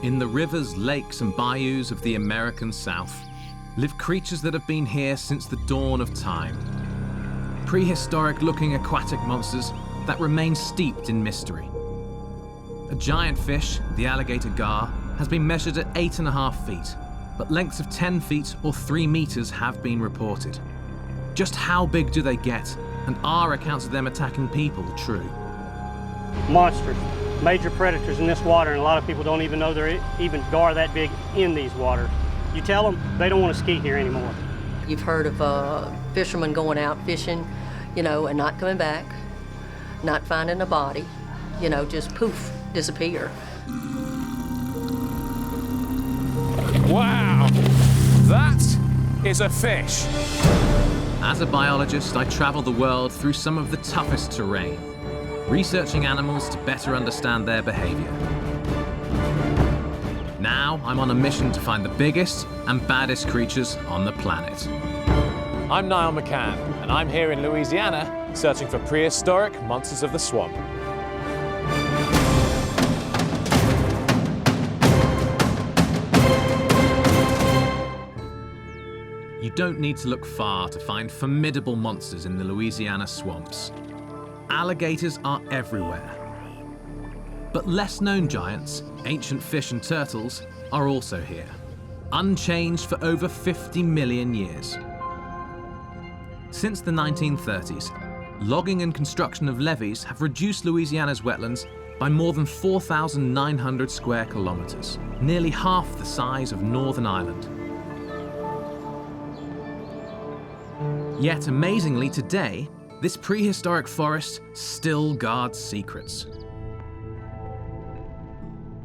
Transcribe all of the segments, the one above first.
In the rivers, lakes and bayous of the American South live creatures that have been here since the dawn of time. Prehistoric-looking aquatic monsters that remain steeped in mystery. A giant fish, the alligator gar, has been measured at 8.5 feet, but lengths of 10 feet or 3 meters have been reported. Just how big do they get, and are accounts of them attacking people true? Monsters, major predators in this water, and a lot of people don't even know they're even gar that big in these waters. You tell them, they don't want to ski here anymore. You've heard of fishermen going out fishing, and not coming back, not finding a body, just poof, disappear. Wow, that is a fish. As a biologist, I travel the world through some of the toughest terrain, researching animals to better understand their behavior. Now, I'm on a mission to find the biggest and baddest creatures on the planet. I'm Niall McCann, and I'm here in Louisiana searching for prehistoric monsters of the swamp. You don't need to look far to find formidable monsters in the Louisiana swamps. Alligators are everywhere. But less-known giants, ancient fish and turtles, are also here, unchanged for over 50 million years. Since the 1930s, logging and construction of levees have reduced Louisiana's wetlands by more than 4,900 square kilometers, nearly half the size of Northern Ireland. Yet amazingly today, this prehistoric forest still guards secrets.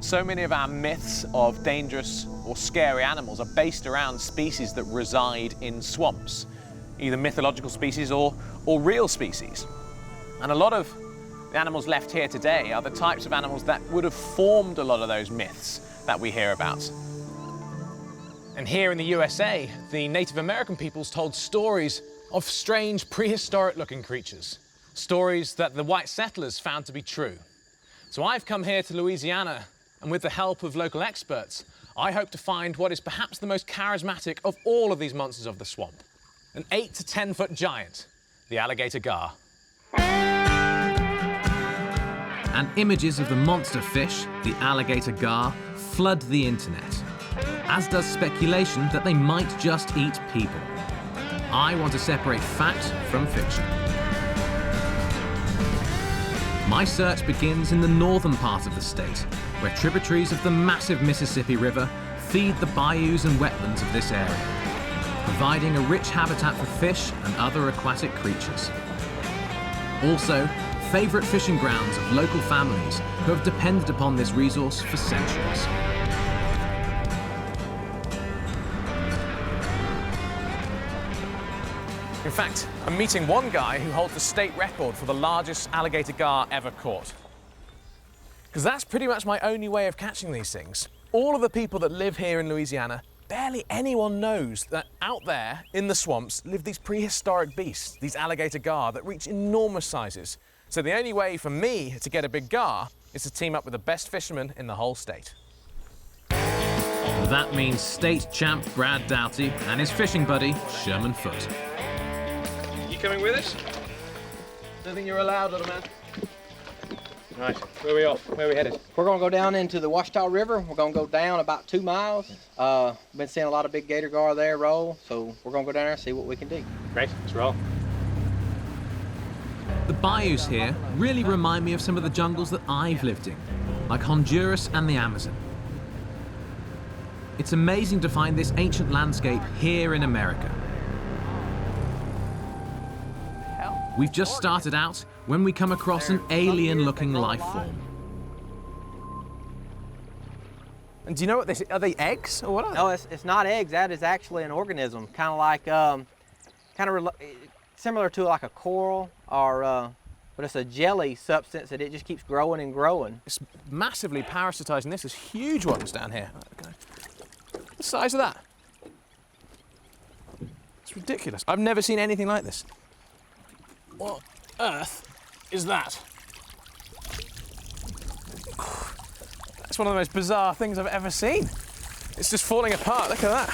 So many of our myths of dangerous or scary animals are based around species that reside in swamps, either mythological species or real species. And a lot of the animals left here today are the types of animals that would have formed a lot of those myths that we hear about. And here in the USA, the Native American peoples told stories of strange prehistoric-looking creatures, stories that the white settlers found to be true. So I've come here to Louisiana, and with the help of local experts, I hope to find what is perhaps the most charismatic of all of these monsters of the swamp, an 8 to 10 foot giant, the alligator gar. And images of the monster fish, the alligator gar, flood the internet, as does speculation that they might just eat people. I want to separate fact from fiction. My search begins in the northern part of the state, where tributaries of the massive Mississippi River feed the bayous and wetlands of this area, providing a rich habitat for fish and other aquatic creatures. Also, favorite fishing grounds of local families who have depended upon this resource for centuries. In fact, I'm meeting one guy who holds the state record for the largest alligator gar ever caught. Because that's pretty much my only way of catching these things. All of the people that live here in Louisiana, barely anyone knows that out there in the swamps live these prehistoric beasts, these alligator gar that reach enormous sizes. So the only way for me to get a big gar is to team up with the best fisherman in the whole state. That means state champ Brad Doughty and his fishing buddy, Sherman Foote. Coming with us? Don't think you're allowed, little man. Right, where are we off? Where are we headed? We're going to go down into the Ouachita River. We're going to go down about 2 miles. Been seeing a lot of big gator gar there roll, so we're going to go down there and see what we can do. Great, let's roll. The bayous here really remind me of some of the jungles that I've lived in, like Honduras and the Amazon. It's amazing to find this ancient landscape here in America. We've just started out when we come across an alien-looking life form. And do you know what this is? Are they eggs or what are they? No, it's not eggs. That is actually an organism, kind of like, similar to like a coral, or but it's a jelly substance that it just keeps growing and growing. It's massively parasitizing this. There's huge ones down here. Okay. The size of that. It's ridiculous. I've never seen anything like this. What on earth is that? That's one of the most bizarre things I've ever seen. It's just falling apart. Look at that.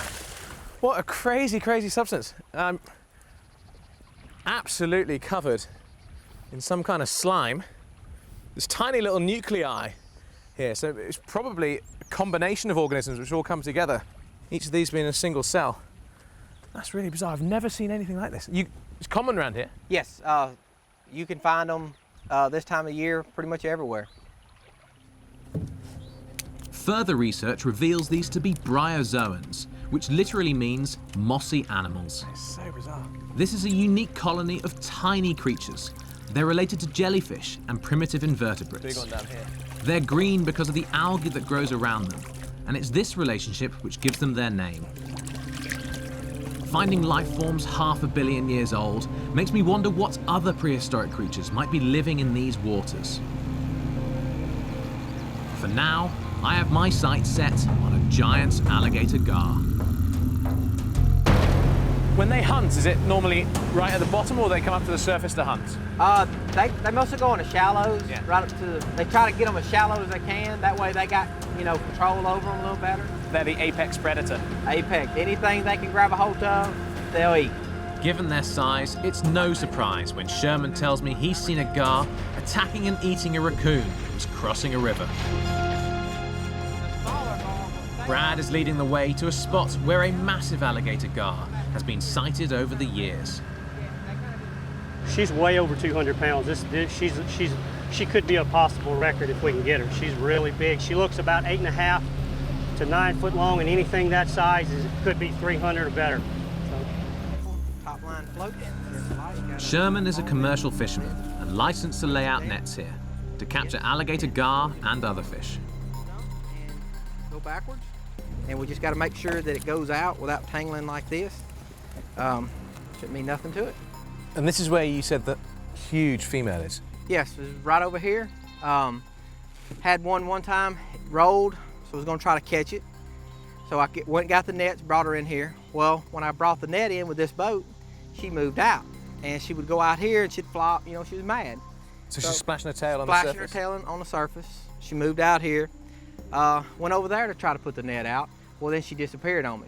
What a crazy, crazy substance. I'm absolutely covered in some kind of slime. There's tiny little nuclei here, so it's probably a combination of organisms which all come together, each of these being a single cell. That's really bizarre. I've never seen anything like this. It's common around here? Yes, you can find them this time of year pretty much everywhere. Further research reveals these to be bryozoans, which literally means mossy animals. It's so bizarre. This is a unique colony of tiny creatures. They're related to jellyfish and primitive invertebrates. Big one down here. They're green because of the algae that grows around them, and it's this relationship which gives them their name. Finding life forms 500 million years old makes me wonder what other prehistoric creatures might be living in these waters. For now, I have my sights set on a giant alligator gar. When they hunt, is it normally right at the bottom, or they come up to the surface to hunt? They mostly go in the shallows, Yeah. right up to. They try to get them as shallow as they can. That way they got control over them a little better. They're the apex predator. Apex. Anything they can grab a hold of, they'll eat. Given their size, it's no surprise when Sherman tells me he's seen a gar attacking and eating a raccoon that was crossing a river. Brad is leading the way to a spot where a massive alligator gar has been sighted over the years. She's way over 200 pounds. She could be a possible record if we can get her. She's really big. She looks about 8.5 to 9 foot long, and anything that size could be 300 or better. Top line float. Sherman is a commercial fisherman and licensed to lay out nets here to capture alligator gar and other fish. And go backwards. And we just got to make sure that it goes out without tangling like this. Shouldn't mean nothing to it. And this is where you said that huge female is? Yes, it was right over here. Had one time, it rolled, so I was gonna try to catch it. So I went and got the nets, brought her in here. Well, when I brought the net in with this boat, she moved out. And she would go out here and she'd flop, she was mad. So she's splashing her tail on the surface? Splashing her tail on the surface. She moved out here. Went over there to try to put the net out. Well, then she disappeared on me.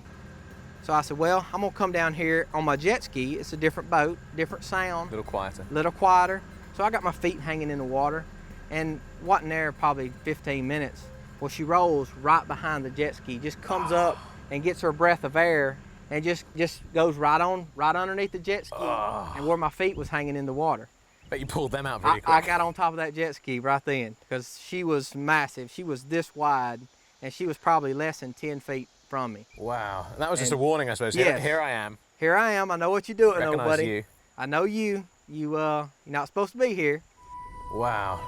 So I said, well, I'm gonna come down here on my jet ski. It's a different boat, different sound. A little quieter. Little quieter. So I got my feet hanging in the water and wasn't there probably 15 minutes. Well, she rolls right behind the jet ski, just comes up and gets her breath of air and just goes right underneath the jet ski and where my feet was hanging in the water. But you pulled them out pretty quick. I got on top of that jet ski right then because she was massive. She was this wide and she was probably less than 10 feet from me. Wow. And that was just a warning, I suppose. Yes. Here I am. Here I am. I know what you're doing, Recognize buddy. you. I know you. You're not supposed to be here. Wow.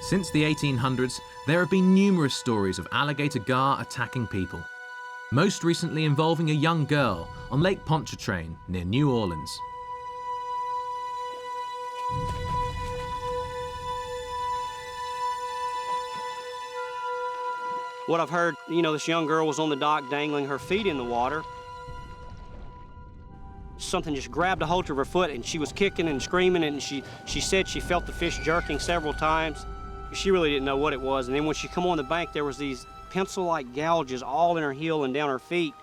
Since the 1800s, there have been numerous stories of alligator gar attacking people. Most recently involving a young girl on Lake Pontchartrain near New Orleans. What I've heard, this young girl was on the dock dangling her feet in the water. Something just grabbed a hold of her foot and she was kicking and screaming, and she said she felt the fish jerking several times. She really didn't know what it was. And then when she come on the bank, there was these pencil-like gouges all in her heel and down her feet.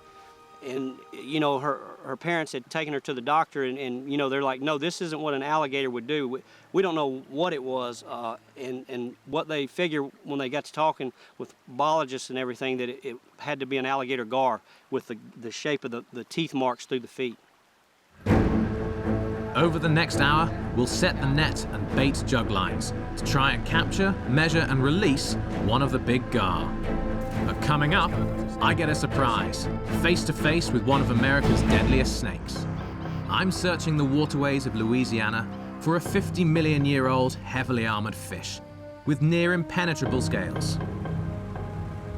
And, her parents had taken her to the doctor and they're like, no, this isn't what an alligator would do. We don't know what it was. And what they figure when they got to talking with biologists and everything, that it had to be an alligator gar with the shape of the teeth marks through the feet. Over the next hour, we'll set the net and bait jug lines to try and capture, measure and release one of the big gar. But coming up, I get a surprise, face to face with one of America's deadliest snakes. I'm searching the waterways of Louisiana for a 50 million year old heavily armored fish with near impenetrable scales.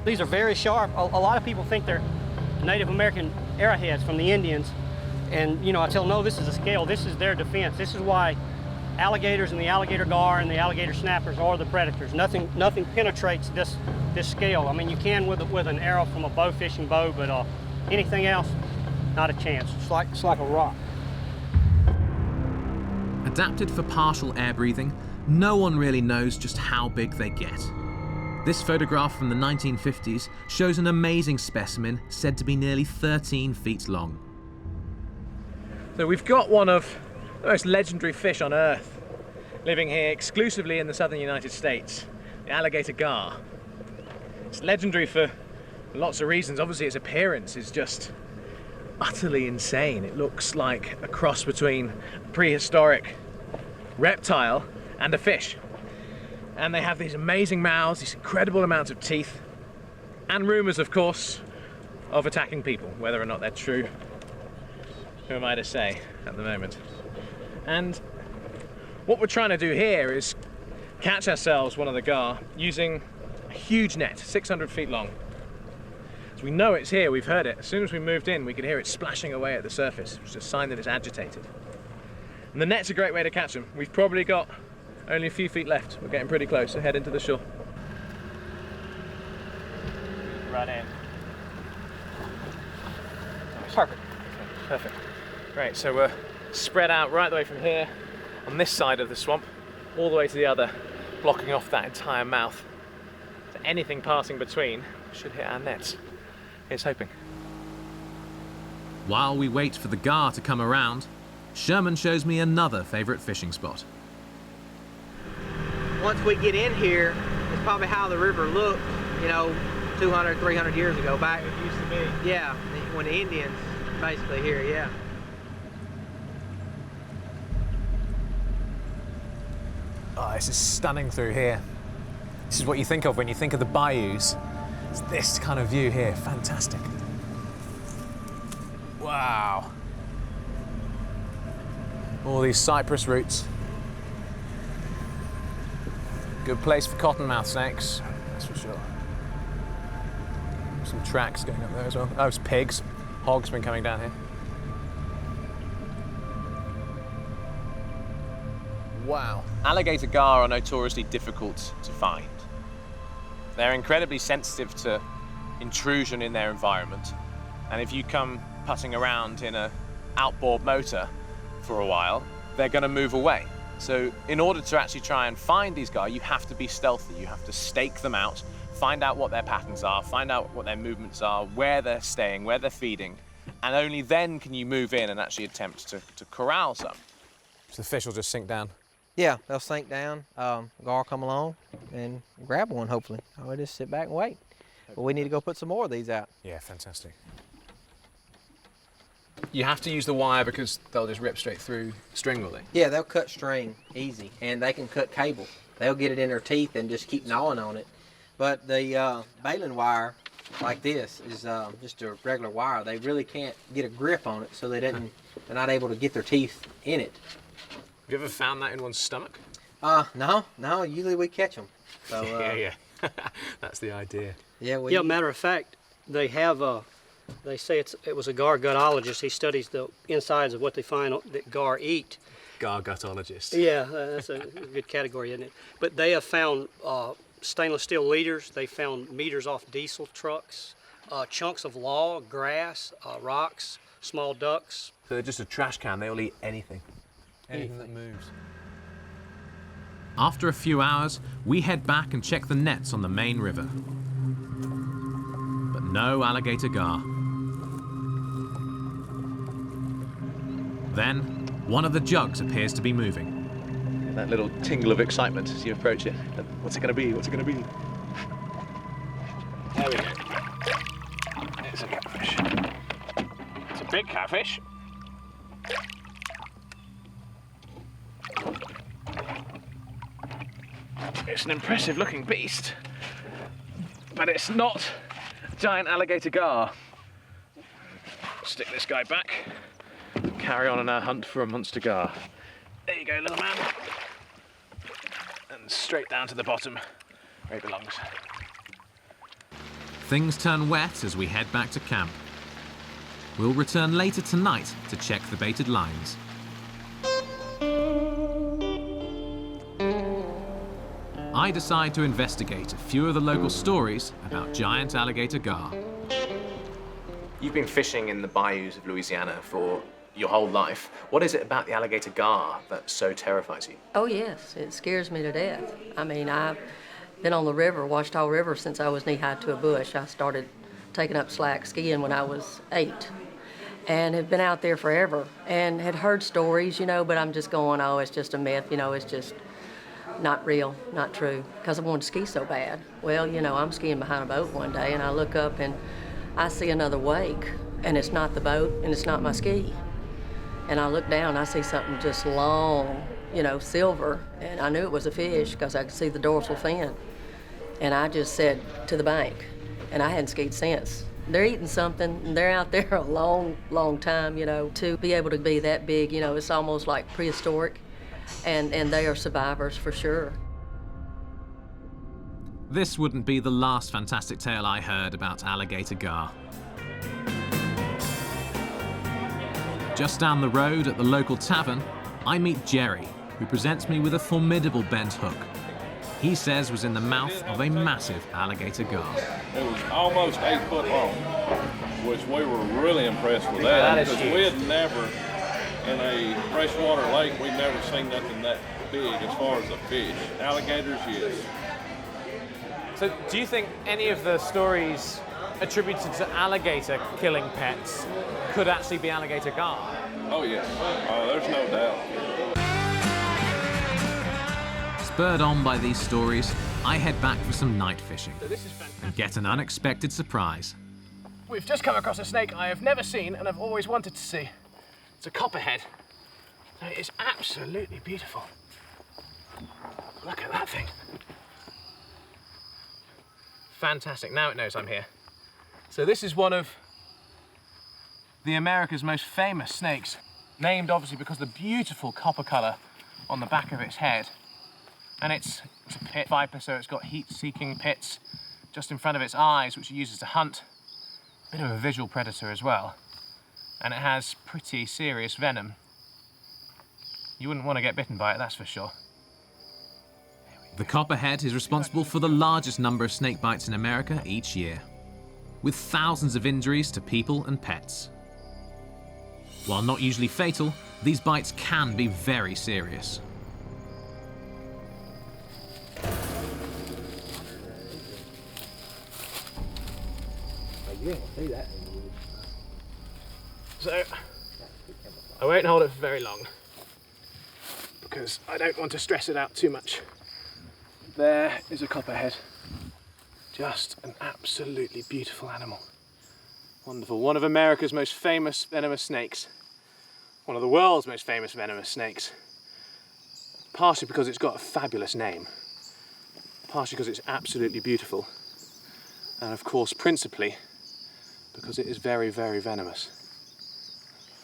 These are very sharp. A lot of people think they're Native American arrowheads from the Indians. And, I tell them, no, this is a scale. This is their defense. This is why alligators and the alligator gar and the alligator snappers are the predators. Nothing penetrates this scale. I mean, you can with an arrow from a bow fishing bow, but anything else, not a chance. It's like a rock. Adapted for partial air breathing, no one really knows just how big they get. This photograph from the 1950s shows an amazing specimen said to be nearly 13 feet long. So we've got one of the most legendary fish on Earth living here exclusively in the southern United States, the alligator gar. It's legendary for lots of reasons. Obviously its appearance is just utterly insane. It looks like a cross between a prehistoric reptile and a fish. And they have these amazing mouths, these incredible amounts of teeth, and rumours, of course, of attacking people. Whether or not they're true, who am I to say at the moment? And what we're trying to do here is catch ourselves one of the gar using a huge net, 600 feet long. So we know it's here, we've heard it. As soon as we moved in, we could hear it splashing away at the surface, which is a sign that it's agitated. And the net's a great way to catch them. We've probably got only a few feet left. We're getting pretty close, so head into the shore. Run in. Perfect. Perfect. Great, so we're spread out right the way from here on this side of the swamp, all the way to the other, blocking off that entire mouth. So anything passing between should hit our nets. Here's hoping. While we wait for the gar to come around, Sherman shows me another favourite fishing spot. Once we get in here, it's probably how the river looked, you know, 200, 300 years ago back. It used to be. Yeah, when the Indians basically here, yeah. Oh, this is stunning through here. This is what you think of when you think of the bayous. It's this kind of view here, fantastic. Wow. All these cypress roots. Good place for cottonmouth snakes, that's for sure. Some tracks going up there as well. Oh, it's pigs. Hogs been coming down here. Wow. Alligator gar are notoriously difficult to find. They're incredibly sensitive to intrusion in their environment. And if you come putting around in an outboard motor for a while, they're going to move away. So in order to actually try and find these gar, you have to be stealthy. You have to stake them out, find out what their patterns are, find out what their movements are, where they're staying, where they're feeding, and only then can you move in and actually attempt to corral some. So the fish will just sink down? Yeah, they'll sink down, gar come along and grab one, hopefully. I'll just sit back and wait. But we need to go put some more of these out. Yeah, fantastic. You have to use the wire because they'll just rip straight through string, will they? Yeah, they'll cut string easy, and they can cut cable. They'll get it in their teeth and just keep gnawing on it. But the baling wire, like this, is just a regular wire. They really can't get a grip on it, so they're not able to get their teeth in it. Have you ever found that in one's stomach? No. Usually we catch them. So, yeah. That's the idea. Yeah, matter of fact, they have they say it was a gar gutologist. He studies the insides of what they find that gar eat. Gar gutologist. Yeah, that's a good category, isn't it? But they have found stainless steel leaders. They found meters off diesel trucks, chunks of log, grass, rocks, small ducks. So they're just a trash can. They'll eat anything. Anything that moves. After a few hours, we head back and check the nets on the main river. But no alligator gar. Then, one of the jugs appears to be moving. That little tingle of excitement as you approach it. What's it going to be? What's it going to be? There we go. It's a catfish. It's a big catfish. It's an impressive looking beast, but it's not a giant alligator gar. Stick this guy back, carry on our hunt for a monster gar. There you go, little man. And straight down to the bottom where he belongs. Things turn wet as we head back to camp. We'll return later tonight to check the baited lines. I decide to investigate a few of the local stories about giant alligator gar. You've been fishing in the bayous of Louisiana for your whole life. What is it about the alligator gar that so terrifies you? Oh yes, it scares me to death. I mean, I've been on the river, Washita River, since I was knee-high to a bush. I started taking up slack skiing when I was 8 and have been out there forever and had heard stories, you know, but I'm just going, oh, it's just a myth, you know, it's just not real, not true, because I wanted to ski so bad. Well, you know, I'm skiing behind a boat one day and I look up and I see another wake, and it's not the boat and it's not my ski. And I look down, I see something just long, you know, silver, and I knew it was a fish because I could see the dorsal fin. And I just said to the bank, and I hadn't skied since. They're eating something, and they're out there a long, long time, you know. To be able to be that big, you know, it's almost like prehistoric, and they are survivors for sure. This wouldn't be the last fantastic tale I heard about alligator gar. Just down the road at the local tavern, I meet Jerry, who presents me with a formidable bent hook. He says was in the mouth of a massive alligator gar. It was almost 8 foot long, which we were really impressed with that because we had never, in a freshwater lake, we'd never seen nothing that big as far as a fish. Alligators, yes. So do you think any of the stories attributed to alligator killing pets could actually be alligator gar? Oh yes, there's no doubt. Spurred on by these stories, I head back for some night fishing and get an unexpected surprise. We've just come across a snake I have never seen and I've always wanted to see. It's a copperhead. It is absolutely beautiful. Look at that thing. Fantastic, now it knows I'm here. So this is one of the America's most famous snakes, named obviously because of the beautiful copper colour on the back of its head. And it's a pit viper, so it's got heat-seeking pits just in front of its eyes, which it uses to hunt. Bit of a visual predator as well. And it has pretty serious venom. You wouldn't want to get bitten by it, that's for sure. The copperhead is responsible for the largest number of snake bites in America each year, with thousands of injuries to people and pets. While not usually fatal, these bites can be very serious. So, I won't hold it for very long because I don't want to stress it out too much. There is a copperhead. Just an absolutely beautiful animal. Wonderful. One of America's most famous venomous snakes. One of the world's most famous venomous snakes. Partially because it's got a fabulous name. Partially because it's absolutely beautiful. And of course, principally, because it is very, very venomous.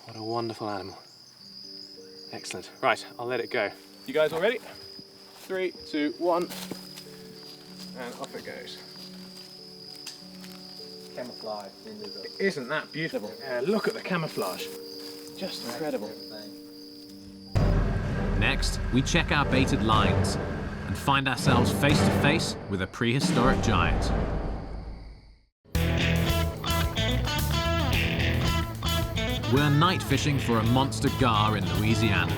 What a wonderful animal. Excellent. Right, I'll let it go. You guys all ready? 3, 2, 1. And off it goes. Camouflage. Isn't that beautiful? Look at the camouflage. Just incredible. Next, we check our baited lines and find ourselves face to face with a prehistoric giant. We're night fishing for a monster gar in Louisiana.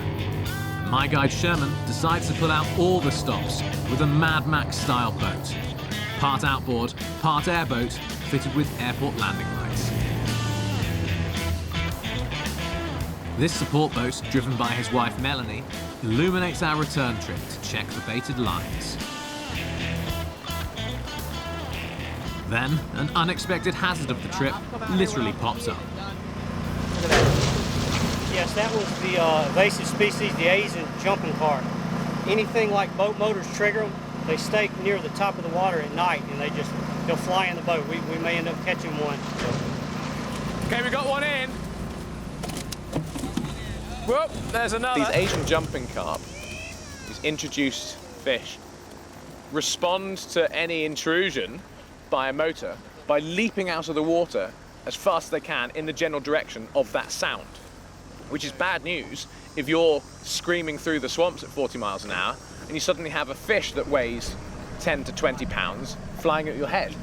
My guide Sherman decides to pull out all the stops with a Mad Max style boat. Part outboard, part airboat, fitted with airport landing lights. This support boat, driven by his wife Melanie, illuminates our return trip to check the baited lines. Then, an unexpected hazard of the trip literally pops up. Yes, that was the invasive species, the Asian jumping carp. Anything like boat motors trigger them, they stay near the top of the water at night and they'll fly in the boat. We may end up catching one. Okay, we got one in. Whoop, there's another. These Asian jumping carp, these introduced fish, respond to any intrusion by a motor by leaping out of the water as fast as they can in the general direction of that sound, which is bad news if you're screaming through the swamps at 40 miles an hour and you suddenly have a fish that weighs 10 to 20 pounds flying at your head.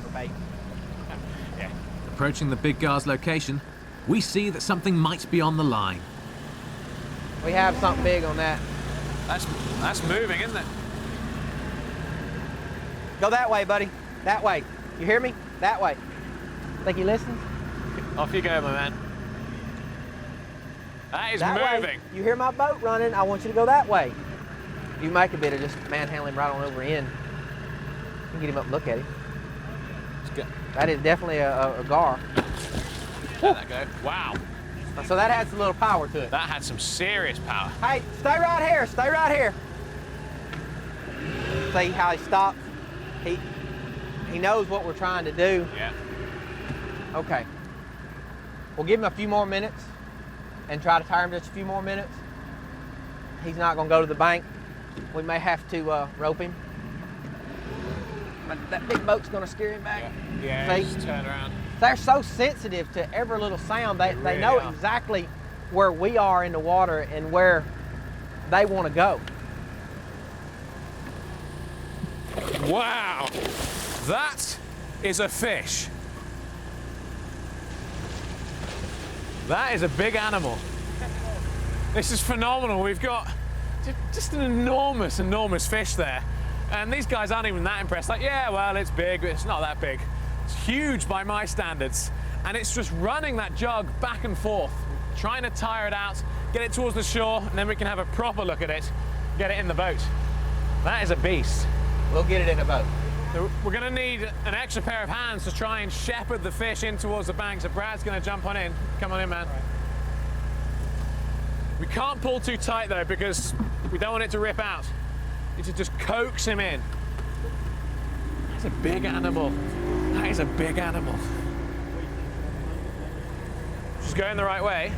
Approaching the big gar's location, we see that something might be on the line. We have something big on that. That's moving, isn't it? Go that way, buddy. That way. You hear me? That way. Think he listens? Off you go, my man. That is That moving. way. You hear my boat running, I want you to go that way. You make a bit of just manhandle him right on over in. You can get him up and look at him. That is definitely a gar. Let that go. Wow. So that adds a little power to it. That had some serious power. Hey, stay right here. Stay right here. See how he stops? He knows what we're trying to do. Yeah. Okay. We'll give him a few more minutes and try to tire him just a few more minutes. He's not going to go to the bank. We may have to rope him. But that big boat's going to scare him back. Yeah, See? just turn around. They're so sensitive to every little sound. They really know are. exactly where we are in the water and where they want to go. Wow. That is a fish. That is a big animal. This is phenomenal. We've got just an enormous, enormous fish there. And these guys aren't even that impressed. Like, yeah, well, it's big, but it's not that big. It's huge by my standards. And it's just running that jug back and forth, trying to tire it out, get it towards the shore, and then we can have a proper look at it, get it in the boat. That is a beast. We'll get it in the boat. So we're gonna need an extra pair of hands to try and shepherd the fish in towards the bank. So Brad's gonna jump on in. Come on in, man. We can't pull too tight though, because we don't want it to rip out. You need to just coax him in. That's a big animal. That is a big animal. She's going the right way.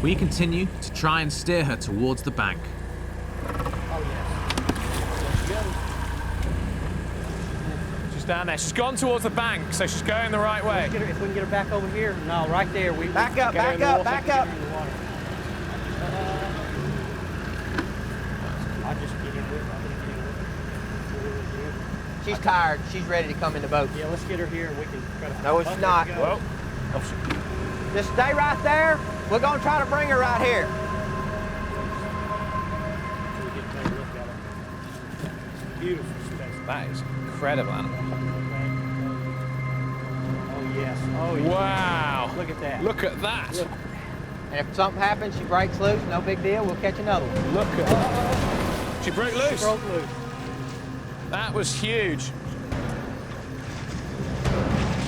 We continue to try and steer her towards the bank. She's down there. She's gone towards the bank, so she's going the right way. If we can get her back over here. No, right there. Back up, back up, back up. I'll just get in with her. She's tired. She's ready to come in the boat. Yeah, let's get her here and we can try to... No, it's not. Whoa. Just stay right there. We're going to try to bring her right here. Beautiful specimen. That is incredible animal. Oh, yes. Oh, yes. Wow. Look at that. Look at that. Look. And if something happens, she breaks loose, no big deal. We'll catch another one. Look at that. She broke loose. She broke loose. That was huge.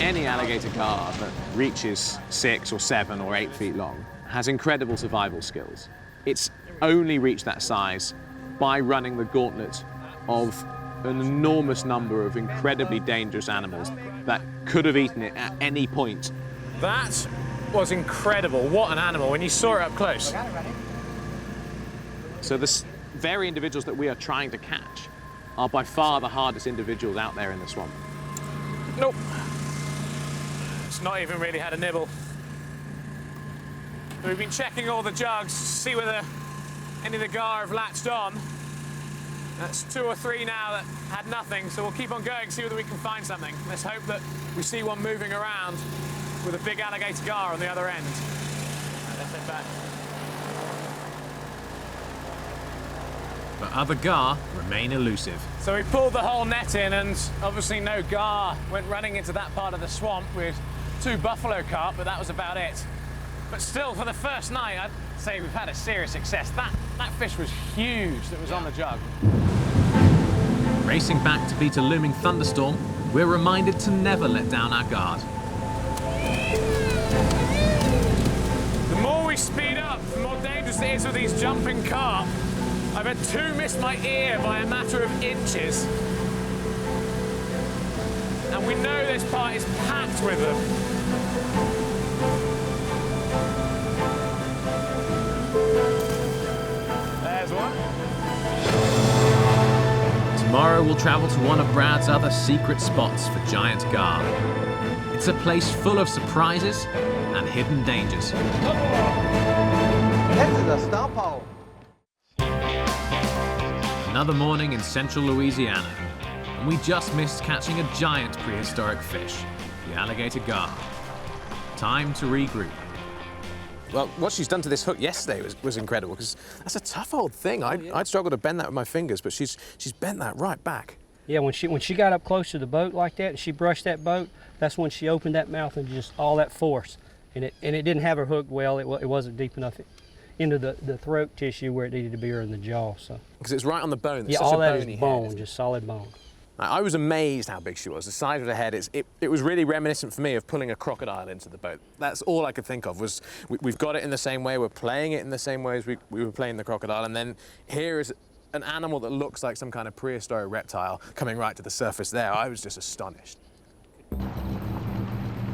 Any alligator gar that reaches 6 or 7 or 8 feet long has incredible survival skills. It's only reached that size by running the gauntlet of an enormous number of incredibly dangerous animals that could have eaten it at any point. That was incredible. What an animal when you saw it up close. So the very individuals that we are trying to catch are by far the hardest individuals out there in the swamp. Nope. It's not even really had a nibble. We've been checking all the jugs to see whether any of the gar have latched on. That's 2 or 3 now that had nothing, so we'll keep on going, see whether we can find something. Let's hope that we see one moving around with a big alligator gar on the other end. Right, let's head back. But other gar remain elusive. So we pulled the whole net in, and obviously no gar went running into that part of the swamp with 2 buffalo carp, but that was about it. But still, for the first night, I'd say we've had a serious success. That fish was huge that was on the jug. Racing back to beat a looming thunderstorm, we're reminded to never let down our guard. The more we speed up, the more dangerous it is with these jumping carp. I've had 2 miss my ear by a matter of inches. And we know this part is packed with them. There's one. Tomorrow we'll travel to one of Brad's other secret spots for giant gar. It's a place full of surprises and hidden dangers. This is a stump hole. Another morning in central Louisiana, and we just missed catching a giant prehistoric fish, the alligator gar. Time to regroup. Well, what she's done to this hook yesterday was incredible, because that's a tough old thing. I'd struggle to bend that with my fingers, but she's bent that right back. Yeah, when she got up close to the boat like that, and she brushed that boat, that's when she opened that mouth and just all that force. And it didn't have her hooked well. It wasn't deep enough into the throat tissue where it needed to be, or in the jaw. So. Because it's right on the bone. It's yeah, such all a that bony is bone, head. just solid bone. I was amazed how big she was. The size of the head, it was really reminiscent for me of pulling a crocodile into the boat. That's all I could think of was we've got it in the same way, we're playing it in the same way as we were playing the crocodile, and then here is an animal that looks like some kind of prehistoric reptile coming right to the surface there. I was just astonished.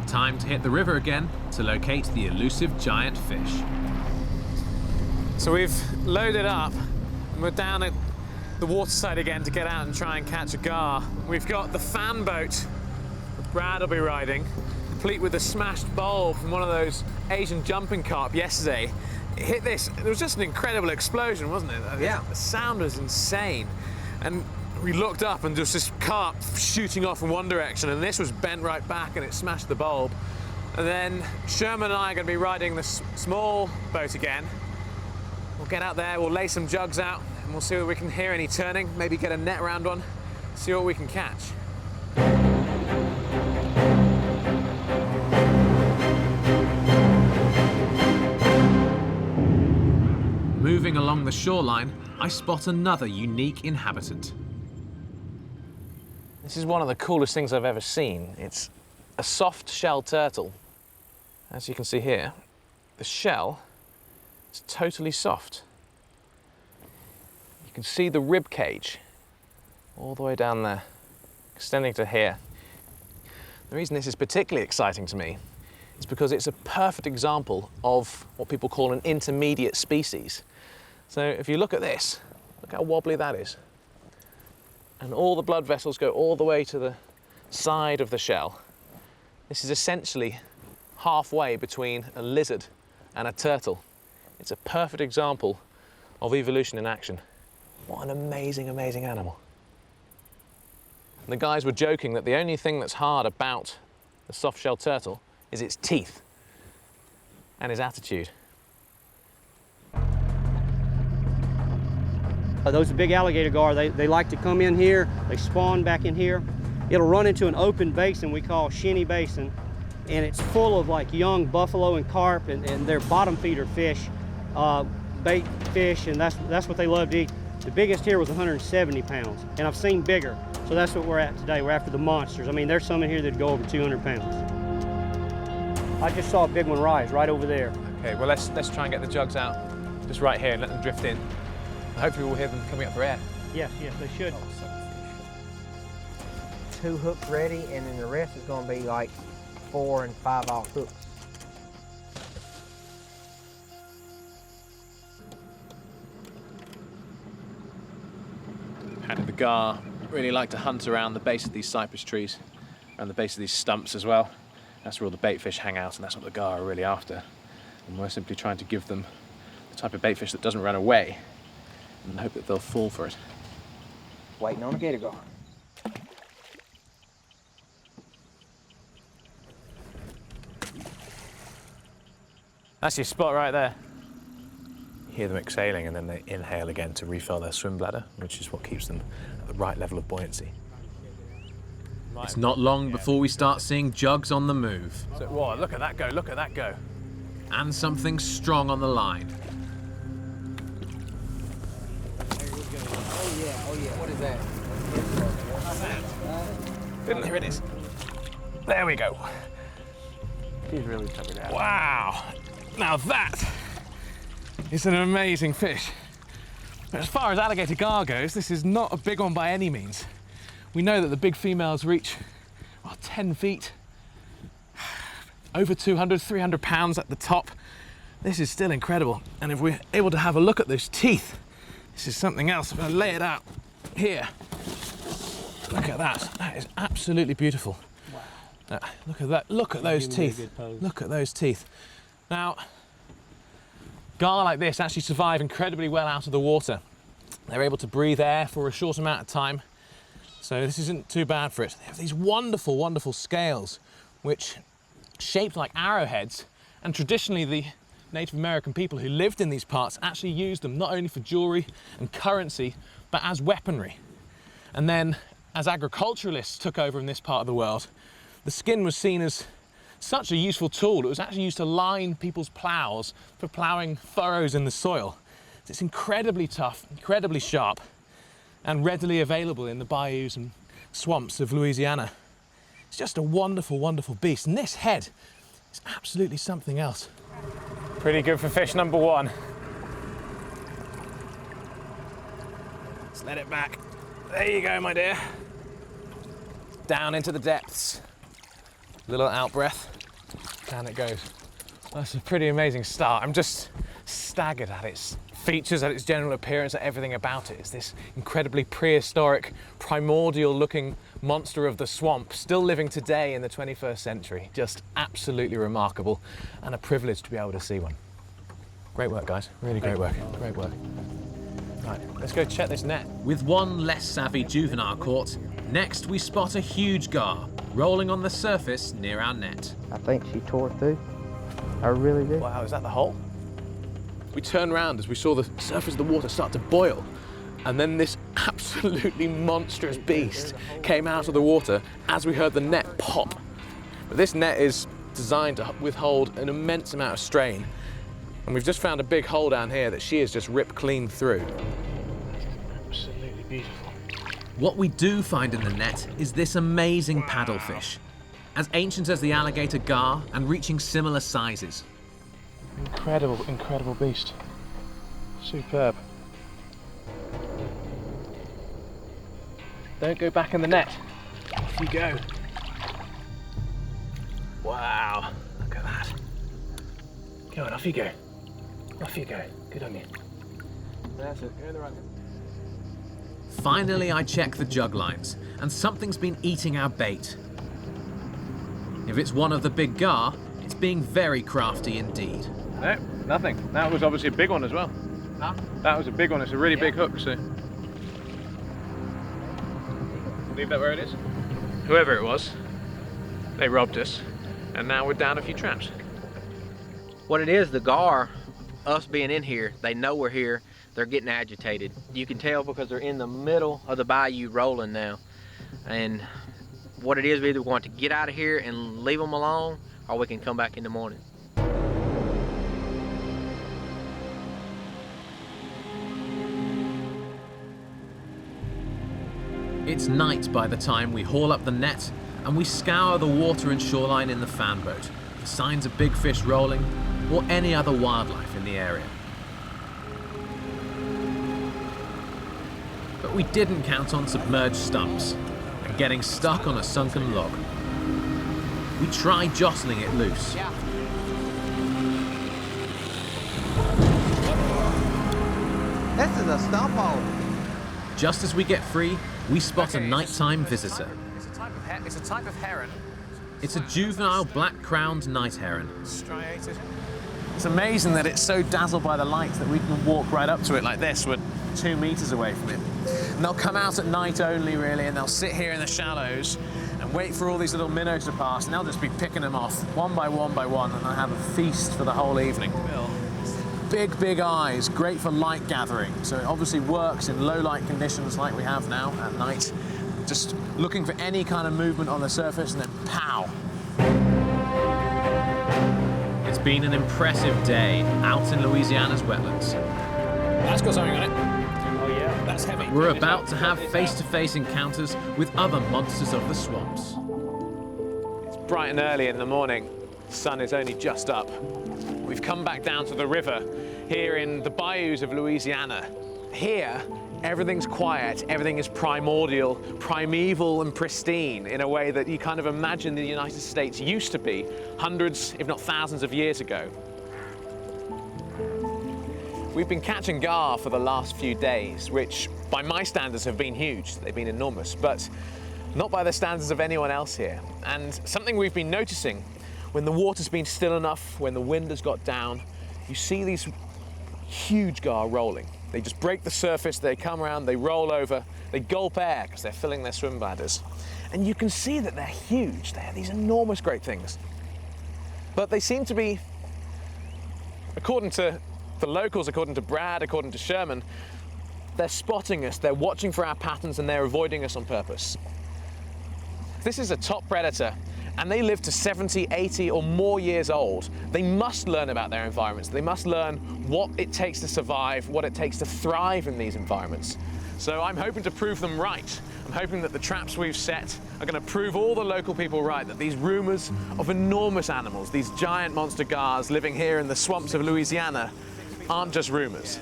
Time to hit the river again to locate the elusive giant fish. So we've loaded up and we're down at the waterside again to get out and try and catch a gar. We've got the fan boat that Brad will be riding, complete with a smashed bulb from one of those Asian jumping carp yesterday. It hit this, it was just an incredible explosion, wasn't it? Yeah. The sound was insane. And we looked up and there was this carp shooting off in one direction, and this was bent right back and it smashed the bulb. And then Sherman and I are going to be riding the small boat again. We'll get out there, we'll lay some jugs out, and we'll see if we can hear any turning, maybe get a net around one, see what we can catch. Moving along the shoreline, I spot another unique inhabitant. This is one of the coolest things I've ever seen. It's a soft shell turtle. As you can see here, the shell is totally soft. You can see the rib cage all the way down there, extending to here. The reason this is particularly exciting to me is because it's a perfect example of what people call an intermediate species. So if you look at this, look how wobbly that is. And all the blood vessels go all the way to the side of the shell. This is essentially halfway between a lizard and a turtle. It's a perfect example of evolution in action. What an amazing, amazing animal. And the guys were joking that the only thing that's hard about the soft-shell turtle is its teeth and his attitude. Those big alligator gar, they like to come in here, they spawn back in here. It'll run into an open basin we call Shinny Basin, and it's full of like young buffalo and carp, and they're bottom feeder fish, bait fish, and that's what they love to eat. The biggest here was 170 pounds, and I've seen bigger, so that's what we're at today. We're after the monsters. I mean, there's some in here that go over 200 pounds. I just saw a big one rise right over there. Okay, well let's try and get the jugs out just right here and let them drift in. Hopefully we'll hear them coming up for air. Yes, they should. Two hooks ready, and then the rest is going to be like 4 and 5/0 hooks. Apparently the gar really like to hunt around the base of these cypress trees, around the base of these stumps as well. That's where all the bait fish hang out, and that's what the gar are really after. And we're simply trying to give them the type of bait fish that doesn't run away, and hope that they'll fall for it. Waiting on a gator gar. That's your spot right there. You hear them exhaling and then they inhale again to refill their swim bladder, which is what keeps them at the right level of buoyancy. It's not long before we start seeing jugs on the move. So, whoa, look at that go, look at that go. And something strong on the line. Oh yeah, what is that? Here it is. There we go. He's really covered out. Wow, now that is an amazing fish. But as far as alligator gar goes, this is not a big one by any means. We know that the big females reach, well, 10 feet, over 200, 300 pounds at the top. This is still incredible. And if we're able to have a look at those teeth, this is something else. I'm gonna lay it out here. Look at that, that is absolutely beautiful. Wow. Look at that, look at those teeth. Look at those teeth. Now, gar like this actually survive incredibly well out of the water. They're able to breathe air for a short amount of time. So this isn't too bad for it. They have these wonderful, wonderful scales, which shaped like arrowheads. And traditionally the Native American people who lived in these parts actually used them not only for jewelry and currency, but as weaponry. And then, as agriculturalists took over in this part of the world, the skin was seen as such a useful tool. It was actually used to line people's plows for ploughing furrows in the soil. It's incredibly tough, incredibly sharp, and readily available in the bayous and swamps of Louisiana. It's just a wonderful, wonderful beast. And this head is absolutely something else. Pretty good for fish number one. Let's let it back. There you go, my dear. Down into the depths. Little out breath. Down it goes. That's a pretty amazing start. I'm just staggered at its features, at its general appearance, at everything about it. It's this incredibly prehistoric, primordial looking monster of the swamp, still living today in the 21st century. Just absolutely remarkable, and a privilege to be able to see one. Great work, guys. Really great work. Great work. Right, let's go check this net. With one less savvy juvenile caught, next we spot a huge gar rolling on the surface near our net. I think she tore through. I really do. Wow, is that the hole? We turned around as we saw the surface of the water start to boil, and then this absolutely monstrous beast came out of the water as we heard the net pop. But this net is designed to withhold an immense amount of strain, and we've just found a big hole down here that she has just ripped clean through. Absolutely beautiful. What we do find in the net is this amazing paddlefish, as ancient as the alligator gar and reaching similar sizes. Incredible, incredible beast. Superb. Don't go back in the net. Off you go. Wow, look at that. Go on, off you go. Off you go. Good on you. That's it, go the right way. Finally, I check the jug lines, and something's been eating our bait. If it's one of the big gar, it's being very crafty indeed. No, nothing. That was obviously a big one as well. Huh? That was a big one. It's a really big hook, so. Leave that where it is. Whoever it was, they robbed us, and now we're down a few traps. What it is, the gar, us being in here, they know we're here, they're getting agitated. You can tell because they're in the middle of the bayou rolling now. And what it is, we either want to get out of here and leave them alone, or we can come back in the morning. It's night by the time we haul up the net and we scour the water and shoreline in the fan boat for signs of big fish rolling or any other wildlife in the area. But we didn't count on submerged stumps and getting stuck on a sunken log. We tried jostling it loose. This is a stump hole. Just as we get free, we spot a nighttime visitor. It's a type of heron. It's a juvenile black-crowned night heron. Striated. It's amazing that it's so dazzled by the light that we can walk right up to it like this. We're 2 meters away from it. And they'll come out at night only, really, and they'll sit here in the shallows and wait for all these little minnows to pass, and they'll just be picking them off one by one by one, and they'll have a feast for the whole evening. Big, big eyes, great for light gathering. So it obviously works in low light conditions like we have now at night. Just looking for any kind of movement on the surface and then pow. It's been an impressive day out in Louisiana's wetlands. That's got something on it. Oh yeah, that's heavy. We're about to have face-to-face encounters with other monsters of the swamps. It's bright and early in the morning. The sun is only just up. We've come back down to the river here in the bayous of Louisiana. Here, everything's quiet, everything is primordial, primeval and pristine in a way that you kind of imagine the United States used to be hundreds, if not thousands of years ago. We've been catching gar for the last few days, which by my standards have been huge. They've been enormous, but not by the standards of anyone else here. And something we've been noticing when the water's been still enough, when the wind has got down, you see these huge gar rolling. They just break the surface, they come around, they roll over, they gulp air because they're filling their swim bladders. And you can see that they're huge. They're these enormous great things. But they seem to be according to the locals, according to Brad, according to Sherman, they're spotting us, they're watching for our patterns, and they're avoiding us on purpose. This is a top predator, and they live to 70, 80 or more years old. They must learn about their environments. They must learn what it takes to survive, what it takes to thrive in these environments. So I'm hoping to prove them right. I'm hoping that the traps we've set are going to prove all the local people right, that these rumors of enormous animals, these giant monster gars living here in the swamps of Louisiana, aren't just rumors.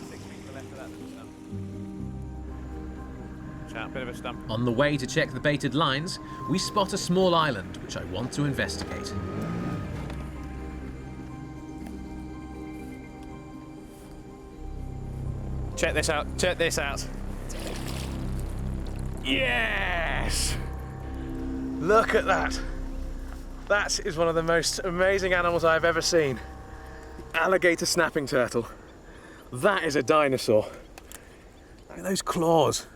Bit of a stump. On the way to check the baited lines, we spot a small island which I want to investigate. Check this out, check this out. Yes! Look at that. That is one of the most amazing animals I've ever seen. Alligator snapping turtle. That is a dinosaur. Look at those claws.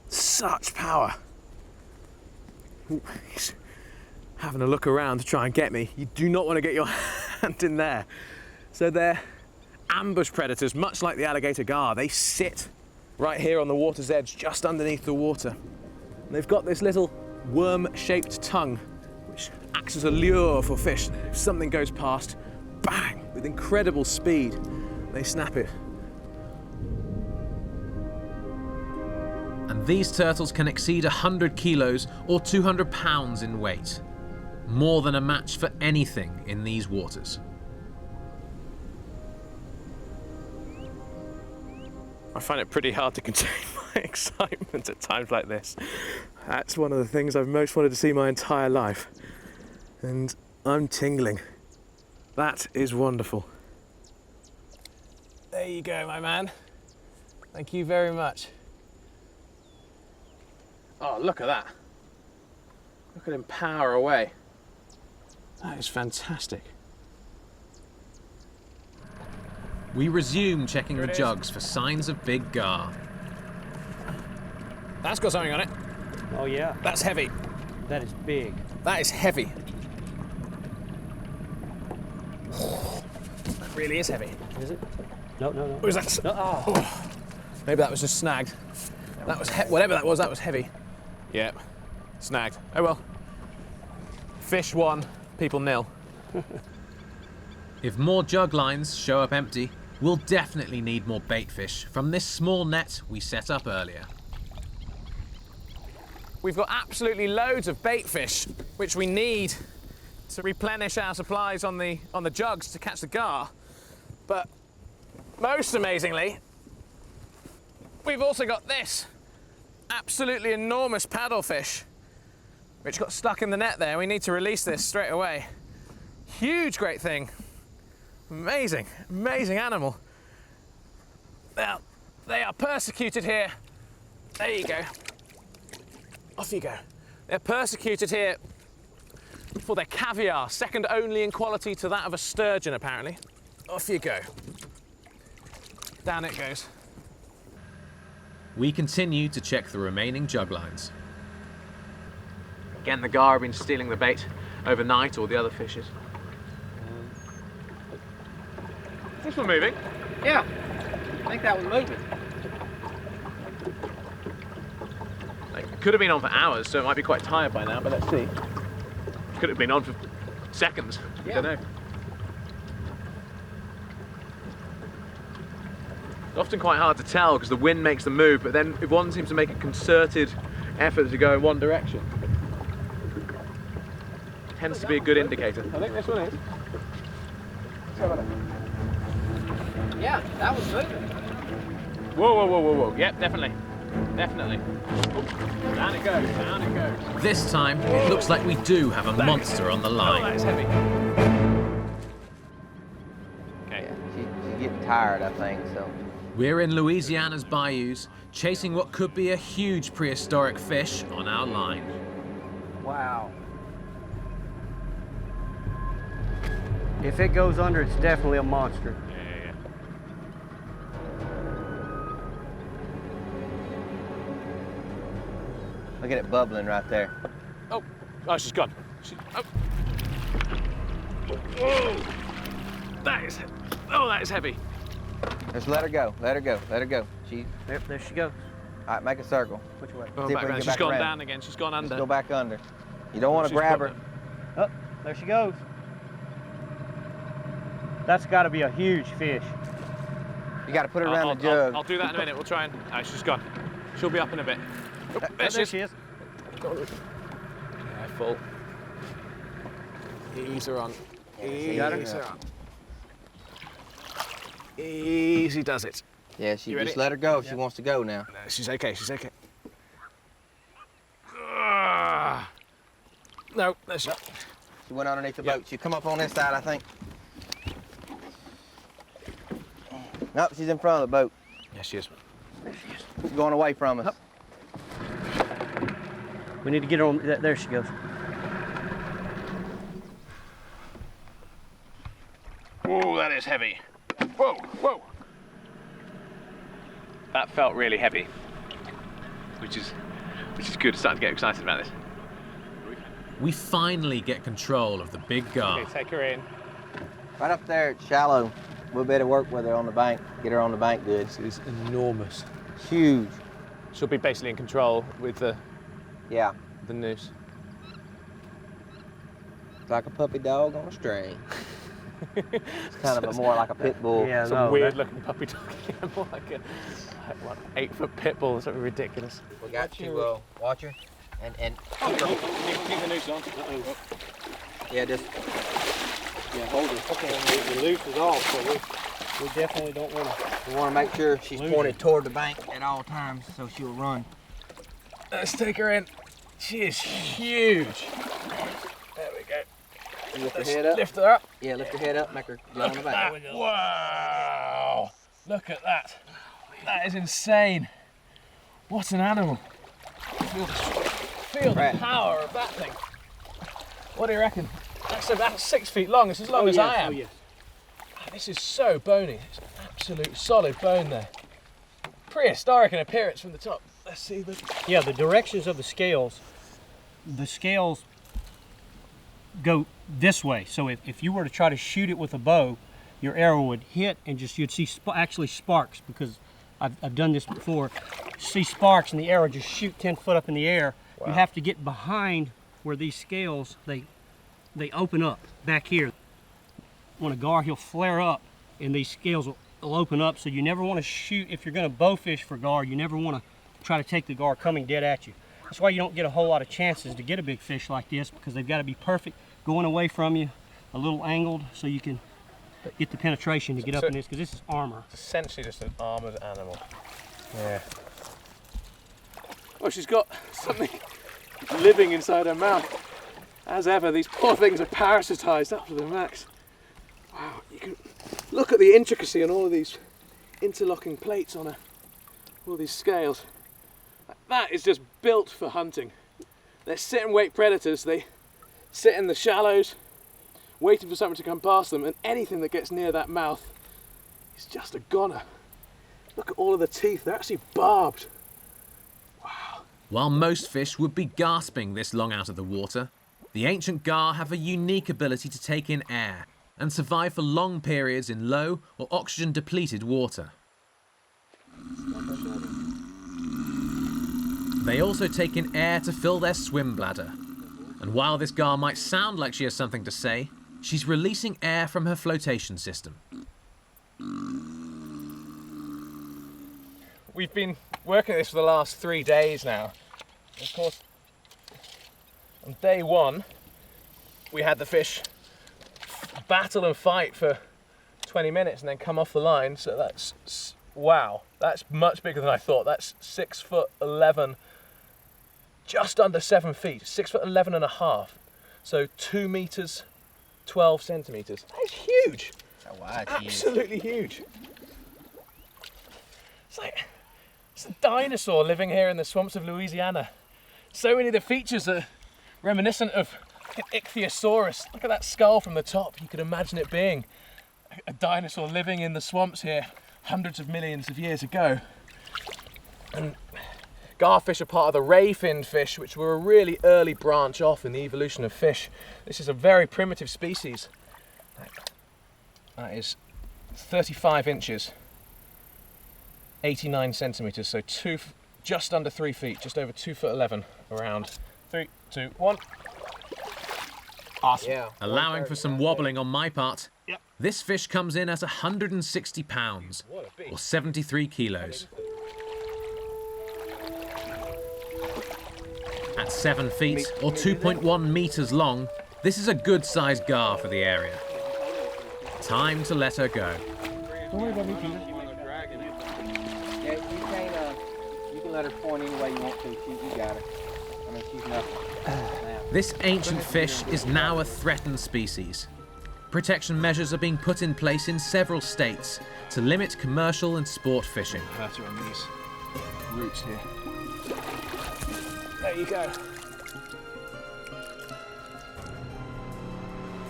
Such power. Ooh, he's having a look around to try and get me. You do not want to get your hand in there. So they're ambush predators, much like the alligator gar. They sit right here on the water's edge, just underneath the water. And they've got this little worm-shaped tongue, which acts as a lure for fish. If something goes past, bang, with incredible speed, they snap it. And these turtles can exceed 100 kilos or 200 pounds in weight. More than a match for anything in these waters. I find it pretty hard to contain my excitement at times like this. That's one of the things I've most wanted to see my entire life. And I'm tingling. That is wonderful. There you go, my man. Thank you very much. Oh, look at that. Look at him power away. That is fantastic. We resume checking the jugs for signs of big gar. That's got something on it. Oh yeah, That's heavy. that is big. That is heavy. That really is heavy. Is it? No, no, no. Or is that? No, oh. Maybe that was just snagged. That was whatever that was heavy. Yep, snagged. Oh well. Fish 1, people 0. If more jug lines show up empty, we'll definitely need more bait fish from this small net we set up earlier. We've got absolutely loads of bait fish, which we need to replenish our supplies on the jugs to catch the gar. But most amazingly, we've also got this absolutely enormous paddlefish, which got stuck in the net there. We need to release this straight away. Huge, great thing. Amazing, amazing animal. Now, they are persecuted here. There you go. Off you go. They're persecuted here for their caviar, second only in quality to that of a sturgeon, apparently. Off you go. Down it goes. We continue to check the remaining jug lines. Again, the gar have been stealing the bait overnight, or the other fishes. This one moving? Yeah, I think that was moving. It could have been on for hours, so it might be quite tired by now, but let's see. Could have been on for seconds. Yeah. I don't know. It's often quite hard to tell because the wind makes them move, but then if one seems to make a concerted effort to go in one direction, it tends to be a good indicator. I think this one is. Yeah, that was moving. Whoa, whoa, whoa, whoa, whoa. Yep, definitely. Definitely. Ooh, down it goes, down it goes. This time, it looks like we do have a monster on the Oh, line. that is heavy. Okay. Yeah, she's getting tired, I think, so. We're in Louisiana's bayous, chasing what could be a huge prehistoric fish on our line. Wow. If it goes under, it's definitely a monster. Yeah. Look at it bubbling right there. Oh, she's gone. Oh. Whoa. That Oh, that is heavy. Just let her go. Let her go. Let her go. Yep, there she goes. All right, make a circle. Which way? Oh, See if back we can around. get She's back gone around. down again. She's gone under. Just go back under. You don't want to She's grab her. putting Oh, there she goes. That's got to be a huge fish. You got to put it around I'll, the jug. I'll do that in a minute. We'll try and... Oh, she's gone. She'll be up in a bit. Oh, there she is. Careful. Ease her on. Ease her on. Easy does it. Yeah, she You ready? just let her go if she wants to go now. No, she's okay. She's okay. No, there she... She went underneath the boat. She come up on this side, I think. Nope, she's in front of the boat. Yes, she is. She's going away from us. We need to get her on. There she goes. Whoa, that is heavy. Whoa, whoa. That felt really heavy, which is good. Starting to get excited about this. We finally get control of the big gar. Okay, take her in. Right up there, it's shallow. We'll better work with her on the bank. Get her on the bank good. This is enormous. Huge. She'll be basically in control with the Yeah. noose. It's like a puppy dog on a string. It's kind of more like a pit bull. Yeah, Some no, weird looking puppy dog. Yeah, more like a 8-foot pit bull. Something ridiculous. We got to watch her and keep her. Keep the noose on. Yeah, just Yeah, hold her. Okay. The noose is off, so we definitely don't want to. we want to make sure she's pointed toward the bank at all times so she'll run. Let's take her in. She is huge. There we go. Lift her Let's head up. lift her up. Yeah, lift her head up, make her get on the back. Wow! Look at that. That is insane. What an animal. Feel the Right. power of that thing. What do you reckon? That's about 6 feet long. It's as long as I am. Oh, yes. This is so bony. It's an absolute solid bone there. Prehistoric in appearance from the top. Let's see the... Yeah, the directions of the scales go this way. So if you were to try to shoot it with a bow, your arrow would hit and you'd see actually sparks, because I've done this before. See sparks and the arrow just shoot 10 foot up in the air. Wow. You have to get behind where these scales, they open up back here. When a gar, he'll flare up and these scales will open up. So you never want to shoot, if you're going to bow fish for gar, you never want to try to take the gar coming dead at you. That's why you don't get a whole lot of chances to get a big fish like this, because they've got to be perfect, going away from you, a little angled, so you can get the penetration to get up in this, because this is armor. It's essentially just an armoured animal. Yeah. Well, she's got something living inside her mouth. As ever, these poor things are parasitized up to the max. Wow, you can look at the intricacy on all of these interlocking plates on her, all these scales. That is just built for hunting. They're sit and wait predators. They sit in the shallows, waiting for something to come past them, and anything that gets near that mouth is just a goner. Look at all of the teeth, they're actually barbed. Wow. While most fish would be gasping this long out of the water, the ancient gar have a unique ability to take in air and survive for long periods in low or oxygen-depleted water. They also take in air to fill their swim bladder. And while this gar might sound like she has something to say, she's releasing air from her flotation system. We've been working at this for the last 3 days now. Of course, on day 1, we had the fish battle and fight for 20 minutes and then come off the line. So that's, wow, that's much bigger than I thought. That's 6'11", just under 7 feet, 6'11 and a half. So 2 meters, 12 centimeters. That's huge. How wide she is. Absolutely huge. It's a dinosaur living here in the swamps of Louisiana. So many of the features are reminiscent of an Ichthyosaurus. Look at that skull from the top. You could imagine it being a dinosaur living in the swamps here hundreds of millions of years ago. And garfish are part of the ray-finned fish, which were a really early branch off in the evolution of fish. This is a very primitive species. That is 35 inches, 89 centimeters, so just under 3 feet, just over 2'11" around. 3, 2, 1. Awesome. Yeah. Allowing for some wobbling on my part, Yep. this fish comes in at 160 pounds, or 73 kilos. At 7 feet, or 2.1 meters long, this is a good-sized gar for the area. Time to let her go. Don't worry about me, Peter. Yeah, you can let her point any way you want to. You got her. I mean, she's nothing. This ancient fish is now a threatened species. Protection measures are being put in place in several states to limit commercial and sport fishing. Better on these roots here. There you go.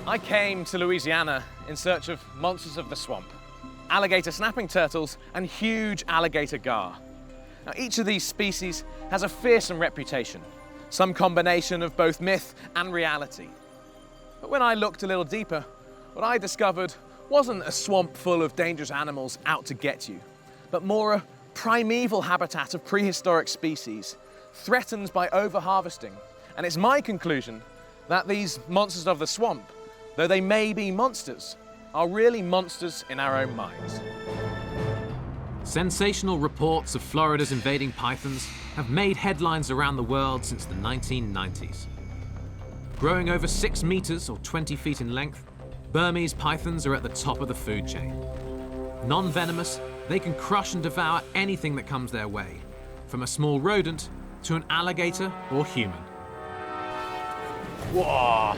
I came to Louisiana in search of monsters of the swamp, alligator snapping turtles and huge alligator gar. Now, each of these species has a fearsome reputation, some combination of both myth and reality. But when I looked a little deeper, what I discovered wasn't a swamp full of dangerous animals out to get you, but more a primeval habitat of prehistoric species, threatened by over-harvesting. And it's my conclusion that these monsters of the swamp, though they may be monsters, are really monsters in our own minds. Sensational reports of Florida's invading pythons have made headlines around the world since the 1990s. Growing over 6 meters or 20 feet in length, Burmese pythons are at the top of the food chain. Non-venomous, they can crush and devour anything that comes their way, from a small rodent to an alligator or human. Whoa!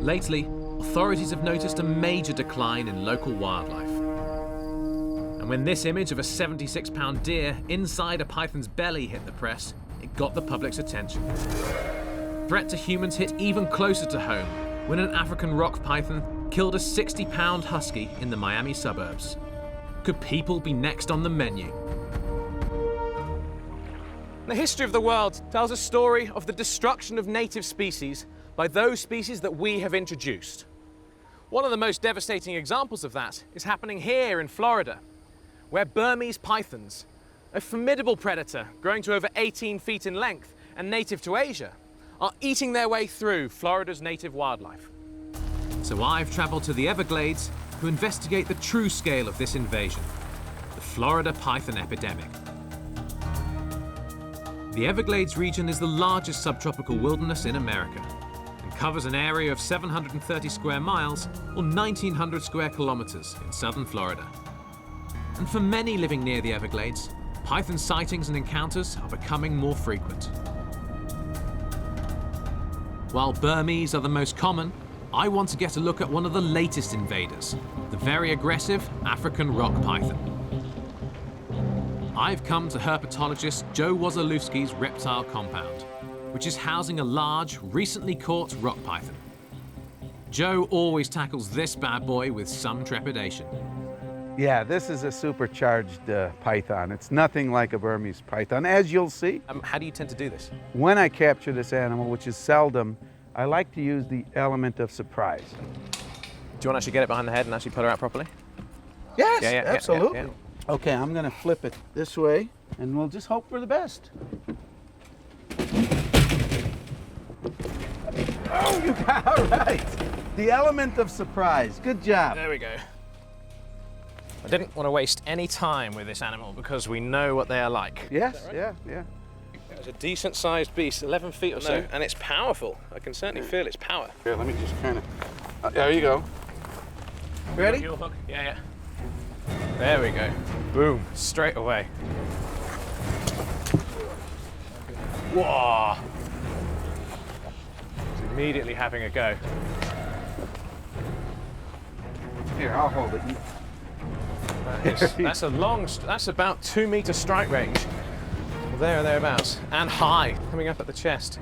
Lately, authorities have noticed a major decline in local wildlife. And when this image of a 76-pound deer inside a python's belly hit the press, it got the public's attention. Threat to humans hit even closer to home when an African rock python killed a 60-pound husky in the Miami suburbs. Could people be next on the menu? The history of the world tells a story of the destruction of native species by those species that we have introduced. One of the most devastating examples of that is happening here in Florida, where Burmese pythons, a formidable predator growing to over 18 feet in length and native to Asia, are eating their way through Florida's native wildlife. So I've travelled to the Everglades to investigate the true scale of this invasion, the Florida python epidemic. The Everglades region is the largest subtropical wilderness in America and covers an area of 730 square miles or 1,900 square kilometers in southern Florida. And for many living near the Everglades, python sightings and encounters are becoming more frequent. While Burmese are the most common, I want to get a look at one of the latest invaders, the very aggressive African rock python. I've come to herpetologist Joe Wazalewski's reptile compound, which is housing a large, recently caught rock python. Joe always tackles this bad boy with some trepidation. Yeah, this is a supercharged python. It's nothing like a Burmese python, as you'll see. How do you tend to do this? When I capture this animal, which is seldom, I like to use the element of surprise. Do you want to actually get it behind the head and actually put her out properly? Yes, Yeah, absolutely. yeah. Okay, I'm gonna flip it this way, and we'll just hope for the best. Oh, you got all right. The element of surprise. Good job. There we go. I didn't want to waste any time with this animal because we know what they are like. Yes, yeah. It's a decent sized beast, 11 feet or so, and it's powerful. I can certainly feel its power. Here, let me just kind of. There you go. Ready? Your hook? Yeah. There we go. Boom, straight away. Whoa! It's immediately having a go. Here, I'll hold it. That's a long, that's about 2 meter strike range. Well, there or thereabouts. And high, coming up at the chest.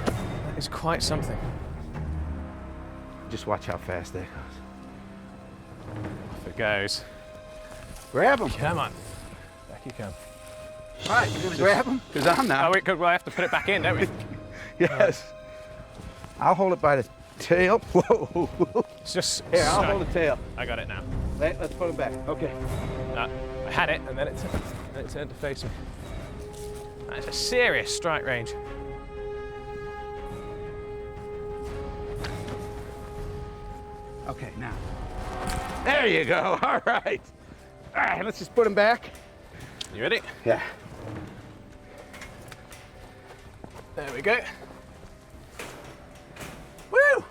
That is quite something. Just watch how fast that goes. Off it goes. Grab him. Come on. Back you come. All right, you gonna grab him? Because I'm not. Oh, wait, good. Well, I have to put it back in, don't we? Yes. I'll hold it by the tail. Whoa. It's just... Here, I'll hold the tail. I got it now. Let's put him back. Okay. I had it, and then it turned to face me. That's a serious strike range. Okay, now. There you go. All right. All right, let's just put him back. You ready? Yeah. There we go. Woo!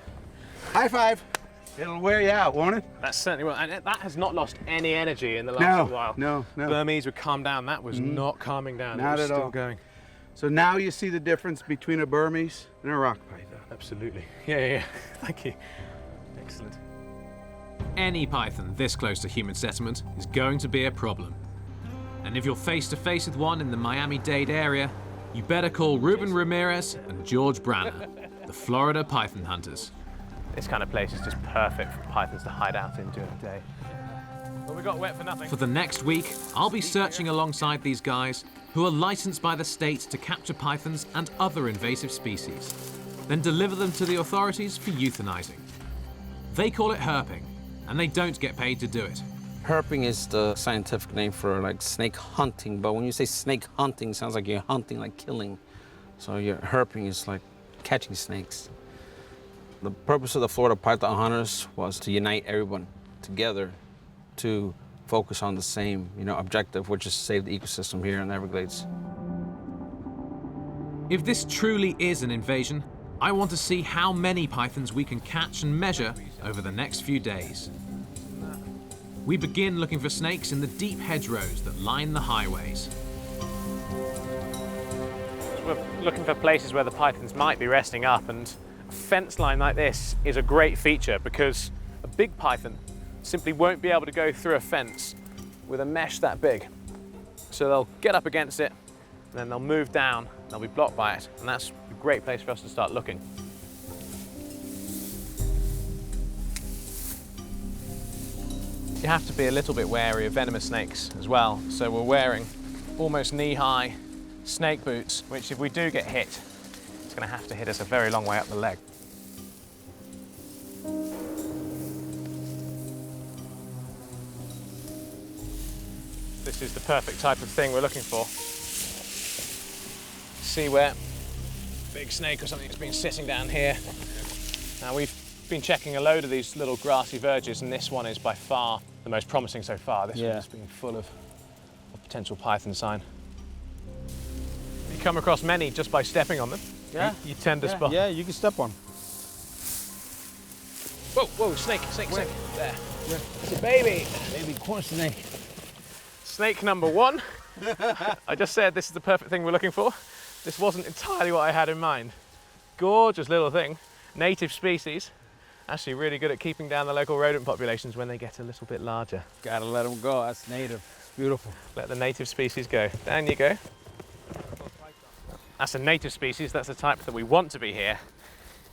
High five. It'll wear you out, won't it? That certainly will. And that has not lost any energy in the last No, little while. no. Burmese would calm down. That was not calming down. Not it was at still all. Going. So now you see the difference between a Burmese and a rock python. Absolutely. Yeah. Thank you. Excellent. Any python this close to human settlement is going to be a problem. And if you're face to face with one in the Miami-Dade area, you better call Ruben Ramirez and George Branner, the Florida python hunters. This kind of place is just perfect for pythons to hide out in during the day. Well, we got wet for nothing. For the next week, I'll be searching alongside these guys who are licensed by the state to capture pythons and other invasive species, then deliver them to the authorities for euthanizing. They call it herping, and they don't get paid to do it. Herping is the scientific name for like snake hunting, but when you say snake hunting, it sounds like you're hunting like killing. So your herping is like catching snakes. The purpose of the Florida Python Hunters was to unite everyone together to focus on the same, objective, which is to save the ecosystem here in the Everglades. If this truly is an invasion, I want to see how many pythons we can catch and measure over the next few days. We begin looking for snakes in the deep hedgerows that line the highways. We're looking for places where the pythons might be resting up, and a fence line like this is a great feature because a big python simply won't be able to go through a fence with a mesh that big. So they'll get up against it, and then they'll move down, and they'll be blocked by it, and that's a great place for us to start looking. You have to be a little bit wary of venomous snakes as well, so we're wearing almost knee-high snake boots, which if we do get hit, it's going to have to hit us a very long way up the leg. This is the perfect type of thing we're looking for. See where big snake or something has been sitting down here. Now we've been checking a load of these little grassy verges, and this one is by far the most promising so far. This one's been full of potential python sign. You come across many just by stepping on them. Yeah. You tend to spot. Yeah, you can step on. Whoa, snake. There. Yeah. It's a baby. Baby corn snake. Snake number one. I just said this is the perfect thing we're looking for. This wasn't entirely what I had in mind. Gorgeous little thing. Native species. Actually really good at keeping down the local rodent populations when they get a little bit larger. Gotta let them go. That's native. It's beautiful. Let the native species go. Down you go. That's a native species. That's the type that we want to be here.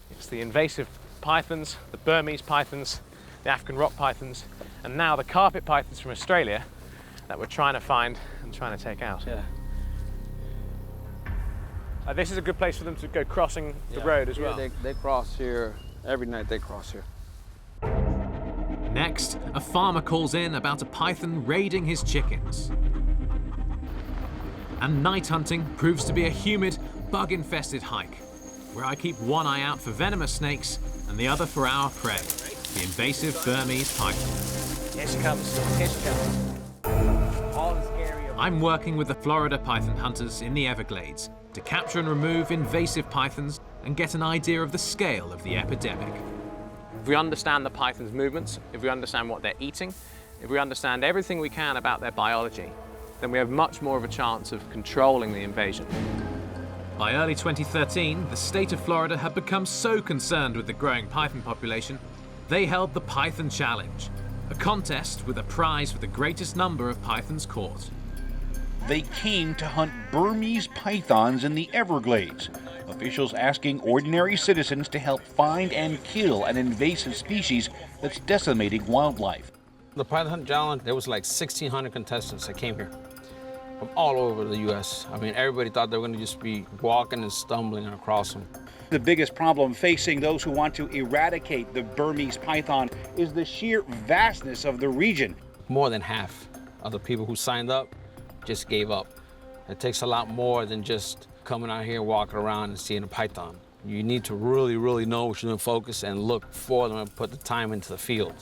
It's the invasive pythons, the Burmese pythons, the African rock pythons, and now the carpet pythons from Australia that we're trying to find and trying to take out. Yeah. This is a good place for them to go crossing the road as well. They cross here. Every night they cross here. Next, a farmer calls in about a python raiding his chickens. And night hunting proves to be a humid, bug-infested hike, where I keep one eye out for venomous snakes and the other for our prey, the invasive Burmese python. Here she comes. Here she comes. I'm working with the Florida python hunters in the Everglades to capture and remove invasive pythons and get an idea of the scale of the epidemic. If we understand the python's movements, if we understand what they're eating, if we understand everything we can about their biology, then we have much more of a chance of controlling the invasion. By early 2013, the state of Florida had become so concerned with the growing python population, they held the Python Challenge, a contest with a prize for the greatest number of pythons caught. They came to hunt Burmese pythons in the Everglades, officials asking ordinary citizens to help find and kill an invasive species that's decimating wildlife. The Python Hunt Challenge, there was like 1,600 contestants that came here from all over the U.S. I mean, everybody thought they were going to just be walking and stumbling across them. The biggest problem facing those who want to eradicate the Burmese python is the sheer vastness of the region. More than half of the people who signed up just gave up. It takes a lot more than just coming out here, walking around and seeing a python. You need to really, really know what you're doing, focus and look for them and put the time into the field.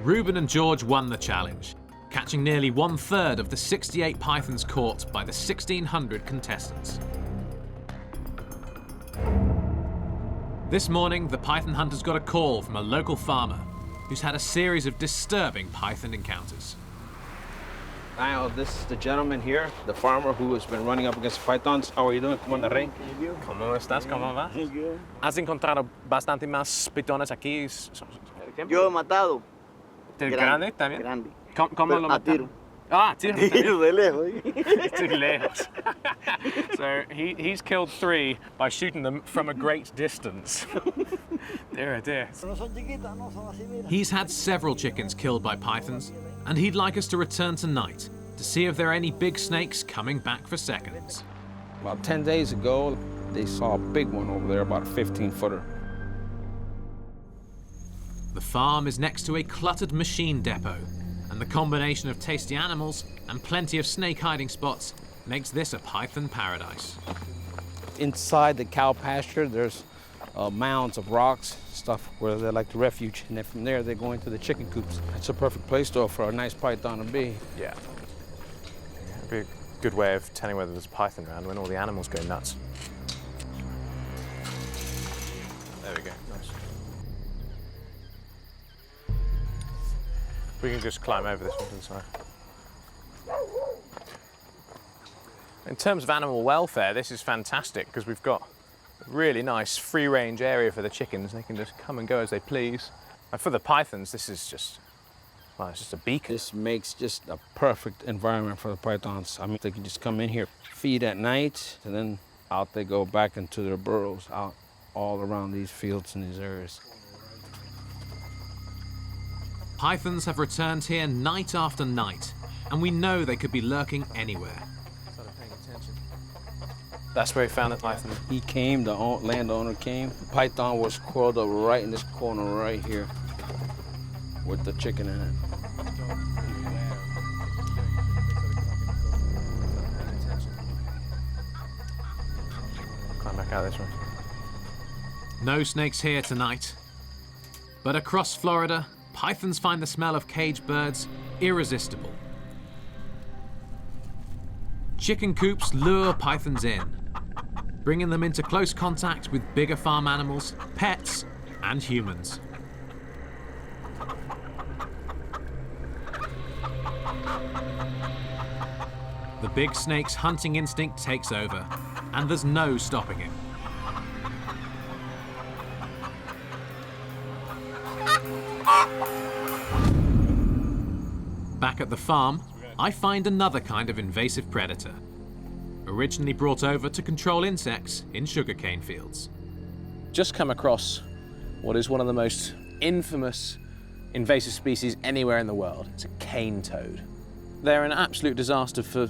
Reuben and George won the challenge, catching nearly 1/3 of the 68 pythons caught by the 1,600 contestants. This morning, the python hunters got a call from a local farmer who's had a series of disturbing python encounters. Now, this is the gentleman here, the farmer who has been running up against pythons. How are you doing? ¿Cómo andas, Rey? ¿Cómo estás? ¿Cómo vas? ¿Has encontrado bastante más pitones aquí? Yo he matado. ¿Grande también? Grande. ¿Cómo lo A mataron? tiro. Ah, tiro. Tiro de lejos. Too lejos. So he's killed 3 by shooting them from a great distance. Dear, oh dear. He's had several chickens killed by pythons, and he'd like us to return tonight to see if there are any big snakes coming back for seconds. About 10 days ago, they saw a big one over there, about a 15-footer. The farm is next to a cluttered machine depot, and the combination of tasty animals and plenty of snake hiding spots makes this a python paradise. Inside the cow pasture, there's mounds of rocks, stuff where they like to refuge, and then from there they go into the chicken coops. It's a perfect place, though, for a nice python to be. Yeah. It'd be a good way of telling whether there's a python around when all the animals go nuts. There we go. Nice. We can just climb over this one to the side. In terms of animal welfare, this is fantastic because we've got a really nice free-range area for the chickens. They can just come and go as they please. And for the pythons, this is just, well, it's just a beacon. This makes just a perfect environment for the pythons. I mean, they can just come in here, feed at night, and then out they go back into their burrows, out all around these fields and these areas. Pythons have returned here night after night, and we know they could be lurking anywhere. That's where he found the python. He came, the landowner came. The python was coiled up right in this corner right here with the chicken in it. Climb back out this way. No snakes here tonight. But across Florida, pythons find the smell of caged birds irresistible. Chicken coops lure pythons in, bringing them into close contact with bigger farm animals, pets, and humans. The big snake's hunting instinct takes over, and there's no stopping it. Back at the farm, I find another kind of invasive predator, originally brought over to control insects in sugarcane fields. Just come across what is one of the most infamous invasive species anywhere in the world. It's a cane toad. They're an absolute disaster for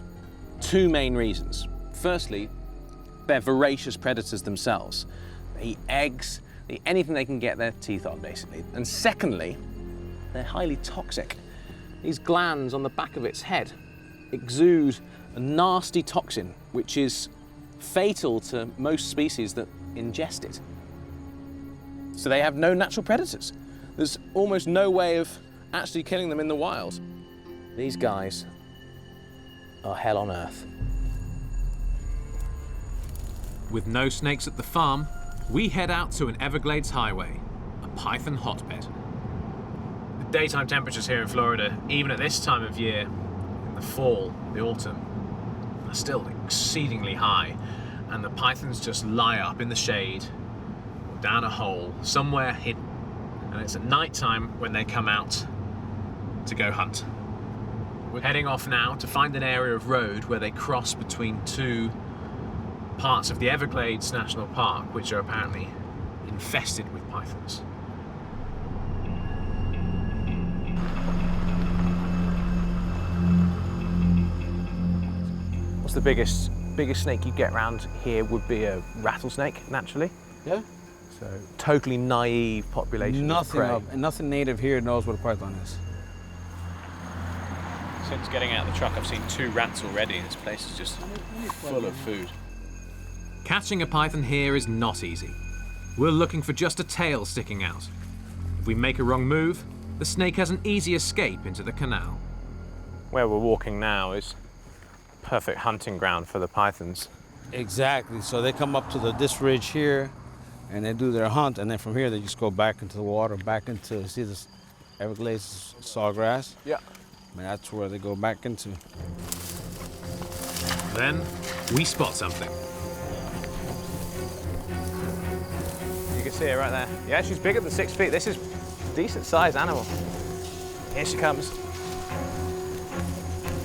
2 main reasons. Firstly, they're voracious predators themselves. They eat eggs, they eat anything they can get their teeth on, basically. And secondly, they're highly toxic. These glands on the back of its head exude a nasty toxin, which is fatal to most species that ingest it. So they have no natural predators. There's almost no way of actually killing them in the wild. These guys are hell on earth. With no snakes at the farm, we head out to an Everglades highway, a python hotbed. The daytime temperatures here in Florida, even at this time of year, in the fall, the autumn, are still exceedingly high, and the pythons just lie up in the shade or down a hole somewhere hidden. And it's at night time when they come out to go hunt. We're heading off now to find an area of road where they cross between 2 parts of the Everglades National Park, which are apparently infested with pythons. What's the biggest biggest snake you get around here would be a rattlesnake, naturally. Yeah. So totally naive population of prey. Nothing native here knows what a python is. Since getting out of the truck, I've seen 2 rats already. This place is just full of food. Catching a python here is not easy. We're looking for just a tail sticking out. If we make a wrong move, the snake has an easy escape into the canal. Where we're walking now is perfect hunting ground for the pythons. Exactly. So they come up to this ridge here, and they do their hunt, and then from here they just go back into the water, back into, see this Everglades sawgrass? Yeah. And that's where they go back into. Then we spot something. You can see her right there. Yeah, she's bigger than 6 feet. This is a decent sized animal. Here she comes.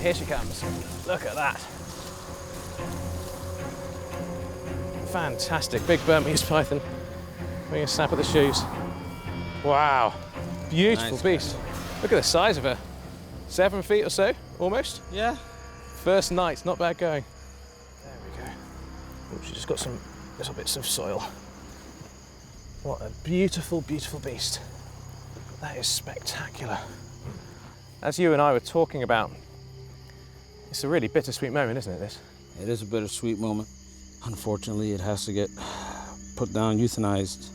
Here she comes. Look at that. Fantastic. Big Burmese python. Bring a snap at the shoes. Wow. Beautiful Nice. beast. Look at the size of her. 7 feet or so, almost. Yeah. First night, not bad going. There we go. Oh, she's just got some little bits of soil. What a beautiful, beautiful beast. That is spectacular. As you and I were talking about, it's a really bittersweet moment, isn't it, this? It is a bittersweet moment. Unfortunately, it has to get put down, euthanized.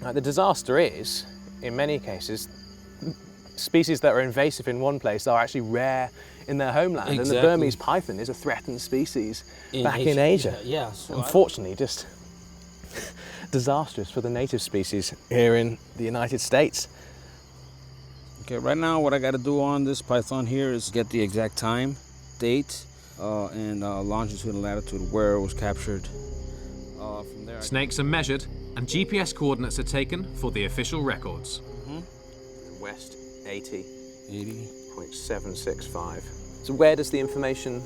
The disaster is, in many cases, species that are invasive in one place are actually rare in their homeland. Exactly. And the Burmese python is a threatened species back in Asia. Yeah. So Unfortunately, just disastrous for the native species here in the United States. Okay, right now what I got to do on this python here is get the exact time, date, and longitude and latitude where it was captured. From there, Snakes are measured and GPS coordinates are taken for the official records. West 80. 80.765. 0.765. So where does the information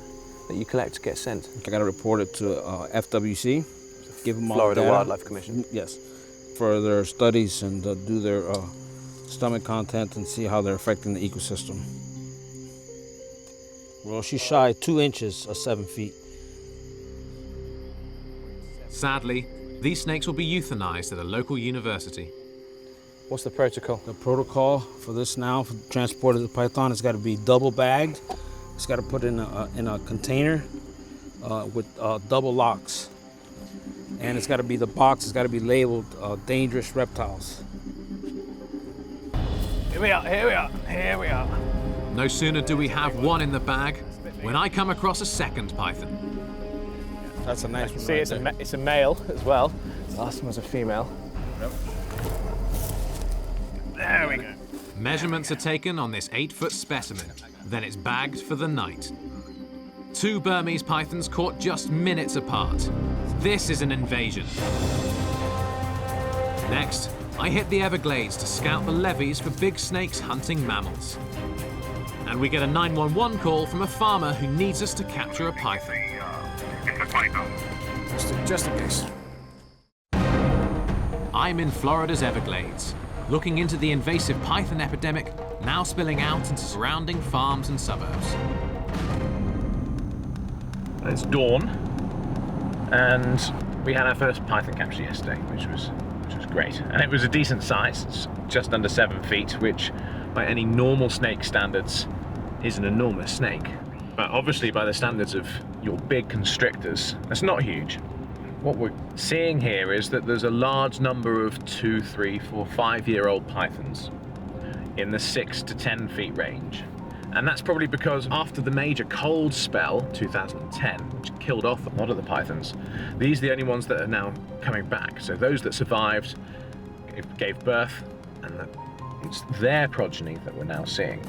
that you collect get sent? I got to report it to FWC, give them all Florida data. Wildlife Commission. Yes, for their studies and do their stomach content and see how they're affecting the ecosystem. Well, she's shy 2 inches of 7 feet. Sadly, these snakes will be euthanized at a local university. What's the protocol? The protocol for this now, for the transport of the python, it's got to be double bagged. It's got to put in a container with double locks. And it's got to be, the box has got to be labeled dangerous reptiles. Here we are, here we are, here we are. No sooner do we have one in the bag when I come across a second python. That's a nice one. See, it's a male as well. The last one was a female. Yep. There we go. Measurements are taken on this 8-foot specimen. Then it's bagged for the night. 2 Burmese pythons caught just minutes apart. This is an invasion. Next, I hit the Everglades to scout the levees for big snakes hunting mammals. And we get a 911 call from a farmer who needs us to capture a python. Just in case. I'm in Florida's Everglades, looking into the invasive python epidemic now spilling out into surrounding farms and suburbs. It's dawn, and we had our first python capture yesterday, which was great. And it was a decent size, it's just under 7 feet, which by any normal snake standards is an enormous snake. But obviously by the standards of your big constrictors, that's not huge. What we're seeing here is that there's a large number of 2, 3, 4, 5-year-old pythons in the 6 to 10 feet range. And that's probably because after the major cold spell, 2010, which killed off a lot of the pythons, these are the only ones that are now coming back. So those that survived gave birth, and it's their progeny that we're now seeing.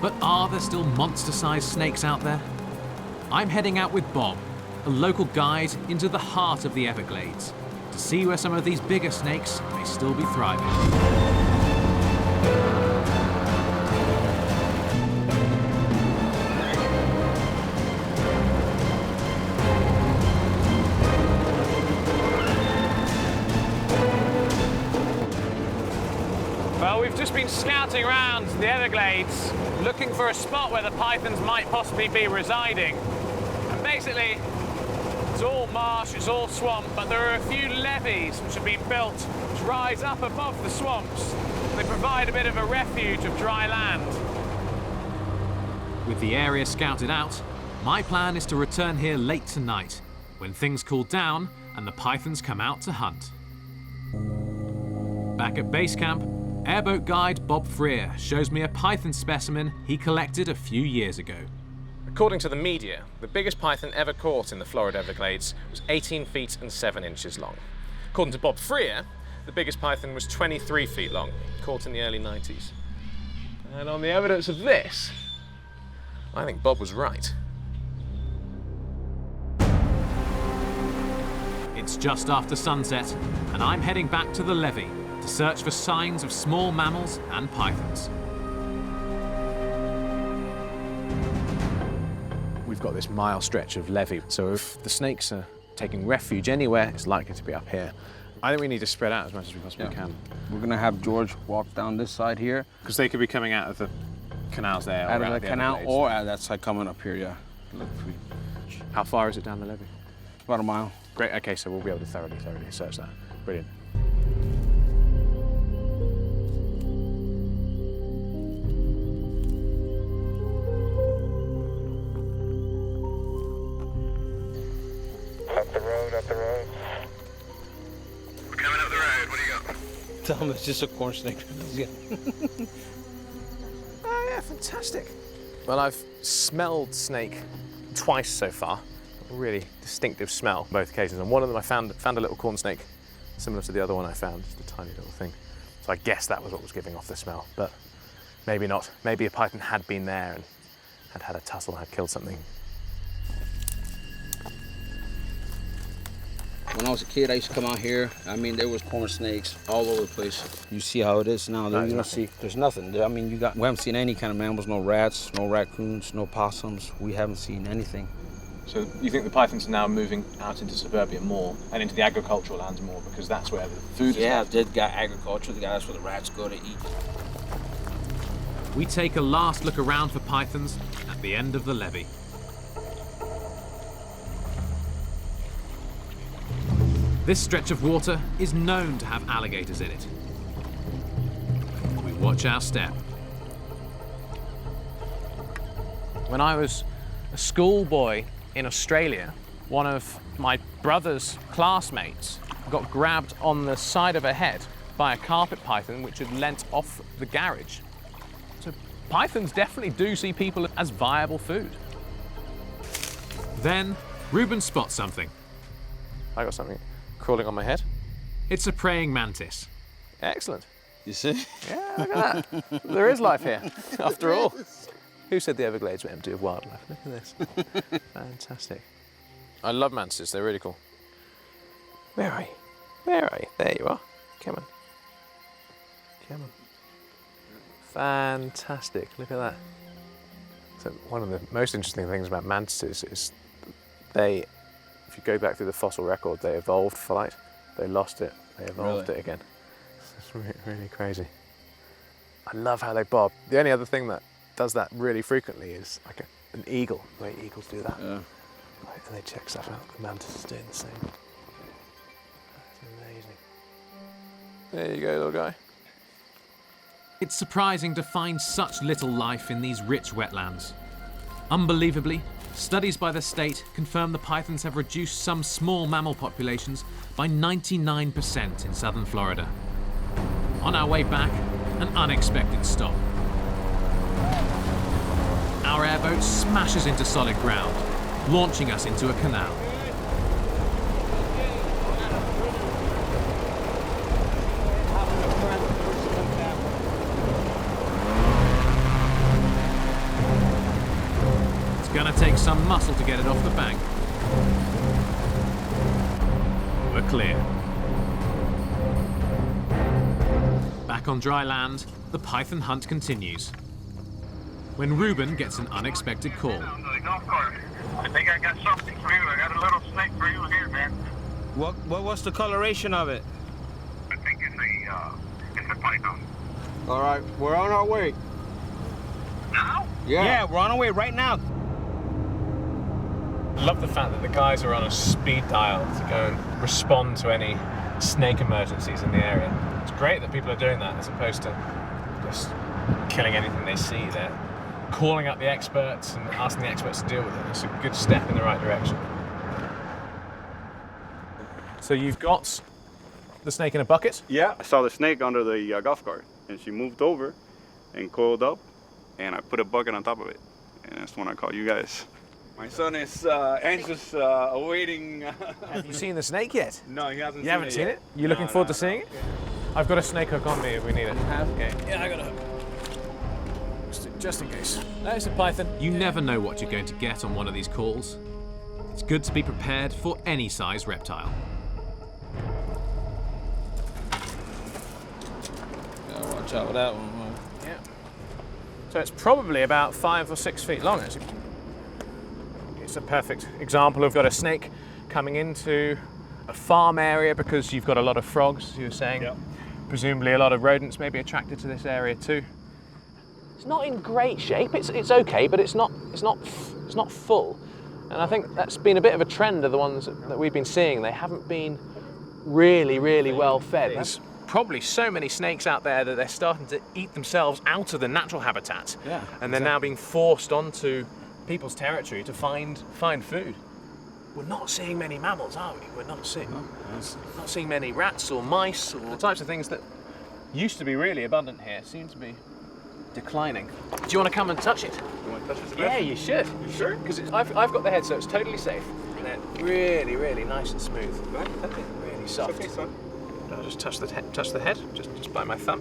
But are there still monster-sized snakes out there? I'm heading out with Bob, a local guide into the heart of the Everglades, to see where some of these bigger snakes may still be thriving. Well, we've just been scouting around the Everglades, looking for a spot where the pythons might possibly be residing. And basically, it's all marsh, it's all swamp, but there are a few levees which have been built which rise up above the swamps. They provide a bit of a refuge of dry land. With the area scouted out, my plan is to return here late tonight, when things cool down and the pythons come out to hunt. Back at base camp, airboat guide Bob Freer shows me a python specimen he collected a few years ago. According to the media, the biggest python ever caught in the Florida Everglades was 18 feet and 7 inches long. According to Bob Freer, the biggest python was 23 feet long, caught in the early 90s. And on the evidence of this, I think Bob was right. It's just after sunset, and I'm heading back to the levee to search for signs of small mammals and pythons. We've got this mile stretch of levee, so if the snakes are taking refuge anywhere, it's likely to be up here. I think we need to spread out as much as we possibly can. We're gonna have George walk down this side here. Because they could be coming out of the canals there. Out of the canal or out of that side coming up here, yeah. Look for you. How far is it down the levee? About a mile. Great, okay, so we'll be able to thoroughly search that. Brilliant. Up the road. We're coming up the road, what do you got? Tell him it's just a corn snake. Yeah. Oh yeah, fantastic. Well, I've smelled snake twice so far. A really distinctive smell on both occasions. On one of them I found a little corn snake, similar to the other one I found, just a tiny little thing. So I guess that was what was giving off the smell, but maybe not. Maybe a python had been there and had a tussle, had killed something. When I was a kid, I used to come out here. I mean, there was corn snakes all over the place. You see how it is now. No, you don't see, there's nothing. I mean, we haven't seen any kind of mammals, no rats, no raccoons, no possums. We haven't seen anything. So you think the pythons are now moving out into suburbia more and into the agricultural lands more because that's where the food is? Yeah, they've got agriculture. That's where the rats go to eat. We take a last look around for pythons at the end of the levee. This stretch of water is known to have alligators in it. We watch our step. When I was a schoolboy in Australia, one of my brother's classmates got grabbed on the side of her head by a carpet python which had leant off the garage. So pythons definitely do see people as viable food. Then Reuben spots something. I got something crawling on my head. It's a praying mantis. Excellent. You see? Yeah, look at that. There is life here, after all. Who said the Everglades were empty of wildlife? Look at this. Fantastic. I love mantises, they're really cool. Where are you? Where are you? There you are. Come on. Come on. Fantastic, look at that. So one of the most interesting things about mantises is they, if you go back through the fossil record, they evolved flight. They lost it, they evolved it again. It's really crazy. I love how they bob. The only other thing that does that really frequently is like an eagle, the way eagles do that. Yeah. Right, and they check stuff out. The mantis is doing the same. That's amazing. There you go, little guy. It's surprising to find such little life in these rich wetlands. Unbelievably, studies by the state confirm the pythons have reduced some small mammal populations by 99% in southern Florida. On our way back, an unexpected stop. Our airboat smashes into solid ground, launching us into a canal. It's gonna take some muscle to get it off the bank. We're clear. Back on dry land, the python hunt continues. When Reuben gets an unexpected call. I think I got something for you. I got a little snake for you here, man. What's the coloration of it? I think it's a python. All right, we're on our way. Now? Yeah, we're on our way right now. I love the fact that the guys are on a speed dial to go and respond to any snake emergencies in the area. It's great that people are doing that as opposed to just killing anything they see. They're calling up the experts and asking the experts to deal with it. It's a good step in the right direction. So you've got the snake in a bucket? Yeah, I saw the snake under the golf cart, and she moved over and coiled up, and I put a bucket on top of it, and that's when I called you guys. My son is anxious, awaiting. Have you seen the snake yet? No, he hasn't. You haven't seen it? You looking forward to seeing it? I've got a snake hook on me if we need it. Okay. Yeah, I got a hook. Just in case. There's a python. You never know what you're going to get on one of these calls. It's good to be prepared for any size reptile. Gotta watch out with that one. Yeah. So it's probably about 5 or 6 feet long, actually. It's a perfect example. We've got a snake coming into a farm area because you've got a lot of frogs, you were saying. Yep. Presumably a lot of rodents may be attracted to this area too. It's not in great shape. It's okay, but it's not full. And I think that's been a bit of a trend of the ones that we've been seeing. They haven't been really well fed. There's probably so many snakes out there that they're starting to eat themselves out of the natural habitat. Yeah, and they're now being forced onto people's territory to find food. We're not seeing many mammals, are we? We're not seeing many rats or mice or the types of things that used to be really abundant here seem to be declining. Do you want to come and touch it? You want to touch it? Yeah, you should. You sure? Because I've got the head, so it's totally safe. And they're really nice and smooth. Really soft. Okay, son. I'll just touch the head, just by my thumb.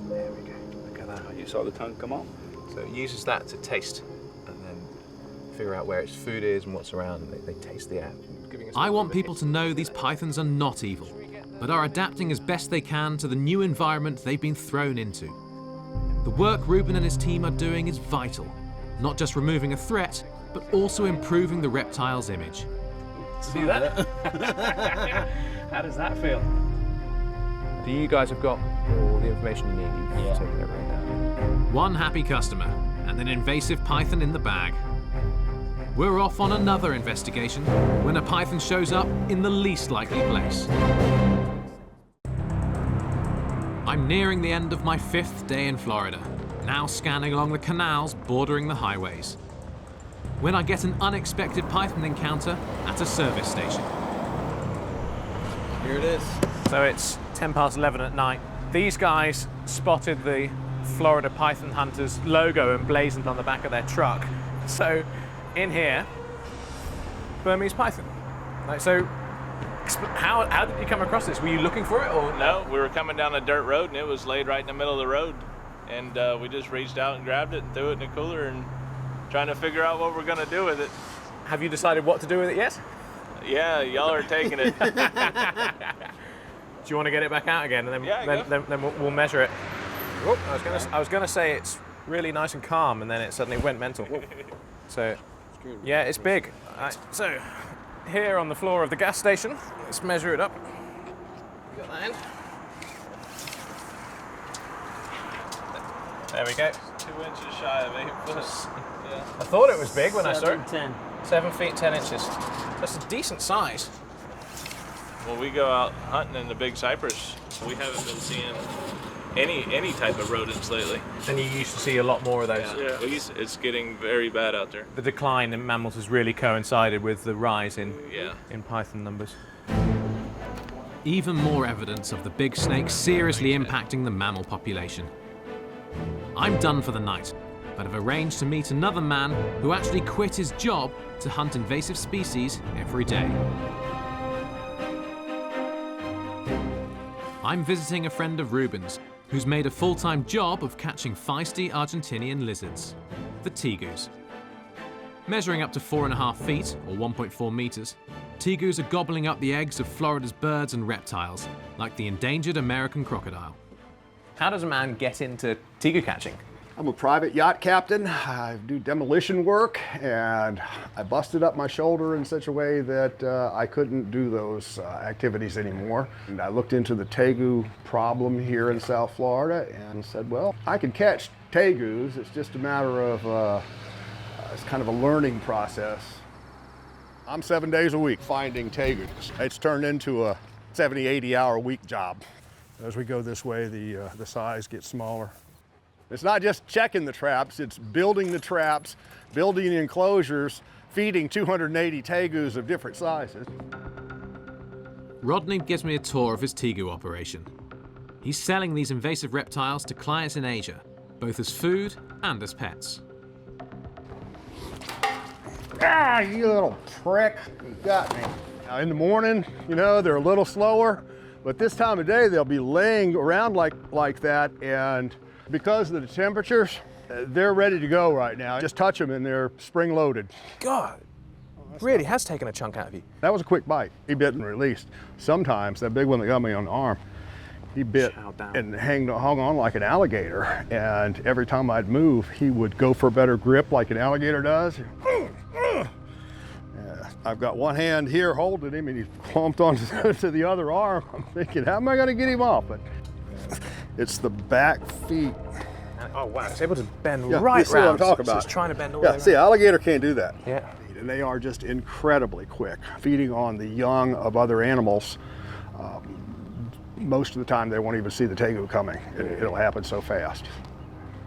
There we go. Look at that. You saw the tongue come out? So it uses that to taste and then figure out where its food is and what's around. And they taste the air. I want people to know these pythons are not evil, but are adapting as best they can to the new environment they've been thrown into. The work Ruben and his team are doing is vital, not just removing a threat, but also improving the reptile's image. See that? How does that feel? You guys have got all the information you need. You've taken it right now. One happy customer and an invasive python in the bag. We're off on another investigation when a python shows up in the least likely place. I'm nearing the end of my 5th day in Florida, now scanning along the canals bordering the highways, when I get an unexpected python encounter at a service station. Here it is. So it's 11 at night. These guys spotted the Florida Python Hunters logo emblazoned on the back of their truck. So in here, Burmese python. Like, so how did you come across this? Were you looking for it or? No, we were coming down a dirt road and it was laid right in the middle of the road. And we just reached out and grabbed it and threw it in the cooler and trying to figure out what we're gonna do with it. Have you decided what to do with it yet? Yeah, y'all are taking it. Do you want to get it back out again and then we'll measure it? Whoop, I was gonna say it's really nice and calm and then it suddenly went mental. So yeah, it's big. Right, so here on the floor of the gas station, let's measure it up. Got that in. There we go. 2 inches shy of 8 foot. Yeah. I thought it was big when I saw it. 10. 7 feet 10 inches. That's a decent size. Well, we go out hunting in the big cypress. We haven't been seeing any type of rodents lately. And you used to see a lot more of those. Yeah, it's getting very bad out there. The decline in mammals has really coincided with the rise in python numbers. Even more evidence of the big snake seriously impacting the mammal population. I'm done for the night, but have arranged to meet another man who actually quit his job to hunt invasive species every day. I'm visiting a friend of Ruben's, who's made a full-time job of catching feisty Argentinian lizards, the tegus. Measuring up to 4.5 feet, or 1.4 meters, tegus are gobbling up the eggs of Florida's birds and reptiles, like the endangered American crocodile. How does a man get into tegu catching? I'm a private yacht captain. I do demolition work, and I busted up my shoulder in such a way that I couldn't do those activities anymore. And I looked into the tegu problem here in South Florida and said, well, I can catch tegus. It's just a matter of, it's kind of a learning process. I'm 7 days a week finding tegus. It's turned into a 70, 80-hour a week job. As we go this way, the size gets smaller. It's not just checking the traps, it's building the traps, building the enclosures, feeding 280 tegus of different sizes. Rodney gives me a tour of his tegu operation. He's selling these invasive reptiles to clients in Asia, both as food and as pets. Ah, you little prick, you got me. Now in the morning, you know, they're a little slower, but this time of day they'll be laying around like that, and because of the temperatures, they're ready to go right now. Just touch them and they're spring loaded. God, really has taken a chunk out of you. That was a quick bite. He bit and released. Sometimes, that big one that got me on the arm, he bit and hung on like an alligator. And every time I'd move, he would go for a better grip like an alligator does. I've got one hand here holding him and he's clumped onto the other arm. I'm thinking, how am I gonna get him off? But it's the back feet. Oh wow, it's able to bend Yeah, right see what I'm round. talking So about. it's trying to bend all the way Yeah, see, around. alligator can't do that. Yeah. And they are just incredibly quick, feeding on the young of other animals. Most of the time, they won't even see the tegu coming. It'll happen so fast.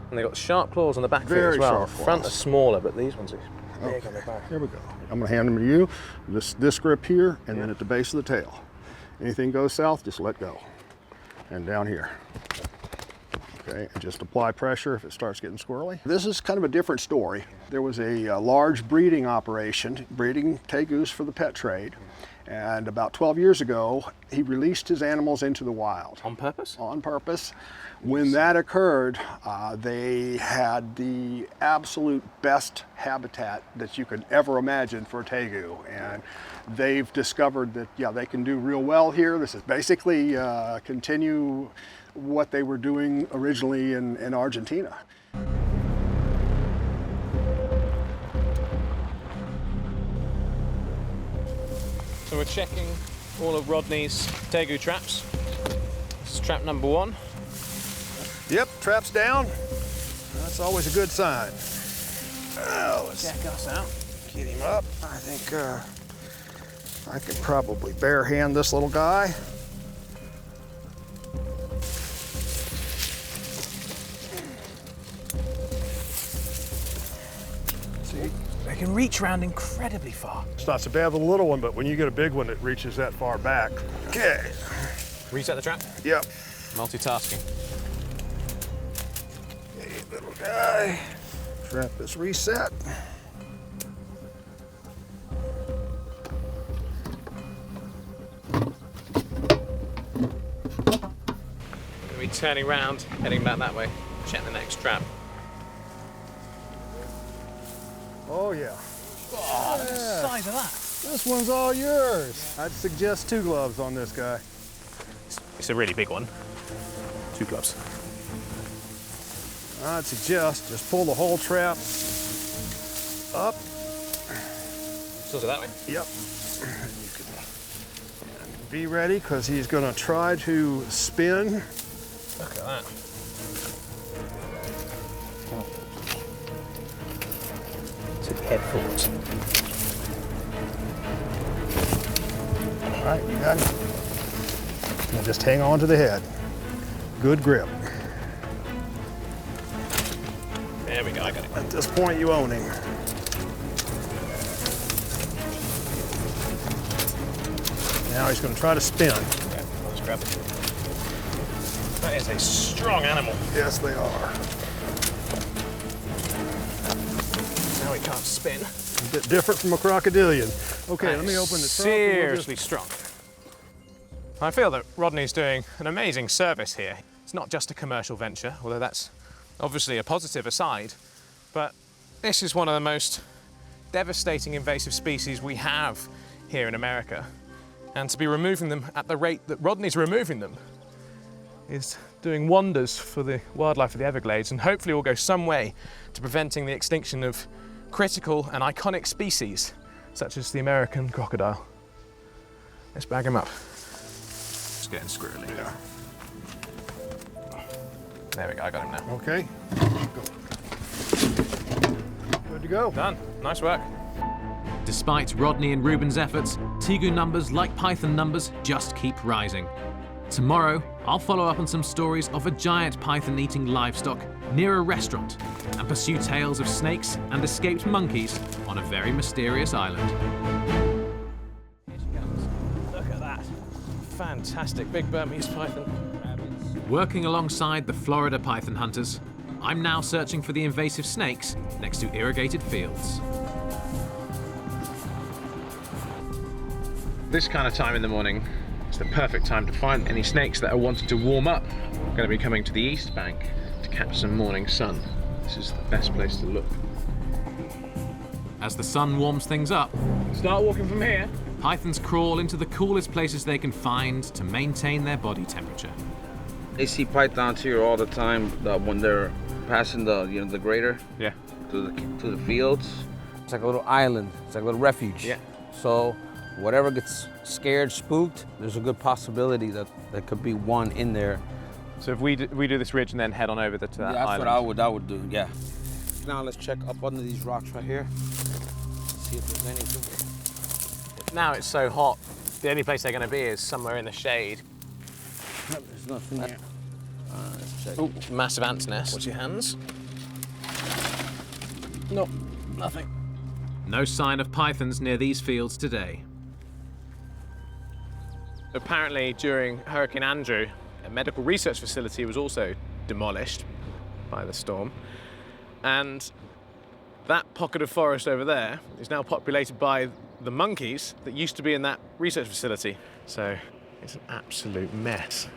And they've got sharp claws on the back feet Very as well. sharp claws. Front are smaller, but these ones are big on the back. Here we go. I'm gonna hand them to you. This grip here, and then at the base of the tail. Anything goes south, just let go. And down here. Okay, and just apply pressure if it starts getting squirrely. This is kind of a different story. There was a large breeding operation, breeding tegus for the pet trade. And about 12 years ago, he released his animals into the wild. On purpose? On purpose. When that occurred, they had the absolute best habitat that you could ever imagine for a tegu. And they've discovered that, yeah, they can do real well here. This is basically continue what they were doing originally in Argentina. So we're checking all of Rodney's tegu traps. This is trap number 1. Yep, traps down. That's always a good sign. Oh, let's check us out. Get him up. I think I could probably bare hand this little guy. See? They can reach around incredibly far. It's not so bad with a little one, but when you get a big one, it reaches that far back. Okay. Reset the trap? Yep. Multitasking. Hey, little guy. Trap is reset. We'll be turning around, heading back that way. Check the next trap. Oh, yeah. Oh, look at the size of that. This one's all yours. I'd suggest 2 gloves on this guy. It's a really big one. 2 gloves. I'd suggest just pull the whole trap up. So that way? Yep. You can be ready because he's going to try to spin. Look at that. Tip head forwards. All right, you got it. Now just hang on to the head. Good grip. There we go, I got it. At this point, you own him. Now he's going to try to spin. Okay, I'll just grab it. That is a strong animal. Yes, they are. Now he can't spin. A bit different from a crocodilian. Okay, let me open the trunk. Seriously strong. I feel that Rodney's doing an amazing service here. It's not just a commercial venture, although that's obviously a positive aside, but this is one of the most devastating invasive species we have here in America. And to be removing them at the rate that Rodney's removing them is doing wonders for the wildlife of the Everglades, and hopefully will go some way to preventing the extinction of critical and iconic species such as the American crocodile. Let's bag him up. It's getting squirrely. Yeah. There we go, I got him now. Okay. Good to go. Done. Nice work. Despite Rodney and Ruben's efforts, tegu numbers, like python numbers, just keep rising. Tomorrow, I'll follow up on some stories of a giant python eating livestock near a restaurant and pursue tales of snakes and escaped monkeys on a very mysterious island. Here she comes. Look at that. Fantastic big Burmese python. Working alongside the Florida python hunters, I'm now searching for the invasive snakes next to irrigated fields. This kind of time in the morning is the perfect time to find any snakes that are wanting to warm up. I'm going to be coming to the east bank to catch some morning sun. This is the best place to look. As the sun warms things up, start walking from here. Pythons crawl into the coolest places they can find to maintain their body temperature. They see pythons here all the time when they're passing the the grader. Yeah. To the fields. It's like a little island. It's like a little refuge. Yeah. So whatever gets scared, spooked, there's a good possibility that there could be one in there. So if we do this ridge and then head on over to that island? That's what I would do, yeah. Now let's check up under these rocks right here. See if there's anything. Now it's so hot, the only place they're going to be is somewhere in the shade. Nope, there's nothing there. Let's check. Ooh, massive ant's nest. Watch your hands. Nope, nothing. No sign of pythons near these fields today. Apparently, during Hurricane Andrew, a medical research facility was also demolished by the storm. And that pocket of forest over there is now populated by the monkeys that used to be in that research facility. So it's an absolute mess.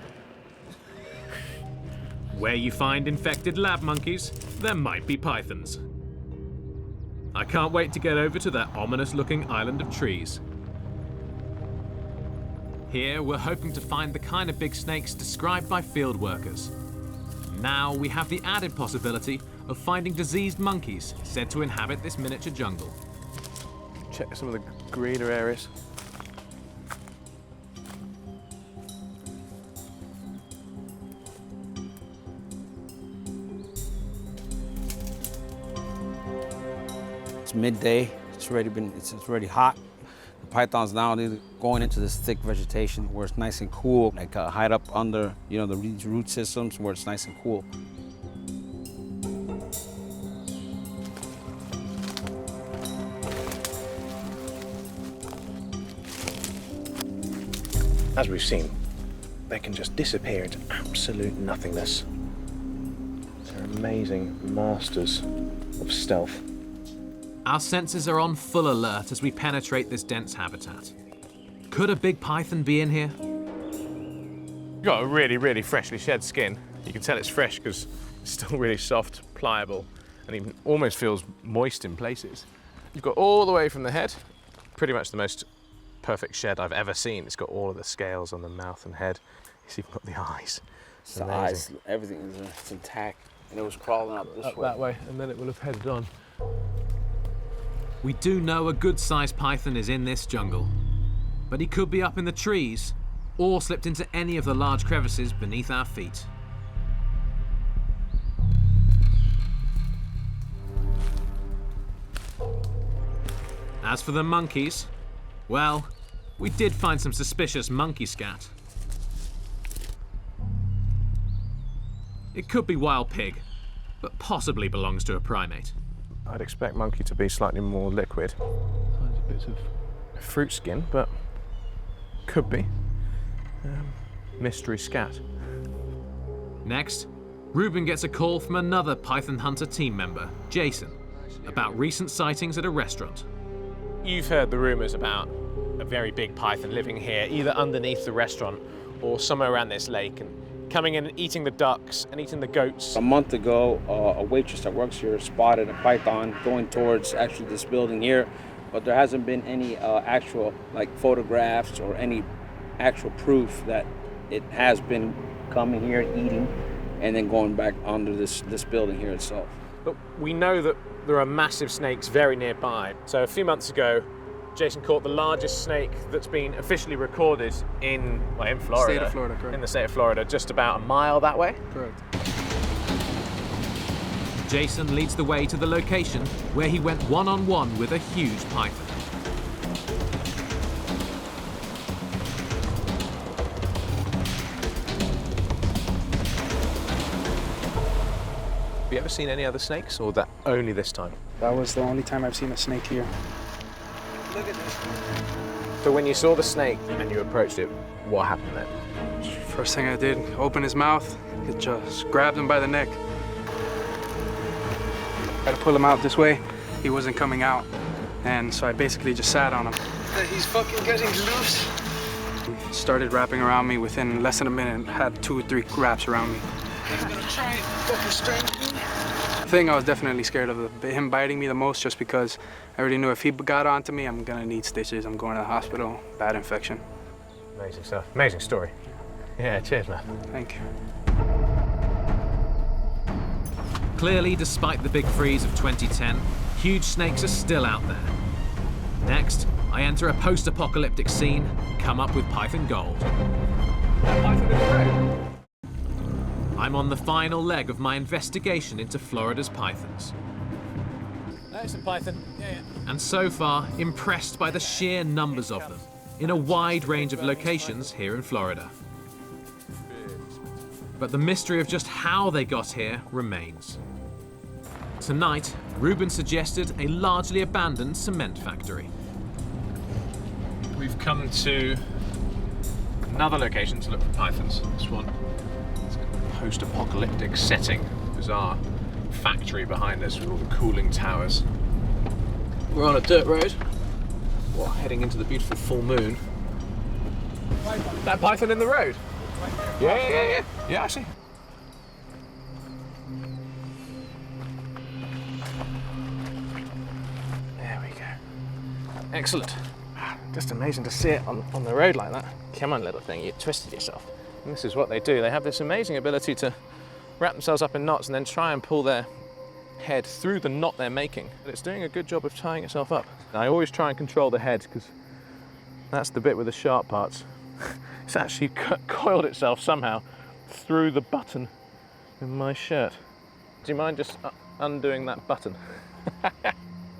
Where you find infected lab monkeys, there might be pythons. I can't wait to get over to that ominous-looking island of trees. Here, we're hoping to find the kind of big snakes described by field workers. Now we have the added possibility of finding diseased monkeys said to inhabit this miniature jungle. Check some of the greener areas. It's midday. It's already hot. The pythons now they're going into this thick vegetation where it's nice and cool, like hide up under these root systems where it's nice and cool. As we've seen, they can just disappear into absolute nothingness. They're amazing masters of stealth. Our senses are on full alert as we penetrate this dense habitat. Could a big python be in here? You've got a really, really freshly shed skin. You can tell it's fresh because it's still really soft, pliable, and even almost feels moist in places. You've got all the way from the head, pretty much the most perfect shed I've ever seen. It's got all of the scales on the mouth and head. It's even got the eyes. It's the eyes, everything is intact, and it was crawling up this way. That way, and then it will have headed on. We do know a good-sized python is in this jungle, but he could be up in the trees or slipped into any of the large crevices beneath our feet. As for the monkeys, well, we did find some suspicious monkey scat. It could be wild pig, but possibly belongs to a primate. I'd expect monkey to be slightly more liquid. Tiny bits of fruit skin, but could be. Mystery scat. Next, Ruben gets a call from another python hunter team member, Jason, about recent sightings at a restaurant. You've heard the rumours about a very big python living here, either underneath the restaurant or somewhere around this lake, and coming in and eating the ducks and eating the goats. A month ago, a waitress that works here spotted a python going towards actually this building here, but there hasn't been any actual photographs or any actual proof that it has been coming here and eating and then going back under this building here itself. But we know that there are massive snakes very nearby. So a few months ago, Jason caught the largest snake that's been officially recorded in Florida. State of Florida, correct. In the state of Florida, just about a mile that way. Correct. Jason leads the way to the location where he went one-on-one with a huge python. you ever seen any other snakes, or that only this time? That was the only time I've seen a snake here. Look at this. So when you saw the snake and you approached it, what happened then? First thing I did, open his mouth, it just grabbed him by the neck. I had to pull him out this way. He wasn't coming out. And so I basically just sat on him. He's fucking getting loose. He started wrapping around me within less than a minute. Had 2 or 3 wraps around me. He's gonna try and fucking strangle me. The thing I was definitely scared of him biting me the most, just because I already knew if he got onto me, I'm gonna need stitches. I'm going to the hospital, bad infection. Amazing stuff. Amazing story. Yeah, cheers, man. Thank you. Clearly, despite the big freeze of 2010, huge snakes are still out there. Next, I enter a post-apocalyptic scene, come up with python gold. I'm on the final leg of my investigation into Florida's pythons. There's a python. Yeah. And so far, impressed by the sheer numbers of them, in a wide range of locations here in Florida. But the mystery of just how they got here remains. Tonight, Ruben suggested a largely abandoned cement factory. We've come to another location to look for pythons. This one, it's a post-apocalyptic setting. Bizarre factory behind us with all the cooling towers. We're on a dirt road. Well, heading into the beautiful full moon. That python in the road? Yeah, I see. There we go. Excellent. Just amazing to see it on the road like that. Come on, little thing, you twisted yourself. And this is what they do. They have this amazing ability to wrap themselves up in knots and then try and pull their head through the knot they're making. But it's doing a good job of tying itself up. I always try and control the head because that's the bit with the sharp parts. It's actually coiled itself somehow through the button in my shirt. Do you mind just undoing that button?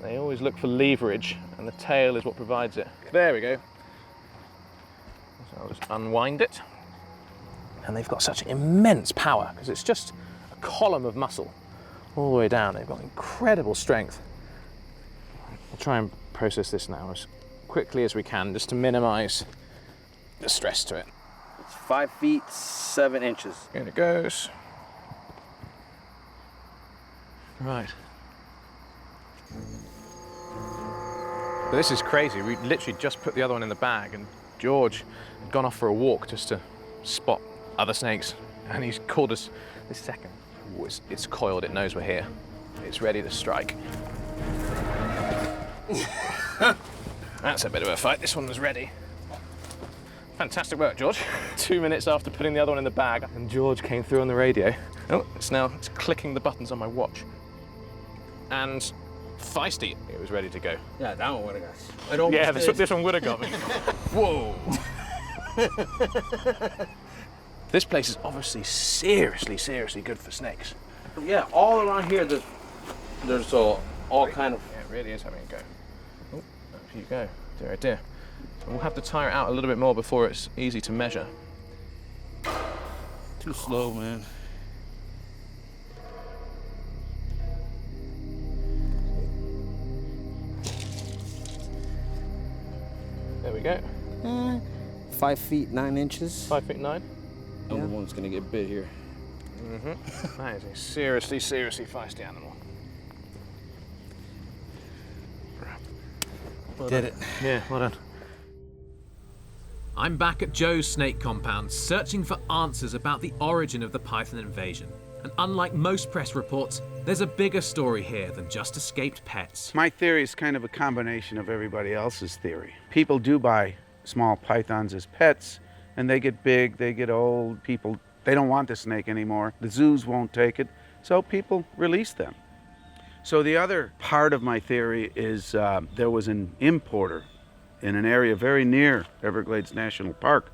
They always look for leverage, and the tail is what provides it. There we go. So I'll just unwind it. And they've got such immense power, because it's just a column of muscle all the way down. They've got incredible strength. We'll try and process this now as quickly as we can, just to minimize the stress to it. It's 5 feet 7 inches. In it goes. Right. But this is crazy. We literally just put the other one in the bag, and George had gone off for a walk just to spot other snakes, and he's called us this second. Ooh, it's coiled, it knows we're here. It's ready to strike. That's a bit of a fight. This one was ready. Fantastic work, George. 2 minutes after putting the other one in the bag, and George came through on the radio. Oh, it's clicking the buttons on my watch. And feisty, it was ready to go. Yeah, that one would have got me. Yeah, this one would have got me. Whoa. This place is obviously seriously good for snakes. Yeah, all around here there's all kind of... Yeah, it really is having a go. Oh, up you go. Dear, oh dear. We'll have to tire it out a little bit more before it's easy to measure. Too slow, man. There we go. 5 feet 9 inches. 5 feet 9. Number one's gonna get bit here. Mm-hmm. That is a seriously feisty animal. Well Did it. Yeah, well done. I'm back at Joe's snake compound, searching for answers about the origin of the python invasion. And unlike most press reports, there's a bigger story here than just escaped pets. My theory is kind of a combination of everybody else's theory. People do buy small pythons as pets, and they get big, they get old, they don't want the snake anymore. The zoos won't take it, so people release them. So the other part of my theory is there was an importer in an area very near Everglades National Park,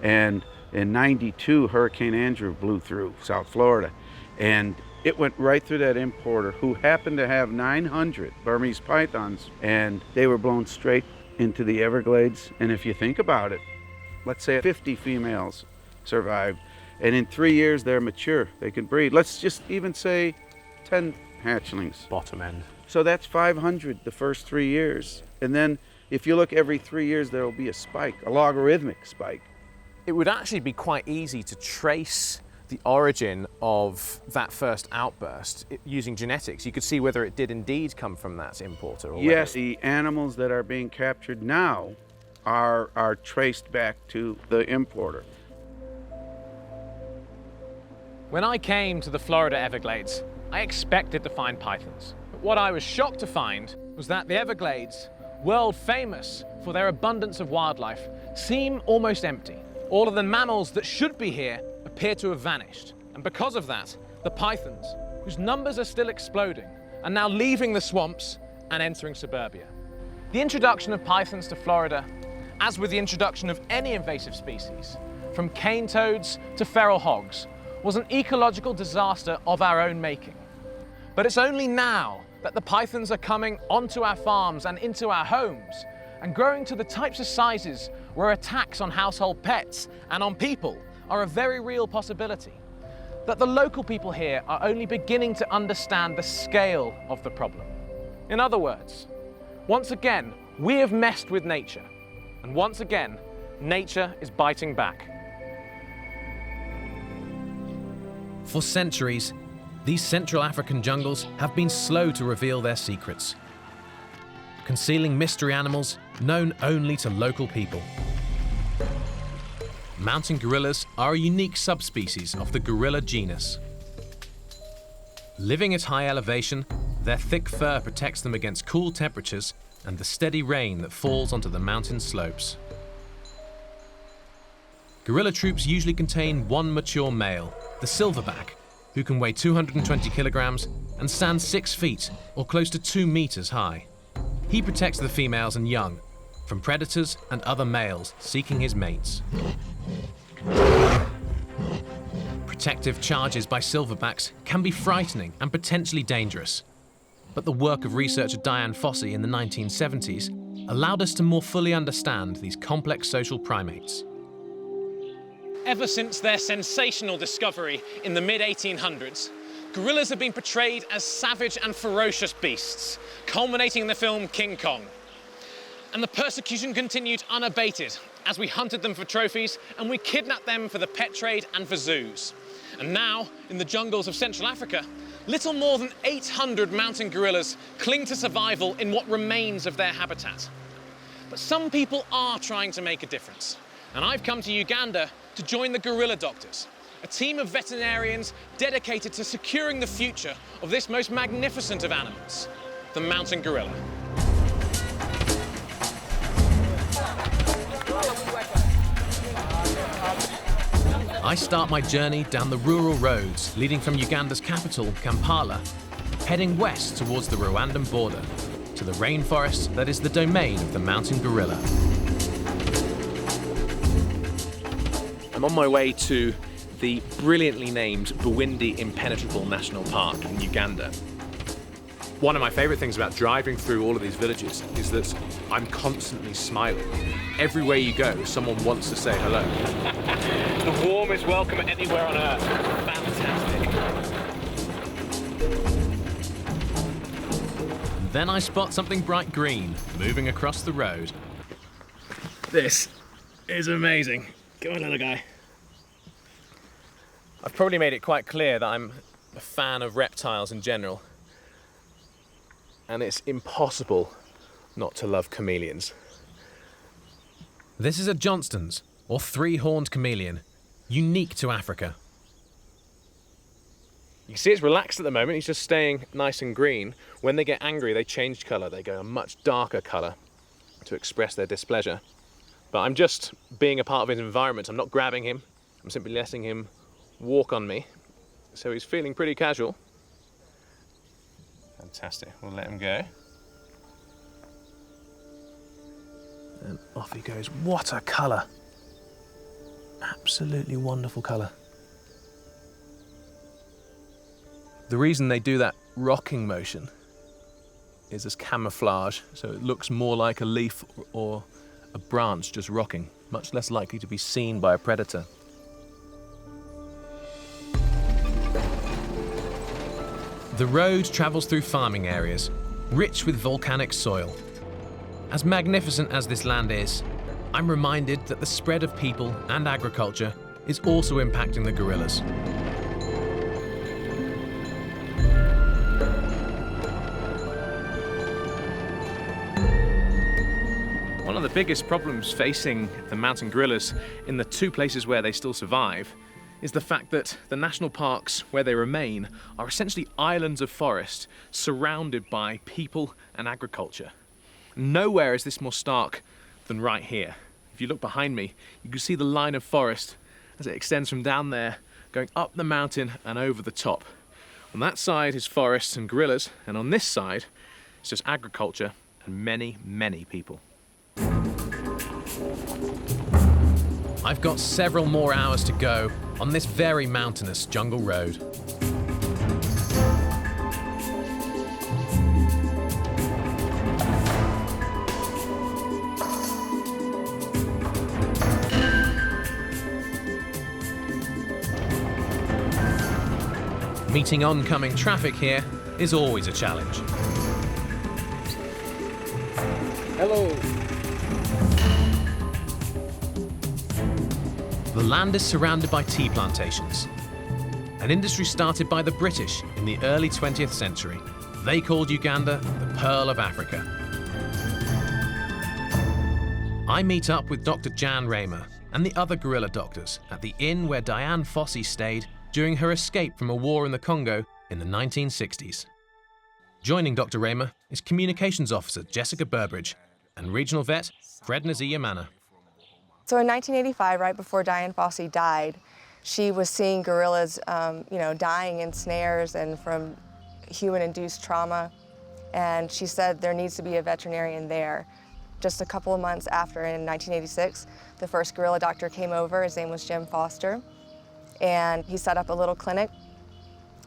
and in '92 Hurricane Andrew blew through South Florida, and it went right through that importer, who happened to have 900 Burmese pythons, and they were blown straight into the Everglades. And if you think about it, let's say 50 females survived, and in 3 years they're mature, they can breed. Let's just even say 10 hatchlings. Bottom end. So that's 500 the first 3 years. And then if you look every 3 years, there will be a spike, a logarithmic spike. It would actually be quite easy to trace the origin of that first outburst using genetics. You could see whether it did indeed come from that importer. Or yes, the animals that are being captured now are traced back to the importer. When I came to the Florida Everglades, I expected to find pythons. But what I was shocked to find was that the Everglades, world famous for their abundance of wildlife, seem almost empty. All of the mammals that should be here appear to have vanished. And because of that, the pythons, whose numbers are still exploding, are now leaving the swamps and entering suburbia. The introduction of pythons to Florida, as with the introduction of any invasive species, from cane toads to feral hogs, was an ecological disaster of our own making. But it's only now that the pythons are coming onto our farms and into our homes and growing to the types of sizes where attacks on household pets and on people are a very real possibility, that the local people here are only beginning to understand the scale of the problem. In other words, once again, we have messed with nature, and once again, nature is biting back. For centuries, these Central African jungles have been slow to reveal their secrets, concealing mystery animals known only to local people. Mountain gorillas are a unique subspecies of the gorilla genus. Living at high elevation, their thick fur protects them against cool temperatures and the steady rain that falls onto the mountain slopes. Gorilla troops usually contain one mature male, the silverback, who can weigh 220 kilograms and stand 6 feet or close to 2 meters high. He protects the females and young from predators and other males seeking his mates. Protective charges by silverbacks can be frightening and potentially dangerous, but the work of researcher Diane Fossey in the 1970s allowed us to more fully understand these complex social primates. Ever since their sensational discovery in the mid-1800s, gorillas have been portrayed as savage and ferocious beasts, culminating in the film King Kong. And the persecution continued unabated as we hunted them for trophies and we kidnapped them for the pet trade and for zoos. And now, in the jungles of Central Africa, little more than 800 mountain gorillas cling to survival in what remains of their habitat. But some people are trying to make a difference. And I've come to Uganda to join the Gorilla Doctors, a team of veterinarians dedicated to securing the future of this most magnificent of animals, the mountain gorilla. I start my journey down the rural roads leading from Uganda's capital, Kampala, heading west towards the Rwandan border, to the rainforest that is the domain of the mountain gorilla. I'm on my way to the brilliantly named Bwindi Impenetrable National Park in Uganda. One of my favourite things about driving through all of these villages is that I'm constantly smiling. Everywhere you go, someone wants to say hello. The warmest welcome anywhere on earth. Fantastic. Then I spot something bright green moving across the road. This is amazing. Come on, little guy. I've probably made it quite clear that I'm a fan of reptiles in general. And it's impossible not to love chameleons. This is a Johnston's, or three-horned chameleon, unique to Africa. You can see it's relaxed at the moment, he's just staying nice and green. When they get angry, they change colour, they go a much darker colour to express their displeasure. But I'm just being a part of his environment, I'm not grabbing him, I'm simply letting him walk on me. So he's feeling pretty casual. Fantastic, we'll let him go. And off he goes. What a colour! Absolutely wonderful colour. The reason they do that rocking motion is as camouflage, so it looks more like a leaf or a branch just rocking, much less likely to be seen by a predator. The road travels through farming areas, rich with volcanic soil. As magnificent as this land is, I'm reminded that the spread of people and agriculture is also impacting the gorillas. One of the biggest problems facing the mountain gorillas in the two places where they still survive is the fact that the national parks where they remain are essentially islands of forest surrounded by people and agriculture. Nowhere is this more stark than right here. If you look behind me, you can see the line of forest as it extends from down there, going up the mountain and over the top. On that side is forests and gorillas, and on this side, it's just agriculture and many, many people. I've got several more hours to go on this very mountainous jungle road. Meeting oncoming traffic here is always a challenge. Hello. The land is surrounded by tea plantations, an industry started by the British in the early 20th century. They called Uganda the Pearl of Africa. I meet up with Dr. Jan Raymer and the other gorilla doctors at the inn where Diane Fossey stayed during her escape from a war in the Congo in the 1960s. Joining Dr. Raymer is Communications Officer Jessica Burbridge and Regional Vet Fred Naziyamana. So in 1985, right before Diane Fossey died, she was seeing gorillas, dying in snares and from human-induced trauma. And she said there needs to be a veterinarian there. Just a couple of months after, in 1986, the first gorilla doctor came over. His name was Jim Foster. And he set up a little clinic.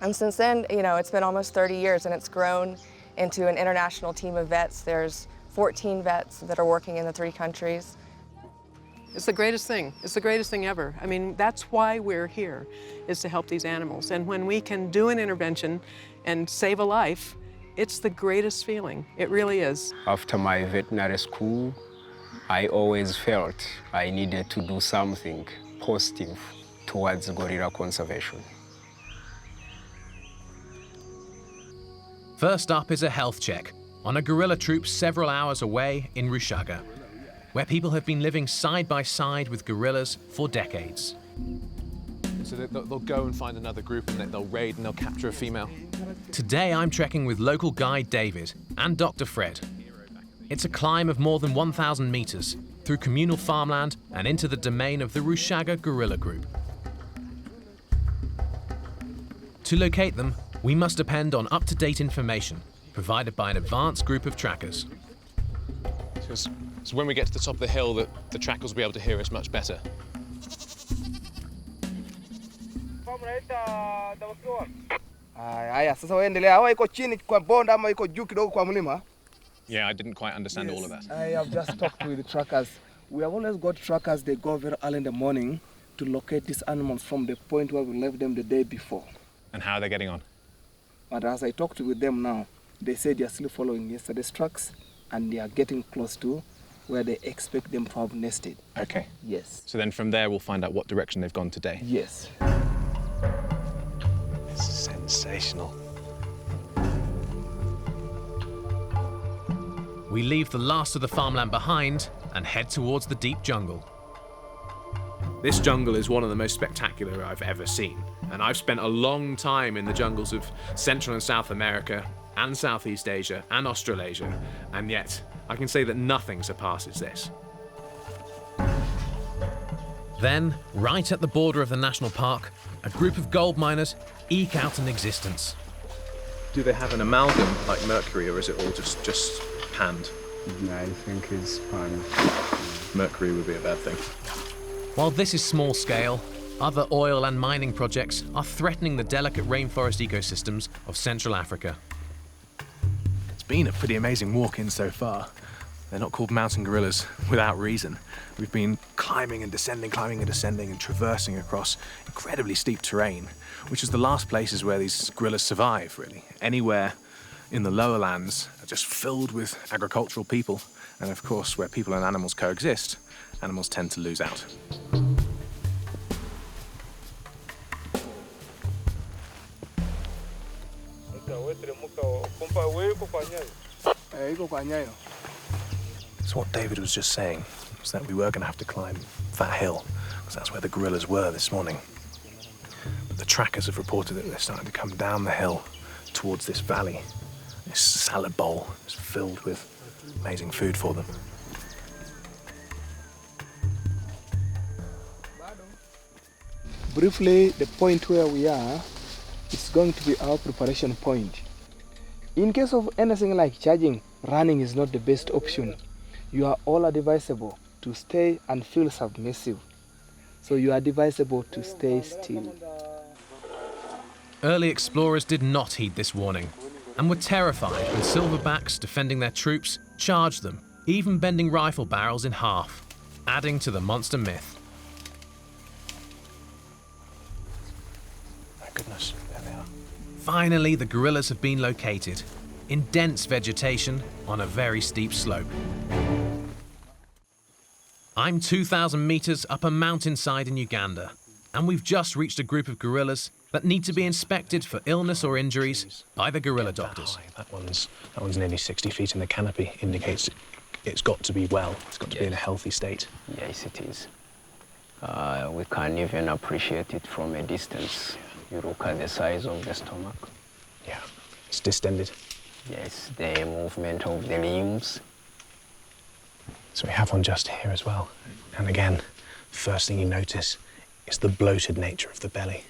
And since then, it's been almost 30 years, and it's grown into an international team of vets. There's 14 vets that are working in the 3 countries. It's the greatest thing. It's the greatest thing ever. I mean, that's why we're here, is to help these animals. And when we can do an intervention and save a life, it's the greatest feeling. It really is. After my veterinary school, I always felt I needed to do something positive towards gorilla conservation. First up is a health check on a gorilla troop several hours away in Rushaga, where people have been living side by side with gorillas for decades. So they'll go and find another group and they'll raid and they'll capture a female. Today I'm trekking with local guide David and Dr. Fred. It's a climb of more than 1,000 meters through communal farmland and into the domain of the Rushaga Gorilla Group. To locate them, we must depend on up-to-date information provided by an advanced group of trackers. So when we get to the top of the hill, the trackers will be able to hear us much better. Yeah, I didn't quite understand all of that. I have just talked with the trackers. We have always got trackers, they go very early in the morning to locate these animals from the point where we left them the day before. And how are they getting on? But as I talked with them now, they say they are still following yesterday's tracks and they are getting close to where they expect them to have nested. Okay. Yes. So then from there we'll find out what direction they've gone today. Yes. This is sensational. We leave the last of the farmland behind and head towards the deep jungle. This jungle is one of the most spectacular I've ever seen. And I've spent a long time in the jungles of Central and South America and Southeast Asia and Australasia, and yet I can say that nothing surpasses this. Then, right at the border of the national park, a group of gold miners eke out an existence. Do they have an amalgam like mercury, or is it all just panned? I think it's panned. Mercury would be a bad thing. While this is small scale, other oil and mining projects are threatening the delicate rainforest ecosystems of Central Africa. It's been a pretty amazing walk-in so far. They're not called mountain gorillas without reason. We've been climbing and descending and traversing across incredibly steep terrain, which is the last places where these gorillas survive, really. Anywhere in the lower lands are just filled with agricultural people, and of course, where people and animals coexist, animals tend to lose out. So what David was just saying was that we were going to have to climb that hill, because that's where the gorillas were this morning. But the trackers have reported that they're starting to come down the hill towards this valley. This salad bowl is filled with amazing food for them. Briefly, the point where we are is going to be our preparation point. In case of anything like charging, running is not the best option. You are all advisable to stay and feel submissive. So you are advisable to stay still. Early explorers did not heed this warning and were terrified when silverbacks defending their troops charged them, even bending rifle barrels in half, adding to the monster myth. My goodness, there they are. Finally, the gorillas have been located in dense vegetation on a very steep slope. I'm 2,000 meters up a mountainside in Uganda, and we've just reached a group of gorillas that need to be inspected for illness or injuries by the gorilla doctors. That one's nearly 60 feet in the canopy, indicates it's got to be well. It's got to be in a healthy state. Yes, it is. We can even appreciate it from a distance. You look at the size of the stomach. Yeah, it's distended. Yes, the movement of the limbs. So we have one just here as well. And again, first thing you notice is the bloated nature of the belly.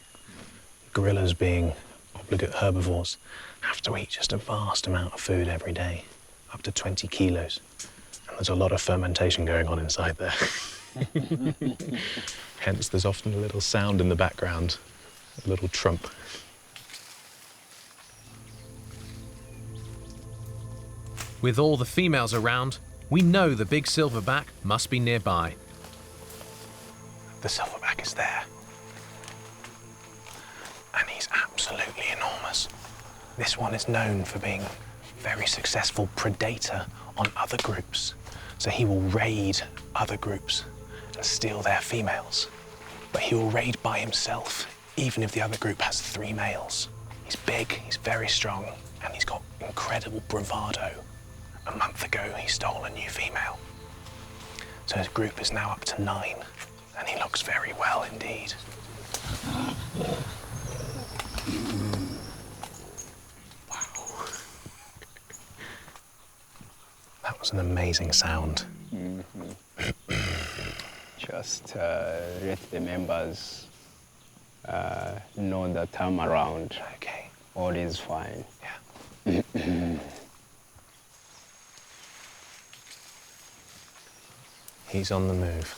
Gorillas, being obligate herbivores, have to eat just a vast amount of food every day, up to 20 kilos. And there's a lot of fermentation going on inside there. Hence, there's often a little sound in the background, a little trump. With all the females around, we know the big silverback must be nearby. The silverback is there. And he's absolutely enormous. This one is known for being a very successful predator on other groups. So he will raid other groups and steal their females. But he will raid by himself, even if the other group has 3 males. He's big, he's very strong, and he's got incredible bravado. A month ago, he stole a new female. So his group is now up to 9, and he looks very well indeed. Wow. That was an amazing sound. Just let the members know that I'm around. Okay. All is fine. Yeah. He's on the move.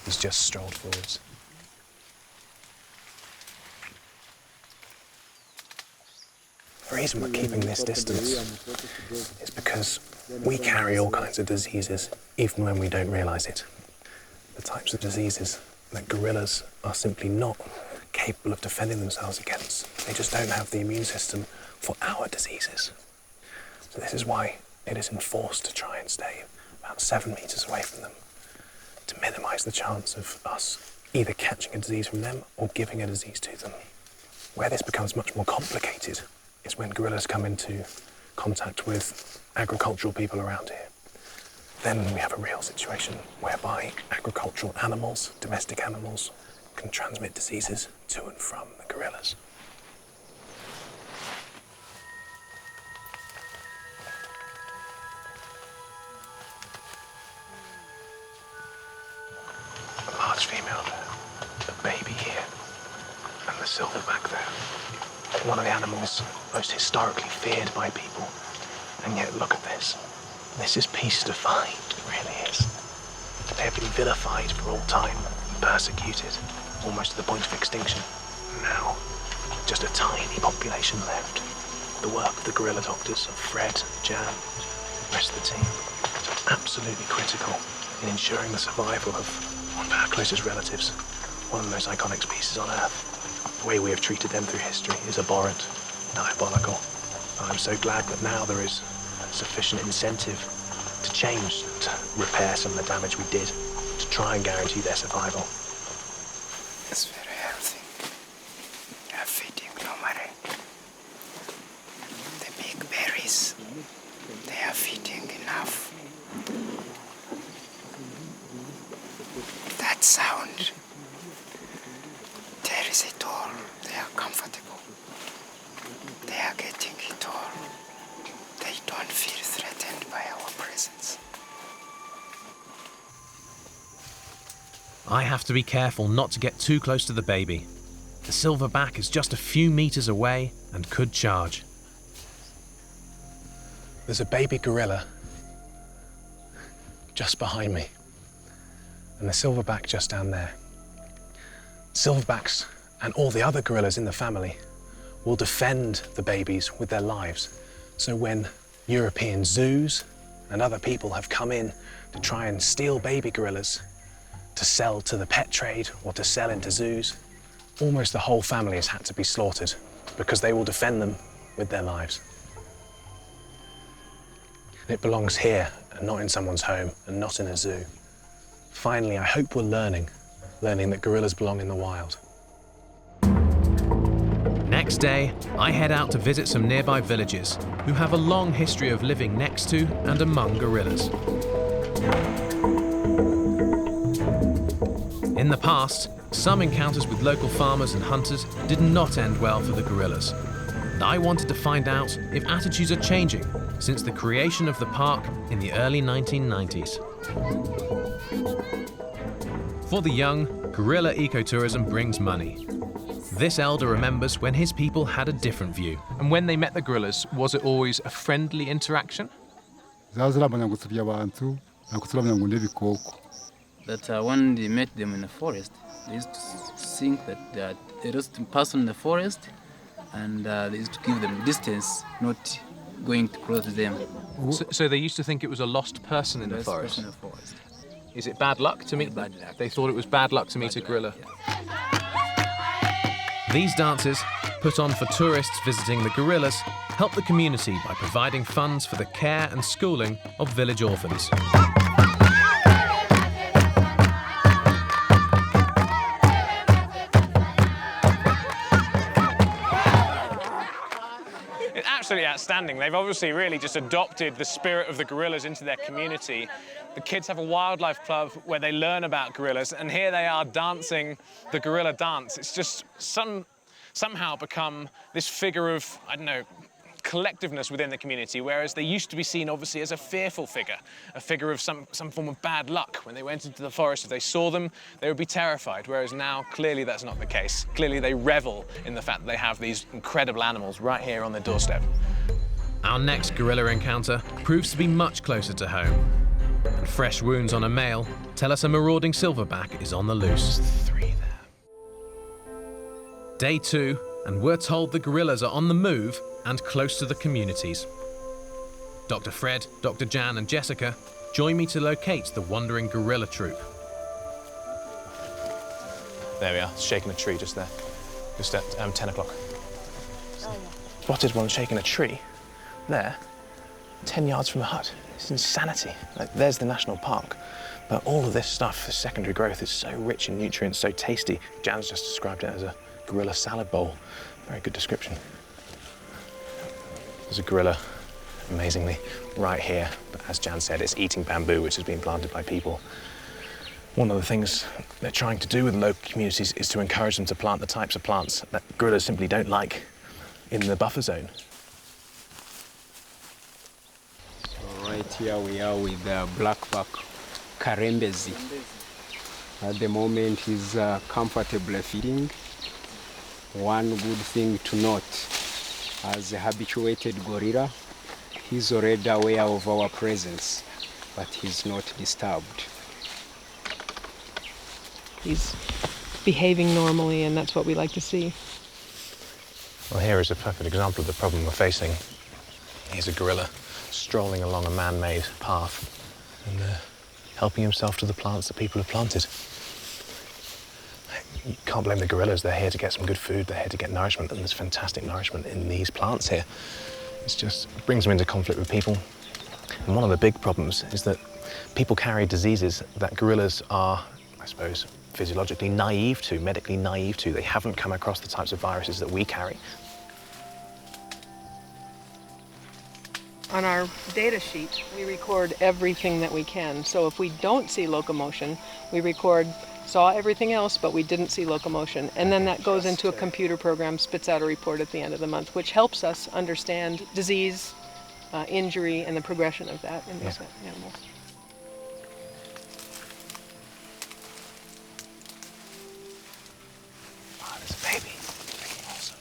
He's just strolled forwards. The reason we're keeping this distance is because we carry all kinds of diseases, even when we don't realize it. The types of diseases that gorillas are simply not capable of defending themselves against. They just don't have the immune system for our diseases. So this is why it is enforced to try and stay about 7 meters away from them, to minimize the chance of us either catching a disease from them or giving a disease to them. Where this becomes much more complicated is when gorillas come into contact with agricultural people around here. Then we have a real situation whereby agricultural animals, domestic animals, can transmit diseases to and from the gorillas. A large female there, a baby here, and the silverback there. One of the animals most historically feared by people. And yet, look at this. This is peace-defying, it really is. They have been vilified for all time, persecuted, almost to the point of extinction. Now, just a tiny population left. The work of the gorilla doctors of Fred, Jan, rest of the team are absolutely critical in ensuring the survival of one of our closest relatives, one of the most iconic species on Earth. The way we have treated them through history is abhorrent, diabolical. And I'm so glad that now there is sufficient incentive to change, to repair some of the damage we did, to try and guarantee their survival. It's very healthy. They are feeding normally. The big berries, they are feeding enough. That sound, there is it all. They are comfortable. They are getting it all. They don't feel threatened by our presence. I have to be careful not to get too close to the baby. The silverback is just a few meters away and could charge. There's a baby gorilla just behind me, and the silverback just down there. Silverbacks and all the other gorillas in the family will defend the babies with their lives. So when European zoos and other people have come in to try and steal baby gorillas to sell to the pet trade or to sell into zoos, almost the whole family has had to be slaughtered because they will defend them with their lives. It belongs here and not in someone's home and not in a zoo. Finally, I hope we're learning that gorillas belong in the wild. Next day, I head out to visit some nearby villages who have a long history of living next to and among gorillas. In the past, some encounters with local farmers and hunters did not end well for the gorillas. And I wanted to find out if attitudes are changing since the creation of the park in the early 1990s. For the young, gorilla ecotourism brings money. This elder remembers when his people had a different view. And when they met the gorillas, was it always a friendly interaction? That when they met them in the forest, they used to think that they are a resting person in the forest, and they used to give them distance, not going to close them. So they used to think it was a lost person in the forest? Is it bad luck to meet them? They thought it was bad luck to meet a gorilla. These dances, put on for tourists visiting the gorillas, help the community by providing funds for the care and schooling of village orphans. It's absolutely outstanding. They've obviously really just adopted the spirit of the gorillas into their community. The kids have a wildlife club where they learn about gorillas, and here they are dancing the gorilla dance. It's just somehow become this figure of, I don't know, collectiveness within the community, whereas they used to be seen obviously as a fearful figure, a figure of some form of bad luck. When they went into the forest, if they saw them, they would be terrified, whereas now clearly that's not the case. Clearly they revel in the fact that they have these incredible animals right here on their doorstep. Our next gorilla encounter proves to be much closer to home. And fresh wounds on a male tell us a marauding silverback is on the loose. Day 2, and we're told the gorillas are on the move and close to the communities. Dr. Fred, Dr. Jan and Jessica join me to locate the wandering gorilla troop. There we are, shaking a tree just there, just at 10 o'clock. Spotted one shaking a tree there, 10 yards from the hut. It's insanity. Like, there's the national park, but all of this stuff, the secondary growth, is so rich in nutrients, so tasty. Jan's just described it as a gorilla salad bowl. Very good description. There's a gorilla, amazingly, right here. But as Jan said, it's eating bamboo, which has been planted by people. One of the things they're trying to do with local communities is to encourage them to plant the types of plants that gorillas simply don't like in the buffer zone. So right here we are with the blackback Karembezi. At the moment he's comfortably feeding. One good thing to note, as a habituated gorilla, he's already aware of our presence, but he's not disturbed. He's behaving normally, and that's what we like to see. Well, here is a perfect example of the problem we're facing. Here's a gorilla strolling along a man-made path and helping himself to the plants that people have planted. You can't blame the gorillas. They're here to get some good food. They're here to get nourishment, and there's fantastic nourishment in these plants here. It brings them into conflict with people. And one of the big problems is that people carry diseases that gorillas are, I suppose, physiologically naive to, medically naive to. They haven't come across the types of viruses that we carry. On our data sheet, we record everything that we can. So if we don't see locomotion, we saw everything else, but we didn't see locomotion. And then that goes into a computer program, spits out a report at the end of the month, which helps us understand disease, injury, and the progression of that in these animals. Oh, there's a baby. Awesome.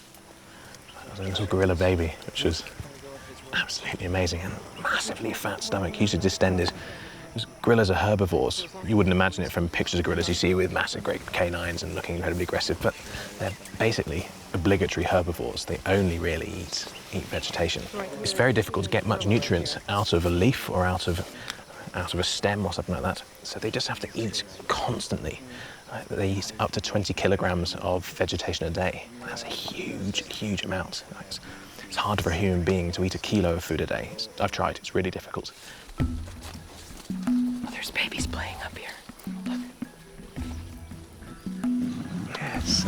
There's a little gorilla baby, which is absolutely amazing, and massively fat stomach, hugely distended. Gorillas are herbivores. You wouldn't imagine it from pictures of gorillas you see with massive, great canines and looking incredibly aggressive, but they're basically obligatory herbivores. They only really eat vegetation. It's very difficult to get much nutrients out of a leaf or out of a stem or something like that, so they just have to eat constantly. They eat up to 20 kilograms of vegetation a day. That's a huge, huge amount. It's hard for a human being to eat a kilo of food a day. I've tried, it's really difficult. Oh, there's babies playing up here. Look. Yes.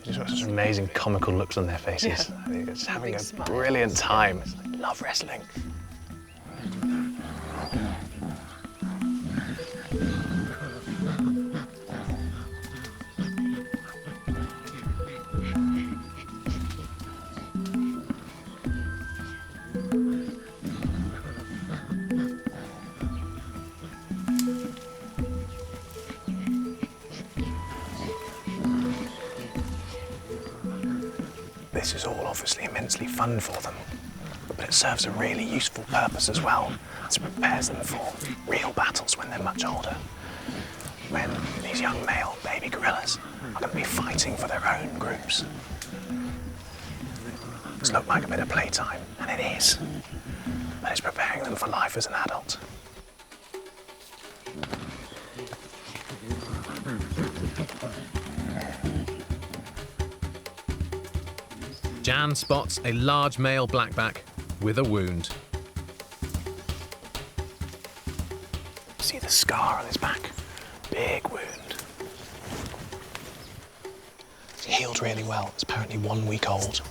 Just got such amazing comical looks on their faces. Yeah. I think it's having a brilliant time. It's like, love wrestling. This is all obviously immensely fun for them, but it serves a really useful purpose as well. It prepares them for real battles when they're much older, when these young male baby gorillas are going to be fighting for their own groups. It's looked like a bit of playtime, and it is, but it's preparing them for life as an adult. Jan spots a large male blackback with a wound. See the scar on his back? Big wound. It's healed really well. It's apparently 1 week old.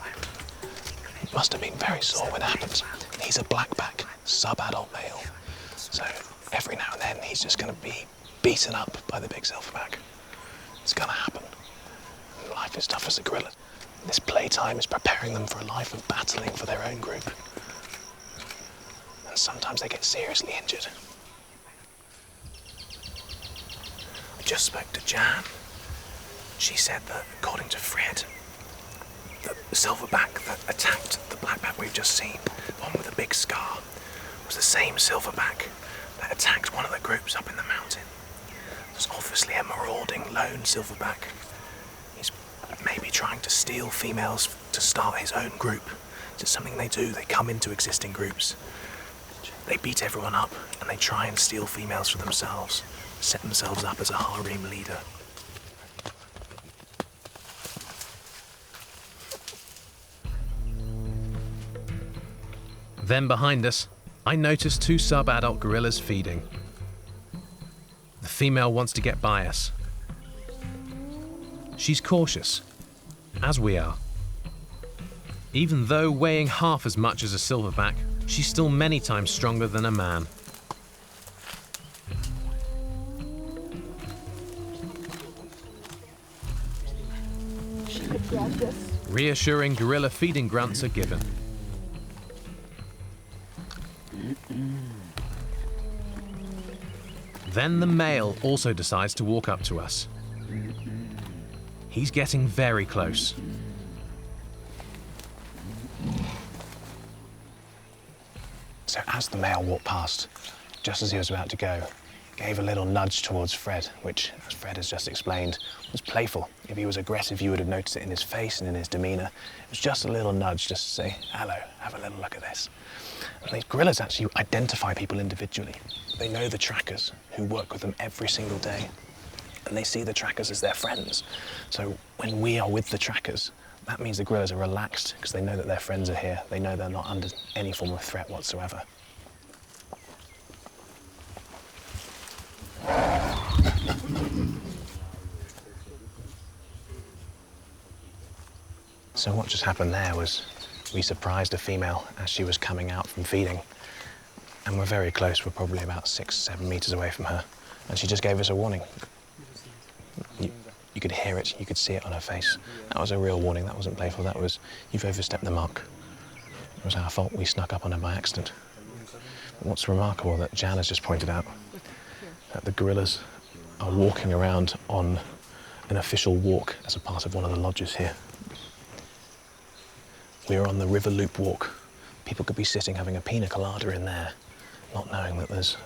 It must have been very sore when it happened. He's a blackback, sub-adult male. So every now and then he's just going to be beaten up by the big silverback. It's going to happen. Life is tough as a gorilla. This playtime is preparing them for a life of battling for their own group. And sometimes they get seriously injured. I just spoke to Jan. She said that, according to Fred, the silverback that attacked the blackback we've just seen, the one with the big scar, was the same silverback that attacked one of the groups up in the mountain. There's obviously a marauding lone silverback. Maybe trying to steal females to start his own group. It's just something they do. They come into existing groups. They beat everyone up and they try and steal females for themselves, set themselves up as a harem leader. Then behind us, I notice 2 sub-adult gorillas feeding. The female wants to get by us. She's cautious, as we are. Even though weighing half as much as a silverback, she's still many times stronger than a man. Reassuring gorilla feeding grunts are given. Then the male also decides to walk up to us. He's getting very close. So as the male walked past, just as he was about to go, gave a little nudge towards Fred, which, as Fred has just explained, was playful. If he was aggressive, you would have noticed it in his face and in his demeanour. It was just a little nudge, just to say, hello, have a little look at this. And these gorillas actually identify people individually. They know the trackers who work with them every single day, and they see the trackers as their friends. So when we are with the trackers, that means the gorillas are relaxed because they know that their friends are here. They know they're not under any form of threat whatsoever. So what just happened there was we surprised a female as she was coming out from feeding, and we're very close. We're probably about 6-7 meters away from her, and she just gave us a warning. You could hear it, you could see it on her face. That was a real warning. That wasn't playful. That was, you've overstepped the mark. It was our fault. We snuck up on her by accident. What's remarkable that Jan has just pointed out, that the gorillas are walking around on an official walk as a part of one of the lodges here. We're on the River Loop walk. People could be sitting having a pina colada in there, not knowing that there's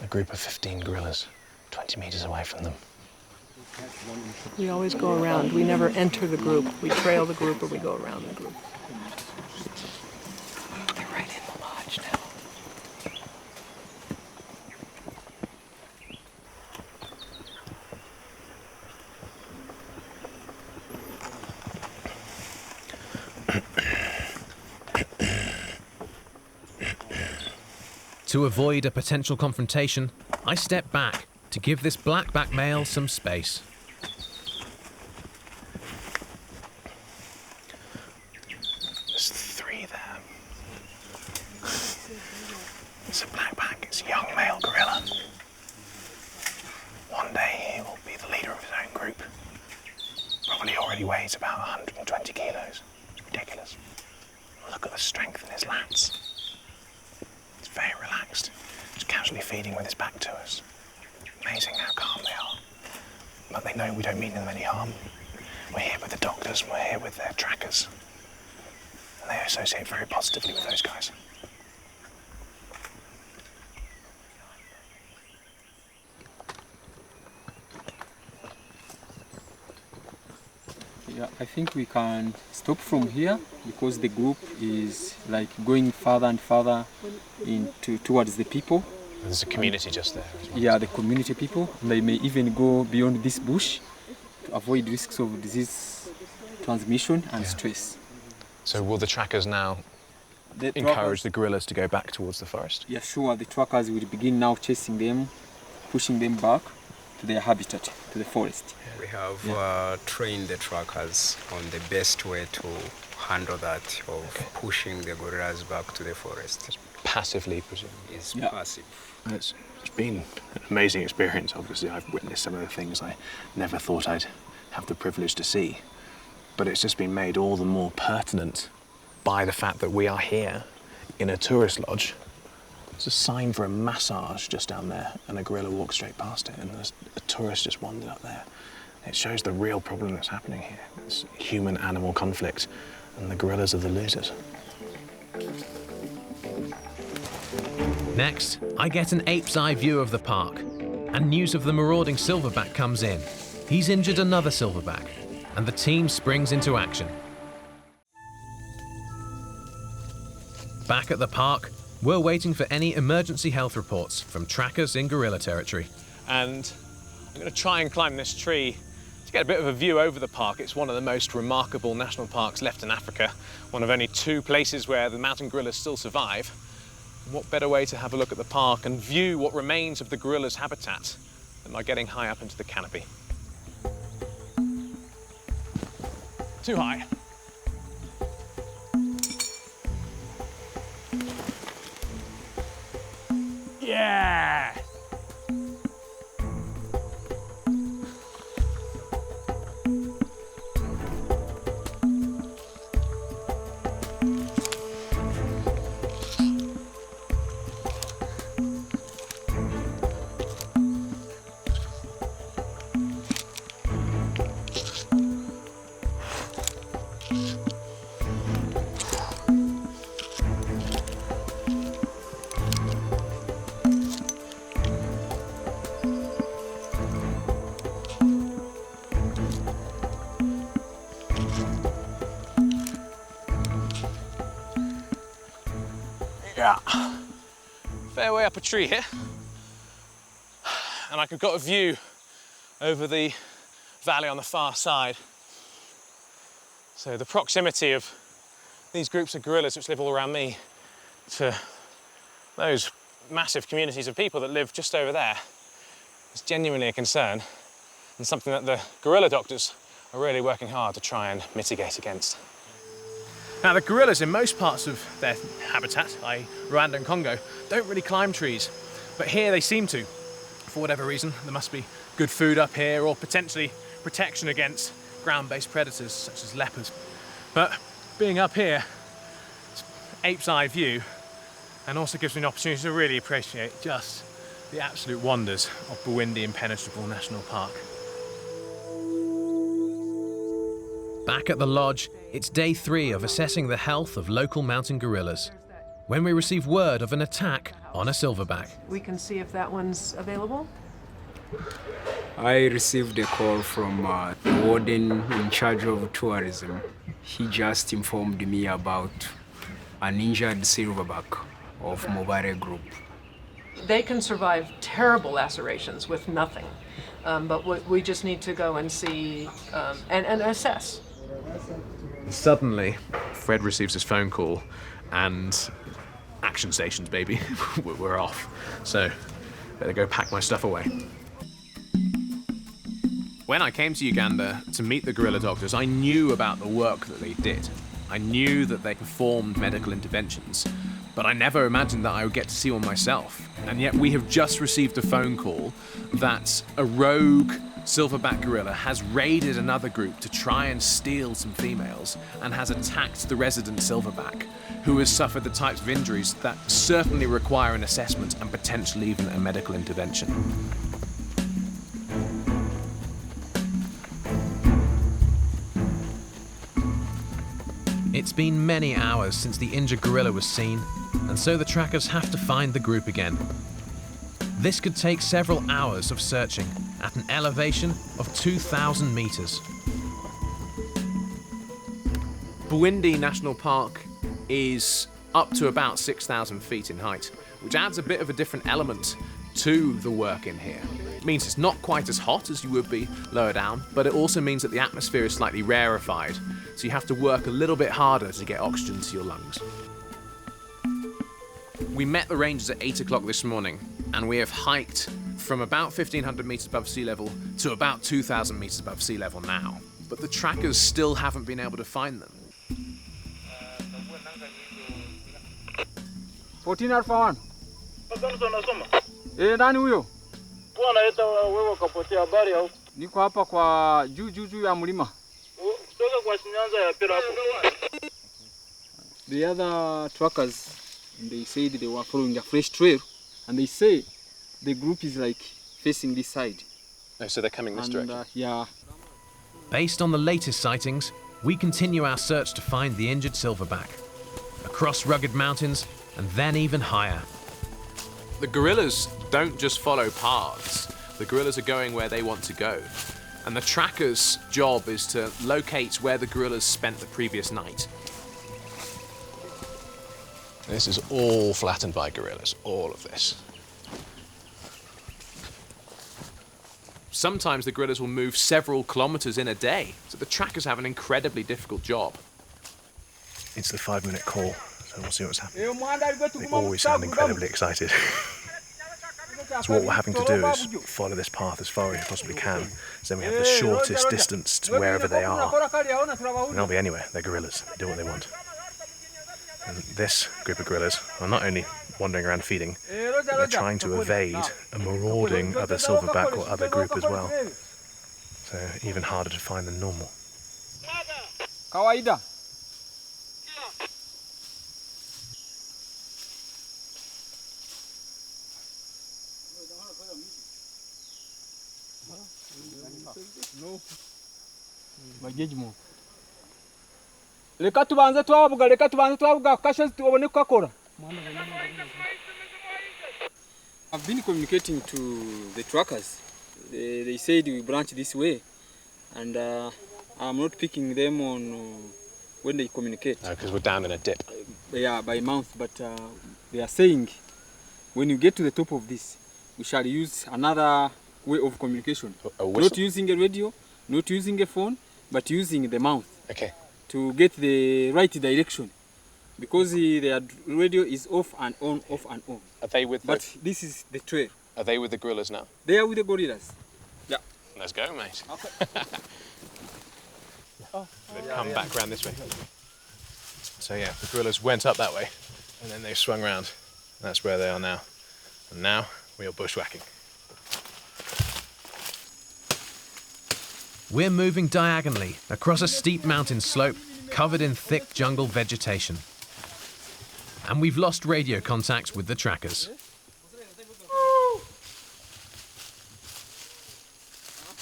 a group of 15 gorillas 20 meters away from them. We always go around. We never enter the group. We trail the group or we go around the group. They're right in the lodge now. To avoid a potential confrontation, I step back to give this blackback male some space. There's 3 there. It's a blackback, it's a young male gorilla. One day he will be the leader of his own group. Probably already weighs about 120 kilos. It's ridiculous. Look at the strength in his lats. He's very relaxed, just casually feeding with his back to us. Amazing how calm they are. But they know we don't mean them any harm. We're here with the doctors, we're here with their trackers. And they associate very positively with those guys. Yeah, I think we can stop from here because the group is like going further and further towards the people. There's a community just there as well. Yeah, the community people. They may even go beyond this bush to avoid risks of disease transmission and stress. So will the trackers now encourage the gorillas to go back towards the forest? Yeah, sure. The trackers will begin now chasing them, pushing them back to their habitat, to the forest. We have trained the trackers on the best way to handle that of pushing the gorillas back to the forest. Passively, presumably. It's passive. It's been an amazing experience. Obviously, I've witnessed some of the things I never thought I'd have the privilege to see. But it's just been made all the more pertinent by the fact that we are here in a tourist lodge. There's a sign for a massage just down there, and a gorilla walks straight past it, and there's a tourist just wandered up there. It shows the real problem that's happening here. It's human-animal conflict, and the gorillas are the losers. Next, I get an ape's eye view of the park, and news of the marauding silverback comes in. He's injured another silverback, and the team springs into action. Back at the park, we're waiting for any emergency health reports from trackers in gorilla territory. And I'm going to try and climb this tree to get a bit of a view over the park. It's one of the most remarkable national parks left in Africa, one of only 2 places where the mountain gorillas still survive. And what better way to have a look at the park and view what remains of the gorilla's habitat than by getting high up into the canopy. Too high. Yeah! Yeah. Fair way up a tree here. And I've got a view over the valley on the far side. So the proximity of these groups of gorillas which live all around me to those massive communities of people that live just over there is genuinely a concern, and something that the gorilla doctors are really working hard to try and mitigate against. Now, the gorillas in most parts of their habitat, i.e. Rwanda and Congo, don't really climb trees, but here they seem to. For whatever reason, there must be good food up here, or potentially protection against ground-based predators such as leopards. But being up here, it's ape's eye view, and also gives me an opportunity to really appreciate just the absolute wonders of Bwindi Impenetrable National Park. Back at the lodge, it's day 3 of assessing the health of local mountain gorillas, when we receive word of an attack on a silverback. We can see if that one's available. I received a call from the warden in charge of tourism. He just informed me about an injured silverback of Mobare group. They can survive terrible lacerations with nothing, but we just need to go and see and assess. Suddenly, Fred receives his phone call, and action stations, baby. We're off. So, better go pack my stuff away. When I came to Uganda to meet the gorilla doctors, I knew about the work that they did. I knew that they performed medical interventions, but I never imagined that I would get to see one myself. And yet we have just received a phone call that a rogue silverback gorilla has raided another group to try and steal some females and has attacked the resident silverback, who has suffered the types of injuries that certainly require an assessment and potentially even a medical intervention. It's been many hours since the injured gorilla was seen, and so the trackers have to find the group again. This could take several hours of searching at an elevation of 2,000 meters. Bwindi National Park is up to about 6,000 feet in height, which adds a bit of a different element to the work in here. It means it's not quite as hot as you would be lower down, but it also means that the atmosphere is slightly rarefied, so you have to work a little bit harder to get oxygen to your lungs. We met the rangers at 8 o'clock this morning, and we have hiked from about 1,500 meters above sea level to about 2,000 meters above sea level now. But the trackers still haven't been able to find them. 14 Alpha 1. Nani huyo? Naita wewe kapotea habari au? Niko hapa kwa juu ya mlima. Kutoka kwa Sinyanza ya pira hapo. The other trackers, they said they were following a fresh trail, and they say the group is like facing this side. Oh, so they're coming this direction? Yeah. Based on the latest sightings, we continue our search to find the injured silverback, across rugged mountains and then even higher. The gorillas don't just follow paths. The gorillas are going where they want to go. And the tracker's job is to locate where the gorillas spent the previous night. This is all flattened by gorillas, all of this. Sometimes the gorillas will move several kilometers in a day, so the trackers have an incredibly difficult job. It's the 5-minute call, so we'll see what's happening. They always sound incredibly excited. So what we're having to do is follow this path as far as we possibly can, so then we have the shortest distance to wherever they are. And they'll be anywhere, they're gorillas, they do what they want. And this group of gorillas are not only wandering around feeding, but they're trying to evade a marauding other silverback or other group as well. So even harder to find than normal. Kawaida. No. Bagejmo. Leka tubanze twabuga kashe tubone kukakora. I've been communicating to the trackers. They said we branch this way, and I'm not picking them on when they communicate. Because we're down in a dip. Yeah, by mouth, but they are saying, when you get to the top of this, we shall use another way of communication. Not using a radio, not using a phone, but using the mouth. Okay. To get the right direction. Because the radio is off and on, off and on. Are they with But this is the trail. Are they with the gorillas now? They are with the gorillas. Yeah. Let's go, mate. Okay. They've come back round this way. So yeah, the gorillas went up that way, and then they swung round. That's where they are now. And now we are bushwhacking. We're moving diagonally across a steep mountain slope covered in thick jungle vegetation. And we've lost radio contact with the trackers.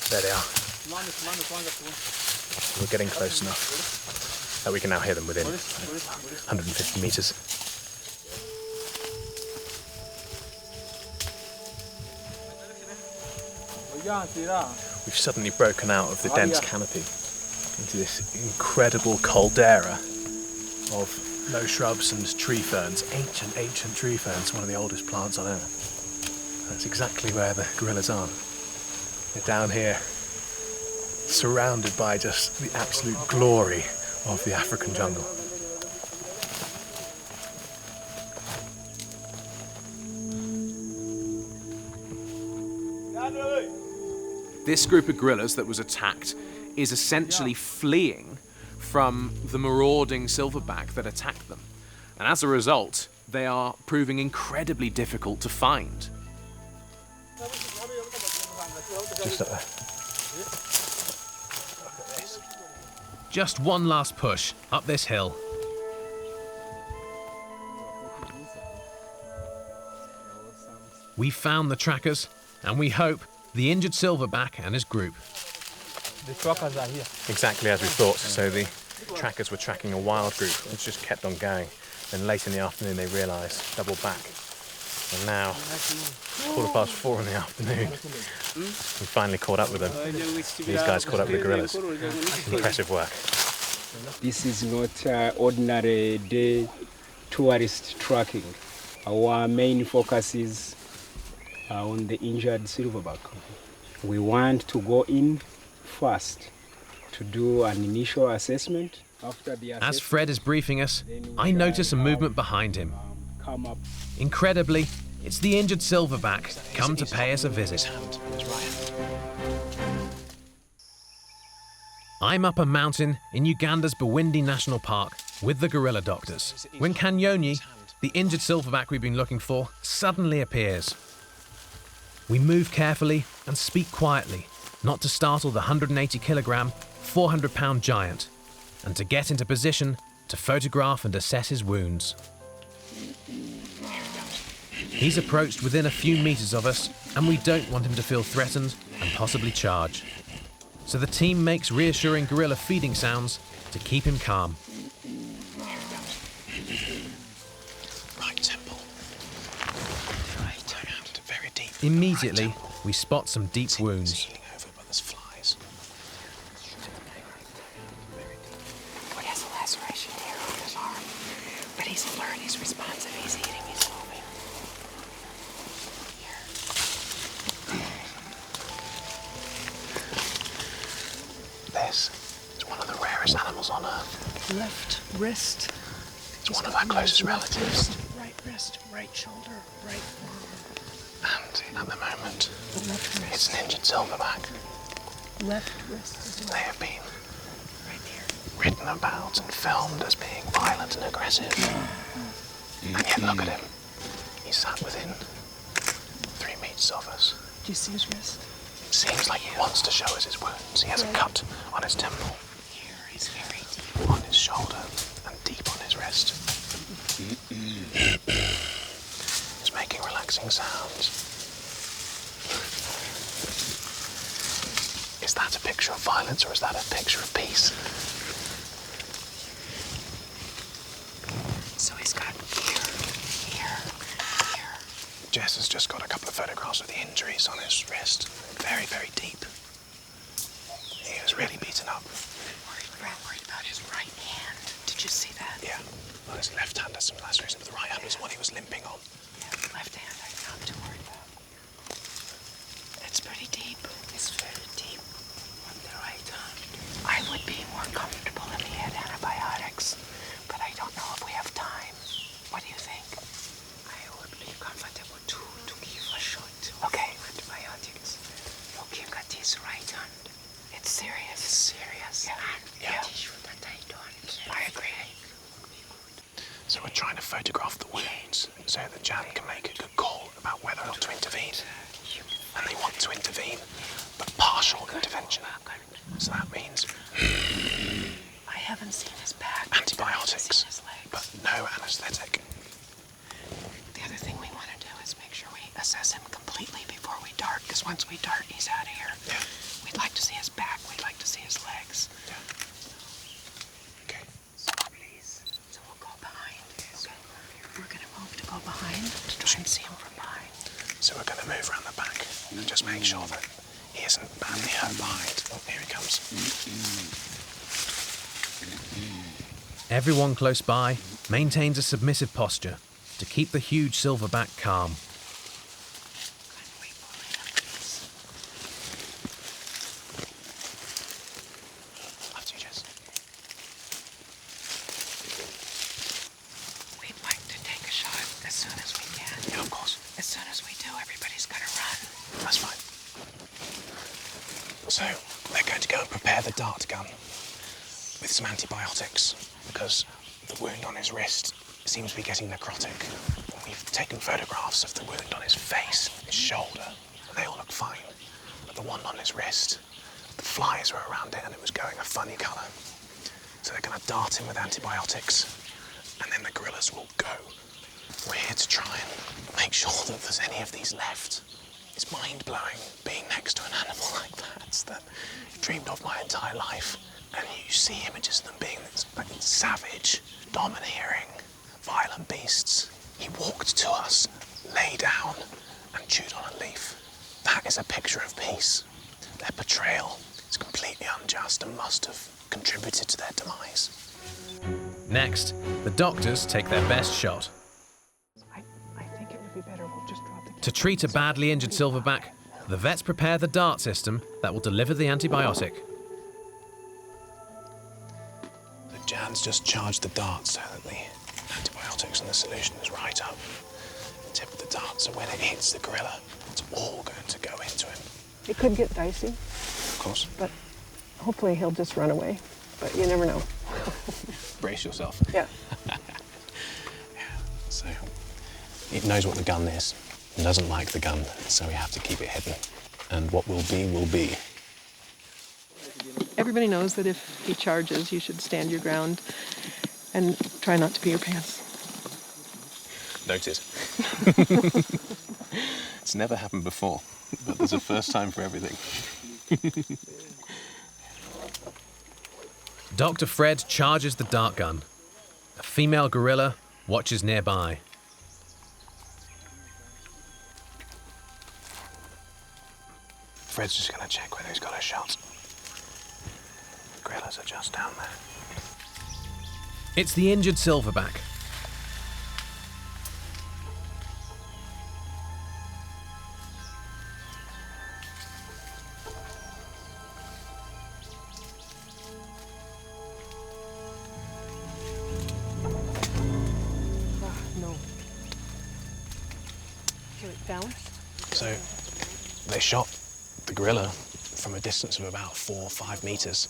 There they are. We're getting close enough that we can now hear them within 150 meters. We've suddenly broken out of the dense canopy into this incredible caldera of low shrubs and tree ferns, ancient tree ferns, one of the oldest plants on Earth. That's exactly where the gorillas are. They're down here, surrounded by just the absolute glory of the African jungle. This group of gorillas that was attacked is essentially fleeing from the marauding silverback that attacked them. And as a result, they are proving incredibly difficult to find. Just up there. Just one last push up this hill. We found the trackers, and we hope the injured silverback and his group. The trackers are here. Exactly as we thought. So the trackers were tracking a wild group, which just kept on going. Then late in the afternoon, they realised, double back. And now, 4:15 in the afternoon, we finally caught up with them. These guys caught up with the gorillas. Impressive work. This is not ordinary day tourist tracking. Our main focus is on the injured silverback. We want to go in first to do an initial assessment. After the assessment, As Fred is briefing us, I notice a movement behind him. come up. Incredibly, it's the injured silverback come to pay us a visit. I'm up a mountain in Uganda's Bwindi National Park with the gorilla doctors when Kanyonyi, the injured silverback we've been looking for, suddenly appears. We move carefully and speak quietly, not to startle the 180-kilogram, 400-pound giant, and to get into position to photograph and assess his wounds. He's approached within a few meters of us, and we don't want him to feel threatened and possibly charge. So the team makes reassuring gorilla feeding sounds to keep him calm. Right temple. Right hand, very deep. Immediately, we spot some deep wounds. Over, but there's flies. He has a laceration here on his arm, but he's alert, he's responsive, he's eating, he's moving. This is one of the rarest animals on Earth. Left wrist. It's one of our closest relatives. Right wrist, right shoulder, right arm. And at the moment, it's an injured silverback. Left wrist as well. They have been written about and filmed as being violent and aggressive. And yet look at him. He's sat within 3 meters of us. Do you see his wrist? It seems like he wants to show us his wounds. He has a cut on his temple. Here, he's very deep. On his shoulder and deep on his wrist. He's making relaxing sounds. Is that a picture of violence or is that a picture of peace? So he's got here. Jess has just got a couple of photographs of the injuries on his wrist. Very, very deep. He was really beaten up. Worried about his right hand. you see that? Yeah. Well, his left hand has some lacerations, but the right hand was the one he was limping on. Yeah, the left hand I'm not too worried about. It's pretty deep. It's very deep on the right hand. I would be more comfortable if he had antibiotics, but I don't know if we have time. What do you think? I would be comfortable to give a shot. Okay. Antibiotics. Look, you got his right hand. It's serious. It's serious. Yeah. I agree. So we're trying to photograph the wounds so that Jan can make a good call about whether or not to intervene. And they want to intervene, but partial intervention. So that means I haven't seen his back. antibiotics, but no anaesthetic. The other thing we want to do is make sure we assess him completely before we dart, because once we dart, he's out of here. Yeah. We'd like to see his back. We'd like to see his legs. Yeah. Okay. So please. So we'll go behind. Okay. We're going to move to go behind to try and see him from behind. So we're going to move around the back and just make sure that he isn't badly hurt behind. Oh, here he comes. Everyone close by maintains a submissive posture to keep the huge silverback calm. After you, Jess. We'd like to take a shot as soon as we can. Yeah, of course. As soon as we do, everybody's going to run. That's fine. So they're going to go and prepare the dart gun with some antibiotics because the wound on his wrist seems to be getting necrotic. We've taken photographs of the wound on his face, his shoulder, and they all look fine. But the one on his wrist, the flies were around it and it was going a funny colour. So they're going to dart him with antibiotics and then the gorillas will go. We're here to try and make sure that there's any of these left. It's mind-blowing being next to an animal like that I've dreamed of my entire life. And you see images of them being like savage, domineering, violent beasts. He walked to us, lay down, and chewed on a leaf. That is a picture of peace. Their betrayal is completely unjust and must have contributed to their demise. Next, the doctors take their best shot. I think it would be better we'll just drop the... To treat a badly injured silverback, the vets prepare the dart system that will deliver the antibiotic. Jan's just charged the dart so that the antibiotics in the solution is right up the tip of the dart, so when it hits the gorilla, it's all going to go into him. It could get dicey. Of course. But hopefully he'll just run away. But you never know. Brace yourself. Yeah. So he knows what the gun is and doesn't like the gun, so we have to keep it hidden. And what will be, will be. Everybody knows that if he charges, you should stand your ground and try not to pee your pants. Noted. It's never happened before, but there's a first time for everything. Dr. Fred charges the dart gun. A female gorilla watches nearby. Fred's just going to check whether he's got a shot. Gorillas are just down there. It's the injured silverback. No. Get it down. So they shot the gorilla from a distance of about 4 or 5 meters,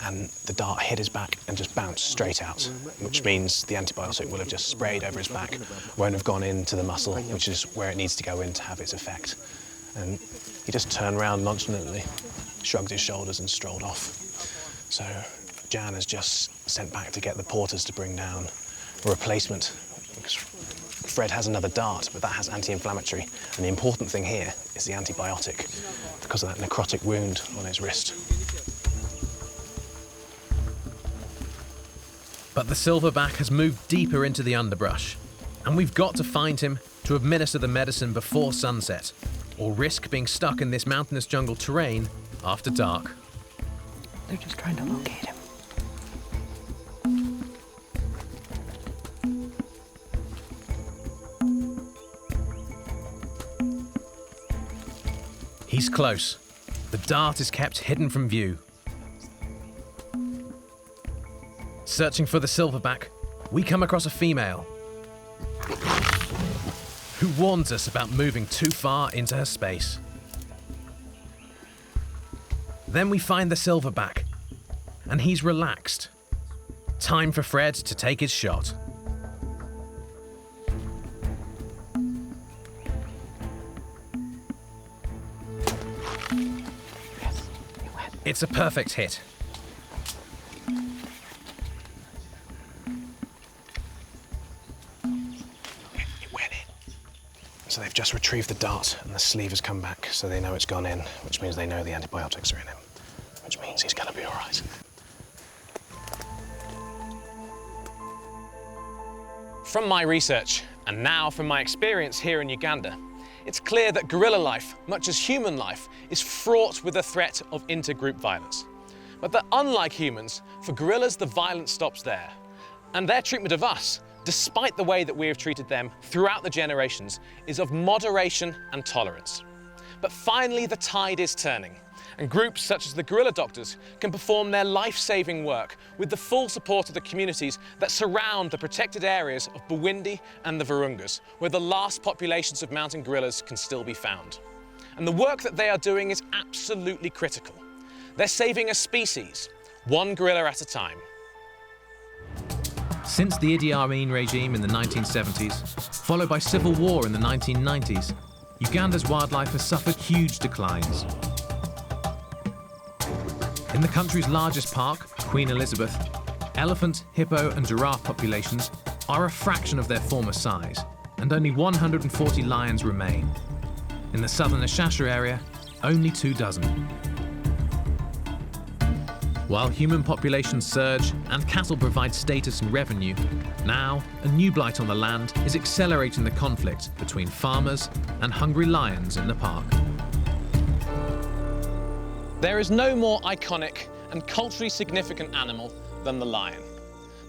and the dart hit his back and just bounced straight out, which means the antibiotic will have just sprayed over his back, won't have gone into the muscle, which is where it needs to go in to have its effect. And he just turned around nonchalantly, shrugged his shoulders and strolled off. So Jan has just sent back to get the porters to bring down a replacement, because Fred has another dart, but that has anti-inflammatory, and the important thing here is the antibiotic, because of that necrotic wound on his wrist. But the silverback has moved deeper into the underbrush, and we've got to find him to administer the medicine before sunset, or risk being stuck in this mountainous jungle terrain after dark. They're just trying to locate him. He's close. The dart is kept hidden from view. Searching for the silverback, we come across a female who warns us about moving too far into her space. Then we find the silverback, and he's relaxed. Time for Fred to take his shot. It's a perfect hit. It went in. So they've just retrieved the dart and the sleeve has come back, so they know it's gone in, which means they know the antibiotics are in him, which means he's gonna be all right. From my research, and now from my experience here in Uganda, it's clear that gorilla life, much as human life, is fraught with the threat of intergroup violence. But that unlike humans, for gorillas the violence stops there. And their treatment of us, despite the way that we have treated them throughout the generations, is of moderation and tolerance. But finally the tide is turning, and groups such as the Gorilla Doctors can perform their life-saving work with the full support of the communities that surround the protected areas of Bwindi and the Virungas, where the last populations of mountain gorillas can still be found. And the work that they are doing is absolutely critical. They're saving a species, one gorilla at a time. Since the Idi Amin regime in the 1970s, followed by civil war in the 1990s, Uganda's wildlife has suffered huge declines. In the country's largest park, Queen Elizabeth, elephant, hippo and giraffe populations are a fraction of their former size, and only 140 lions remain. In the southern Ashasha area, only 2 dozen. While human populations surge and cattle provide status and revenue, now a new blight on the land is accelerating the conflict between farmers and hungry lions in the park. There is no more iconic and culturally significant animal than the lion.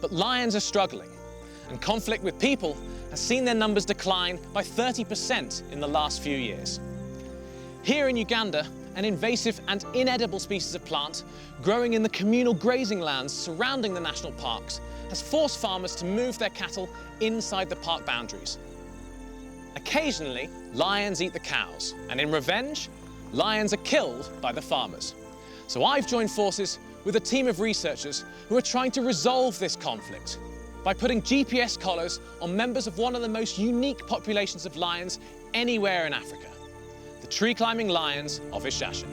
But lions are struggling, and conflict with people has seen their numbers decline by 30% in the last few years. Here in Uganda, an invasive and inedible species of plant growing in the communal grazing lands surrounding the national parks has forced farmers to move their cattle inside the park boundaries. Occasionally, lions eat the cows, and in revenge, lions are killed by the farmers. So I've joined forces with a team of researchers who are trying to resolve this conflict by putting GPS collars on members of one of the most unique populations of lions anywhere in Africa, the tree-climbing lions of Ishasha.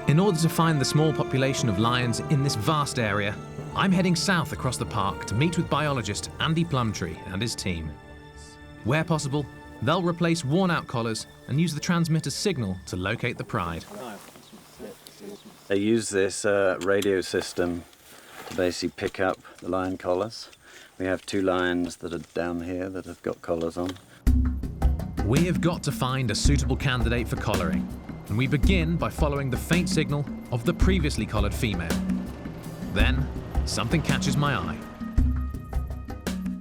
In order to find the small population of lions in this vast area, I'm heading south across the park to meet with biologist Andy Plumtree and his team. Where possible, they'll replace worn-out collars and use the transmitter's signal to locate the pride. They use this radio system to basically pick up the lion collars. We have 2 lions that are down here that have got collars on. We have got to find a suitable candidate for collaring, and we begin by following the faint signal of the previously collared female. Then, something catches my eye.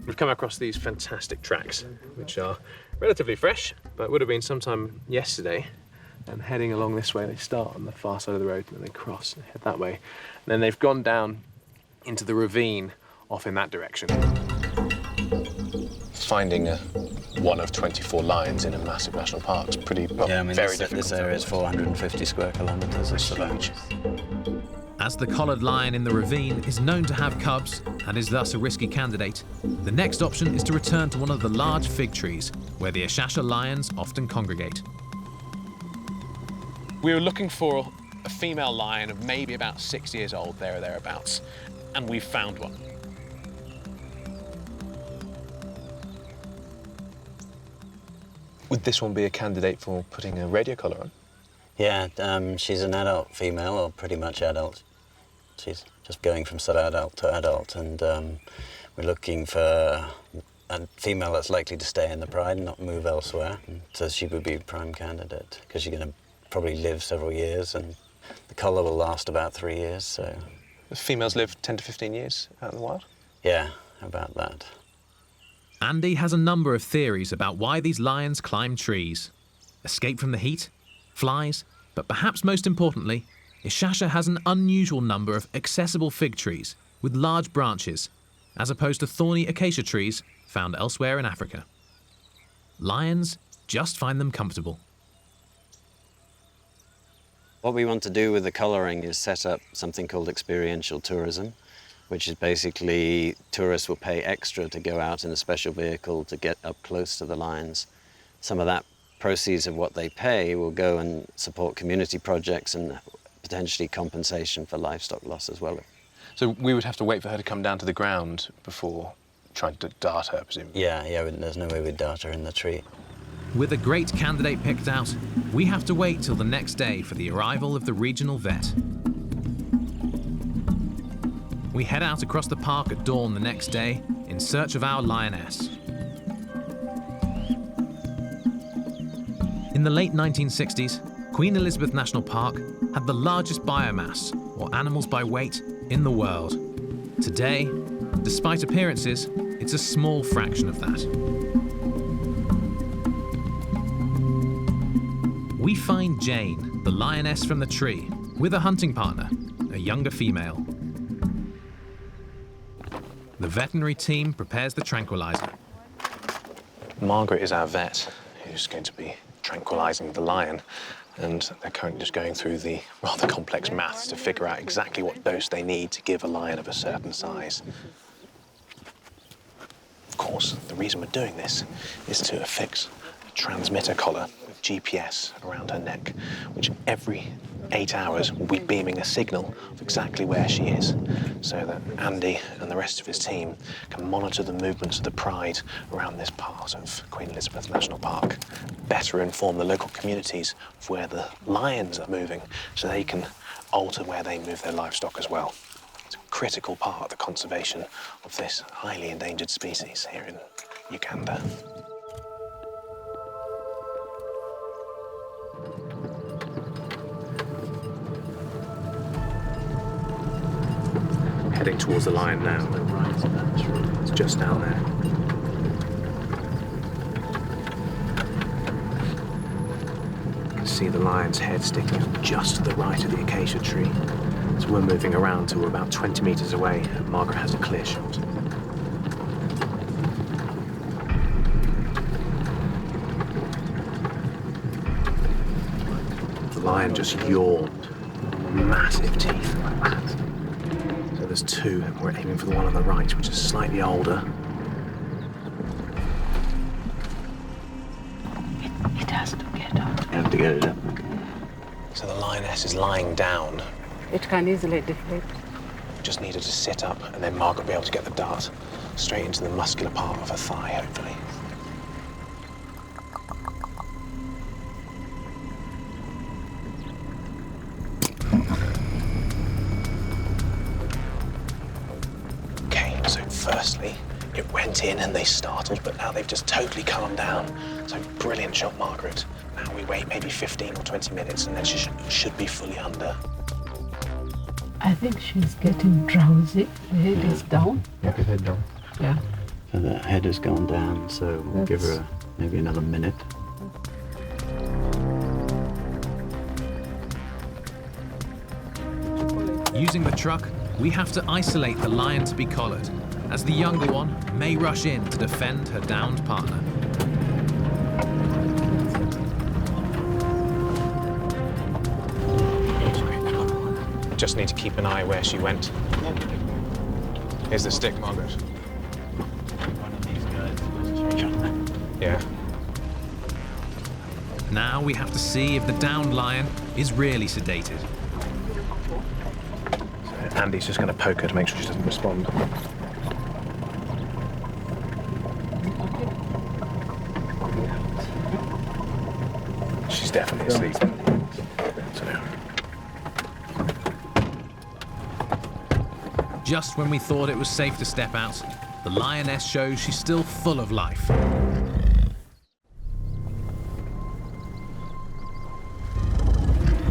We've come across these fantastic tracks, which are relatively fresh, but would have been sometime yesterday. And heading along this way, they start on the far side of the road, and then they cross and head that way. And then they've gone down into the ravine off in that direction. Finding one of 24 lions in a massive national park is pretty, Yeah, I mean, very this difficult. area is 450 square kilometres. It's huge. As the collared lion in the ravine is known to have cubs and is thus a risky candidate, the next option is to return to one of the large fig trees where the Ashasha lions often congregate. We were looking for a female lion of maybe about 6 years old, there or thereabouts, and we've found one. Would this one be a candidate for putting a radio collar on? Yeah, she's an adult female, or pretty much adult. She's just going from sub-adult to adult, and we're looking for a female that's likely to stay in the pride and not move elsewhere. So she would be a prime candidate, because she's going to probably live several years, and the collar will last about 3 years, so... The females live 10 to 15 years out in the wild? Yeah, about that. Andy has a number of theories about why these lions climb trees. Escape from the heat, flies, but perhaps most importantly, Ishasha has an unusual number of accessible fig trees with large branches, as opposed to thorny acacia trees found elsewhere in Africa. Lions just find them comfortable. What we want to do with the colouring is set up something called experiential tourism, which is basically tourists will pay extra to go out in a special vehicle to get up close to the lions. Some of that proceeds of what they pay will go and support community projects and potentially compensation for livestock loss as well. So we would have to wait for her to come down to the ground before trying to dart her, presumably? Yeah, there's no way we'd dart her in the tree. With a great candidate picked out, we have to wait till the next day for the arrival of the regional vet. We head out across the park at dawn the next day in search of our lioness. In the late 1960s, Queen Elizabeth National Park had the largest biomass, or animals by weight, in the world. Today, despite appearances, it's a small fraction of that. We find Jane, the lioness from the tree, with a hunting partner, a younger female. The veterinary team prepares the tranquilizer. Margaret is our vet, who's going to be tranquilizing the lion, and they're currently just going through the rather complex maths to figure out exactly what dose they need to give a lion of a certain size. Of course, the reason we're doing this is to affix a transmitter collar with GPS around her neck, which every 8 hours will be beaming a signal of exactly where she is, so that Andy and the rest of his team can monitor the movements of the pride around this part of Queen Elizabeth National Park, better inform the local communities of where the lions are moving, so they can alter where they move their livestock as well. It's a critical part of the conservation of this highly endangered species here in Uganda. Heading towards the lion now. It's just down there. You can see the lion's head sticking out just to the right of the acacia tree. So we're moving around till we're about 20 metres away, and Margaret has a clear shot. The lion just yawned, massive teeth like that. There's two, and we're aiming for the one on the right, which is slightly older. It has to get up. You have to get it up. So the lioness is lying down. It can easily deflate. We just need her to sit up, and then Margaret will be able to get the dart straight into the muscular part of her thigh, hopefully. Firstly, it went in and they startled, but now they've just totally calmed down. So brilliant shot, Margaret. Now we wait maybe 15 or 20 minutes and then she should be fully under. I think she's getting drowsy. The head is down. Yeah, the head down. Yeah. So the head has gone down, so we'll give her maybe another minute. Using the truck, we have to isolate the lion to be collared, as the younger one may rush in to defend her downed partner. Just need to keep an eye where she went. Here's the stick, Margaret. Yeah. Now we have to see if the downed lion is really sedated. So Andy's just going to poke her to make sure she doesn't respond. She's definitely asleep. So. Just when we thought it was safe to step out, the lioness shows she's still full of life.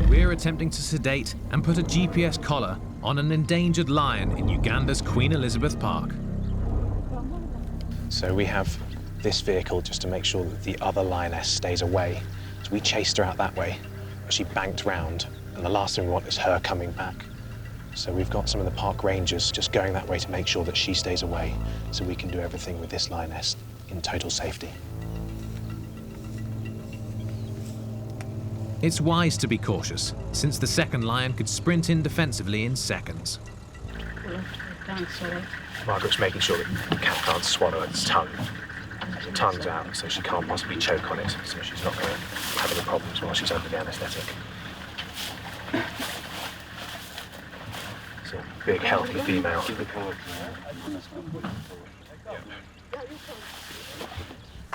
We're attempting to sedate and put a GPS collar on an endangered lion in Uganda's Queen Elizabeth Park. So we have this vehicle just to make sure that the other lioness stays away. So we chased her out that way, but she banked round, and the last thing we want is her coming back. So we've got some of the park rangers just going that way to make sure that she stays away, so we can do everything with this lioness in total safety. It's wise to be cautious, since the second lion could sprint in defensively in seconds. Margaret's making sure that the cat can't swallow its tongue. The tongue's out, so she can't possibly choke on it, so she's not going to have any problems while she's under the anaesthetic. It's a big, healthy female.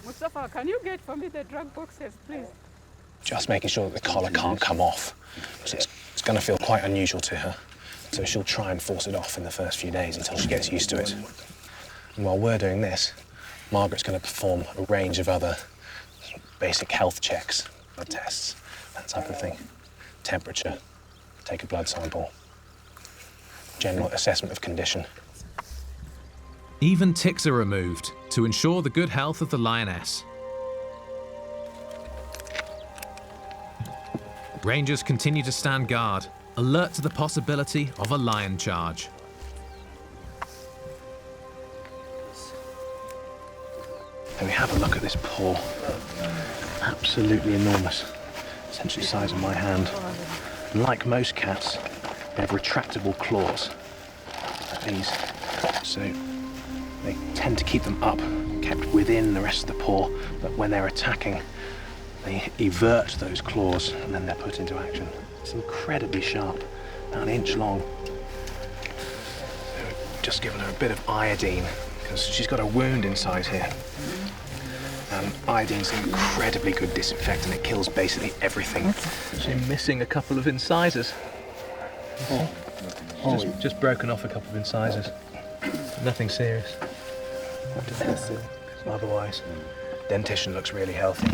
Mustafa, can you get for me the drug boxes, please? Just making sure that the collar can't come off. So it's going to feel quite unusual to her. So she'll try and force it off in the first few days until she gets used to it. And while we're doing this, Margaret's going to perform a range of other basic health checks, blood tests, that type of thing. Temperature, take a blood sample, general assessment of condition. Even ticks are removed to ensure the good health of the lioness. Rangers continue to stand guard, alert to the possibility of a lion charge. And we have a look at this paw. Absolutely enormous, essentially the size of my hand. And like most cats, they have retractable claws, like these. So they tend to keep them up, kept within the rest of the paw, but when they're attacking, they evert those claws and then they're put into action. It's incredibly sharp, about 1 inch long. So we've just given her a bit of iodine because she's got a wound inside here. And iodine's an incredibly good disinfectant. It kills basically everything. She's missing a couple of incisors. Just broken off a couple of incisors. Nothing serious. Otherwise, dentition looks really healthy.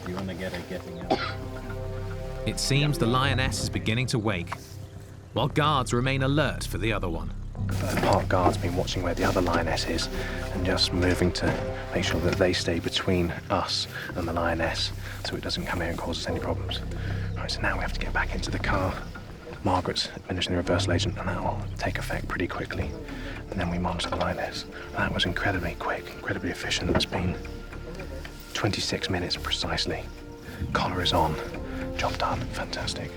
You want to get her getting up. It seems the lioness is beginning to wake, while guards remain alert for the other one. The park guard's been watching where the other lioness is and just moving to make sure that they stay between us and the lioness so it doesn't come here and cause us any problems. Right, so now we have to get back into the car. Margaret's administering the reversal agent and that will take effect pretty quickly. And then we monitor the lioness. And that was incredibly quick, incredibly efficient. It's been 26 minutes precisely. Collar is on. Job done. Fantastic.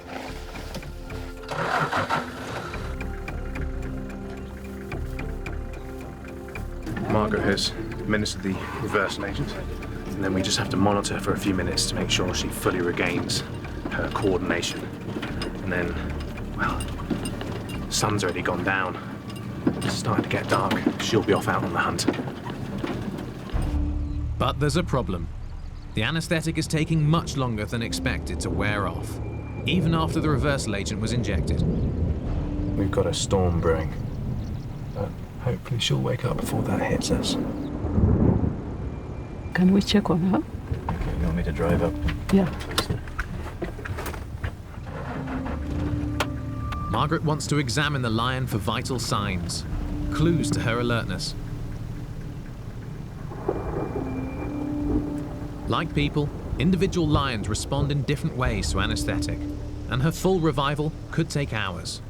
Margaret has administered the reversal agent, and then we just have to monitor for a few minutes to make sure she fully regains her coordination. And then, well, the sun's already gone down. It's starting to get dark. She'll be off out on the hunt. But there's a problem. The anaesthetic is taking much longer than expected to wear off, even after the reversal agent was injected. We've got a storm brewing, but hopefully she'll wake up before that hits us. Can we check on her? Okay, you want me to drive up? Yeah. Margaret wants to examine the lion for vital signs, clues to her alertness. Like people, individual lions respond in different ways to anaesthetic, and her full revival could take hours.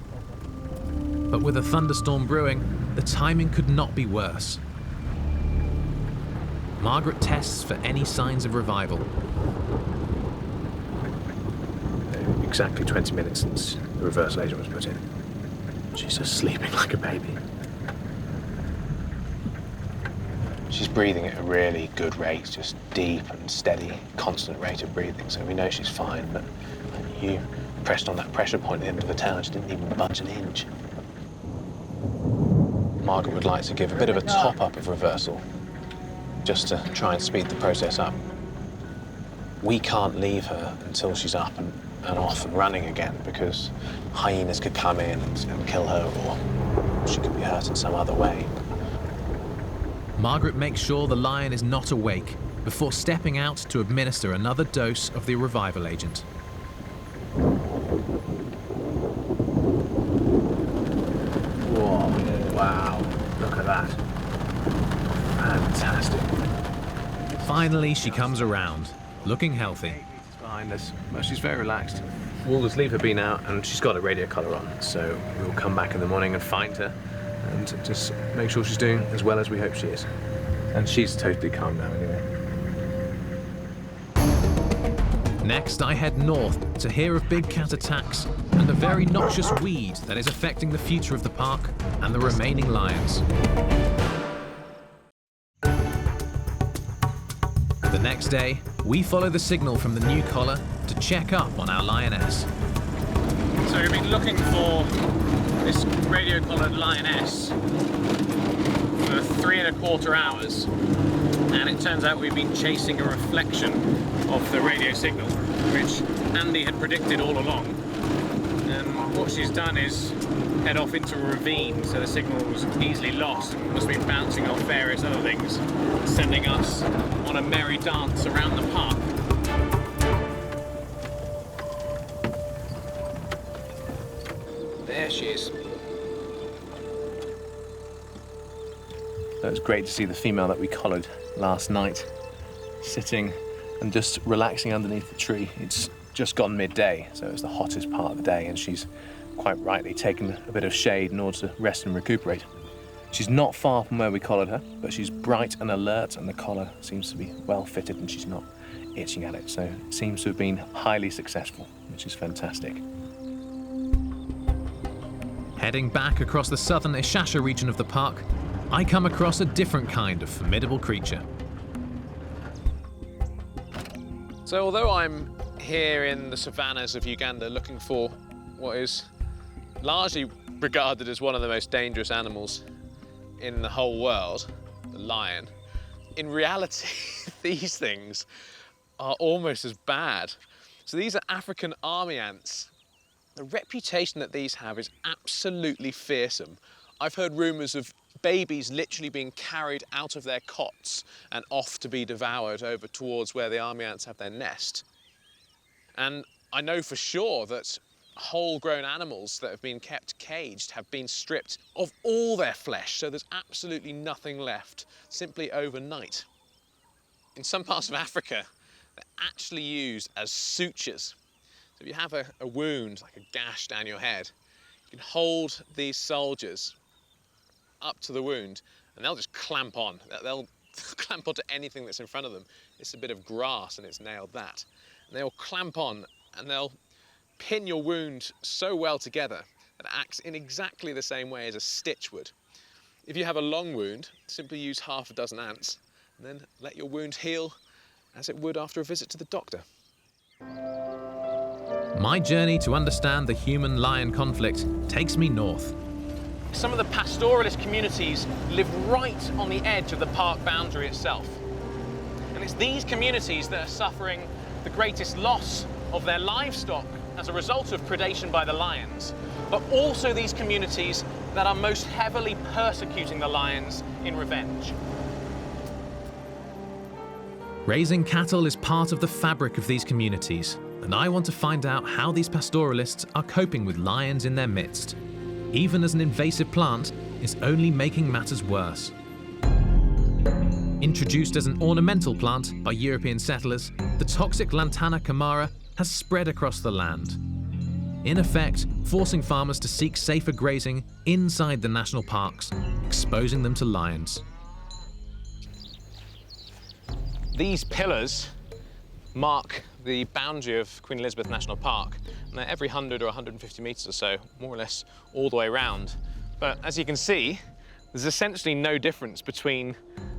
But with a thunderstorm brewing, the timing could not be worse. Margaret tests for any signs of revival. Exactly 20 minutes since the reversal agent was put in. She's just sleeping like a baby. She's breathing at a really good rate, just deep and steady, constant rate of breathing, so we know she's fine, but you pressed on that pressure point at the end of the tower, she didn't even budge an inch. Margaret would like to give a bit of a top-up of reversal, just to try and speed the process up. We can't leave her until she's up and off and running again, because hyenas could come in and kill her, or she could be hurt in some other way. Margaret makes sure the lion is not awake before stepping out to administer another dose of the revival agent. Whoa, wow, look at that. Finally, she comes around, looking healthy. Behind us. Well, she's very relaxed. We'll just leave her be now, and she's got a radio collar on, so we'll come back in the morning and find her and just make sure she's doing as well as we hope she is. And she's totally calm now anyway. Next, I head north to hear of big cat attacks and a very noxious weed that is affecting the future of the park and the remaining lions. The next day, we follow the signal from the new collar to check up on our lioness. So we've been looking for this radio-collared lioness for 3¼ hours, and it turns out we've been chasing a reflection of the radio signal, which Andy had predicted all along. And what she's done is head off into a ravine, so the signal was easily lost and must be bouncing off various other things, sending us on a merry dance around the park. There she is. So it's great to see the female that we collared last night sitting and just relaxing underneath the tree. It's just gone midday, so it's the hottest part of the day, and she's quite rightly taken a bit of shade in order to rest and recuperate. She's not far from where we collared her, but she's bright and alert, and the collar seems to be well fitted and she's not itching at it, so it seems to have been highly successful, which is fantastic. Heading back across the southern Ishasha region of the park, I come across a different kind of formidable creature. So although I'm here in the savannas of Uganda looking for what is largely regarded as one of the most dangerous animals in the whole world, the lion, in reality, these things are almost as bad. So these are African army ants. The reputation that these have is absolutely fearsome. I've heard rumours of babies literally being carried out of their cots and off to be devoured over towards where the army ants have their nest. And I know for sure that whole-grown animals that have been kept caged have been stripped of all their flesh, so there's absolutely nothing left, simply overnight. In some parts of Africa, they're actually used as sutures. So if you have a wound, like a gash down your head, you can hold these soldiers up to the wound and they'll just clamp on. They'll clamp onto anything that's in front of them. It's a bit of grass and it's nailed that. And they'll clamp on and they'll pin your wound so well together that it acts in exactly the same way as a stitch would. If you have a long wound, simply use half a dozen ants and then let your wound heal as it would after a visit to the doctor. My journey to understand the human-lion conflict takes me north. Some of the pastoralist communities live right on the edge of the park boundary itself. And it's these communities that are suffering the greatest loss of their livestock as a result of predation by the lions, but also these communities that are most heavily persecuting the lions in revenge. Raising cattle is part of the fabric of these communities, and I want to find out how these pastoralists are coping with lions in their midst, even as an invasive plant is only making matters worse. Introduced as an ornamental plant by European settlers, the toxic Lantana camara has spread across the land, in effect forcing farmers to seek safer grazing inside the national parks, exposing them to lions. These pillars mark the boundary of Queen Elizabeth National Park, and they're every 100 or 150 metres or so, more or less all the way around. But as you can see, there's essentially no difference between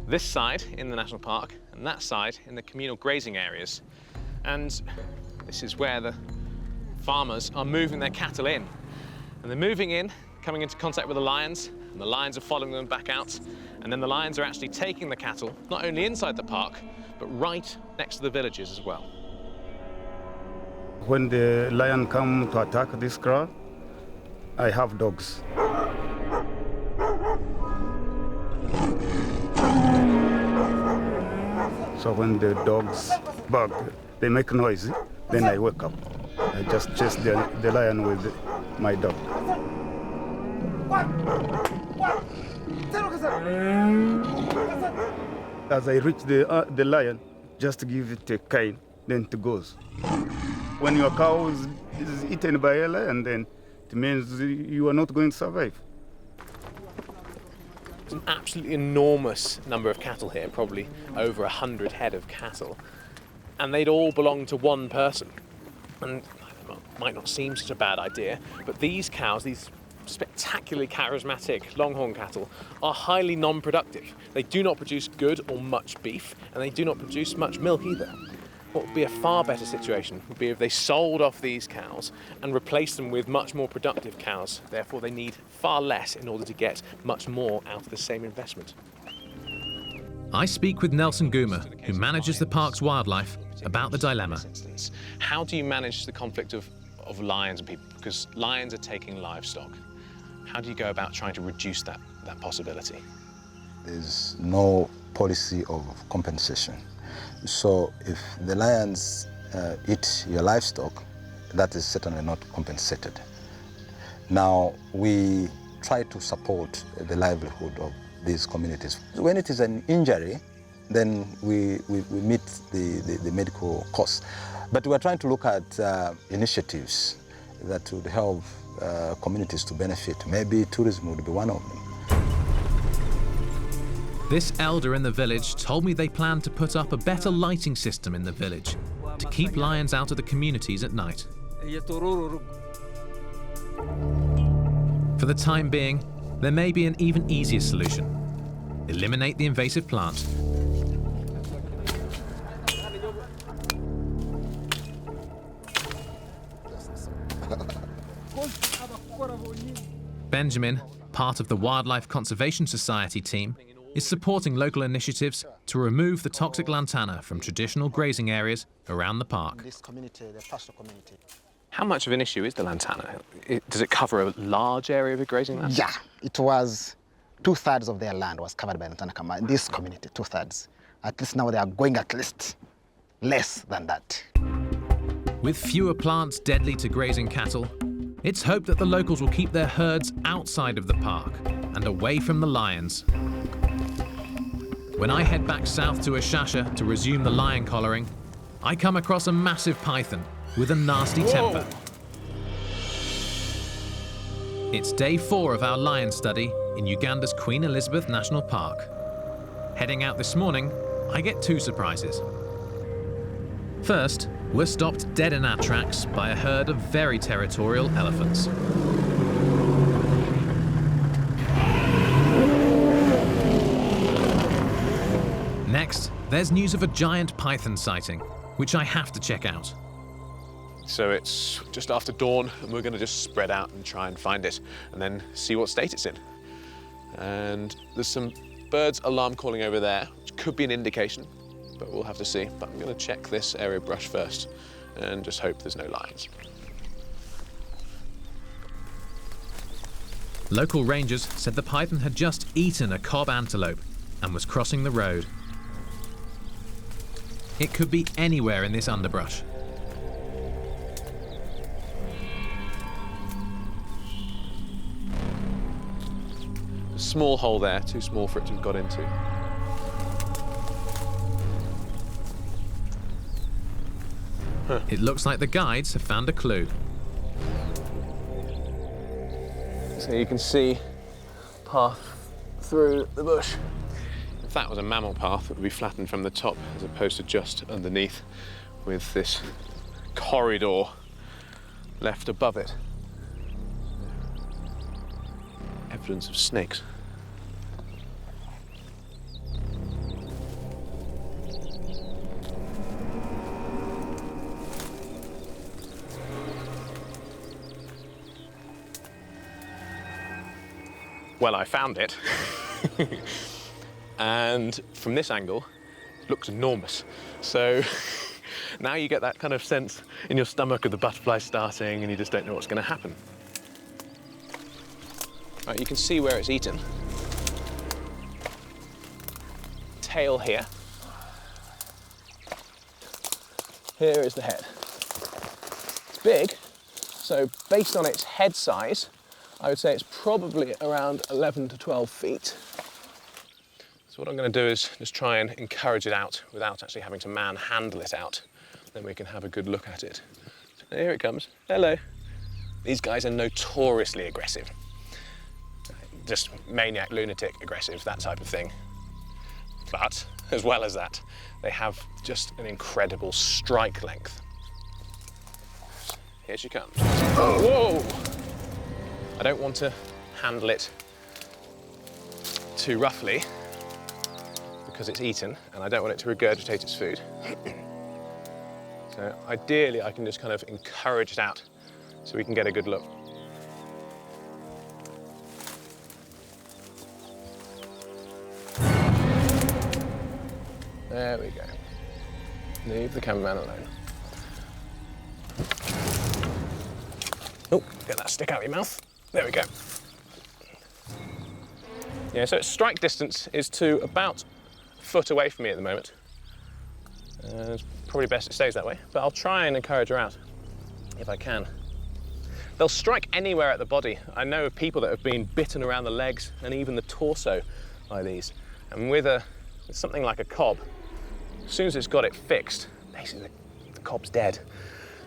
this side in the national park and that side in the communal grazing areas. And this is where the farmers are moving their cattle in. And they're moving in, coming into contact with the lions, and the lions are following them back out. And then the lions are actually taking the cattle, not only inside the park, but right next to the villages as well. When the lion come to attack this crowd, I have dogs. So when the dogs bark, they make noise, then I wake up. I just chase the lion with my dog. As I reach the lion, just give it a cane, then it goes. When your cow is eaten by a lion, then it means you are not going to survive. It's an absolutely enormous number of cattle here, probably over 100 head of cattle. And they'd all belong to one person. And it might not seem such a bad idea, but these cows, these spectacularly charismatic longhorn cattle, are highly non-productive. They do not produce good or much beef, and they do not produce much milk either. What would be a far better situation would be if they sold off these cows and replaced them with much more productive cows. Therefore, they need far less in order to get much more out of the same investment. I speak with Nelson Goomer, who manages the park's wildlife, about the dilemma. How do you manage the conflict of lions and people? Because lions are taking livestock. How do you go about trying to reduce that possibility? There's no policy of compensation. So if the lions eat your livestock, that is certainly not compensated. Now, we try to support the livelihood of these communities. When it is an injury, then we meet the medical costs. But we're trying to look at initiatives that would help communities to benefit. Maybe tourism would be one of them. This elder in the village told me they plan to put up a better lighting system in the village to keep lions out of the communities at night. For the time being, there may be an even easier solution. Eliminate the invasive plant. Benjamin, part of the Wildlife Conservation Society team, is supporting local initiatives to remove the toxic lantana from traditional grazing areas around the park. How much of an issue is the lantana? Does it cover a large area of the grazing land? Yeah, it was 2/3 of their land was covered by lantana kama in this community, 2/3. At least now they are going at least less than that. With fewer plants deadly to grazing cattle, it's hoped that the locals will keep their herds outside of the park and away from the lions. When I head back south to Ashasha to resume the lion collaring, I come across a massive python with a nasty temper. It's day 4 of our lion study in Uganda's Queen Elizabeth National Park. Heading out this morning, I get 2 surprises. First, we're stopped dead in our tracks by a herd of very territorial elephants. Next, there's news of a giant python sighting, which I have to check out. So it's just after dawn, and we're going to just spread out and try and find it, and then see what state it's in. And there's some birds alarm calling over there, which could be an indication, but we'll have to see. But I'm going to check this area of brush first, and just hope there's no lions. Local rangers said the python had just eaten a cob antelope and was crossing the road. It could be anywhere in this underbrush. A small hole there, too small for it to have got into. It looks like the guides have found a clue. So you can see path through the bush. If that was a mammal path, it would be flattened from the top as opposed to just underneath, with this corridor left above it. Evidence of snakes. Well, I found it. And from this angle, it looks enormous. So now you get that kind of sense in your stomach of the butterflies starting, and you just don't know what's going to happen. Right, you can see where it's eaten. Tail here. Here is the head. It's big, so based on its head size, I would say it's probably around 11 to 12 feet. So what I'm going to do is just try and encourage it out without actually having to manhandle it out. Then we can have a good look at it. So here it comes. Hello. These guys are notoriously aggressive. Just maniac, lunatic, aggressive, that type of thing. But, as well as that, they have just an incredible strike length. Here she comes. Oh, whoa! I don't want to handle it too roughly because it's eaten and I don't want it to regurgitate its food. So ideally I can just kind of encourage it out so we can get a good look. There we go. Leave the cameraman alone. Oh, get that stick out of your mouth. There we go. Yeah, so its strike distance is to about a foot away from me at the moment. It's probably best it stays that way, but I'll try and encourage her out if I can. They'll strike anywhere at the body. I know of people that have been bitten around the legs and even the torso by these. And with something like a cob, as soon as it's got it fixed, basically the cob's dead.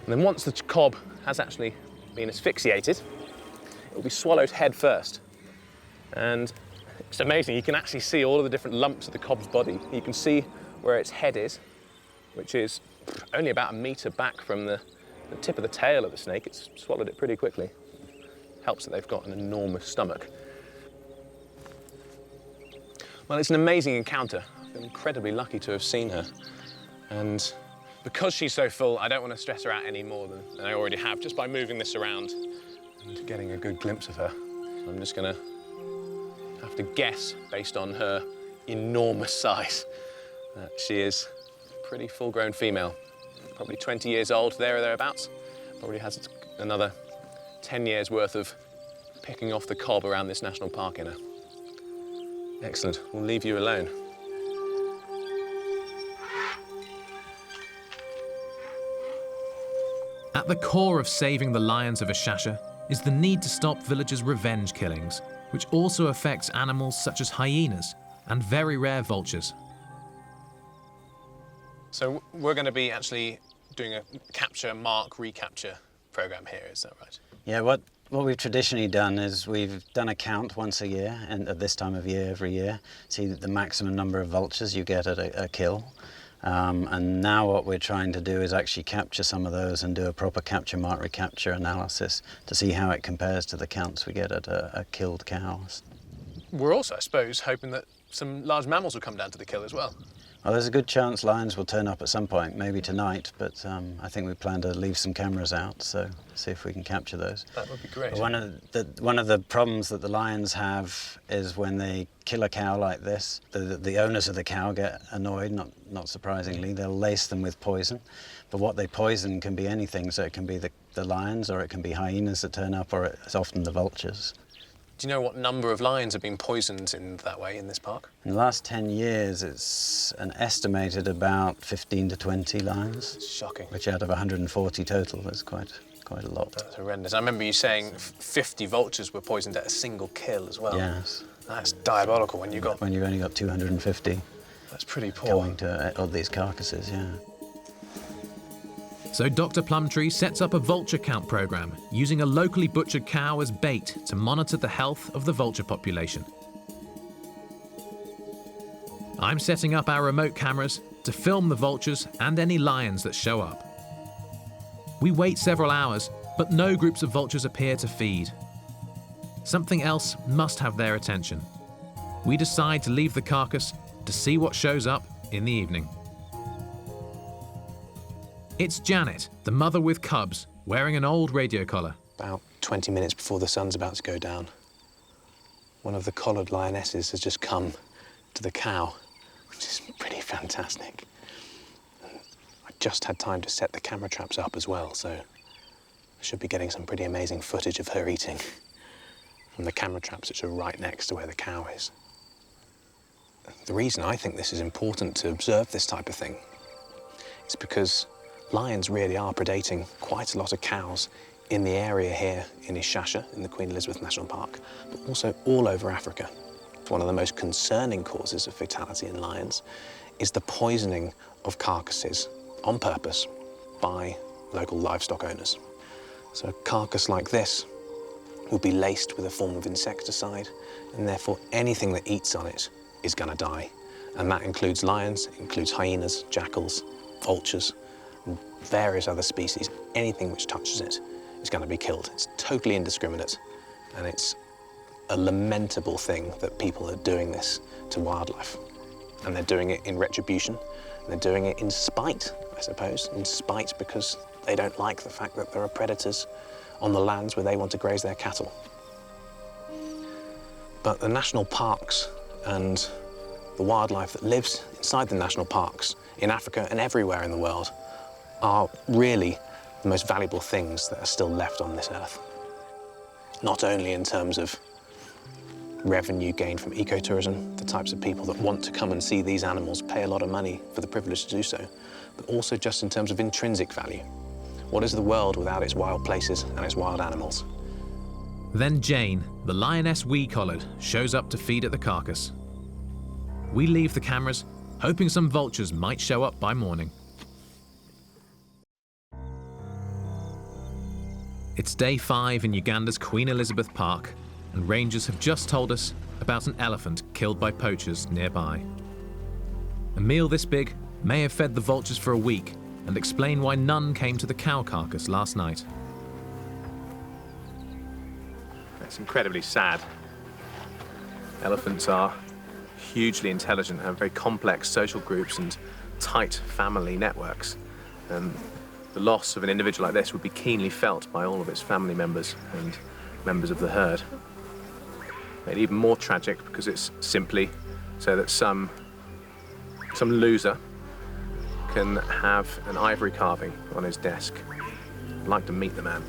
And then once the cob has actually been asphyxiated, it will be swallowed head first. And it's amazing, you can actually see all of the different lumps of the cob's body. You can see where its head is, which is only about a metre back from the tip of the tail of the snake. It's swallowed it pretty quickly. Helps that they've got an enormous stomach. Well, it's an amazing encounter. I've been incredibly lucky to have seen her. And because she's so full, I don't want to stress her out any more than I already have, just by moving this around and getting a good glimpse of her. I'm just going to have to guess, based on her enormous size, that she is a pretty full-grown female. Probably 20 years old, there or thereabouts. Probably has another 10 years worth of picking off the cob around this national park in her. Excellent, we'll leave you alone. At the core of saving the lions of Ishasha is the need to stop villagers' revenge killings, which also affects animals such as hyenas and very rare vultures. So we're going to be actually doing a capture, mark, recapture program here, is that right? Yeah, what we've traditionally done is we've done a count once a year, and at this time of year, every year, see the maximum number of vultures you get at a kill. And now what we're trying to do is actually capture some of those and do a proper capture, mark, recapture analysis to see how it compares to the counts we get at a killed cow. We're also, I suppose, hoping that some large mammals will come down to the kill as well. Well, there's a good chance lions will turn up at some point, maybe tonight, but I think we plan to leave some cameras out, so see if we can capture those. That would be great. But one of the problems that the lions have is when they kill a cow like this, the owners of the cow get annoyed, not surprisingly. They'll lace them with poison, but what they poison can be anything, so it can be the lions, or it can be hyenas that turn up, or it's often the vultures. Do you know what number of lions have been poisoned in that way in this park? In the last 10 years, it's an estimated about 15 to 20 lions. It's shocking. Which out of 140 total is quite a lot. That's horrendous. I remember you saying 50 vultures were poisoned at a single kill as well. Yes. That's diabolical when you've only got 250. That's pretty poor. Going to all these carcasses, yeah. So Dr. Plumtree sets up a vulture count program, using a locally butchered cow as bait to monitor the health of the vulture population. I'm setting up our remote cameras to film the vultures and any lions that show up. We wait several hours, but no groups of vultures appear to feed. Something else must have their attention. We decide to leave the carcass to see what shows up in the evening. It's Janet, the mother with cubs, wearing an old radio collar. About 20 minutes before the sun's about to go down, one of the collared lionesses has just come to the cow, which is pretty fantastic. I just had time to set the camera traps up as well, so I should be getting some pretty amazing footage of her eating from the camera traps which are right next to where the cow is. The reason I think this is important to observe this type of thing is because lions really are predating quite a lot of cows in the area here in Ishasha, in the Queen Elizabeth National Park, but also all over Africa. one of the most concerning causes of fatality in lions is the poisoning of carcasses on purpose by local livestock owners. So a carcass like this will be laced with a form of insecticide, and therefore anything that eats on it is going to die. And that includes lions, it includes hyenas, jackals, vultures, and various other species. Anything which touches it is going to be killed. It's totally indiscriminate, and it's a lamentable thing that people are doing this to wildlife. And they're doing it in retribution, and they're doing it in spite, I suppose, in spite because they don't like the fact that there are predators on the lands where they want to graze their cattle. But the national parks and the wildlife that lives inside the national parks in Africa and everywhere in the world are really the most valuable things that are still left on this earth. Not only in terms of revenue gained from ecotourism, the types of people that want to come and see these animals pay a lot of money for the privilege to do so, but also just in terms of intrinsic value. What is the world without its wild places and its wild animals? Then Jane, the lioness we collared, shows up to feed at the carcass. We leave the cameras, hoping some vultures might show up by morning. It's day 5 in Uganda's Queen Elizabeth Park, and rangers have just told us about an elephant killed by poachers nearby. A meal this big may have fed the vultures for a week and explain why none came to the cow carcass last night. That's incredibly sad. Elephants are hugely intelligent and have very complex social groups and tight family networks. And the loss of an individual like this would be keenly felt by all of its family members and members of the herd. Made even more tragic because it's simply so that some loser can have an ivory carving on his desk. I'd like to meet the man.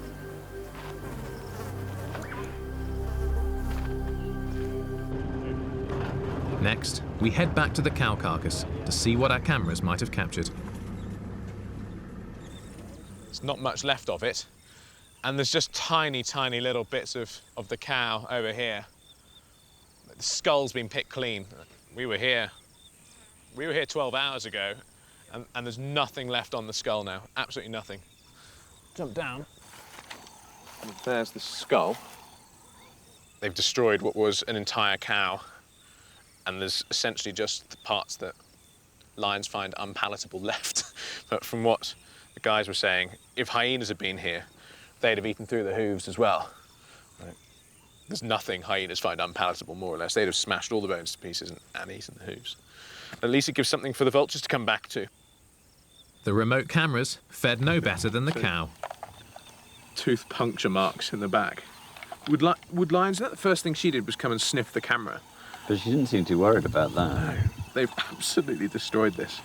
Next, we head back to the cow carcass to see what our cameras might have captured. There's not much left of it, and there's just tiny, tiny little bits of the cow over here. The skull's been picked clean. We were here 12 hours ago, and there's nothing left on the skull now, absolutely nothing. Jump down. And there's the skull. They've destroyed what was an entire cow, and there's essentially just the parts that lions find unpalatable left. But from what the guys were saying, if hyenas had been here, they'd have eaten through the hooves as well. Right. There's nothing hyenas find unpalatable, more or less. They'd have smashed all the bones to pieces and eaten the hooves. At least it gives something for the vultures to come back to. The remote cameras fared no better than the cow. Tooth puncture marks in the back. Would lions, that the first thing she did was come and sniff the camera? But she didn't seem too worried about that. No, they've absolutely destroyed this.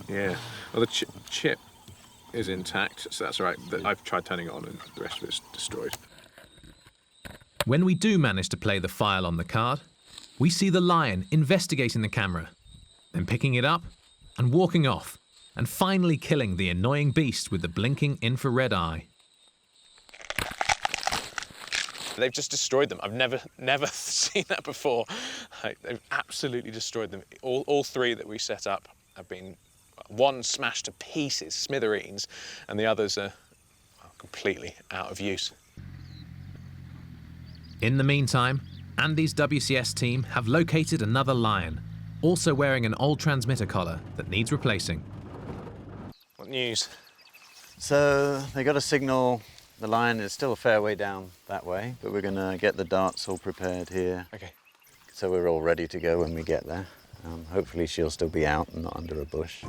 Yeah, well the chip is intact, so that's all right. I've tried turning it on and the rest of it's destroyed. When we do manage to play the file on the card, we see the lion investigating the camera, then picking it up and walking off, and finally killing the annoying beast with the blinking infrared eye. They've just destroyed them. I've never seen that before. They've absolutely destroyed them. All 3 that we set up have been, one smashed to pieces, smithereens, and the others are completely out of use. In the meantime, Andy's WCS team have located another lion, also wearing an old transmitter collar that needs replacing. What news? So they got a signal. The lion is still a fair way down that way, but we're going to get the darts all prepared here. Okay. So we're all ready to go when we get there. Hopefully she'll still be out and not under a bush.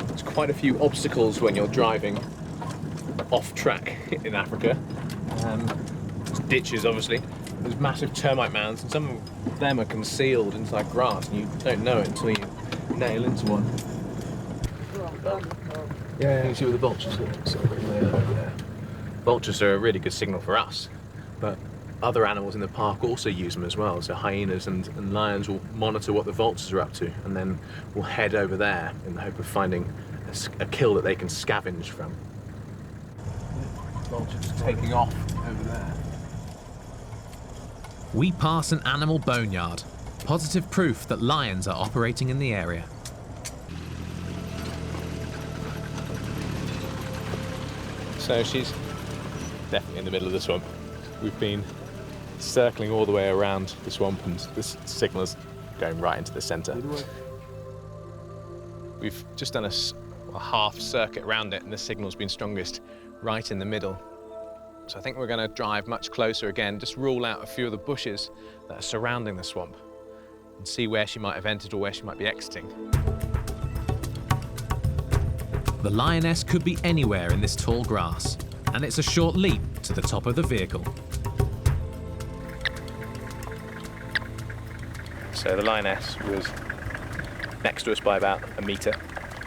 There's quite a few obstacles when you're driving off track in Africa. There's ditches, obviously. There's massive termite mounds, and some of them are concealed inside grass, and you don't know it until you nail into one. Yeah, you see where the vultures are. Vultures are a really good signal for us, but other animals in the park also use them as well. So hyenas and lions will monitor what the vultures are up to, and then will head over there in the hope of finding a kill that they can scavenge from. Vultures taking off over there. we pass an animal boneyard, positive proof that lions are operating in the area. So she's definitely in the middle of the swamp. We've been circling all the way around the swamp and this signal's going right into the centre. We've just done a half circuit around it and the signal's been strongest right in the middle. So I think we're going to drive much closer again, just rule out a few of the bushes that are surrounding the swamp and see where she might have entered or where she might be exiting. The lioness could be anywhere in this tall grass, and it's a short leap to the top of the vehicle. So the lioness was next to us by about a metre.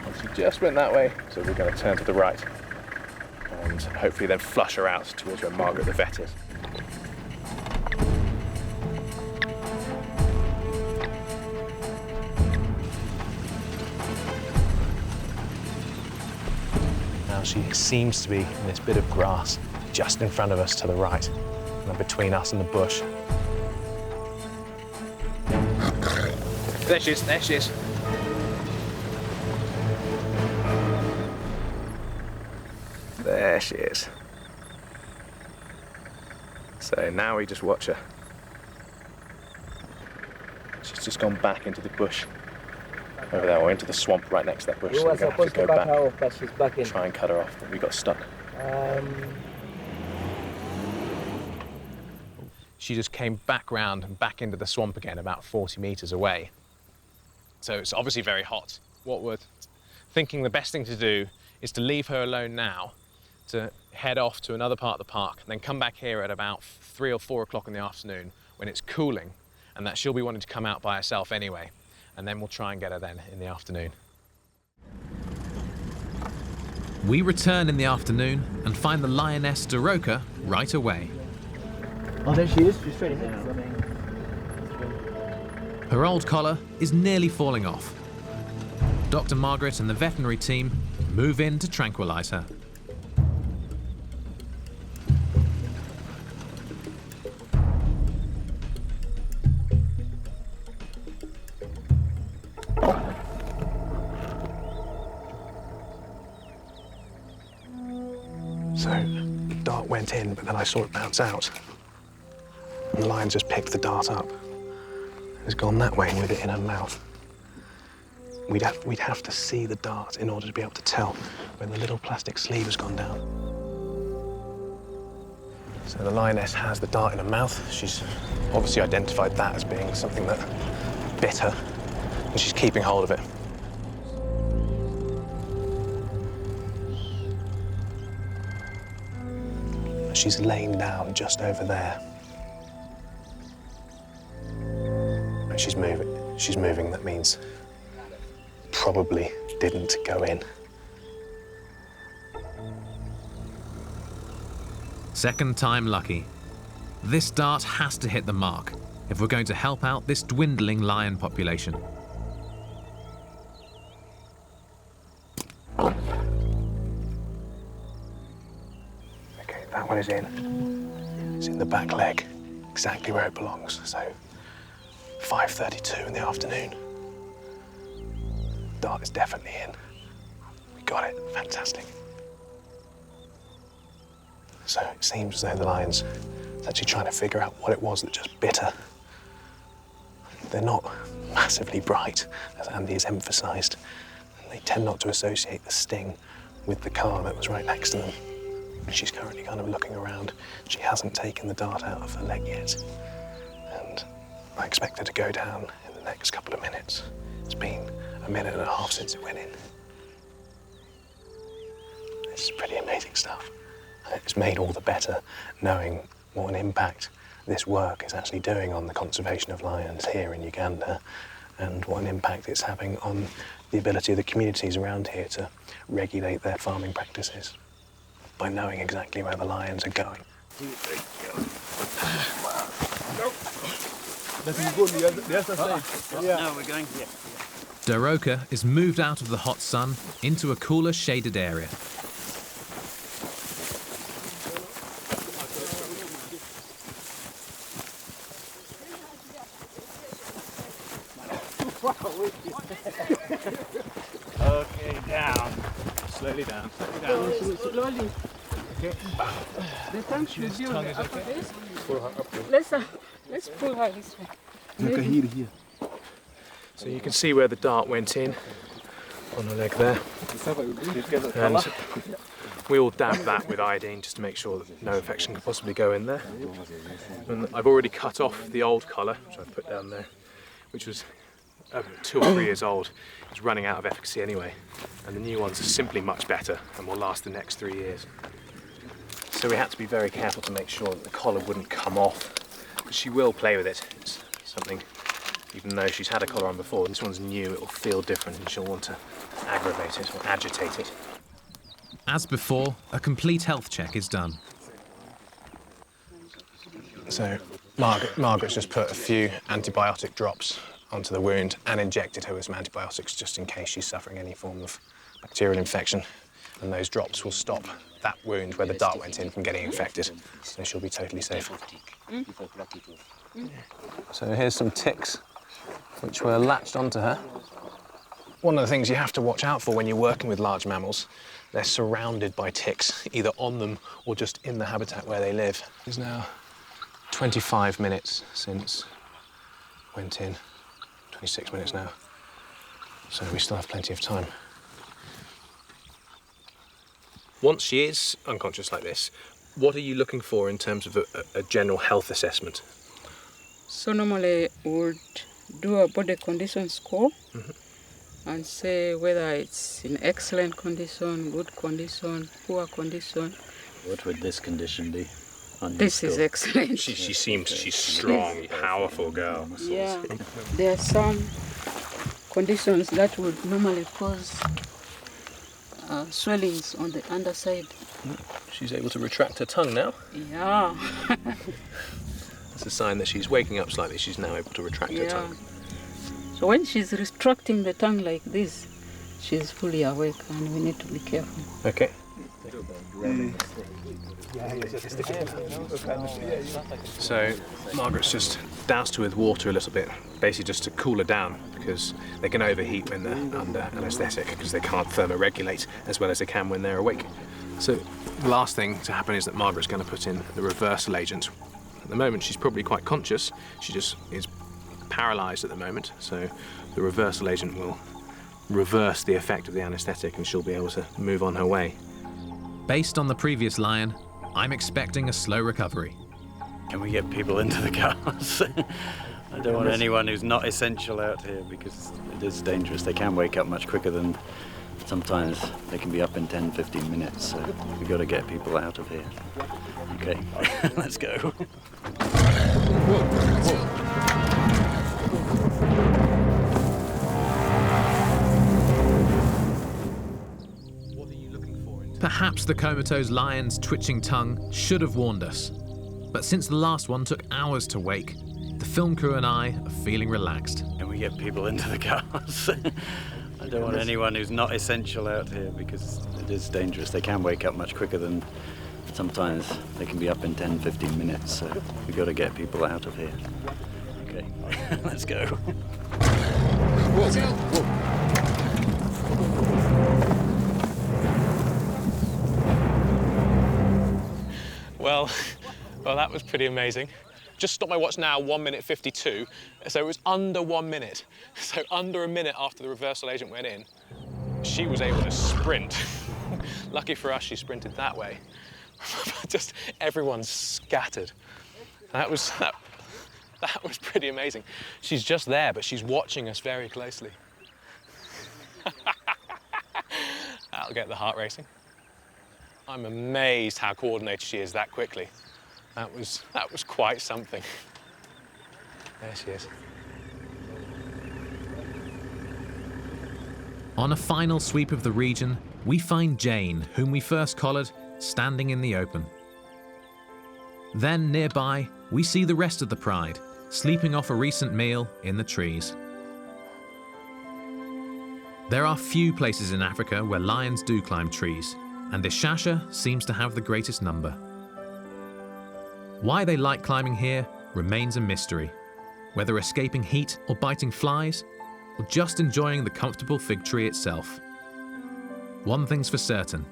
And she just went that way, so we're going to turn to the right and hopefully then flush her out towards where Margaret the vet is. Now she seems to be in this bit of grass just in front of us to the right, and then between us and the bush. There she is, there she is. There she is. So now we just watch her. She's just gone back into the bush over there, or into the swamp right next to that bush. We So were we're going to have supposed to to go cut back, her off, but she's back in. try and cut her off, but we got stuck. She just came back round and back into the swamp again about 40 metres away. So it's obviously very hot. What we're thinking the best thing to do is to leave her alone now, to head off to another part of the park, and then come back here at about 3 or 4 o'clock in the afternoon when it's cooling, and that she'll be wanting to come out by herself anyway. And then we'll try and get her then in the afternoon. We return in the afternoon and find the lioness Deroka right away. Oh, there she is. She's straight ahead. Her old collar is nearly falling off. Dr. Margaret and the veterinary team move in to tranquilise her. So the dart went in, but then I saw it bounce out. And the lion just picked the dart up. It's gone that way with it in her mouth. We'd have to see the dart in order to be able to tell when the little plastic sleeve has gone down. So the lioness has the dart in her mouth. She's obviously identified that as being something that bit her, and she's keeping hold of it. She's laying down just over there. And she's moving. She's moving, that means probably didn't go in. Second time lucky. This dart has to hit the mark if we're going to help out this dwindling lion population. Okay, that one is in. It's in the back leg, exactly where it belongs. So 5:32 in the afternoon. Dart is definitely in. We got it, fantastic. So it seems as though the lion's actually trying to figure out what it was that just bit her. They're not massively bright, as Andy has emphasised. They tend not to associate the sting with the car that was right next to them. She's currently kind of looking around. She hasn't taken the dart out of her leg yet. And I expect her to go down in the next couple of minutes. It's been a minute and a half since it went in. This is pretty amazing stuff. It's made all the better knowing what an impact this work is actually doing on the conservation of lions here in Uganda, and what an impact it's having on the ability of the communities around here to regulate their farming practices by knowing exactly where the lions are going. Let me go the other side. Yeah. No, we're going here. Deroka is moved out of the hot sun into a cooler shaded area. Okay, down. Slowly down. Slowly. Okay. The tongue should This be on tongue the is upper okay? base. Pull her up. Let's pull her this way. Okay, here. So you can see where the dart went in on the leg there. And we all dab that with iodine just to make sure that no infection can possibly go in there. And I've already cut off the old collar, which I've put down there, which was 2 or 3 years old. It's running out of efficacy anyway. And the new ones are simply much better and will last the next 3 years. So we had to be very careful to make sure that the collar wouldn't come off, because she will play with it. It's something, even though she's had a collar on before, this one's new, it will feel different and she'll want to aggravate it or agitate it. As before, a complete health check is done. So Margaret's just put a few antibiotic drops onto the wound and injected her with some antibiotics just in case she's suffering any form of bacterial infection. And those drops will stop that wound where the dart went in from getting infected. So she'll be totally safe. So here's some ticks which were latched onto her. One of the things you have to watch out for when you're working with large mammals, they're surrounded by ticks, either on them or just in the habitat where they live. It's now 25 minutes since went in, 26 minutes now. So we still have plenty of time. Once she is unconscious like this, what are you looking for in terms of a general health assessment? So normally we would do a body condition score and say whether it's in excellent condition, good condition, poor condition. What would this condition be? This is excellent. She's strong, powerful girl. Yeah, there are some conditions that would normally cause swellings on the underside. She's able to retract her tongue now. Yeah. That's a sign that she's waking up slightly. She's now able to retract her tongue. So when she's retracting the tongue like this, she's fully awake and we need to be careful. Okay. So Margaret's just doused her with water a little bit, basically just to cool her down, because they can overheat when they're under anaesthetic, because they can't thermoregulate as well as they can when they're awake. So the last thing to happen is that Margaret's going to put in the reversal agent. At the moment she's probably quite conscious, she just is paralysed at the moment, so the reversal agent will reverse the effect of the anaesthetic and she'll be able to move on her way. Based on the previous lion, I'm expecting a slow recovery. Can we get people into the cars? I don't want anyone who's not essential out here because it is dangerous. They can wake up much quicker than sometimes they can be up in 10, 15 minutes. So we've got to get people out of here. Okay, let's go. Perhaps the comatose lion's twitching tongue should have warned us. But since the last one took hours to wake, the film crew and I are feeling relaxed. Can we get people into the cars? I don't want anyone who's not essential out here because it is dangerous. They can wake up much quicker than sometimes they can be up in 10, 15 minutes. So we've got to get people out of here. Okay, let's go. Well, that was pretty amazing. Just stopped my watch now, 1 minute 52, so it was under 1 minute. So under a minute after the reversal agent went in, she was able to sprint. Lucky for us, she sprinted that way. Just everyone scattered. That was pretty amazing. She's just there, but she's watching us very closely. That'll get the heart racing. I'm amazed how coordinated she is that quickly. That was quite something. There she is. On a final sweep of the region, we find Jane, whom we first collared, standing in the open. Then nearby, we see the rest of the pride, sleeping off a recent meal in the trees. There are few places in Africa where lions do climb trees, and Ishasha seems to have the greatest number. Why they like climbing here remains a mystery. Whether escaping heat or biting flies, or just enjoying the comfortable fig tree itself. One thing's for certain,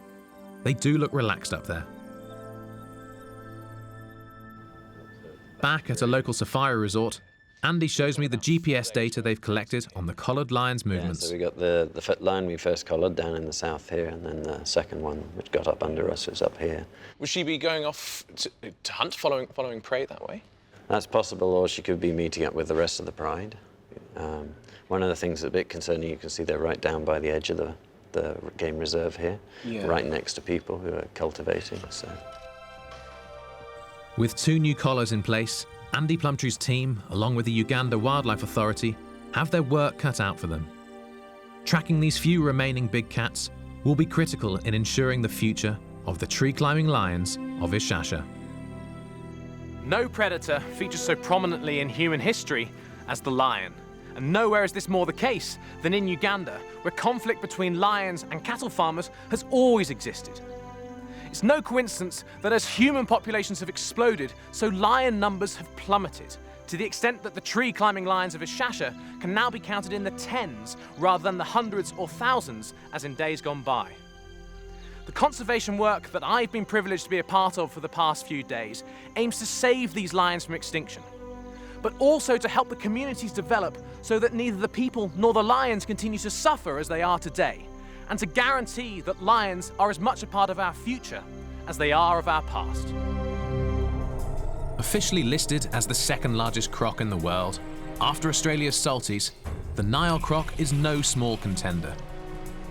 they do look relaxed up there. Back at a local safari resort, Andy shows me the GPS data they've collected on the collared lion's movements. Yeah, so we got the lion we first collared down in the south here, and then the second one, which got up under us, was up here. Would she be going off to hunt, following prey that way? That's possible, or she could be meeting up with the rest of the pride. One of the things that's a bit concerning, you can see they're right down by the edge of the game reserve here, right next to people who are cultivating. So. With 2 new collars in place, Andy Plumtree's team, along with the Uganda Wildlife Authority, have their work cut out for them. Tracking these few remaining big cats will be critical in ensuring the future of the tree-climbing lions of Ishasha. No predator features so prominently in human history as the lion. And nowhere is this more the case than in Uganda, where conflict between lions and cattle farmers has always existed. It's no coincidence that as human populations have exploded, so lion numbers have plummeted, to the extent that the tree-climbing lions of Ishasha can now be counted in the tens rather than the hundreds or thousands as in days gone by. The conservation work that I've been privileged to be a part of for the past few days aims to save these lions from extinction, but also to help the communities develop so that neither the people nor the lions continue to suffer as they are today, and to guarantee that lions are as much a part of our future as they are of our past. Officially listed as the 2nd largest croc in the world, after Australia's salties, the Nile croc is no small contender.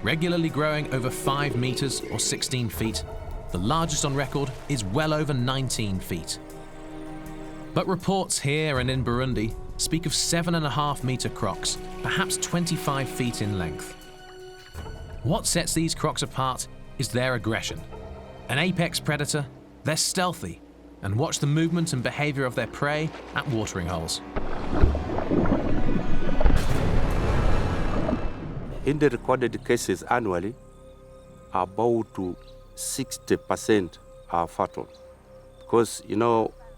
Regularly growing over 5 meters or 16 feet, the largest on record is well over 19 feet. But reports here and in Burundi speak of 7.5 meter crocs, perhaps 25 feet in length. What sets these crocs apart is their aggression. An apex predator, they're stealthy and watch the movement and behavior of their prey at watering holes. In the recorded cases annually, about 60% are fatal. Because,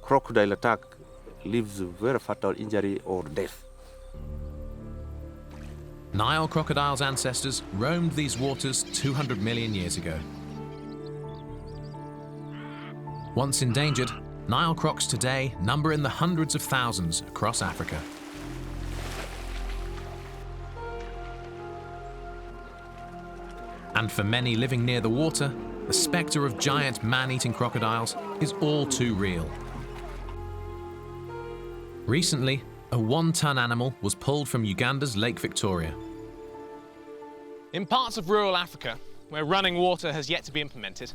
crocodile attack leaves very fatal injury or death. Nile crocodile's ancestors roamed these waters 200 million years ago. Once endangered, Nile crocs today number in the hundreds of thousands across Africa. And for many living near the water, the spectre of giant man-eating crocodiles is all too real. Recently, a 1-ton animal was pulled from Uganda's Lake Victoria. In parts of rural Africa, where running water has yet to be implemented,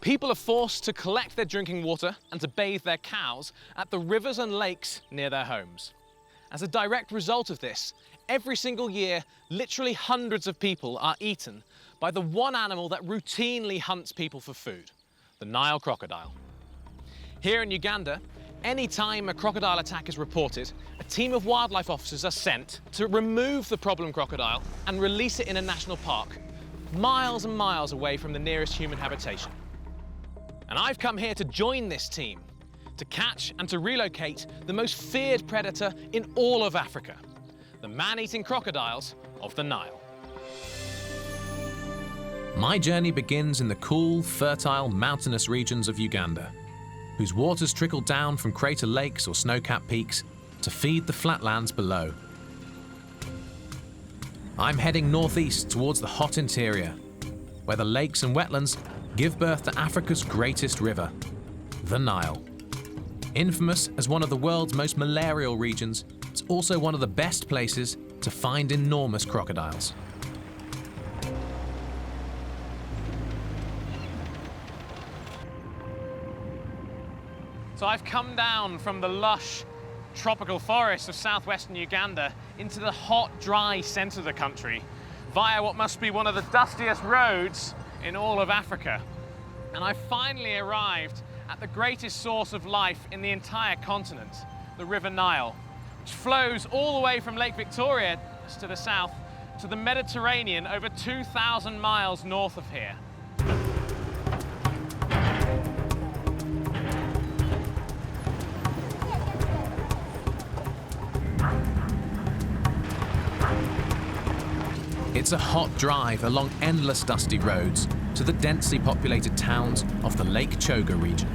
people are forced to collect their drinking water and to bathe their cows at the rivers and lakes near their homes. As a direct result of this, every single year, literally hundreds of people are eaten by the one animal that routinely hunts people for food, the Nile crocodile. Here in Uganda, any time a crocodile attack is reported, a team of wildlife officers are sent to remove the problem crocodile and release it in a national park, miles and miles away from the nearest human habitation. And I've come here to join this team, to catch and to relocate the most feared predator in all of Africa, the man-eating crocodiles of the Nile. My journey begins in the cool, fertile, mountainous regions of Uganda, whose waters trickle down from crater lakes or snow-capped peaks to feed the flatlands below. I'm heading northeast towards the hot interior, where the lakes and wetlands give birth to Africa's greatest river, the Nile. Infamous as one of the world's most malarial regions, it's also one of the best places to find enormous crocodiles. So I've come down from the lush tropical forests of southwestern Uganda into the hot, dry centre of the country via what must be one of the dustiest roads in all of Africa. And I finally arrived at the greatest source of life in the entire continent, the River Nile, which flows all the way from Lake Victoria to the south to the Mediterranean over 2,000 miles north of here. It's a hot drive along endless dusty roads to the densely populated towns of the Lake Choga region.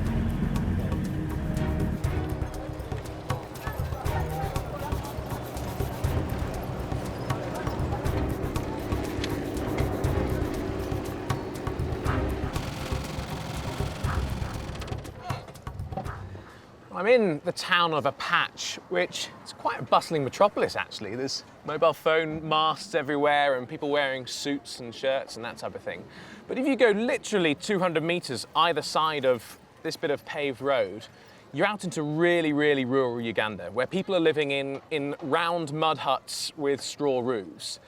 I'm in the town of Apache, which is quite a bustling metropolis actually. There's mobile phone masts everywhere and people wearing suits and shirts and that type of thing. But if you go literally 200 meters either side of this bit of paved road, you're out into really, really rural Uganda, where people are living in round mud huts with straw roofs.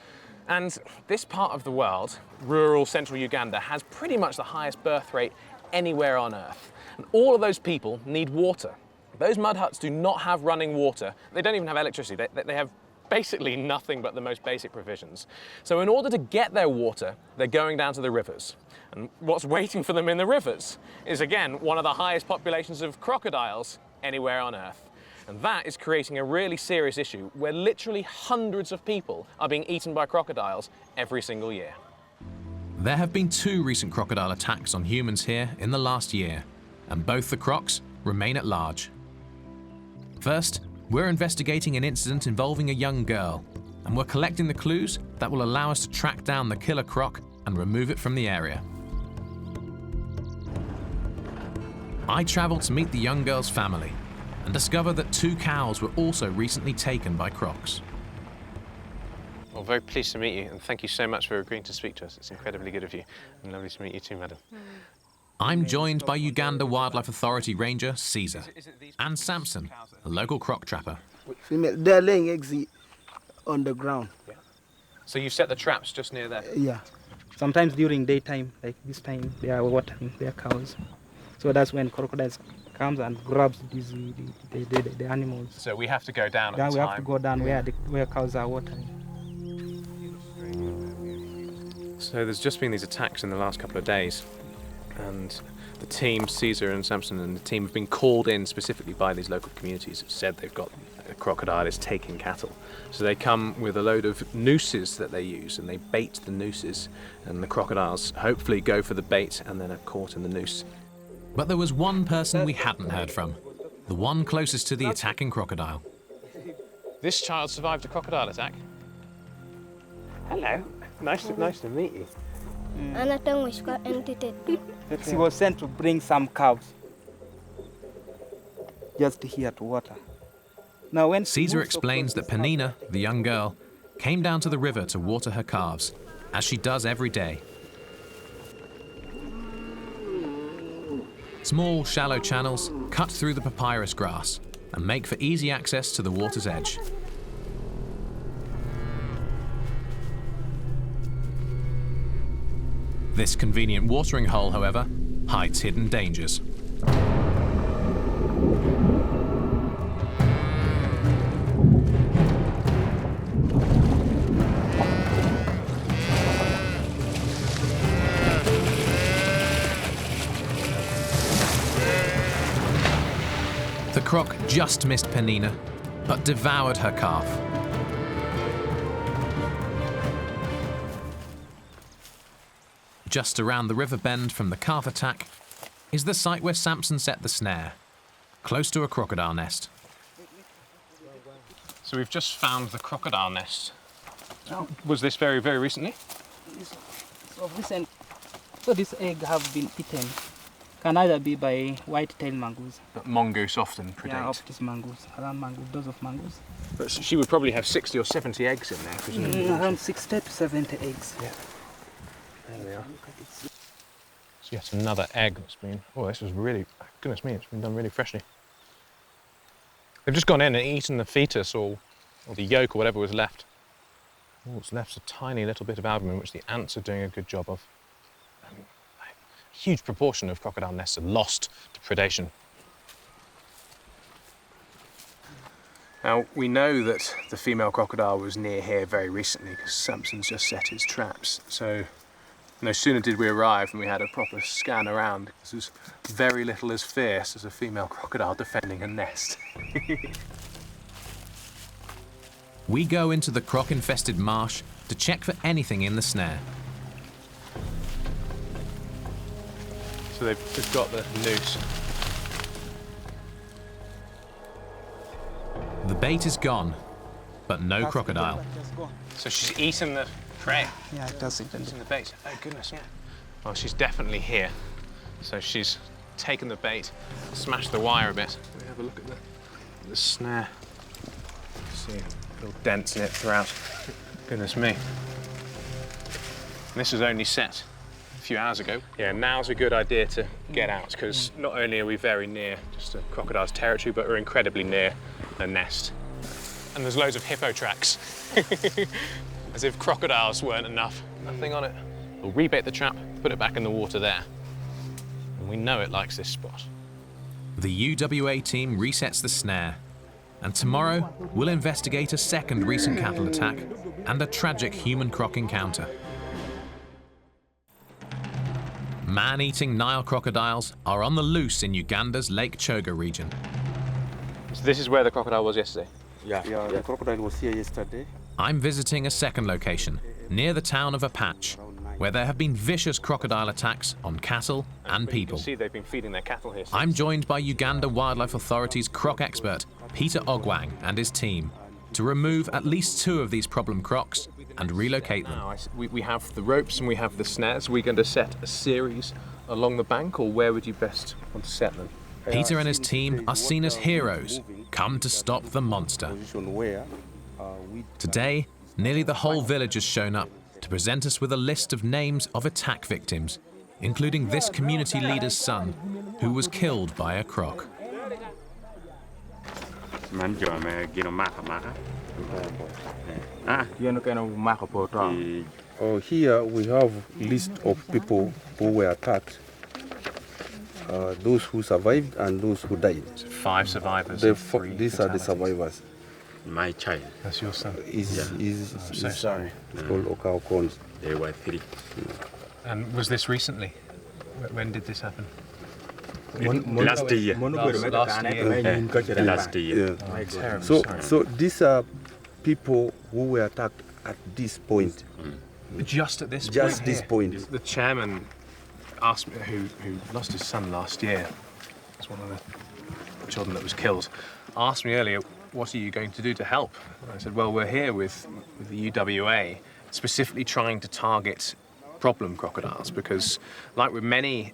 And this part of the world, rural central Uganda, has pretty much the highest birth rate anywhere on Earth. And all of those people need water. Those mud huts do not have running water. They don't even have electricity. They have basically nothing but the most basic provisions. So in order to get their water, they're going down to the rivers. And what's waiting for them in the rivers is, again, one of the highest populations of crocodiles anywhere on Earth. And that is creating a really serious issue where literally hundreds of people are being eaten by crocodiles every single year. There have been 2 recent crocodile attacks on humans here in the last year, and both the crocs remain at large. First, we're investigating an incident involving a young girl, and we're collecting the clues that will allow us to track down the killer croc and remove it from the area. I traveled to meet the young girl's family and discover that 2 cows were also recently taken by crocs. Well, very pleased to meet you, and thank you so much for agreeing to speak to us. It's incredibly good of you, and lovely to meet you too, madam. I'm joined by Uganda Wildlife Authority Ranger Caesar and Samson, a local croc trapper. Female, they're laying eggs on the ground. Yeah. So you set the traps just near there? Yeah. Sometimes during daytime, like this time, they are watering their cows. So that's when crocodiles comes and grabs the animals. So we have to go down at Then the we time? have to go down where cows are watering. So there's just been these attacks in the last couple of days, and the team, Caesar and Samson and the team, have been called in specifically by these local communities who said they've got a crocodile is taking cattle. So they come with a load of nooses that they use, and they bait the nooses, and the crocodiles hopefully go for the bait and then are caught in the noose. But there was one person we hadn't heard from, the one closest to the attacking crocodile. This child survived a crocodile attack. Hello, nice to meet you. She was sent to bring some cows just here to water. Now, when Caesar explains that Penina, the young girl, came down to the river to water her calves, as she does every day. Small, shallow channels cut through the papyrus grass and make for easy access to the water's edge. This convenient watering hole, however, hides hidden dangers. The croc just missed Penina, but devoured her calf. Just around the river bend from the calf attack is the site where Samson set the snare, close to a crocodile nest. So we've just found the crocodile nest. Was this very, very recently? So recent. So this egg have been eaten. Can either be by white-tailed mongoose. But mongoose often predate. Yeah, of these mongoose, around mongoose, those of mongoose. But she would probably have 60 or 70 eggs in there, presumably. Around 60 to 70 eggs. Yeah. There we are. So yet another egg that's been... Oh, this was really... Goodness me, it's been done really freshly. They've just gone in and eaten the fetus or the yolk or whatever was left. All that's left is a tiny little bit of albumin, which the ants are doing a good job of. A huge proportion of crocodile nests are lost to predation. Now, we know that the female crocodile was near here very recently because Samson's just set his traps. So no sooner did we arrive than we had a proper scan around, because there's very little as fierce as a female crocodile defending a nest. We go into the croc-infested marsh to check for anything in the snare. So they've got the noose. The bait is gone, but no crocodile. So she's eaten the prey? Yeah, it does eat the bait. Oh, goodness, yeah. Well, she's definitely here. So she's taken the bait, smashed the wire a bit. Let me have a look at the snare. See little dents in it throughout. Goodness me. This was only set a few hours ago. Yeah, now's a good idea to get out, because not only are we very near just a crocodile's territory, but we're incredibly near a nest. And there's loads of hippo tracks. As if crocodiles weren't enough. Nothing on it. We'll rebait the trap, put it back in the water there. And we know it likes this spot. The UWA team resets the snare, and tomorrow we'll investigate a second recent cattle attack and a tragic human-croc encounter. Man-eating Nile crocodiles are on the loose in Uganda's Lake Choga region. So this is where the crocodile was yesterday? Yeah, the crocodile was here yesterday. I'm visiting a second location, near the town of Apache, where there have been vicious crocodile attacks on cattle and people. You can see they've been feeding their cattle here. I'm joined by Uganda Wildlife Authority's croc expert, Peter Ogwang, and his team, to remove at least 2 of these problem crocs and relocate them. Now, we have the ropes and we have the snares. Are we going to set a series along the bank, or where would you best want to set them? Peter and his team are seen as heroes, come to stop the monster. Today, nearly the whole village has shown up to present us with a list of names of attack victims, including this community leader's son, who was killed by a croc. Here we have list of people who were attacked. Those who survived and those who died. So 5 survivors. These are the survivors. My child. That's your son. I'm so sorry. It's called Okao. They were 3. And was this recently? When did this happen? Last year. Last year. Yeah. So these are people who were attacked at this point. Just at this point. Just this point. The chairman asked me, who lost his son last year, was one of the children that was killed, asked me earlier, what are you going to do to help? And I said, well, we're here with the UWA, specifically trying to target problem crocodiles, because like with many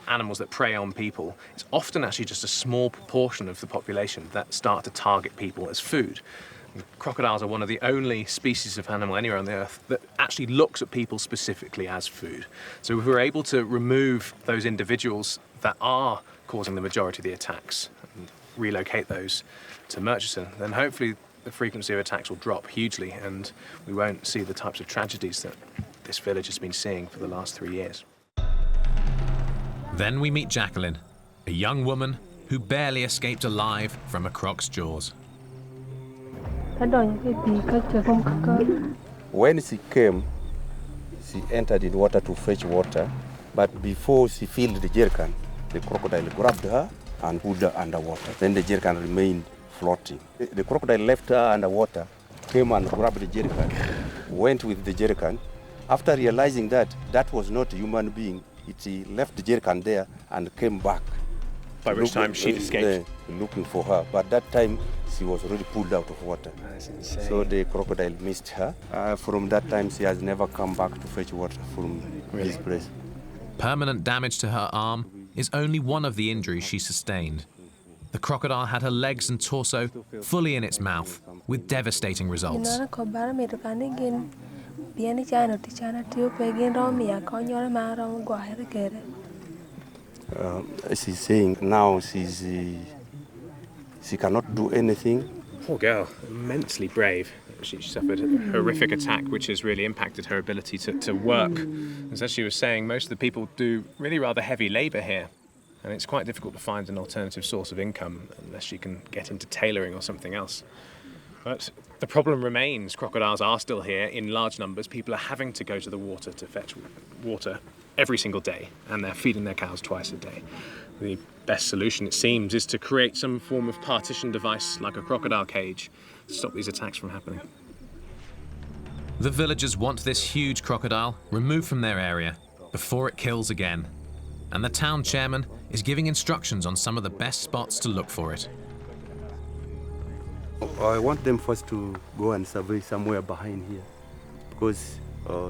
animals that prey on people, it's often actually just a small proportion of the population that start to target people as food. Crocodiles are one of the only species of animal anywhere on the earth that actually looks at people specifically as food. So if we're able to remove those individuals that are causing the majority of the attacks and relocate those to Murchison, then hopefully the frequency of attacks will drop hugely and we won't see the types of tragedies that this village has been seeing for the last 3 years. Then we meet Jacqueline, a young woman who barely escaped alive from a croc's jaws. When she came, she entered in water to fetch water, but before she filled the jerrycan, the crocodile grabbed her and put her underwater. Then the jerrycan remained floating. The crocodile left her underwater, came and grabbed the jerrycan, went with the jerrycan. After realizing that that was not a human being, it left the jerrycan there and came back. By which time she'd escaped? Looking for her, but that time she was already pulled out of water. That's insane. So the crocodile missed her. From that time, she has never come back to fetch water from this place. Permanent damage to her arm is only one of the injuries she sustained. The crocodile had her legs and torso fully in its mouth, with devastating results. She's saying now she cannot do anything. Poor girl, immensely brave. She suffered a horrific attack which has really impacted her ability to work. As she was saying, most of the people do really rather heavy labour here, and it's quite difficult to find an alternative source of income unless you can get into tailoring or something else. But the problem remains. Crocodiles are still here in large numbers. People are having to go to the water to fetch water every single day, and they're feeding their cows twice a day. The best solution, it seems, is to create some form of partition device like a crocodile cage to stop these attacks from happening. The villagers want this huge crocodile removed from their area before it kills again. And the town chairman is giving instructions on some of the best spots to look for it. I want them first to go and survey somewhere behind here, because...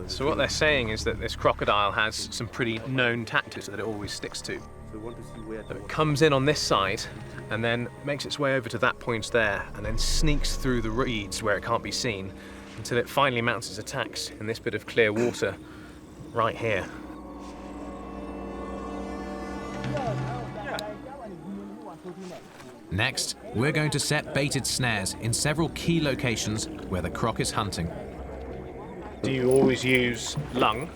So what they're saying is that this crocodile has some pretty known tactics that it always sticks to. So it comes in on this side and then makes its way over to that point there and then sneaks through the reeds where it can't be seen until it finally mounts its attacks in this bit of clear water right here. Next, we're going to set baited snares in several key locations where the croc is hunting. Do you always use lung?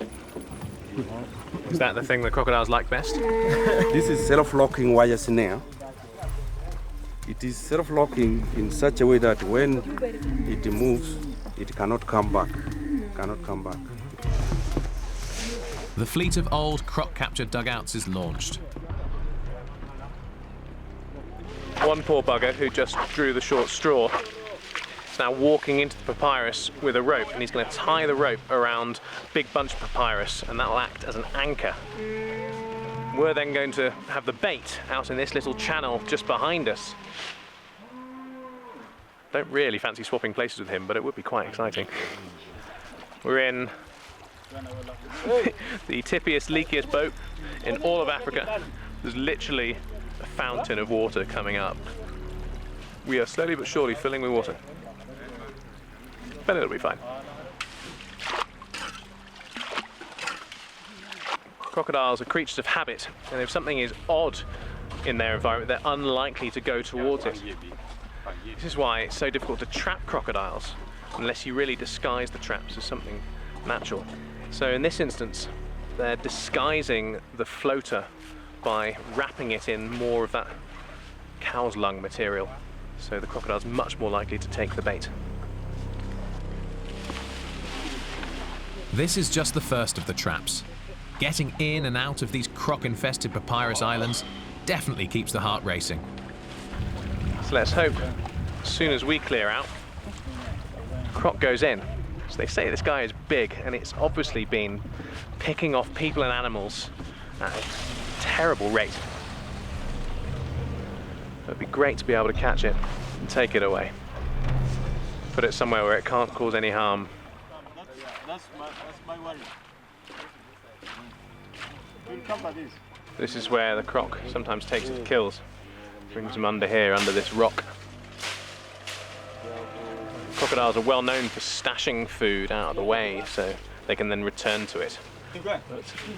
Is that the thing the crocodiles like best? This is self-locking wire snare. It is self-locking in such a way that when it moves, it cannot come back. The fleet of old croc-capture dugouts is launched. One poor bugger who just drew the short straw is now walking into the papyrus with a rope, and he's going to tie the rope around a big bunch of papyrus, and that will act as an anchor. We're then going to have the bait out in this little channel just behind us. Don't really fancy swapping places with him, but it would be quite exciting. We're in the tippiest, leakiest boat in all of Africa. There's literally a fountain of water coming up. We are slowly but surely filling with water. But it'll be fine. Crocodiles are creatures of habit, and if something is odd in their environment, they're unlikely to go towards it. This is why it's so difficult to trap crocodiles unless you really disguise the traps as something natural. So in this instance, they're disguising the floater by wrapping it in more of that cow's lung material. So the crocodile's much more likely to take the bait. This is just the first of the traps. Getting in and out of these croc-infested papyrus islands definitely keeps the heart racing. So let's hope as soon as we clear out, croc goes in. So they say this guy is big, and it's obviously been picking off people and animals at a terrible rate. It would be great to be able to catch it and take it away. Put it somewhere where it can't cause any harm. That's my worry. We'll come by this. This is where the croc sometimes takes its kills. Brings them under here, under this rock. Crocodiles are well known for stashing food out of the way so they can then return to it. But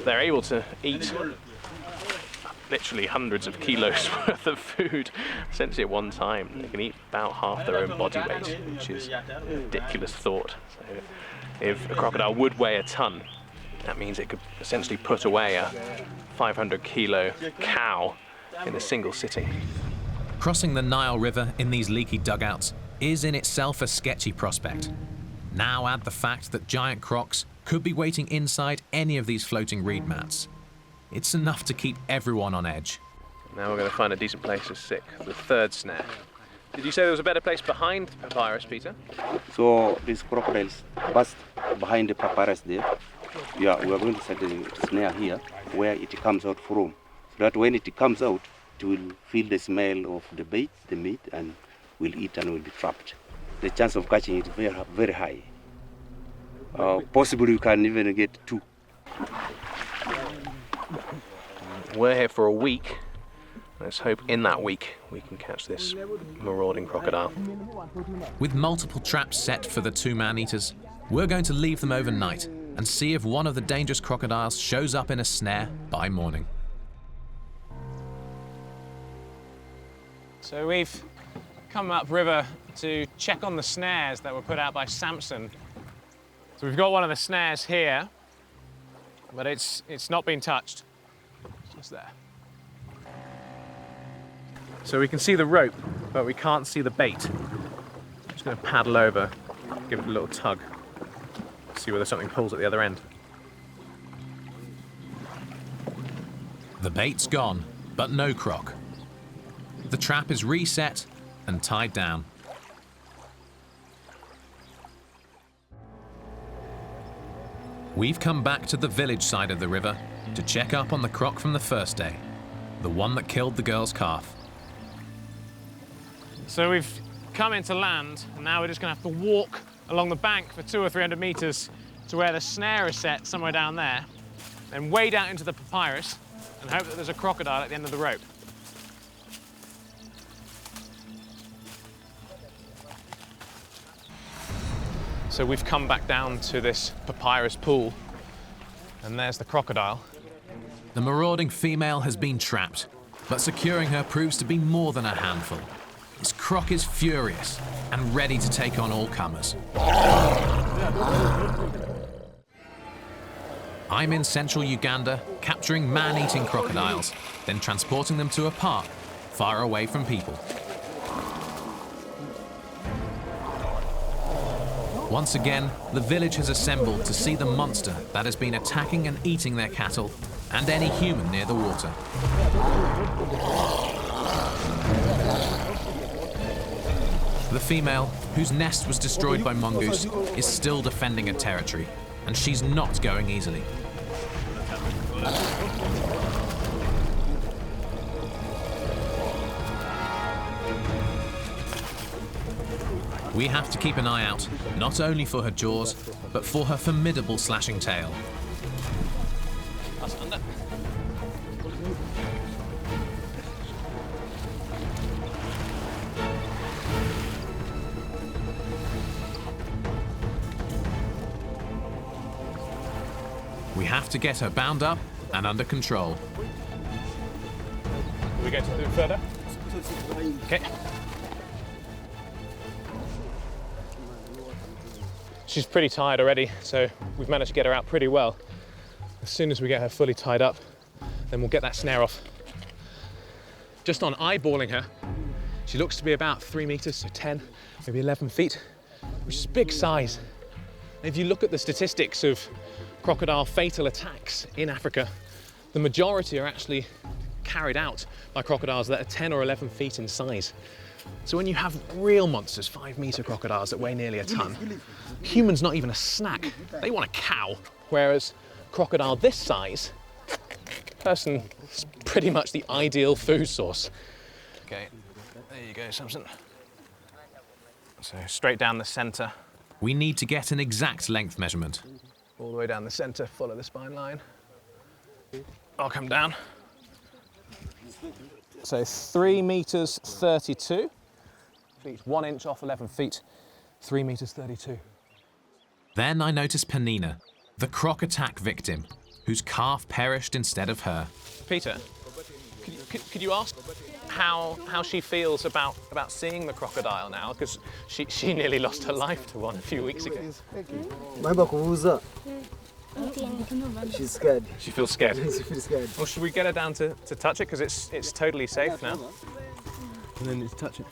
they're able to eat literally hundreds of kilos worth of food essentially at one time. They can eat about half their own body weight, which is a ridiculous thought. So if a crocodile would weigh a ton, that means it could essentially put away a 500 kilo cow in a single sitting. Crossing the Nile River in these leaky dugouts is in itself a sketchy prospect. Now add the fact that giant crocs could be waiting inside any of these floating reed mats. It's enough to keep everyone on edge. Now we're going to find a decent place to stick the third snare. Did you say there was a better place behind the papyrus, Peter? So these crocodiles burst behind the papyrus there. Yeah, we are going to set the snare here where it comes out from. So that when it comes out, it will feel the smell of the bait, the meat, and will eat and will be trapped. The chance of catching it is very, very high. Possibly you can even get 2. We're here for a week. Let's hope in that week we can catch this marauding crocodile. With multiple traps set for the 2 man-eaters, we're going to leave them overnight and see if one of the dangerous crocodiles shows up in a snare by morning. So we've come upriver to check on the snares that were put out by Samson. So we've got one of the snares here, but it's not been touched. It's just there. So we can see the rope, but we can't see the bait. I'm just going to paddle over, give it a little tug, see whether something pulls at the other end. The bait's gone, but no croc. The trap is reset and tied down. We've come back to the village side of the river to check up on the croc from the first day, the one that killed the girl's calf. So we've come into land, and now we're just going to have to walk along the bank for 200 or 300 meters to where the snare is set, somewhere down there, then wade out into the papyrus and hope that there's a crocodile at the end of the rope. So we've come back down to this papyrus pool, and there's the crocodile. The marauding female has been trapped, but securing her proves to be more than a handful. This croc is furious and ready to take on all comers. I'm in central Uganda, capturing man-eating crocodiles, then transporting them to a park far away from people. Once again, the village has assembled to see the monster that has been attacking and eating their cattle and any human near the water. The female, whose nest was destroyed by mongoose, is still defending her territory, and she's not going easily. We have to keep an eye out, not only for her jaws, but for her formidable slashing tail. We have to get her bound up and under control. Are we going to do it further? Okay. She's pretty tired already, so we've managed to get her out pretty well. As soon as we get her fully tied up, then we'll get that snare off. Just on eyeballing her, she looks to be about 3 meters, so 10, maybe 11 feet, which is big size. And if you look at the statistics of crocodile fatal attacks in Africa, the majority are actually carried out by crocodiles that are 10 or 11 feet in size. So when you have real monsters, 5-meter crocodiles that weigh nearly a ton, humans not even a snack, they want a cow. Whereas crocodile this size, person is pretty much the ideal food source. Okay, there you go, Samson. So straight down the center. We need to get an exact length measurement. All the way down the center, follow the spine line. I'll come down. So 3 meters 32, feet 1 inch off 11 feet, 3 meters 32. Then I notice Panina, the croc attack victim, whose calf perished instead of her. Peter, could you ask how she feels about seeing the crocodile now? Because she nearly lost her life to one a few weeks ago. She's scared. She feels scared? She feels scared. Well, should we get her down to touch it? Because it's totally safe now. And then just touch it.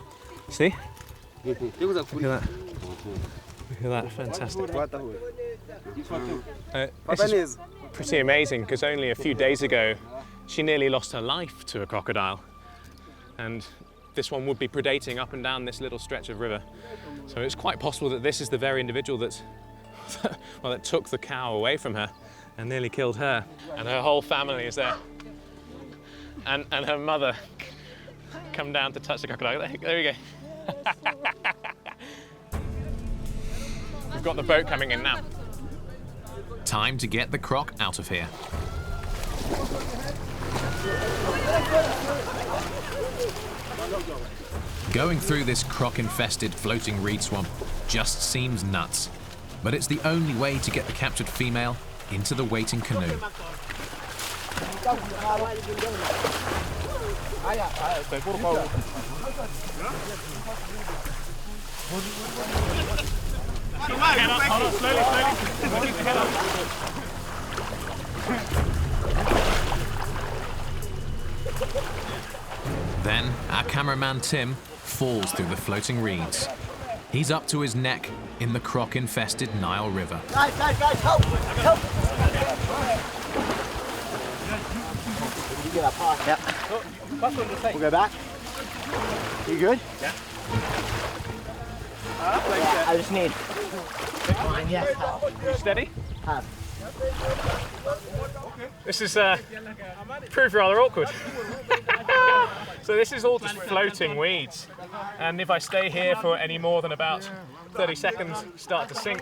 See? Look at that. Look at that, fantastic. This is pretty amazing, because only a few days ago, she nearly lost her life to a crocodile. And this one would be predating up and down this little stretch of river. So it's quite possible that this is the very individual that took the cow away from her and nearly killed her. And her whole family is there. And her mother come down to touch the crocodile. There we go. We've got the boat coming in now. Time to get the croc out of here. Going through this croc-infested floating reed swamp just seems nuts, but it's the only way to get the captured female into the waiting canoe. Then our cameraman Tim falls through the floating reeds. He's up to his neck in the croc-infested Nile River. Guys, help! Help! You get up high. Yeah. We'll go back. You good? Yeah. Yeah, I just need. Fine, yes. You steady? This is proved rather awkward. So this is all just floating weeds, and if I stay here for any more than about 30 seconds, start to sink.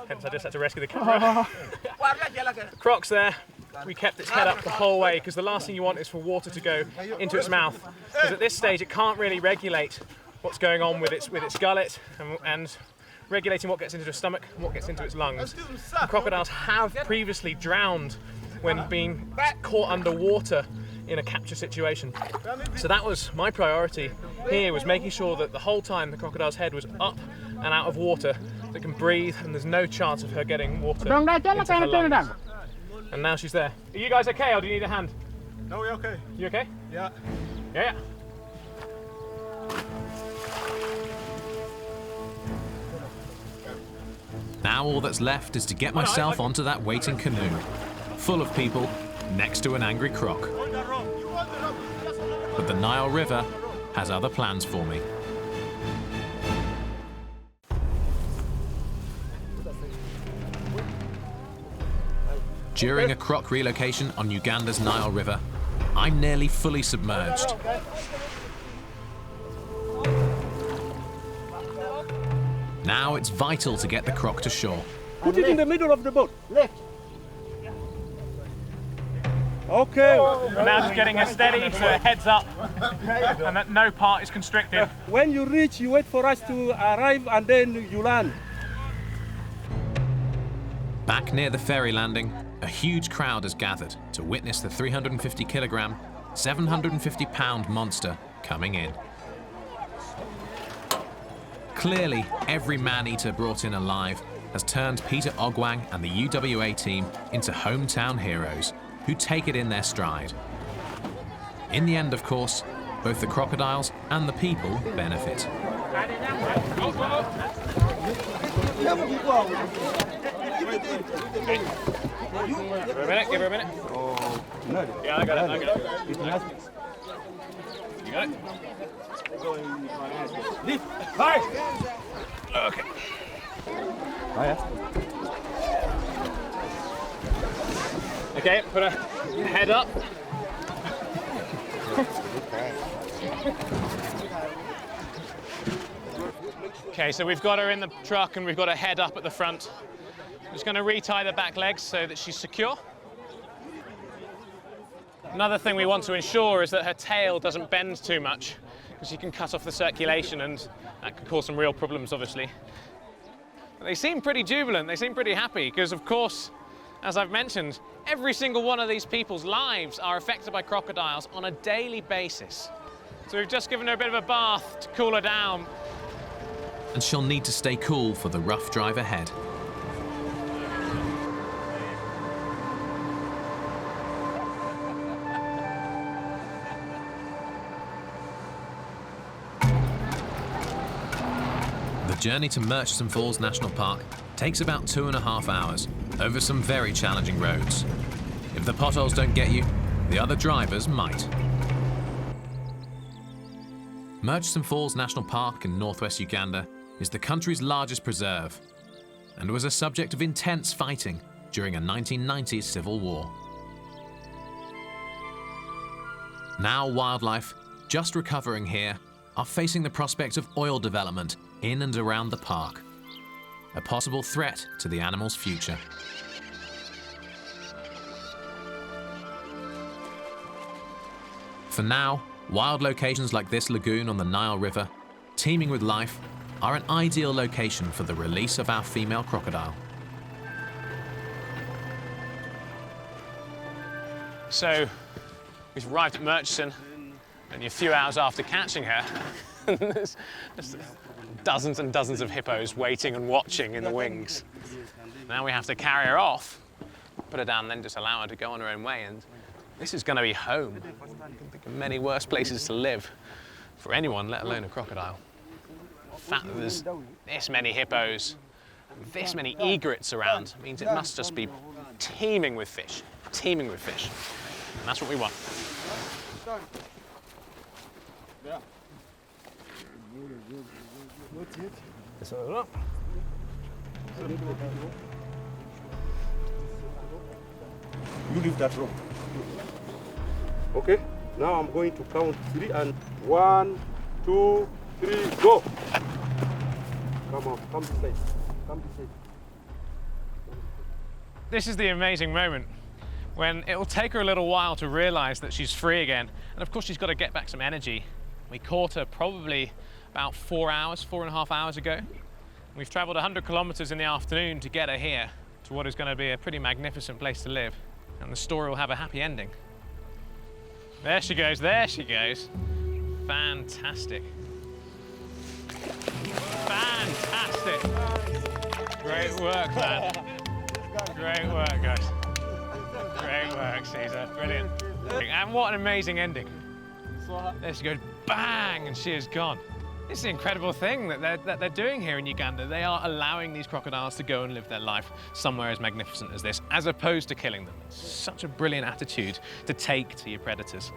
Hence I just had to rescue the camera. Croc's there. We kept its head up the whole way because the last thing you want is for water to go into its mouth, because at this stage it can't really regulate what's going on with its gullet and regulating what gets into its stomach and what gets into its lungs. And crocodiles have previously drowned when being caught underwater in a capture situation. So that was my priority here, was making sure that the whole time the crocodile's head was up and out of water, so it can breathe and there's no chance of her getting water into her lungs. And now she's there. Are you guys okay, or do you need a hand? No, we're okay. You okay? Yeah. Yeah. Now all that's left is to get myself onto that waiting canoe, full of people, next to an angry croc. But the Nile River has other plans for me. During a croc relocation on Uganda's Nile River, I'm nearly fully submerged. Now it's vital to get the croc to shore. Put it in the middle of the boat. Left. Okay. And now just getting her steady so her head's up and that no part is constricted. When you reach, you wait for us to arrive and then you land. Back near the ferry landing, a huge crowd has gathered to witness the 350-kilogram, 750-pound monster coming in. Clearly, every man-eater brought in alive has turned Peter Ogwang and the UWA team into hometown heroes who take it in their stride. In the end, of course, both the crocodiles and the people benefit. Give her a minute. Yeah, I got it. You got it? Hi! Okay. Oh, yeah. Okay, put her head up. Okay, so we've got her in the truck and we've got her head up at the front. I'm just going to retie the back legs so that she's secure. Another thing we want to ensure is that her tail doesn't bend too much, because you can cut off the circulation and that could cause some real problems, obviously. But they seem pretty jubilant, they seem pretty happy, because of course, as I've mentioned, every single one of these people's lives are affected by crocodiles on a daily basis. So we've just given her a bit of a bath to cool her down. And she'll need to stay cool for the rough drive ahead. The journey to Murchison Falls National Park takes about 2.5 hours over some very challenging roads. If the potholes don't get you, the other drivers might. Murchison Falls National Park in northwest Uganda is the country's largest preserve and was a subject of intense fighting during a 1990s civil war. Now wildlife, just recovering here, are facing the prospect of oil development in and around the park, a possible threat to the animal's future. For now, wild locations like this lagoon on the Nile River, teeming with life, are an ideal location for the release of our female crocodile. So, we've arrived at Murchison, only a few hours after catching her. There's just dozens and dozens of hippos waiting and watching in the wings. Now we have to carry her off, put her down, and then just allow her to go on her own way. And this is going to be home. I can think of many worse places to live for anyone, let alone a crocodile. The fact that there's this many hippos, this many egrets around, means it must just be teeming with fish, teeming with fish. And that's what we want. You lift that rope. Okay? Now I'm going to count 3 and 1, 2, 3, go! Come on, come this side. Come this side. This is the amazing moment when it will take her a little while to realize that she's free again. And of course, she's got to get back some energy. We caught her probably about 4.5 hours ago. We've traveled 100 kilometers in the afternoon to get her here to what is going to be a pretty magnificent place to live. And the story will have a happy ending. There she goes, there she goes. Fantastic. Fantastic. Great work, man. Great work, guys. Great work, Caesar. Brilliant. And what an amazing ending. There she goes, bang, and she is gone. This is an incredible thing that they're doing here in Uganda. They are allowing these crocodiles to go and live their life somewhere as magnificent as this, as opposed to killing them. It's such a brilliant attitude to take to your predators.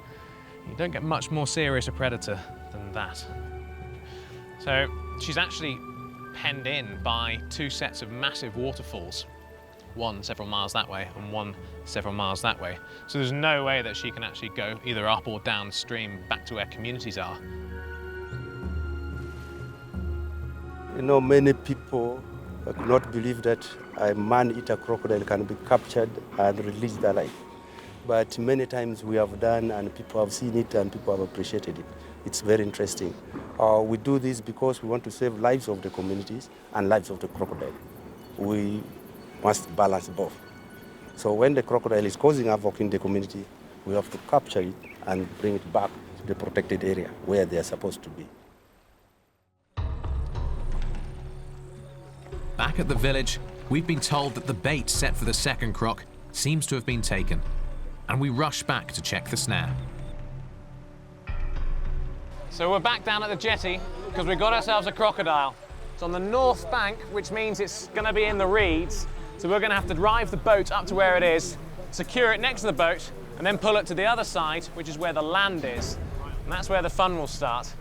You don't get much more serious a predator than that. So she's actually penned in by 2 sets of massive waterfalls, one several miles that way and one several miles that way. So there's no way that she can actually go either up or downstream back to where communities are. You know, many people could not believe that a man-eater crocodile can be captured and released alive. But many times we have done, and people have seen it, and people have appreciated it. It's very interesting. We do this because we want to save lives of the communities and lives of the crocodile. We must balance both. So when the crocodile is causing havoc in the community, we have to capture it and bring it back to the protected area where they are supposed to be. Back at the village, we've been told that the bait set for the second croc seems to have been taken, and we rush back to check the snare. So we're back down at the jetty because we've got ourselves a crocodile. It's on the north bank, which means it's going to be in the reeds. So we're going to have to drive the boat up to where it is, secure it next to the boat, and then pull it to the other side, which is where the land is. And that's where the fun will start.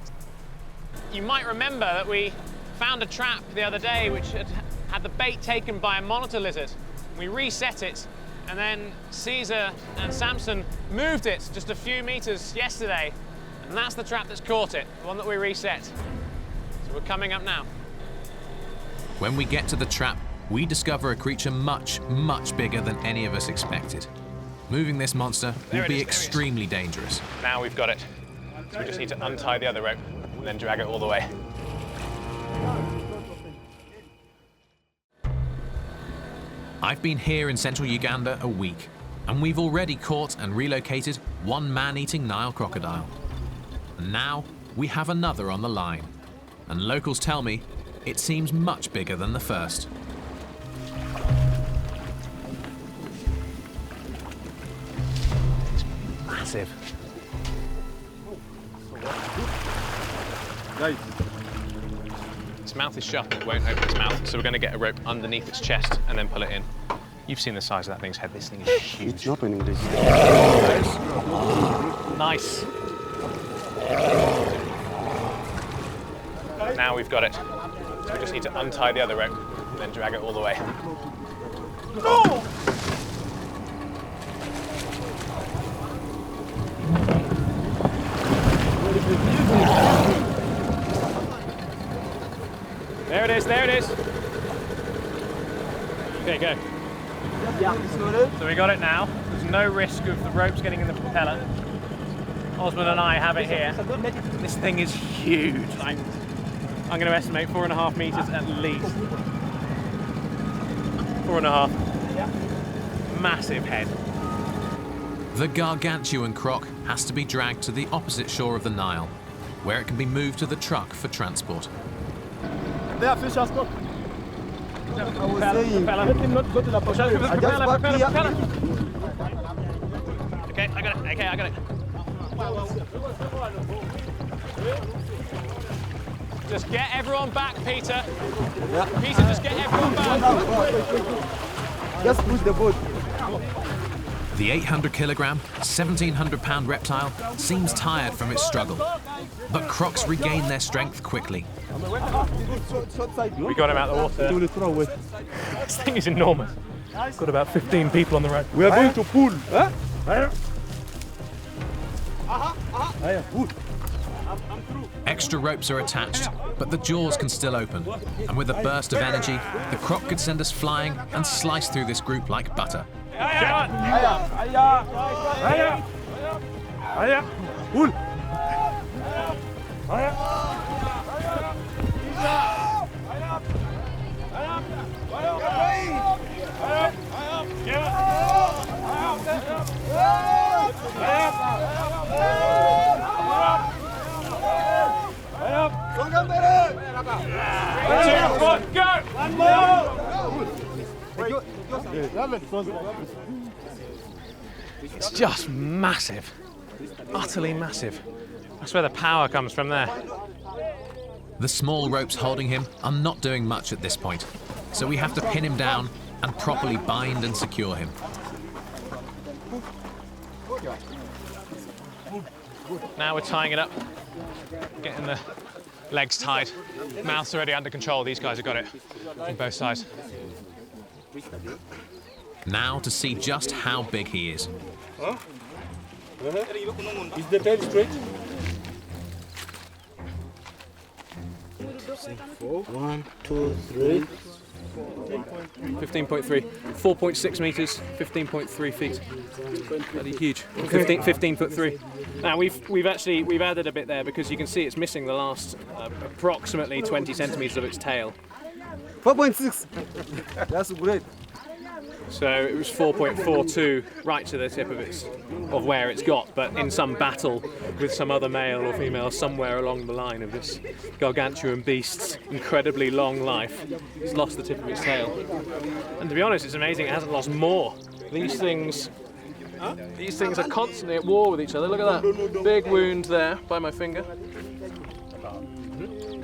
You might remember that we found a trap the other day which had the bait taken by a monitor lizard. We reset it, and then Caesar and Samson moved it just a few meters yesterday, and that's the trap that's caught it, the one that we reset. So we're coming up now. When we get to the trap, we discover a creature much, much bigger than any of us expected. Moving this monster will be extremely dangerous. Now we've got it. So we just need to untie the other rope and then drag it all the way. I've been here in central Uganda a week, and we've already caught and relocated one man-eating Nile crocodile. And now we have another on the line, and locals tell me it seems much bigger than the first. It's massive. Its mouth is shut, it won't open its mouth, so we're going to get a rope underneath its chest and then pull it in. You've seen the size of that thing's head. This thing is huge. It's not in English. Nice. Now we've got it. So we just need to untie the other rope and then drag it all the way. No! There it is, there it is. Okay, go. So we got it now. There's no risk of the ropes getting in the propeller. Osman and I have it here. This thing is huge. I'm going to estimate 4.5 meters at least. 4.5. Massive head. The gargantuan croc has to be dragged to the opposite shore of the Nile, where it can be moved to the truck for transport. There, fish has got. I was saying, let him not go to the propeller. I just back here. Okay, I got it. Okay, I got it. Just get everyone back, Peter. Yeah. Peter, just get everyone back. Just push the boat. The 800-kilogram, 1,700-pound reptile seems tired from its struggle, but crocs regain their strength quickly. We got him out of the water. This thing is enormous. Got about 15 people on the road. We are going to pull. Huh? Extra ropes are attached, but the jaws can still open. And with a burst of energy, the croc could send us flying and slice through this group like butter. Pull. It's just massive. Utterly massive. That's where the power comes from there. The small ropes holding him are not doing much at this point, so we have to pin him down and properly bind and secure him. Now we're tying it up, getting the legs tied. Mouth's already under control. These guys have got it on both sides. Now to see just how big he is. Huh? Is the tail straight? 1, 2, 3. 15.3, 4.6 metres, 15.3 feet. Bloody huge. 15'3". Now we've added a bit there because you can see it's missing the last approximately 20 centimetres of its tail. 4.6. That's great. So it was 4.42 right to the tip of where it's got, but in some battle with some other male or female somewhere along the line of this gargantuan beast's incredibly long life, it's lost the tip of its tail. And to be honest, it's amazing it hasn't lost more. These things are constantly at war with each other. Look at that big wound there by my finger.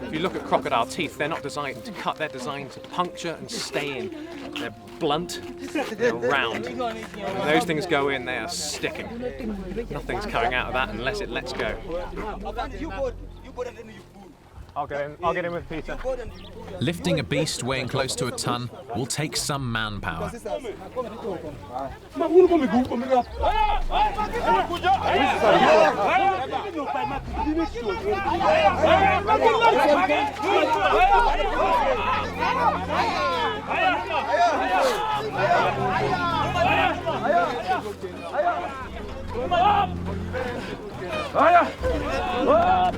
If you look at crocodile teeth, they're not designed to cut, they're designed to puncture and stay in. They're blunt, they're round. When those things go in, they are sticking. Nothing's coming out of that unless it lets go. I'll get in with Peter. Lifting a beast weighing close to a ton will take some manpower.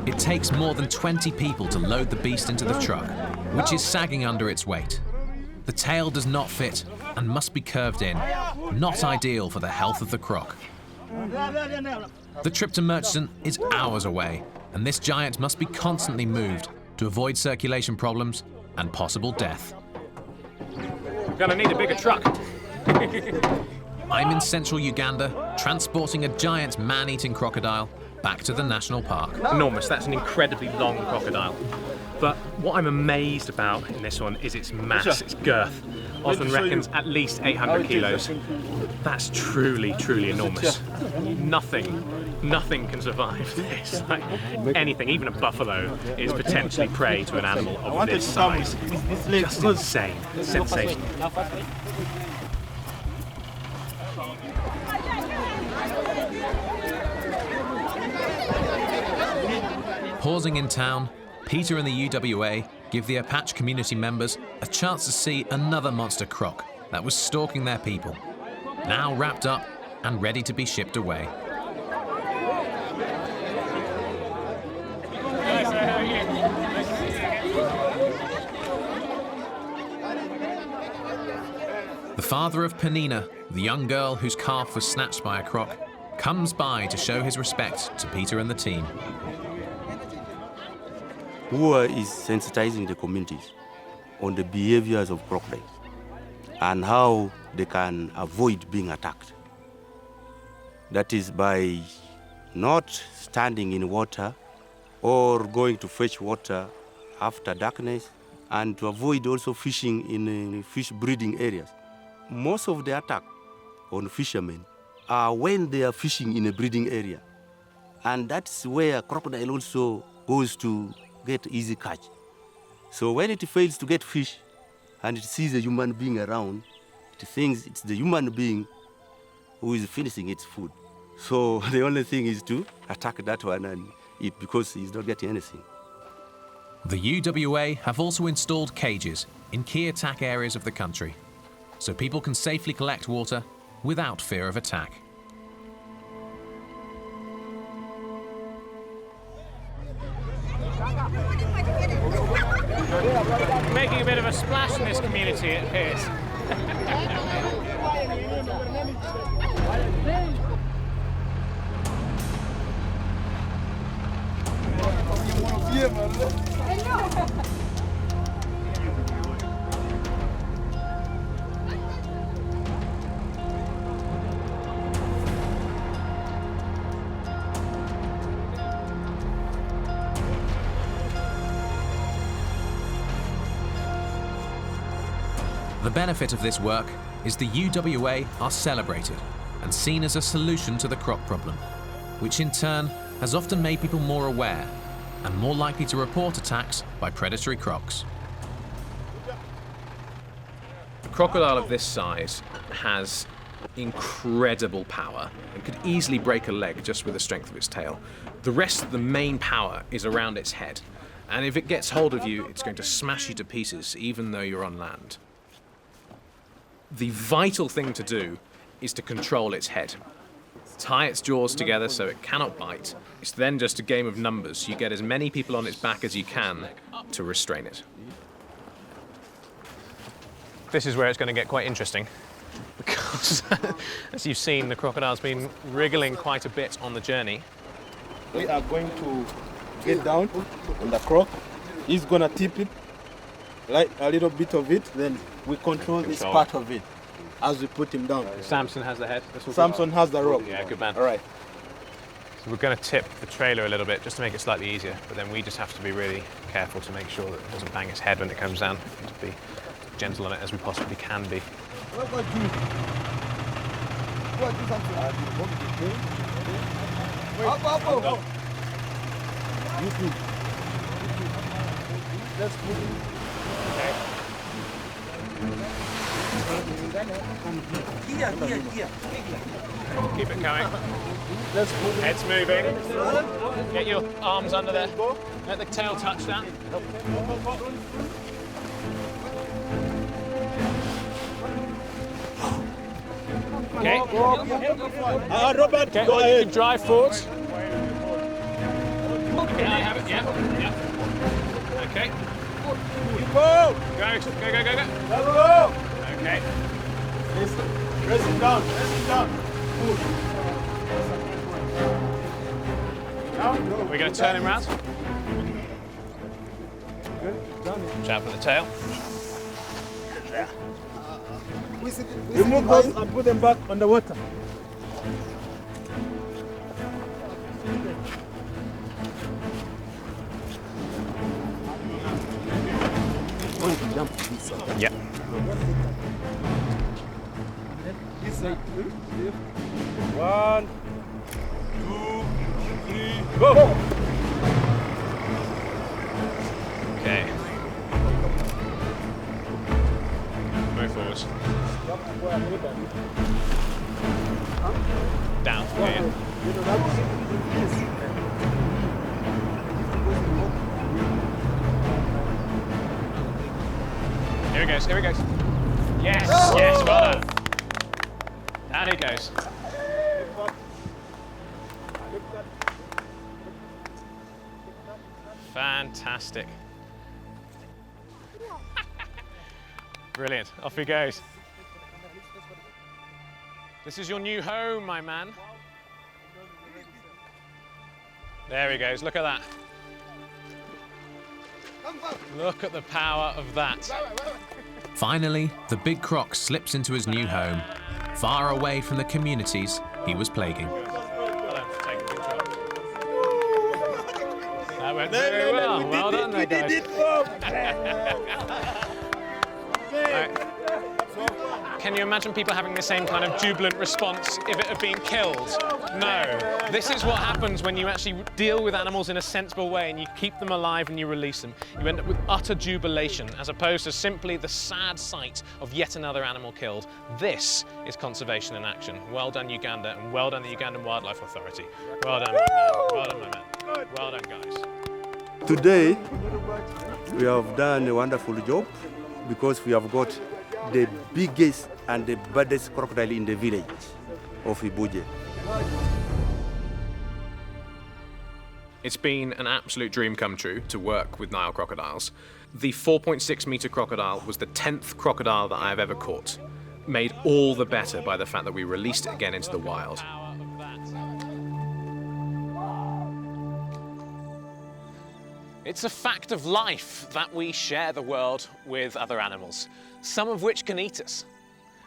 It takes more than 20 people to load the beast into the truck, which is sagging under its weight. The tail does not fit and must be curved in, not ideal for the health of the croc. The trip to Murchison is hours away, and this giant must be constantly moved to avoid circulation problems and possible death. We're gonna need a bigger truck. I'm in central Uganda, transporting a giant man-eating crocodile back to the national park. Enormous, that's an incredibly long crocodile. But what I'm amazed about in this one is its mass, its girth. Osman reckons at least 800 kilos. That's truly, truly enormous. Nothing can survive this. Like anything, even a buffalo, is potentially prey to an animal of this size. Just insane. Sensational. Pausing in town, Peter and the UWA give the Apache community members a chance to see another monster croc that was stalking their people, now wrapped up and ready to be shipped away. The father of Penina, the young girl whose calf was snatched by a croc, comes by to show his respect to Peter and the team. WUA is sensitizing the communities on the behaviors of crocodiles and how they can avoid being attacked. That is by not standing in water or going to fetch water after darkness, and to avoid also fishing in fish breeding areas. Most of the attack on fishermen are when they are fishing in a breeding area. And that's where crocodile also goes to get easy catch. So when it fails to get fish and it sees a human being around, thinks it's the human being who is finishing its food. So the only thing is to attack that one and eat because he's not getting anything. The UWA have also installed cages in key attack areas of the country, so people can safely collect water without fear of attack. Making a bit of a splash in this community, it appears. The benefit of this work is the UWA are celebrated and seen as a solution to the croc problem, which in turn has often made people more aware and more likely to report attacks by predatory crocs. A crocodile of this size has incredible power and could easily break a leg just with the strength of its tail. The rest of the main power is around its head, and if it gets hold of you, it's going to smash you to pieces even though you're on land. The vital thing to do is to control its head. Tie its jaws together so it cannot bite. It's then just a game of numbers. You get as many people on its back as you can to restrain it. This is where it's going to get quite interesting, because as you've seen, the crocodile's been wriggling quite a bit on the journey. We are going to get down on the croc. He's going to tip it, like a little bit of it, then we control this part of it as we put him down. Samson has the head. Samson has the rope. Yeah, good man. All right. So we're going to tip the trailer a little bit just to make it slightly easier, but then we just have to be really careful to make sure that it doesn't bang its head when it comes down. We have to be gentle on it as we possibly can be. Let's put it. Here. Keep it going. Head's moving. Get your arms under there. Let the tail touch that. Okay. Robert, okay, go ahead. You can drive forward. Okay, I have it. Yeah. Okay. Go. Go. Okay. Press him down. We're going to turn him around. Watch out for the tail. Remove those and put them back on the water. Yeah. One, two, three, go! Okay. Move forwards. Down. Yeah. Here he goes. Yes, well done. Down he goes. Fantastic. Brilliant. Off he goes. This is your new home, my man. There he goes. Look at that. Look at the power of that. Finally, the big croc slips into his new home, far away from the communities he was plaguing. That went very well. Well done there, guys. Right. Can you imagine people having the same kind of jubilant response if it had been killed? No. This is what happens when you actually deal with animals in a sensible way and you keep them alive and you release them. You end up with utter jubilation as opposed to simply the sad sight of yet another animal killed. This is conservation in action. Well done, Uganda, and well done, the Ugandan Wildlife Authority. Well done, my men. Well done, my men. Well done, guys. Today, we have done a wonderful job because we have got the biggest and the baddest crocodile in the village of Ibuje. It's been an absolute dream come true to work with Nile crocodiles. The 4.6 metre crocodile was the 10th crocodile that I have ever caught, made all the better by the fact that we released it again into the wild. It's a fact of life that we share the world with other animals, some of which can eat us.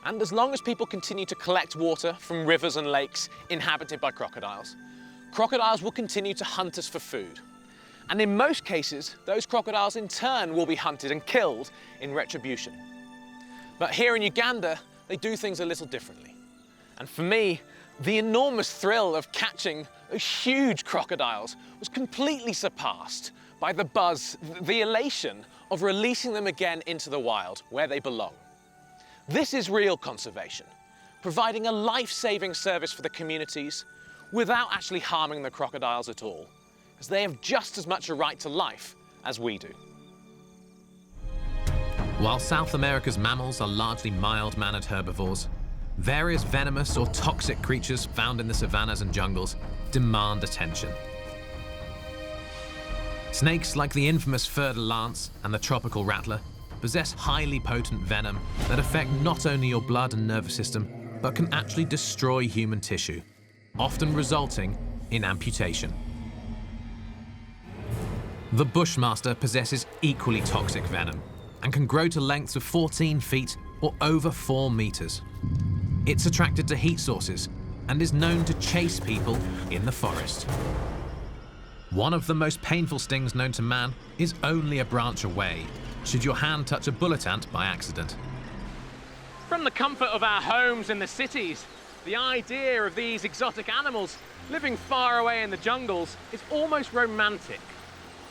And as long as people continue to collect water from rivers and lakes inhabited by crocodiles, crocodiles will continue to hunt us for food. And in most cases, those crocodiles in turn will be hunted and killed in retribution. But here in Uganda, they do things a little differently. And for me, the enormous thrill of catching huge crocodiles was completely surpassed by the buzz, the elation of releasing them again into the wild, where they belong. This is real conservation, providing a life-saving service for the communities without actually harming the crocodiles at all, as they have just as much a right to life as we do. While South America's mammals are largely mild-mannered herbivores, various venomous or toxic creatures found in the savannas and jungles demand attention. Snakes like the infamous fer de lance and the tropical rattler possess highly potent venom that affect not only your blood and nervous system, but can actually destroy human tissue, often resulting in amputation. The bushmaster possesses equally toxic venom and can grow to lengths of 14 feet or over 4 meters. It's attracted to heat sources and is known to chase people in the forest. One of the most painful stings known to man is only a branch away, should your hand touch a bullet ant by accident. From the comfort of our homes in the cities, the idea of these exotic animals living far away in the jungles is almost romantic.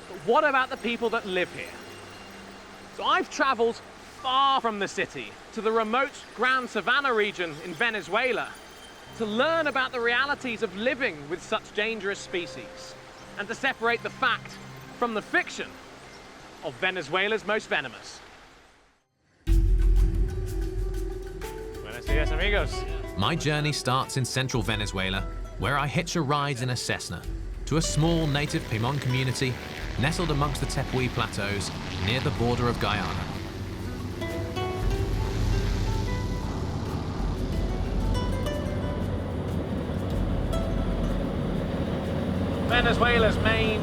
But what about the people that live here? So I've travelled far from the city to the remote Gran Savannah region in Venezuela to learn about the realities of living with such dangerous species and to separate the fact from the fiction of Venezuela's most venomous. Buenos dias, amigos. My journey starts in central Venezuela, where I hitch a ride in a Cessna to a small native Pimon community nestled amongst the Tepuy Plateaus near the border of Guyana. Venezuela's main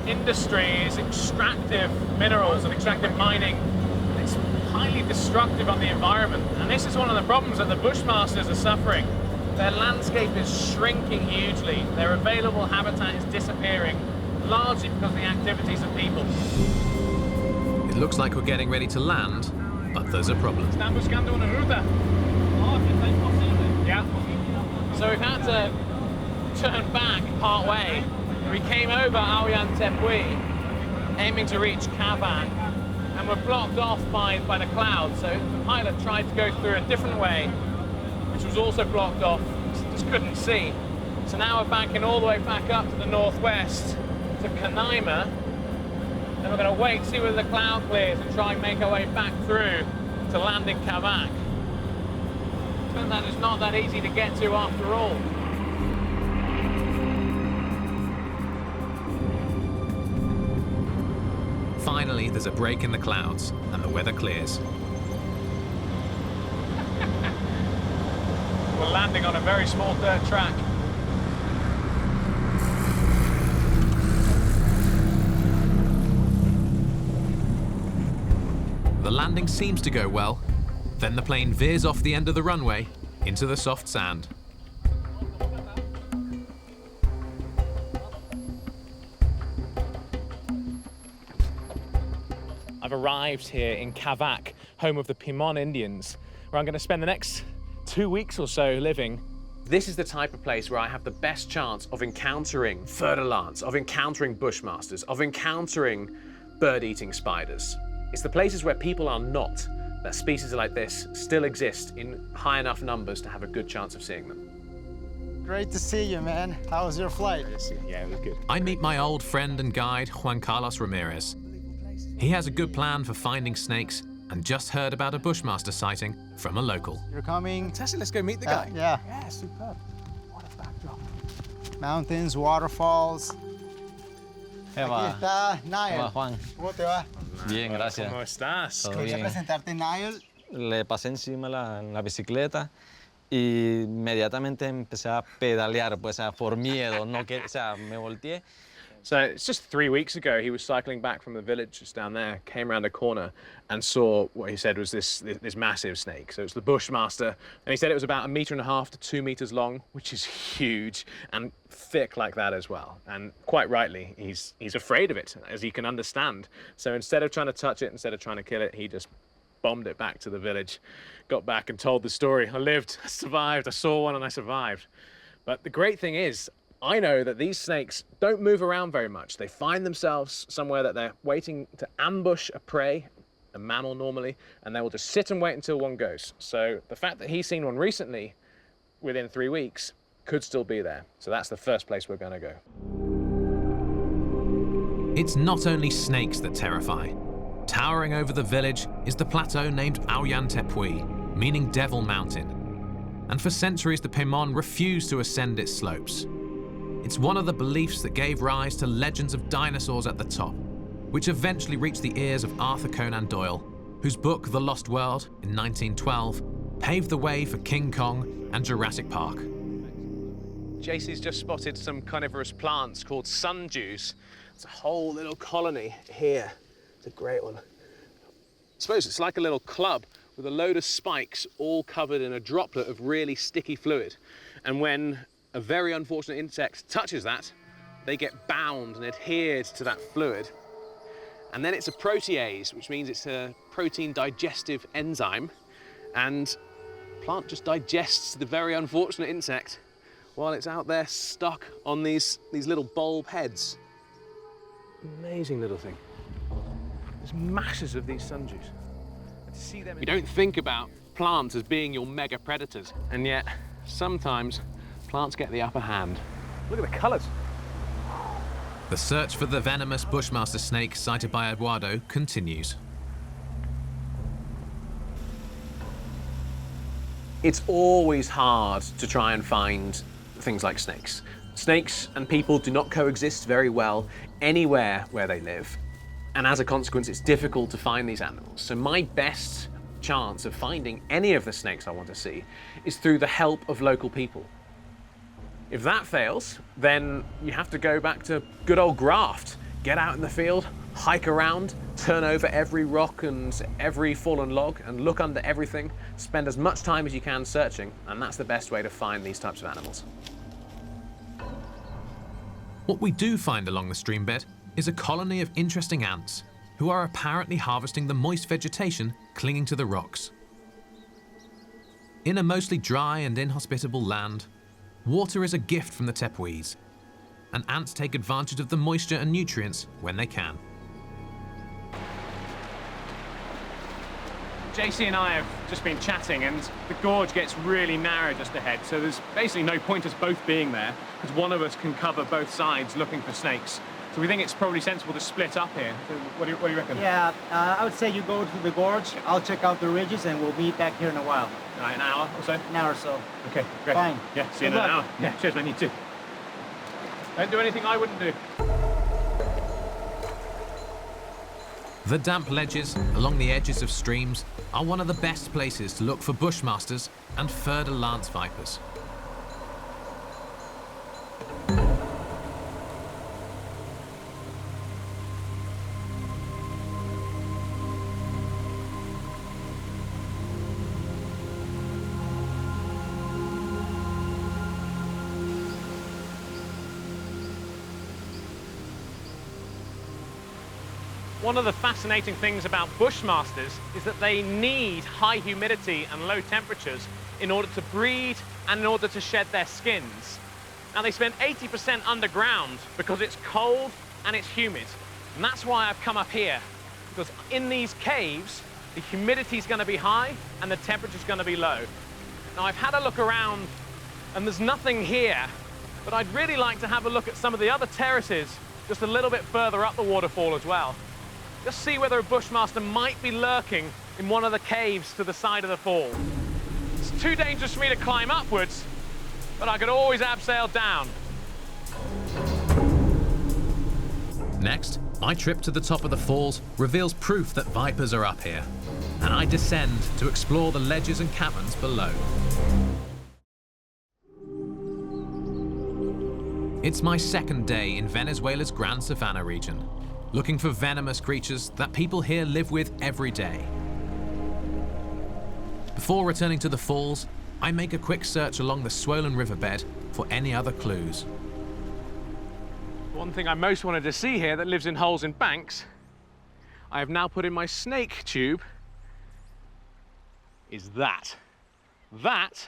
industry is extractive minerals and extractive mining. It's highly destructive on the environment, and this is one of the problems that the bushmasters are suffering. Their landscape is shrinking hugely. Their available habitat is disappearing, largely because of the activities of people. It looks like we're getting ready to land, but there's a problem. Están buscando una ruta. Yeah. So we've had to turn back part way. We came over Aoyan Tepuy, aiming to reach Kavak, and we're blocked off by the clouds. So the pilot tried to go through a different way, which was also blocked off, just couldn't see. So now we're banking all the way back up to the northwest to Canaima, and we're going to wait, see whether the cloud clears, and try and make our way back through to land in Kavak. Turns out it's not that easy to get to after all. Finally, there's a break in the clouds and the weather clears. We're landing on a very small dirt track. The landing seems to go well. Then the plane veers off the end of the runway into the soft sand. I've arrived here in Kavak, home of the Pimon Indians, where I'm going to spend the next 2 weeks or so living. This is the type of place where I have the best chance of encountering fer-de-lance, of encountering bushmasters, of encountering bird-eating spiders. It's the places where people are not, that species like this still exist in high enough numbers to have a good chance of seeing them. Great to see you, man. How was your flight? Yeah, it was good. I meet my old friend and guide, Juan Carlos Ramirez. He has a good plan for finding snakes and just heard about a bushmaster sighting from a local. You're coming. Fantastic, let's go meet the guy. Yeah. Yeah, superb. What a backdrop. Mountains, waterfalls. Eva. Aquí está Niall. Hola, Juan. ¿Cómo te va? Bien, gracias. ¿Cómo estás? Todo Quería bien. presentarte Niall. Le pasé encima la bicicleta y inmediatamente empecé a pedalear, pues, o sea, por miedo, no que, o sea, me volteé. So it's just 3 weeks ago, he was cycling back from the village just down there, came around a corner and saw what he said was this massive snake. So it's the bushmaster, and he said it was about 1.5 meters to 2 meters long, which is huge and thick like that as well. And quite rightly, he's afraid of it, as you can understand. So instead of trying to touch it, instead of trying to kill it, he just bombed it back to the village, got back and told the story. I lived, I survived, I saw one and I survived. But the great thing is, I know that these snakes don't move around very much. They find themselves somewhere that they're waiting to ambush a prey, a mammal normally, and they will just sit and wait until one goes. So the fact that he's seen one recently, within 3 weeks, could still be there. So that's the first place we're going to go. It's not only snakes that terrify. Towering over the village is the plateau named Aoyan Tepui, meaning Devil Mountain. And for centuries, the Pemon refused to ascend its slopes. It's one of the beliefs that gave rise to legends of dinosaurs at the top, which eventually reached the ears of Arthur Conan Doyle, whose book The Lost World in 1912 paved the way for King Kong and Jurassic Park. JC's just spotted some carnivorous plants called sundews. It's a whole little colony here. It's a great one. I suppose it's like a little club with a load of spikes all covered in a droplet of really sticky fluid. And when a very unfortunate insect touches that, they get bound and adhered to that fluid. And then it's a protease, which means it's a protein digestive enzyme, and the plant just digests the very unfortunate insect while it's out there stuck on these little bulb heads. Amazing little thing. There's masses of these sundews. You don't think about plants as being your mega predators, and yet sometimes plants get the upper hand. Look at the colours. The search for the venomous bushmaster snake sighted by Eduardo continues. It's always hard to try and find things like snakes. Snakes and people do not coexist very well anywhere where they live. And as a consequence, it's difficult to find these animals. So my best chance of finding any of the snakes I want to see is through the help of local people. If that fails, then you have to go back to good old graft. Get out in the field, hike around, turn over every rock and every fallen log and look under everything. Spend as much time as you can searching, and that's the best way to find these types of animals. What we do find along the stream bed is a colony of interesting ants who are apparently harvesting the moist vegetation clinging to the rocks. In a mostly dry and inhospitable land, water is a gift from the tepuis, and ants take advantage of the moisture and nutrients when they can. JC and I have just been chatting, and the gorge gets really narrow just ahead, so there's basically no point us both being there, because one of us can cover both sides looking for snakes. So we think it's probably sensible to split up here. So what do you reckon? Yeah, I would say you go to the gorge, I'll check out the ridges, and we'll meet back here in a while. Right, an hour or so? An hour or so. Okay, great. Fine. Yeah, see you in an hour. Yeah, cheers, man, you too. Don't do anything I wouldn't do. The damp ledges along the edges of streams are one of the best places to look for bushmasters and fer-de-lance vipers. One of the fascinating things about bushmasters is that they need high humidity and low temperatures in order to breed and in order to shed their skins. Now they spend 80% underground because it's cold and it's humid. And that's why I've come up here, because in these caves, the humidity is going to be high and the temperature is going to be low. Now I've had a look around and there's nothing here, but I'd really like to have a look at some of the other terraces just a little bit further up the waterfall as well. Just see whether a bushmaster might be lurking in one of the caves to the side of the fall. It's too dangerous for me to climb upwards, but I could always abseil down. Next, my trip to the top of the falls reveals proof that vipers are up here, and I descend to explore the ledges and caverns below. It's my second day in Venezuela's Grand Savannah region, looking for venomous creatures that people here live with every day. Before returning to the falls, I make a quick search along the swollen riverbed for any other clues. One thing I most wanted to see here that lives in holes in banks, I have now put in my snake tube, is that. That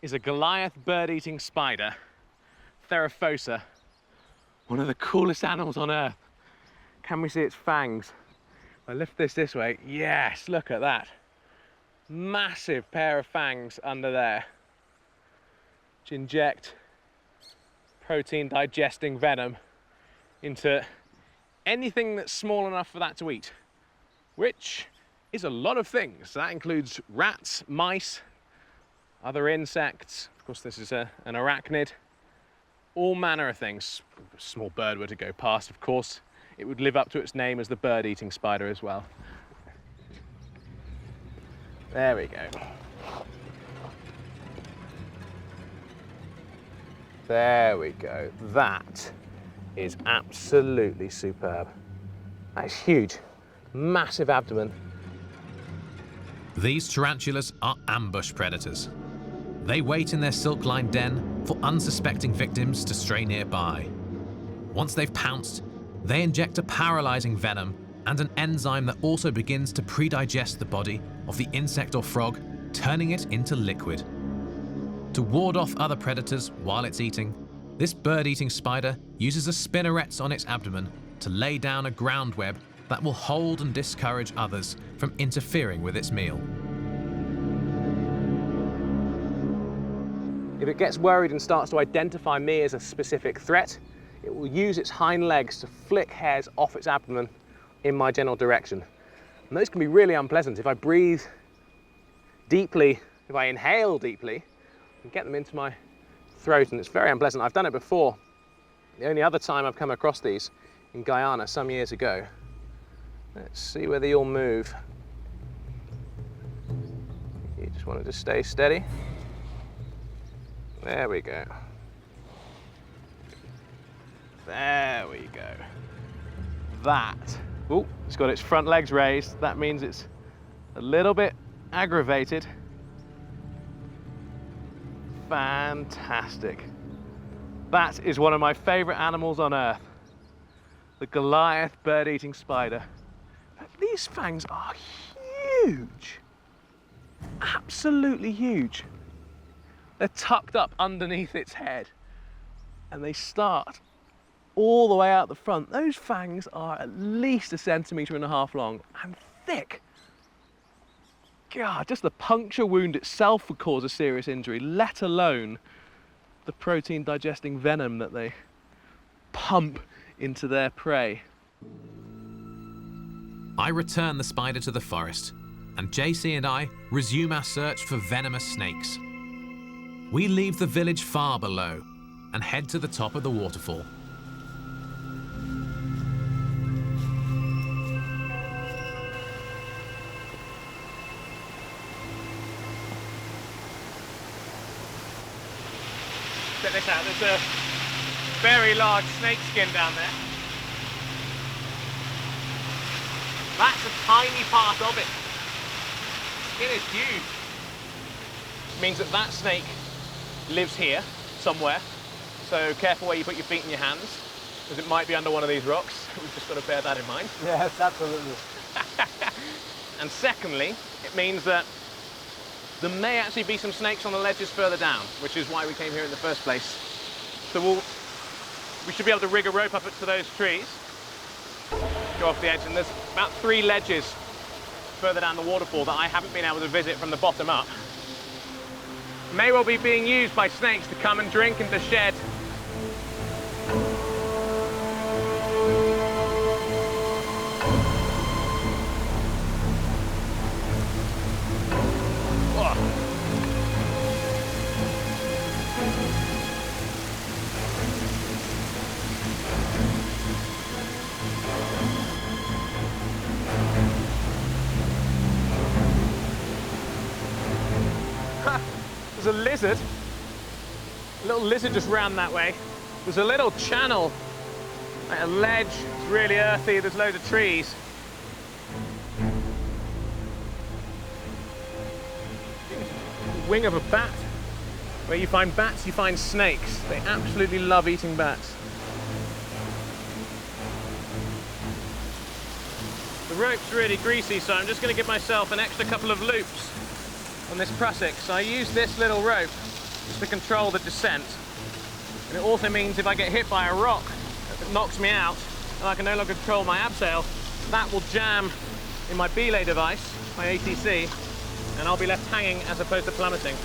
is a Goliath bird-eating spider, Theraphosa, one of the coolest animals on Earth. Can we see its fangs? If I lift this way, yes, look at that. Massive pair of fangs under there, which inject protein digesting venom into anything that's small enough for that to eat, which is a lot of things. That includes rats, mice, other insects. Of course, this is an arachnid. All manner of things. If a small bird were to go past, of course, it would live up to its name as the bird-eating spider as well. There we go. There we go. That is absolutely superb. That's huge. Massive abdomen. These tarantulas are ambush predators. They wait in their silk-lined den for unsuspecting victims to stray nearby. Once they've pounced, they inject a paralyzing venom and an enzyme that also begins to pre-digest the body of the insect or frog, turning it into liquid. To ward off other predators while it's eating, this bird-eating spider uses a spinnerets on its abdomen to lay down a ground web that will hold and discourage others from interfering with its meal. If it gets worried and starts to identify me as a specific threat, it will use its hind legs to flick hairs off its abdomen in my general direction. And those can be really unpleasant. If I breathe deeply, if I inhale deeply, I can get them into my throat, and it's very unpleasant. I've done it before. The only other time I've come across these in Guyana some years ago. Let's see whether you'll move. You just wanted to stay steady. There we go. There we go. That. Oh, it's got its front legs raised. That means it's a little bit aggravated. Fantastic. That is one of my favorite animals on Earth. The Goliath bird-eating spider. These fangs are huge. Absolutely huge. They're tucked up underneath its head and they start all the way out the front. Those fangs are at least 1.5 centimeters long and thick. God, just the puncture wound itself would cause a serious injury, let alone the protein digesting venom that they pump into their prey. I return the spider to the forest, and JC and I resume our search for venomous snakes. We leave the village far below and head to the top of the waterfall. Check this out, there's a very large snake skin down there. That's a tiny part of it. It is huge. It means that that snake lives here somewhere, so careful where you put your feet and your hands. as it might be under one of these rocks. We've just got to bear that in mind. Yes, absolutely. And secondly, it means that there may actually be some snakes on the ledges further down, which is why we came here in the first place. So we should be able to rig a rope up to those trees, go off the edge, and there's about 3 ledges further down the waterfall that I haven't been able to visit from the bottom up. May well be being used by snakes to come and drink and to shed. There's a lizard. A little lizard just ran that way. There's a little channel, like a ledge. It's really earthy. There's loads of trees. Wing of a bat. Where you find bats, you find snakes. They absolutely love eating bats. The rope's really greasy, so I'm just going to give myself an extra couple of loops on this prusik. So I use this little rope just to control the descent. And it also means if I get hit by a rock that knocks me out and I can no longer control my abseil, that will jam in my belay device, my ATC, and I'll be left hanging as opposed to plummeting.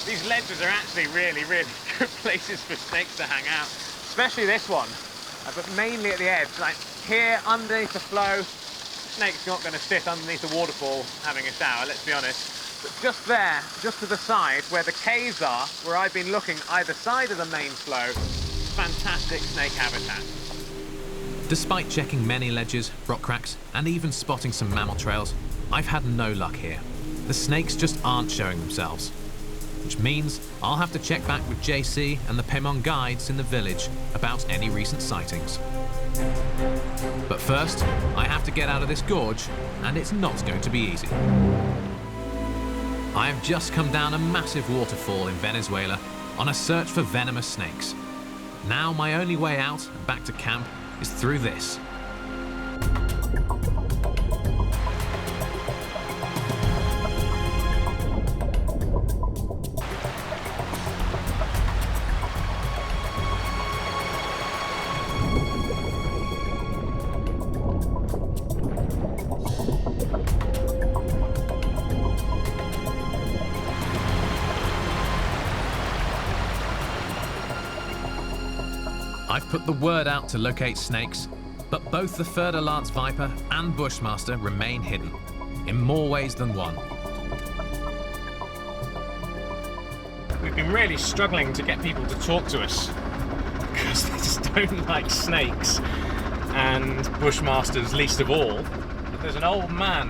These ledges are actually really, really good places for snakes to hang out, especially this one, but mainly at the edge. Like here, underneath the flow, snake's not going to sit underneath the waterfall having a shower, let's be honest. But just there, just to the side, where the caves are, where I've been looking either side of the main flow, fantastic snake habitat. Despite checking many ledges, rock cracks, and even spotting some mammal trails, I've had no luck here. The snakes just aren't showing themselves. Which means I'll have to check back with JC and the Pemon guides in the village about any recent sightings. But first, I have to get out of this gorge, and it's not going to be easy. I have just come down a massive waterfall in Venezuela on a search for venomous snakes. Now my only way out and back to camp is through this. I've put the word out to locate snakes, but both the Fer-de-Lance viper and bushmaster remain hidden, in more ways than one. We've been really struggling to get people to talk to us, because they just don't like snakes, and bushmasters least of all. But there's an old man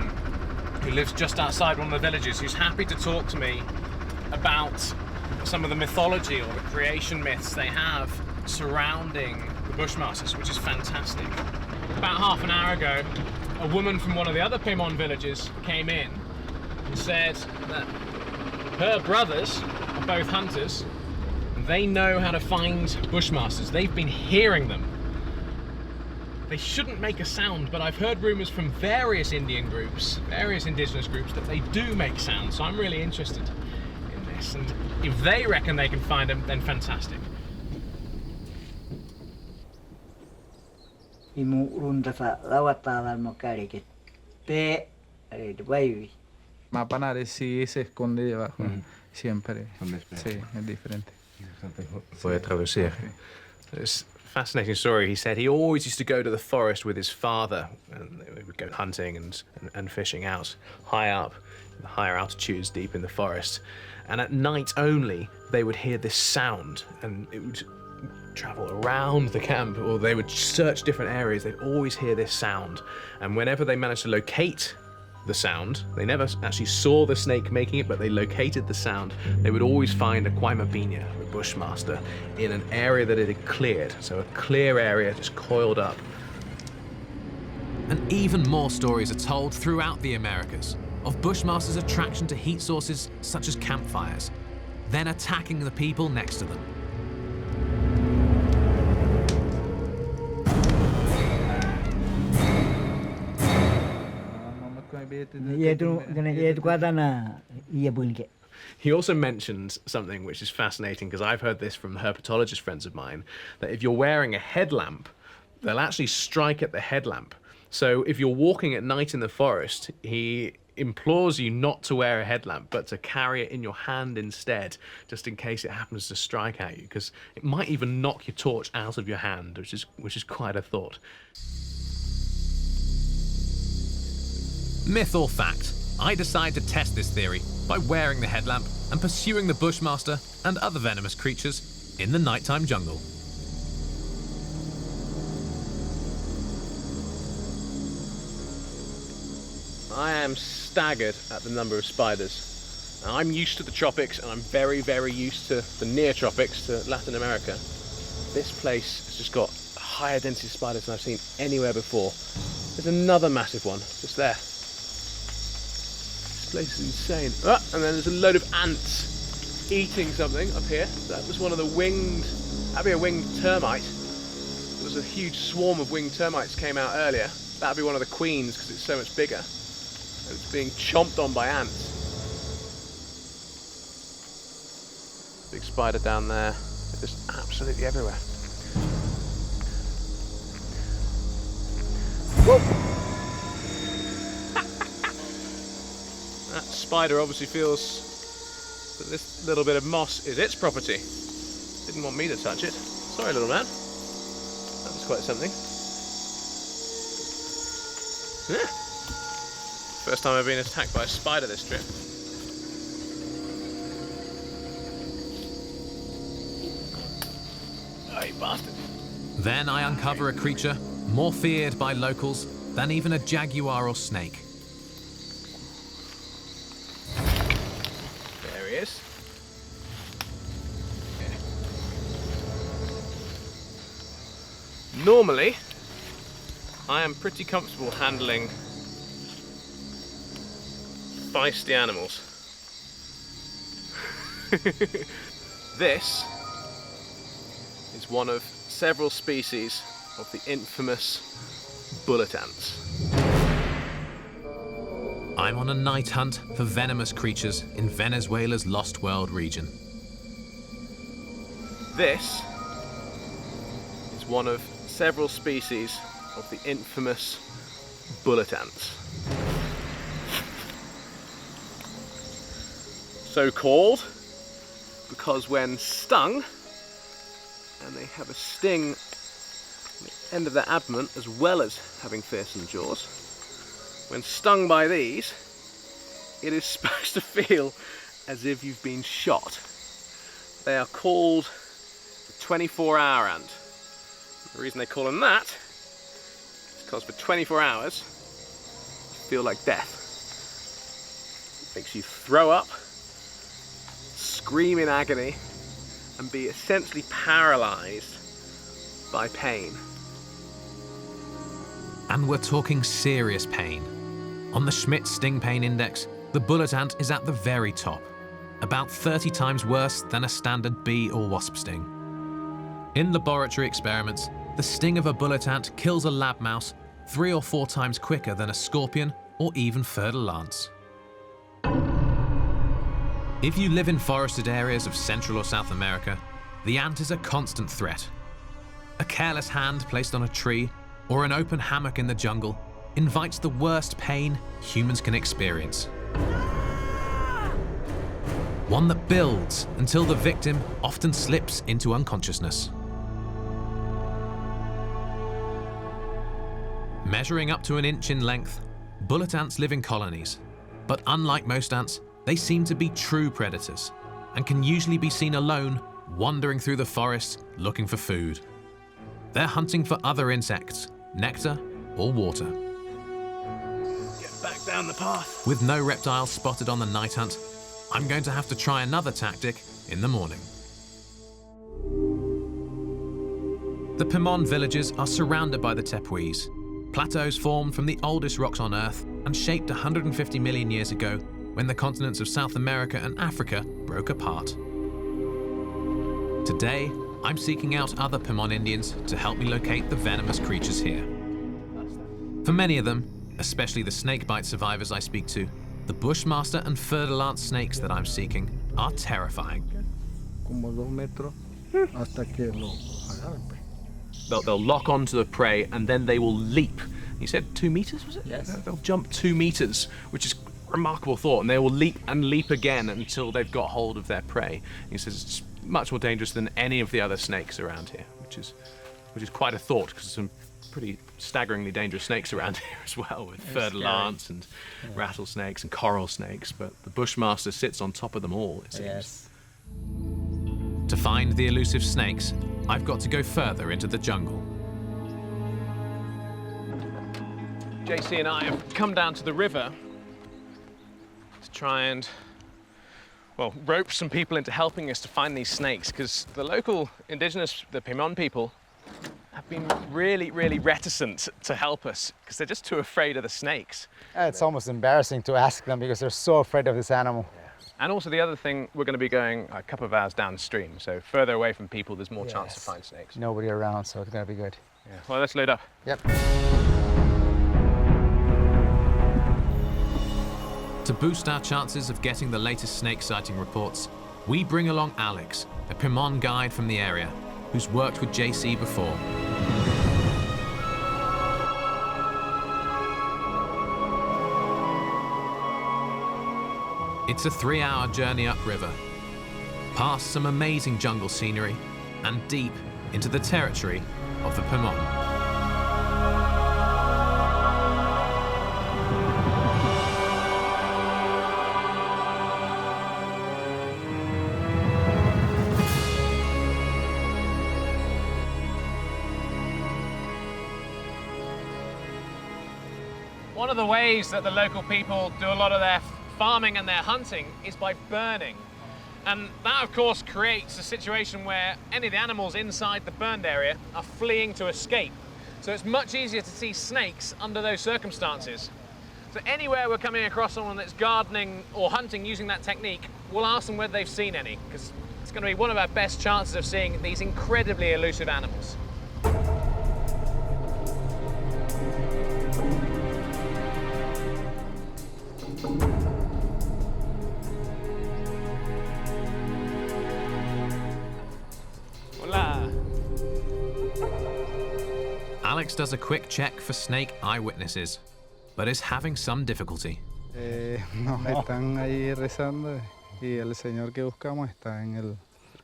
who lives just outside one of the villages who's happy to talk to me about some of the mythology or the creation myths they have surrounding the bushmasters, which is fantastic. About half an hour ago, a woman from one of the other Pemon villages came in and said that her brothers are both hunters and they know how to find bushmasters. They've been hearing them. They shouldn't make a sound, but I've heard rumours from various Indian groups, various indigenous groups, that they do make sounds, so I'm really interested in this. And if they reckon they can find them, then fantastic. Imu rundasa lawata mo carike pe baby. Mapanare sí se esconde debajo, siempre. Sí, es diferente. Puede traducir. Es fascinating story. He said he always used to go to the forest with his father, and they would go hunting and fishing out high up, the higher altitudes deep in the forest. And at night only, they would hear this sound, and it would travel around the camp, or they would search different areas. They'd always hear this sound. And whenever they managed to locate the sound, they never actually saw the snake making it, but they located the sound, they would always find a Quaimabina, the bushmaster, in an area that it had cleared. So a clear area just coiled up. And even more stories are told throughout the Americas of bushmasters' attraction to heat sources such as campfires, then attacking the people next to them. He also mentioned something which is fascinating, because I've heard this from herpetologist friends of mine, that if you're wearing a headlamp, they'll actually strike at the headlamp. So if you're walking at night in the forest, he implores you not to wear a headlamp, but to carry it in your hand instead, just in case it happens to strike at you, because it might even knock your torch out of your hand, which is quite a thought. Myth or fact, I decide to test this theory by wearing the headlamp and pursuing the bushmaster and other venomous creatures in the nighttime jungle. I am staggered at the number of spiders. Now, I'm used to the tropics, and I'm very, very used to the near tropics, to Latin America. This place has just got a higher density of spiders than I've seen anywhere before. There's another massive one just there. This place is insane. Ah, and then there's a load of ants eating something up here. That was one of the winged, that'd be a winged termite. There was a huge swarm of winged termites came out earlier. That'd be one of the queens, because it's so much bigger. And it's being chomped on by ants. Big spider down there. They're just absolutely everywhere. Whoa! That spider obviously feels that this little bit of moss is its property. Didn't want me to touch it. Sorry, little man. That was quite something. Yeah. First time I've been attacked by a spider this trip. Oh, you bastard. Then I uncover a creature more feared by locals than even a jaguar or snake. There he is. Yeah. Normally, I am pretty comfortable handling feisty animals. This is one of several species of the infamous bullet ants. I'm on a night hunt for venomous creatures in Venezuela's Lost World region. This is one of several species of the infamous bullet ants. So called because when stung, and they have a sting on the end of their abdomen as well as having fearsome jaws, when stung by these, it is supposed to feel as if you've been shot. They are called the 24-hour ant. The reason they call them that is because for 24 hours you feel like death. It makes you throw up, scream in agony, and be essentially paralysed by pain. And we're talking serious pain. On the Schmidt Sting Pain Index, the bullet ant is at the very top, about 30 times worse than a standard bee or wasp sting. In laboratory experiments, the sting of a bullet ant kills a lab mouse 3 or 4 times quicker than a scorpion or even fer-de-lance. If you live in forested areas of Central or South America, the ant is a constant threat. A careless hand placed on a tree or an open hammock in the jungle invites the worst pain humans can experience. One that builds until the victim often slips into unconsciousness. Measuring up to an inch in length, bullet ants live in colonies. But unlike most ants, they seem to be true predators and can usually be seen alone, wandering through the forest looking for food. They're hunting for other insects, nectar or water. Get back down the path. With no reptiles spotted on the night hunt, I'm going to have to try another tactic in the morning. The Pimon villages are surrounded by the tepuis, plateaus formed from the oldest rocks on Earth and shaped 150 million years ago when the continents of South America and Africa broke apart. Today, I'm seeking out other Pimon Indians to help me locate the venomous creatures here. For many of them, especially the snakebite survivors I speak to, the bushmaster and fer-de-lance snakes that I'm seeking are terrifying. They'll lock onto the prey and then they will leap. You said 2 meters, was it? Yes. They'll jump 2 meters, which is a remarkable thought, and they will leap and leap again until they've got hold of their prey. He says it's much more dangerous than any of the other snakes around here, which is quite a thought, because there's some pretty staggeringly dangerous snakes around here as well, with fer-de-lance and rattlesnakes and coral snakes, but the bushmaster sits on top of them all, it seems. Yes. To find the elusive snakes, I've got to go further into the jungle. JC and I have come down to the river to try and, well, rope some people into helping us to find these snakes, because the local indigenous, the Pimon people, have been really, really reticent to help us because they're just too afraid of the snakes. It's almost embarrassing to ask them because they're so afraid of this animal. And also the other thing, we're going to be going a couple of hours downstream, so further away from people, there's more chance to find snakes. Nobody around, so it's going to be good. Yeah. Well, let's load up. Yep. To boost our chances of getting the latest snake sighting reports, we bring along Alex, a Pimon guide from the area, who's worked with JC before. It's a 3-hour journey upriver, past some amazing jungle scenery, and deep into the territory of the Pimon. One of the ways that the local people do a lot of their farming and their hunting is by burning. And that, of course, creates a situation where any of the animals inside the burned area are fleeing to escape. So it's much easier to see snakes under those circumstances. So anywhere we're coming across someone that's gardening or hunting using that technique, we'll ask them whether they've seen any, because it's going to be one of our best chances of seeing these incredibly elusive animals. Alex does a quick check for snake eyewitnesses, but is having some difficulty. Nos están ahí rezando y el señor que buscamos está en el...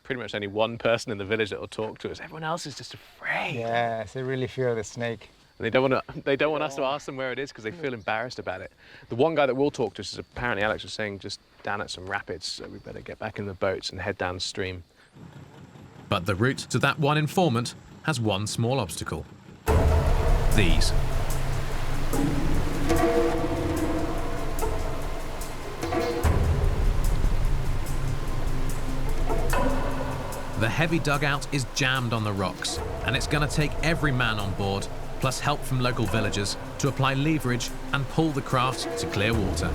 Pretty much only one person in the village that will talk to us. Everyone else is just afraid. Yes, they really fear the snake. They don't want us to ask them where it is because they feel embarrassed about it. The one guy that will talk to us is apparently, Alex was saying, just down at some rapids, so we better get back in the boats and head downstream. But the route to that one informant has one small obstacle. These. The heavy dugout is jammed on the rocks, and it's going to take every man on board, plus help from local villagers, to apply leverage and pull the craft to clear water.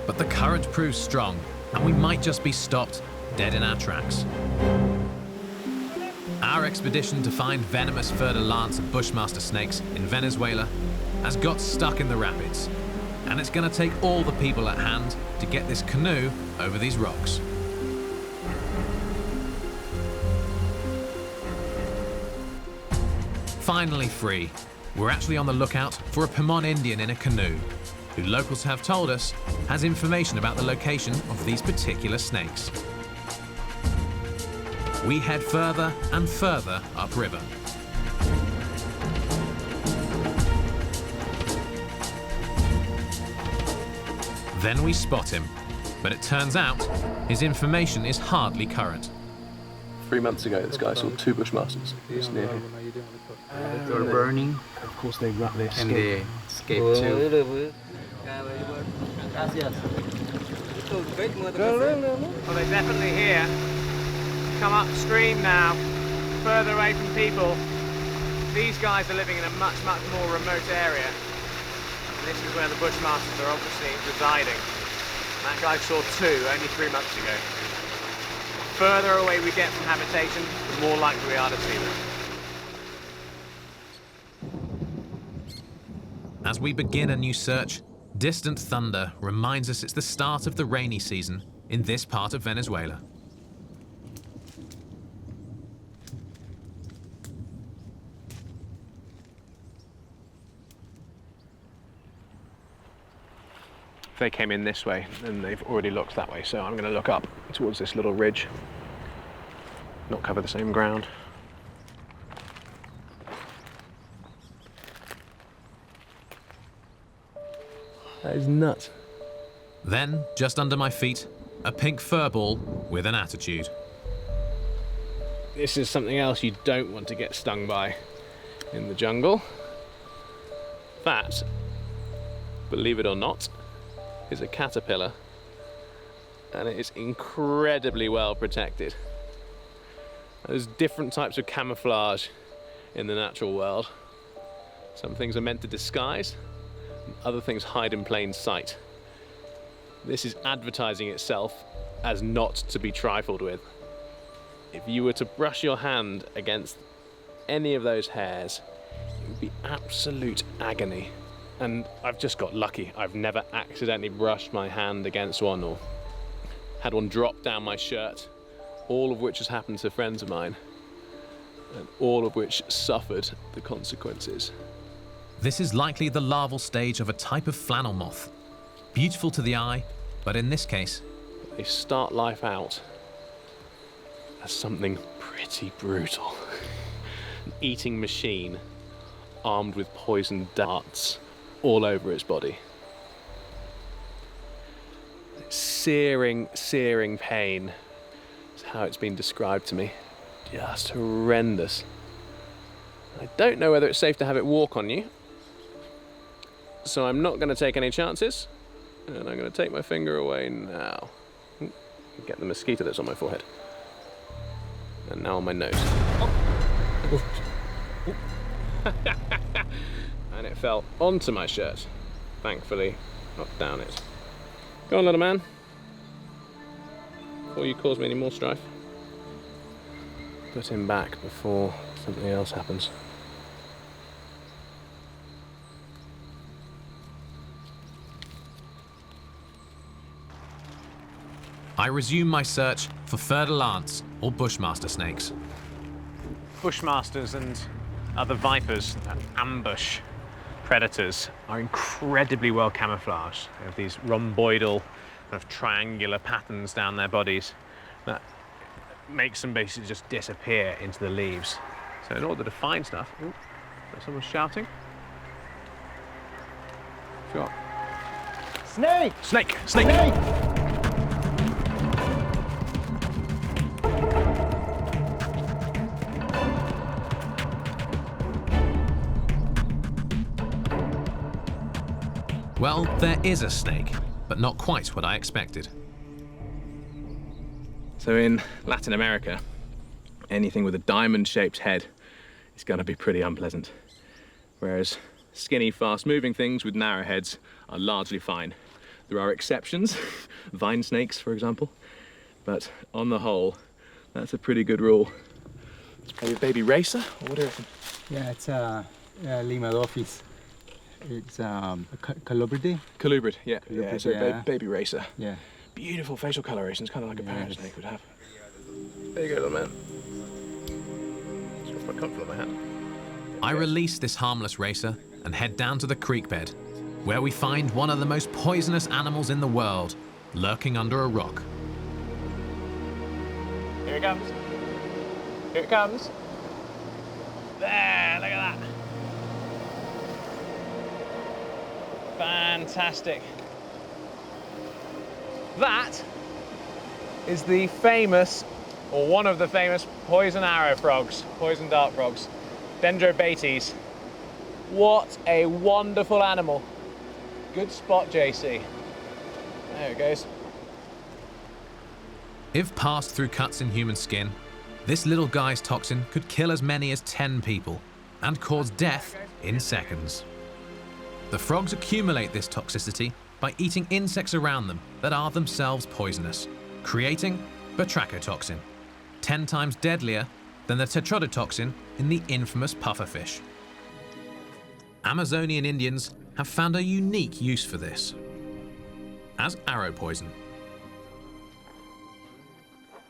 But the current proves strong, and we might just be stopped dead in our tracks. Our expedition to find venomous fer-de-lance and bushmaster snakes in Venezuela has got stuck in the rapids, and it's going to take all the people at hand to get this canoe over these rocks. Finally free, we're actually on the lookout for a Pemon Indian in a canoe, who locals have told us has information about the location of these particular snakes. We head further and further upriver. Then we spot him, but it turns out his information is hardly current. 3 months ago, this guy saw 2 bushmasters just near him. They were burning. Of course, they escaped. And they escaped too. Well, they're definitely here. Come upstream now, further away from people. These guys are living in a much, much more remote area. And this is where the bushmasters are obviously residing. That guy saw 2 only 3 months ago. The further away we get from habitation, the more likely we are to see them. As we begin a new search, distant thunder reminds us it's the start of the rainy season in this part of Venezuela. They came in this way and they've already looked that way, so I'm going to look up towards this little ridge, not cover the same ground. That is nuts. Then, just under my feet, a pink fur ball with an attitude. This is something else you don't want to get stung by in the jungle. That, believe it or not, is a caterpillar, and it is incredibly well protected. There's different types of camouflage in the natural world. Some things are meant to disguise, and other things hide in plain sight. This is advertising itself as not to be trifled with. If you were to brush your hand against any of those hairs, it would be absolute agony. And I've just got lucky. I've never accidentally brushed my hand against one or had one drop down my shirt, all of which has happened to friends of mine, and all of which suffered the consequences. This is likely the larval stage of a type of flannel moth. Beautiful to the eye, but in this case, they start life out as something pretty brutal. An eating machine armed with poisoned darts all over its body. Searing, searing pain is how it's been described to me. Just horrendous. I don't know whether it's safe to have it walk on you, so I'm not going to take any chances, and I'm going to take my finger away now. Get the mosquito that's on my forehead. And now on my nose. Oh. And it fell onto my shirt, thankfully, not down it. Go on, little man, before you cause me any more strife. Put him back before something else happens. I resume my search for fer-de-lance ants or bushmaster snakes. Bushmasters and other vipers, ambush predators, are incredibly well camouflaged. They have these rhomboidal, kind of triangular patterns down their bodies that makes them basically just disappear into the leaves. So in order to find stuff, ooh, there's someone shouting. Sure. Snake! Snake! Snake! Snake! Well, there is a snake, but not quite what I expected. So in Latin America, anything with a diamond-shaped head is going to be pretty unpleasant. Whereas skinny, fast-moving things with narrow heads are largely fine. There are exceptions, vine snakes, for example, but on the whole, that's a pretty good rule. Maybe a baby racer, or what do you reckon? Yeah, it's Limadophis. It's a colubrid. Colubrid, yeah. Colubrid, So yeah. baby racer. Yeah. Beautiful facial coloration. It's kind of like a parrot Yes. snake would have. There you go, little man. It's got my comfort on my hat. I release this harmless racer and head down to the creek bed, where we find one of the most poisonous animals in the world, lurking under a rock. Here it comes. Here it comes. There, look at that. Fantastic. That is the famous, or one of the famous, poison arrow frogs, poison dart frogs, Dendrobates. What a wonderful animal. Good spot, JC. There it goes. If passed through cuts in human skin, this little guy's toxin could kill as many as 10 people and cause death in seconds. The frogs accumulate this toxicity by eating insects around them that are themselves poisonous, creating batrachotoxin, 10 times deadlier than the tetrodotoxin in the infamous pufferfish. Amazonian Indians have found a unique use for this as arrow poison.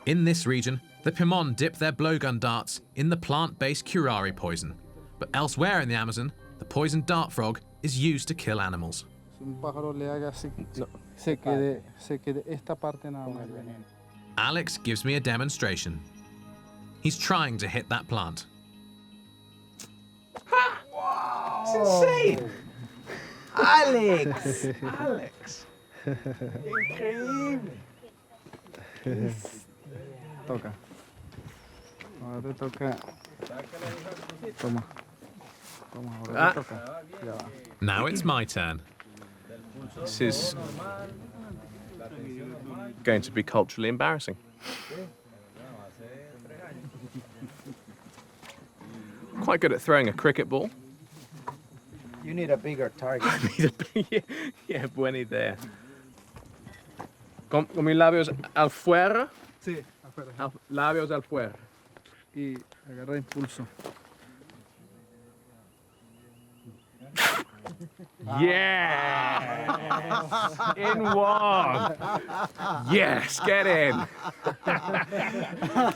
In this region, the Pimon dip their blowgun darts in the plant-based curare poison, but elsewhere in the Amazon, the poison dart frog is used to kill animals. Alex gives me a demonstration. He's trying to hit that plant. Wow! It's insane! Alex! Alex! Increíble! Toca. Ahora te toca. Toma. Toma, ahora te toca. Ya va. Now it's my turn. This is going to be culturally embarrassing. Quite good at throwing a cricket ball. You need a bigger target. Yeah, buena idea. Con mis labios afuera. Sí, afuera. Labios afuera. Y agarra impulso. Yeah! In one! Yes, get in!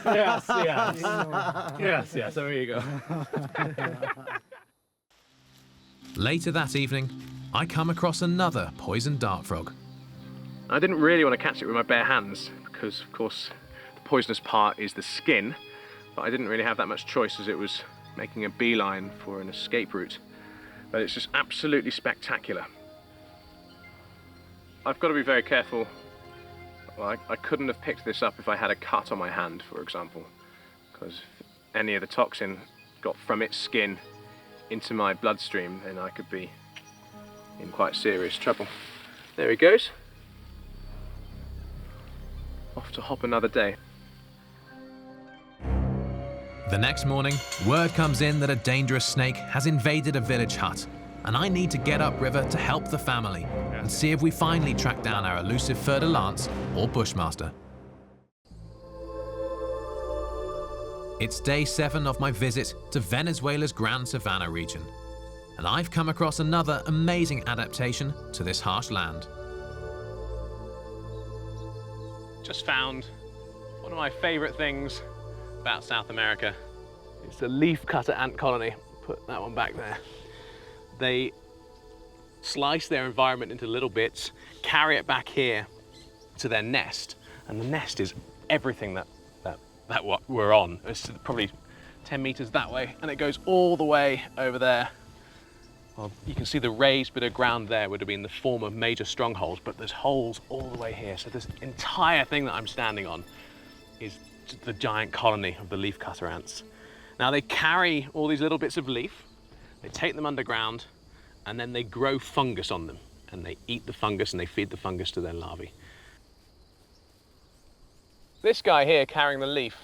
Gracias. Gracias, amigo. Later that evening, I come across another poison dart frog. I didn't really want to catch it with my bare hands because, of course, the poisonous part is the skin, but I didn't really have that much choice as it was making a beeline for an escape route. But it's just absolutely spectacular. I've got to be very careful. Well, I couldn't have picked this up if I had a cut on my hand, for example, because if any of the toxin got from its skin into my bloodstream, then I could be in quite serious trouble. There he goes. Off to hop another day. The next morning, word comes in that a dangerous snake has invaded a village hut, and I need to get upriver to help the family and see if we finally track down our elusive fer-de-lance or bushmaster. It's day 7 of my visit to Venezuela's Grand Savannah region, and I've come across another amazing adaptation to this harsh land. Just found one of my favorite things about South America. It's a leafcutter ant colony. Put that one back there. They slice their environment into little bits, carry it back here to their nest, and the nest is everything that what we're on. It's probably 10 meters that way, and it goes all the way over there. Well, you can see the raised bit of ground there would have been the former major strongholds, but there's holes all the way here. So this entire thing that I'm standing on is the giant colony of the leafcutter ants. Now they carry all these little bits of leaf, they take them underground, and then they grow fungus on them, and they eat the fungus and they feed the fungus to their larvae. This guy here carrying the leaf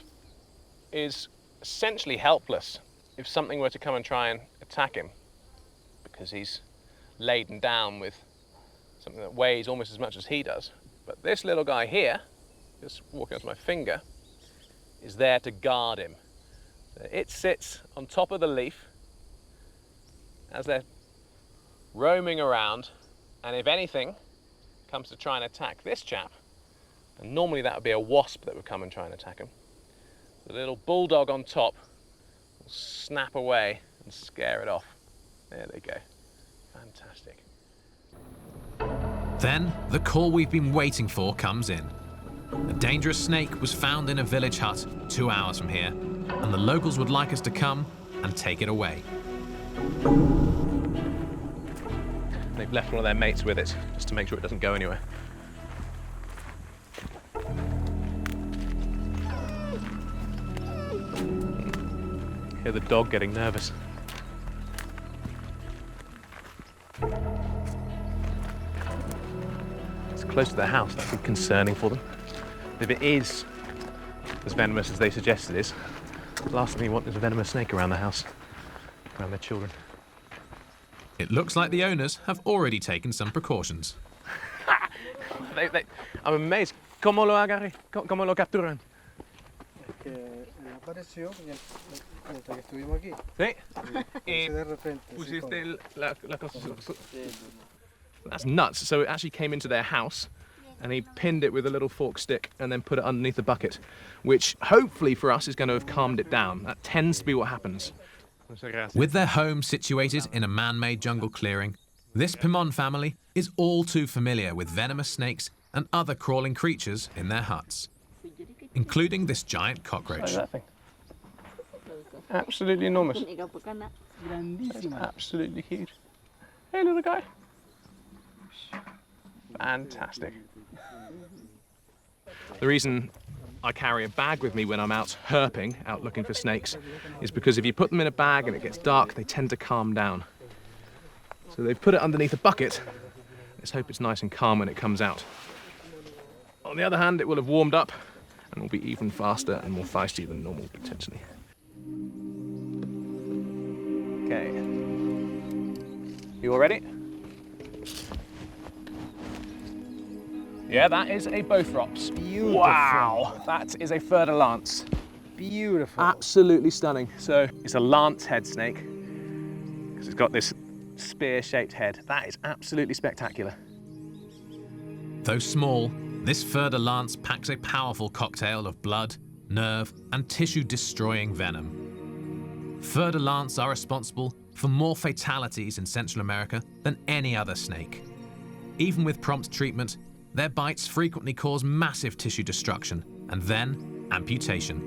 is essentially helpless if something were to come and try and attack him, because he's laden down with something that weighs almost as much as he does. But this little guy here, just walking onto my finger, is there to guard him. So it sits on top of the leaf as they're roaming around, and if anything comes to try and attack this chap, and normally that would be a wasp that would come and try and attack him, the little bulldog on top will snap away and scare it off. There they go. Fantastic. Then the call we've been waiting for comes in. A dangerous snake was found in a village hut 2 hours from here, and the locals would like us to come and take it away. They've left one of their mates with it, just to make sure it doesn't go anywhere. Hear the dog getting nervous. It's close to their house, that could be concerning for them. If it is as venomous as they suggest it is, the last thing you want is a venomous snake around the house, around their children. It looks like the owners have already taken some precautions. I'm amazed. ¿Cómo lo agarré? ¿Cómo lo capturan? Apareció mientras que estuvimos aquí. Sí. Y de repente. Pusiste la cosa. That's nuts. So it actually came into their house and he pinned it with a little fork stick and then put it underneath the bucket, which hopefully for us is going to have calmed it down. That tends to be what happens. With their home situated in a man-made jungle clearing, this Pimon family is all too familiar with venomous snakes and other crawling creatures in their huts, including this giant cockroach. Absolutely enormous. It's absolutely huge. Hey, little guy. Fantastic. The reason I carry a bag with me when I'm out herping, out looking for snakes, is because if you put them in a bag and it gets dark, they tend to calm down. So they've put it underneath a bucket. Let's hope it's nice and calm when it comes out. On the other hand, it will have warmed up and will be even faster and more feisty than normal, potentially. Okay. You all ready? Yeah, that is a Bothrops. Beautiful. Wow, that is a fer de lance. Beautiful. Absolutely stunning. So it's a lance head snake because it's got this spear-shaped head. That is absolutely spectacular. Though small, this fer de lance packs a powerful cocktail of blood, nerve, and tissue-destroying venom. Fer de lance are responsible for more fatalities in Central America than any other snake. Even with prompt treatment, their bites frequently cause massive tissue destruction and then amputation.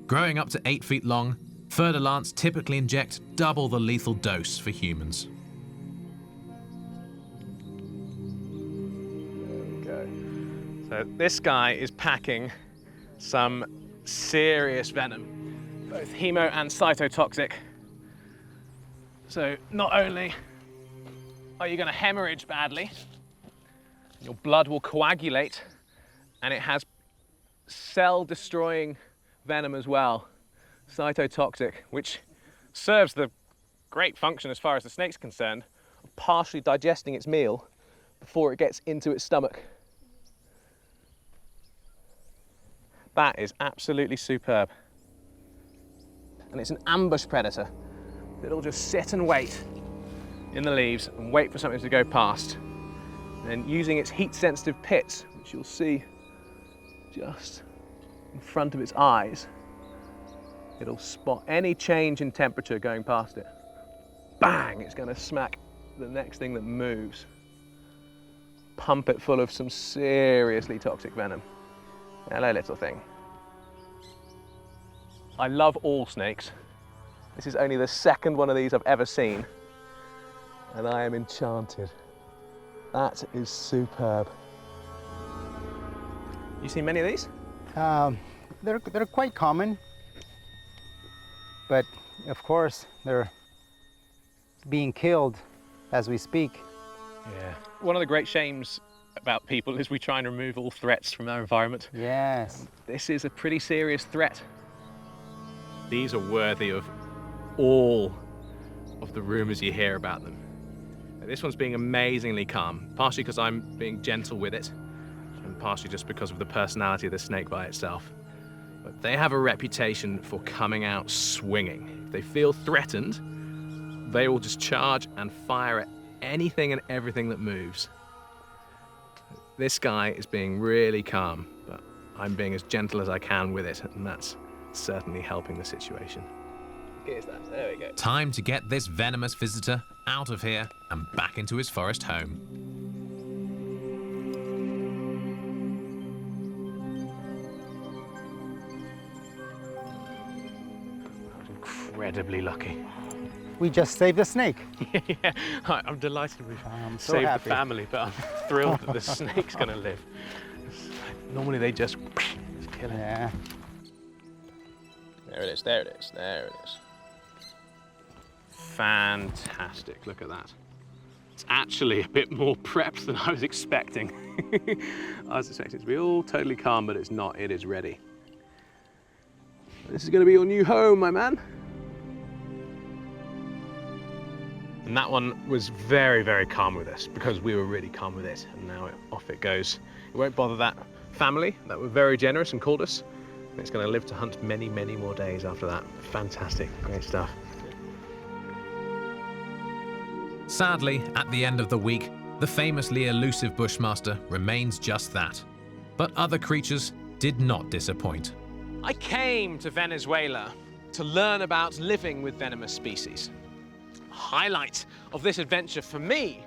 Growing up to 8 feet long, fer de lance typically inject double the lethal dose for humans. There we go. So this guy is packing some serious venom, both hemo and cytotoxic. So not only are you going to hemorrhage badly, your blood will coagulate, and it has cell-destroying venom as well, cytotoxic, which serves the great function as far as the snake's concerned, of partially digesting its meal before it gets into its stomach. That is absolutely superb. And it's an ambush predator. It'll just sit and wait in the leaves and wait for something to go past. And using its heat-sensitive pits, which you'll see just in front of its eyes, it'll spot any change in temperature going past it. Bang! It's going to smack the next thing that moves. Pump it full of some seriously toxic venom. Hello, little thing. I love all snakes. This is only the second one of these I've ever seen, and I am enchanted. That is superb. You seen many of these? They're quite common, but of course they're being killed as we speak. Yeah. One of the great shames about people is we try and remove all threats from our environment. Yes. This is a pretty serious threat. These are worthy of all of the rumors you hear about them. This one's being amazingly calm, partially because I'm being gentle with it, and partially just because of the personality of the snake by itself. But they have a reputation for coming out swinging. If they feel threatened, they will just charge and fire at anything and everything that moves. This guy is being really calm, but I'm being as gentle as I can with it, and that's certainly helping the situation. Here's that. There we go. Time to get this venomous visitor out of here and back into his forest home. Incredibly lucky. We just saved a snake. Yeah, I'm delighted we've so saved happy. the family, but I'm thrilled that the snake's going to live. Normally they just kill it. Yeah. There it is, there it is, there it is. Fantastic, look at that. It's actually a bit more prepped than I was expecting. I was expecting it to be all totally calm, but it's not, it is ready. This is going to be your new home, my man. And that one was very, very calm with us because we were really calm with it, and now off it goes. It won't bother that family that were very generous and called us. And it's going to live to hunt many, many more days after that. Fantastic, great stuff. Sadly, at the end of the week, the famously elusive Bushmaster remains just that. But other creatures did not disappoint. I came to Venezuela to learn about living with venomous species. The highlight of this adventure for me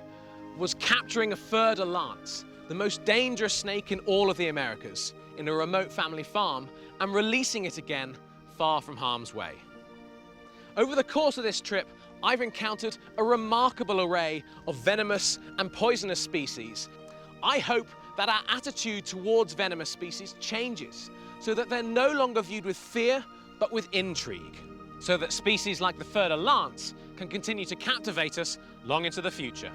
was capturing a fer-de lance, the most dangerous snake in all of the Americas, in a remote family farm, and releasing it again far from harm's way. Over the course of this trip, I've encountered a remarkable array of venomous and poisonous species. I hope that our attitude towards venomous species changes, so that they're no longer viewed with fear, but with intrigue, so that species like the fer-de lance can continue to captivate us long into the future.